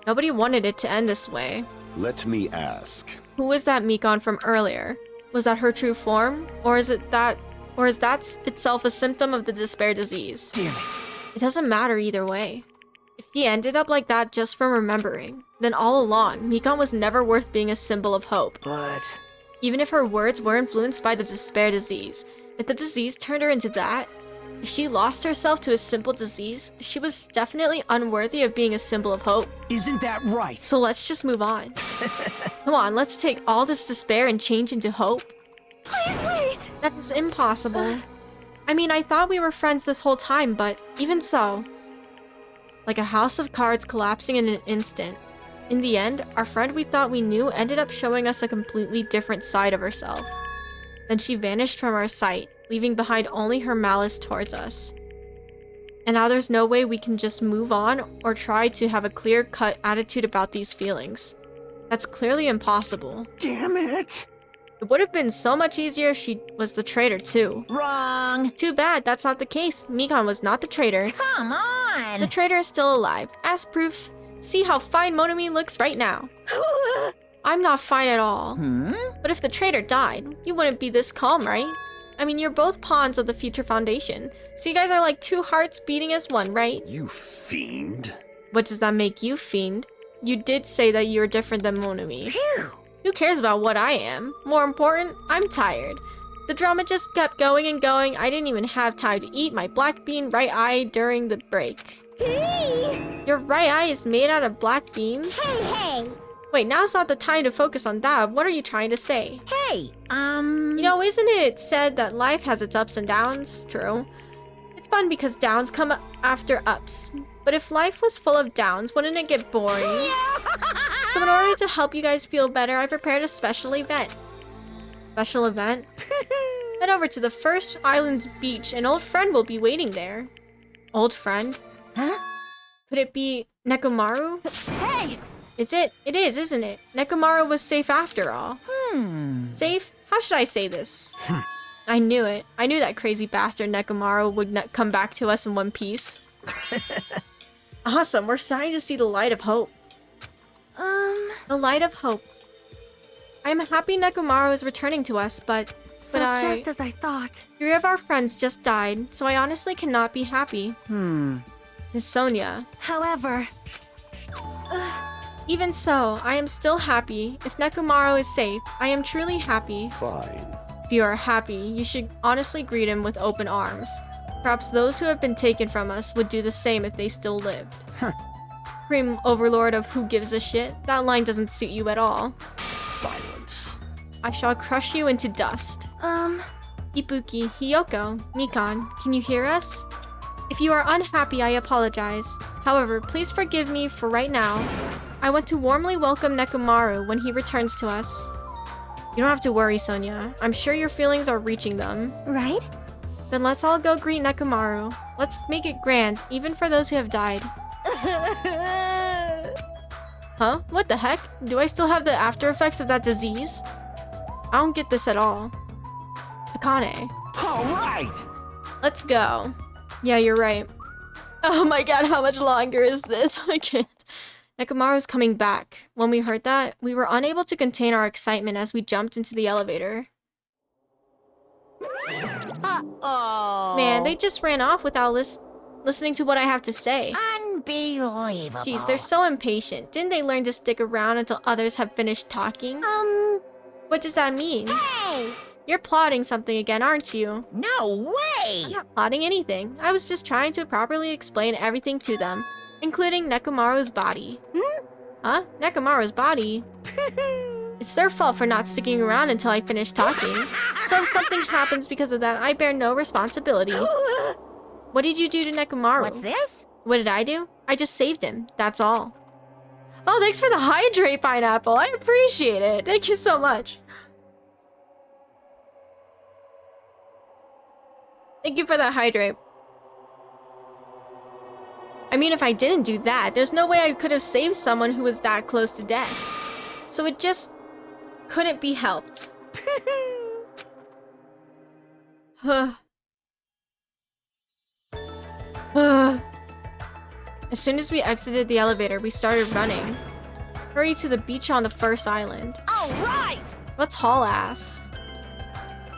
Nobody wanted it to end this way. Let me ask. Who was that Mikan from earlier? Was that her true form? Or is that itself a symptom of the despair disease? Damn it. It doesn't matter either way. If he ended up like that just from remembering, then all along, Mikan was never worth being a symbol of hope. But... Even if her words were influenced by the despair disease, if the disease turned her into that, if she lost herself to a simple disease, she was definitely unworthy of being a symbol of hope. Isn't that right? So let's just move on. Come on, let's take all this despair and change into hope. Please wait! That is impossible. I mean, I thought we were friends this whole time, but even so. Like a house of cards collapsing in an instant. In the end, our friend we thought we knew ended up showing us a completely different side of herself. Then she vanished from our sight, leaving behind only her malice towards us. And now there's no way we can just move on or try to have a clear-cut attitude about these feelings. That's clearly impossible. Damn it! It would have been so much easier if she was the traitor too. Wrong. Too bad that's not the case. Mikan was not the traitor. Come on. The traitor is still alive. As proof, see how fine Monomi looks right now. I'm not fine at all. But if the traitor died, you wouldn't be this calm, right? I mean, you're both pawns of the future foundation, so you guys are like two hearts beating as one, right? You fiend. What does that make you, fiend? You did say that you're different than Monomi. Phew. Who cares about what I am? More important, I'm tired. The drama just kept going and going. I didn't even have time to eat my black bean right eye during the break. Hey! Your right eye is made out of black beans? Hey! Wait, now's not the time to focus on that. What are you trying to say? Hey, You know, isn't it said that life has its ups and downs? True. It's fun because downs come after ups. But if life was full of downs, wouldn't it get boring? So in order to help you guys feel better, I prepared a special event. Special event? Head over to the first island's beach. An old friend will be waiting there. Old friend? Huh? Could it be Nekomaru? Hey! It is, isn't it? Nekomaru was safe after all. Safe? How should I say this? I knew it. I knew that crazy bastard Nekomaru would come back to us in one piece. Awesome, we're starting to see the light of hope. The light of hope. I'm happy Nekomaru is returning to us, but just as I thought. 3 of our friends just died, so I honestly cannot be happy. Miss Sonia. However... Even so, I am still happy. If Nekomaru is safe, I am truly happy. Fine. If you are happy, you should honestly greet him with open arms. Perhaps those who have been taken from us would do the same if they still lived. Supreme Overlord of Who Gives a Shit, that line doesn't suit you at all. Silence. I shall crush you into dust. Ibuki, Hiyoko, Mikan, can you hear us? If you are unhappy, I apologize. However, please forgive me for right now. I want to warmly welcome Nekomaru when he returns to us. You don't have to worry, Sonia. I'm sure your feelings are reaching them. Right? Then let's all go greet Nekomaru. Let's make it grand, even for those who have died. Huh? What the heck? Do I still have the after effects of that disease? I don't get this at all. Akane. All right! Let's go. Yeah, you're right. Oh my god, how much longer is this? I can't. Nekomaru's coming back. When we heard that, we were unable to contain our excitement as we jumped into the elevator. Uh-oh. Man, they just ran off without listening to what I have to say. Unbelievable. Jeez, they're so impatient. Didn't they learn to stick around until others have finished talking? What does that mean? Hey! You're plotting something again, aren't you? No way! I'm not plotting anything. I was just trying to properly explain everything to them, including Nekomaru's body. Huh? Nekomaru's body? It's their fault for not sticking around until I finish talking. So if something happens because of that, I bear no responsibility. What did you do to Nekomaru? What's this? What did I do? I just saved him. That's all. Oh, thanks for the hydrate, Pineapple. I appreciate it. Thank you so much. Thank you for that hydrate. I mean, if I didn't do that, there's no way I could have saved someone who was that close to death. So it just couldn't be helped. As soon as we exited the elevator, we started running. Hurry to the beach on the first island. All right! What's haul ass?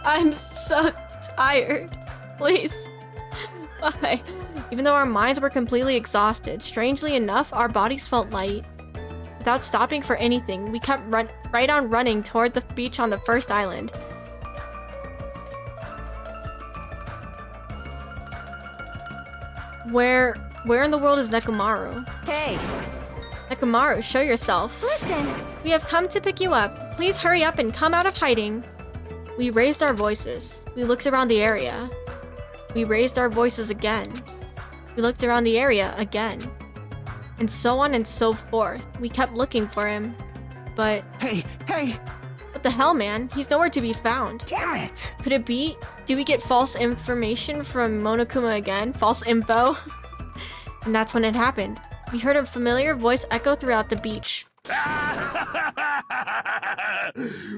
I'm so tired. Please. Bye. Even though our minds were completely exhausted, strangely enough, our bodies felt light. Without stopping for anything, we kept right on running toward the beach on the first island. Where in the world is Nekomaru? Hey! Nekomaru, show yourself. Listen! We have come to pick you up. Please hurry up and come out of hiding. We raised our voices. We looked around the area. We raised our voices again. We looked around the area again. And so on and so forth. We kept looking for him. But... Hey! What the hell, man? He's nowhere to be found. Damn it! Could it be? Do we get false information from Monokuma again? False info? And that's when it happened. We heard a familiar voice echo throughout the beach.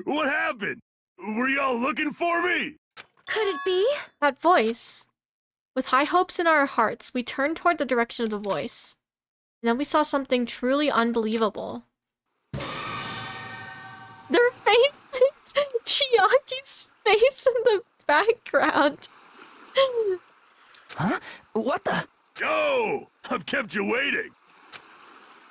What happened? Were y'all looking for me? Could it be? That voice. With high hopes in our hearts, we turned toward the direction of the voice. And then we saw something truly unbelievable. Their face! Chiaki's face in the background. Huh? What the? Yo! I've kept you waiting.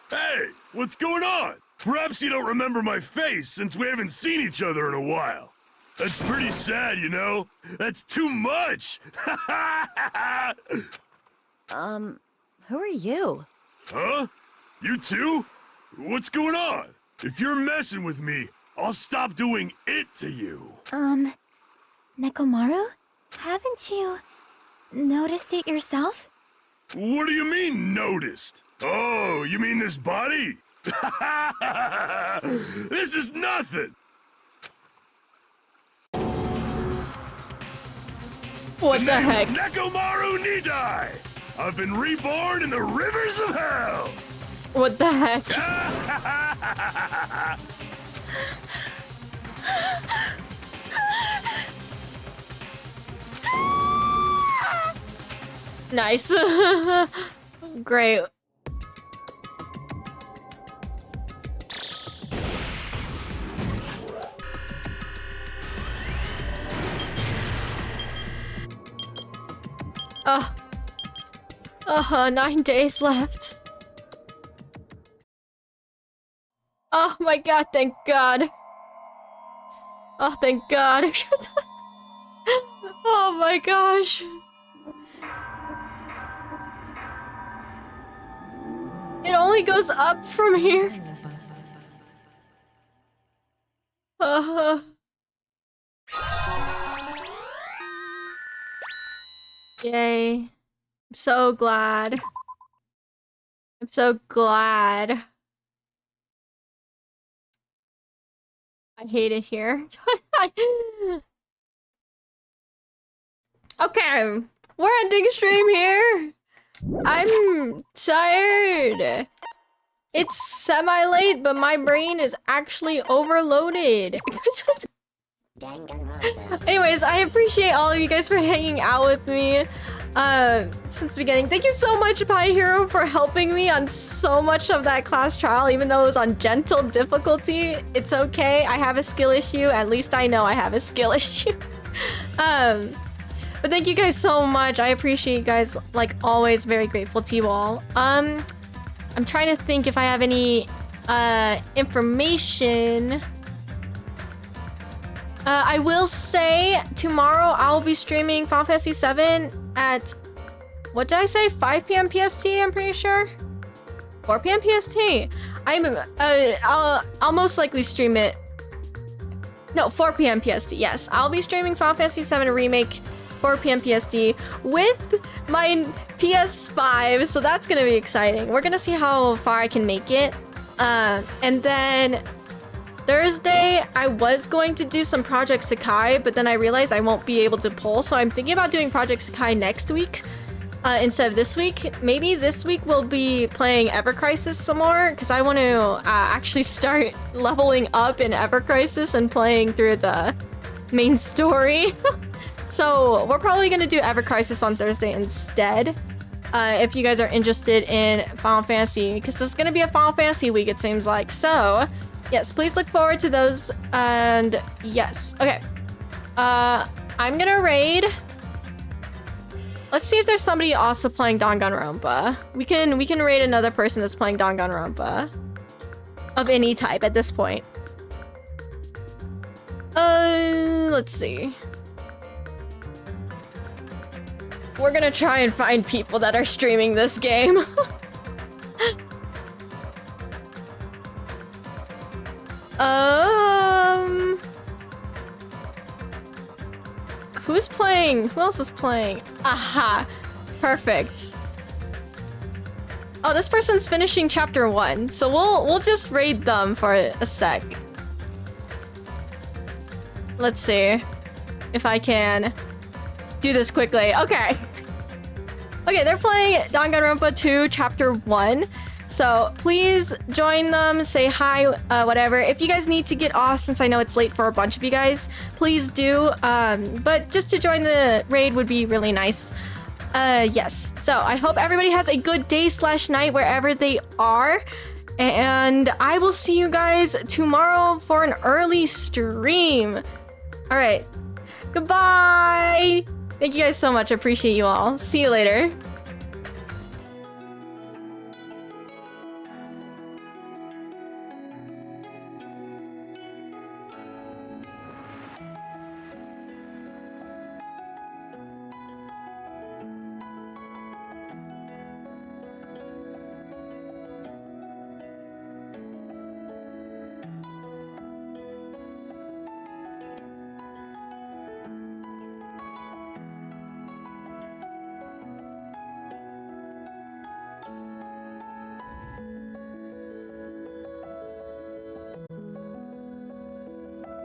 Hey, what's going on? Perhaps you don't remember my face since we haven't seen each other in a while. That's pretty sad, you know? That's too much! Who are you? Huh? You too? What's going on? If you're messing with me, I'll stop doing it to you. Nekomaru? Haven't you noticed it yourself? What do you mean, noticed? Oh, you mean this body? This is nothing! What the heck? Nekomaru Nidai! I've been reborn in the rivers of hell! What the heck? Nice. Great. 9 days left. Oh my god, thank god. Oh, thank god. Oh my gosh. It only goes up from here. Yay. I'm so glad. I'm so glad. I hate it here. Okay, we're ending stream here. I'm tired. It's semi-late, but my brain is actually overloaded. Anyways, I appreciate all of you guys for hanging out with me. since the beginning. Thank you so much, Pie Hero, for helping me on so much of that class trial, even though it was on gentle difficulty. It's okay. I have a skill issue. At least I know I have a skill issue. But thank you guys so much. I appreciate you guys, like always, very grateful to you all. I'm trying to think if I have any information. I will say tomorrow I'll be streaming Final Fantasy VII at, what did I say? 5 p.m. PST, I'm pretty sure. 4 p.m. PST. I'll most likely stream it. No, 4 p.m. PST, yes. I'll be streaming Final Fantasy VII Remake 4 p.m. PST with my PS5, so that's gonna be exciting. We're gonna see how far I can make it. And then Thursday, I was going to do some Project Sakai, but then I realized I won't be able to pull, so I'm thinking about doing Project Sakai next week instead of this week. Maybe this week we'll be playing Ever Crisis some more, because I want to actually start leveling up in Ever Crisis and playing through the main story. So we're probably going to do Ever Crisis on Thursday instead. If you guys are interested in Final Fantasy, because this is going to be a Final Fantasy week, it seems like. So yes, please look forward to those. And yes, okay. I'm gonna raid. Let's see if there's somebody also playing Danganronpa. We can raid another person that's playing Danganronpa of any type at this point. Let's see. We're gonna try and find people that are streaming this game. Who's playing? Who else is playing? Aha! Perfect. Oh, this person's finishing chapter 1, so we'll just raid them for a sec. Let's see if I can do this quickly. Okay. Okay, they're playing Danganronpa 2 chapter 1. So please join them, say hi, whatever. If you guys need to get off, since I know it's late for a bunch of you guys, please do. But just to join the raid would be really nice. Yes. So I hope everybody has a good day/night wherever they are. And I will see you guys tomorrow for an early stream. All right. Goodbye. Thank you guys so much. I appreciate you all. See you later.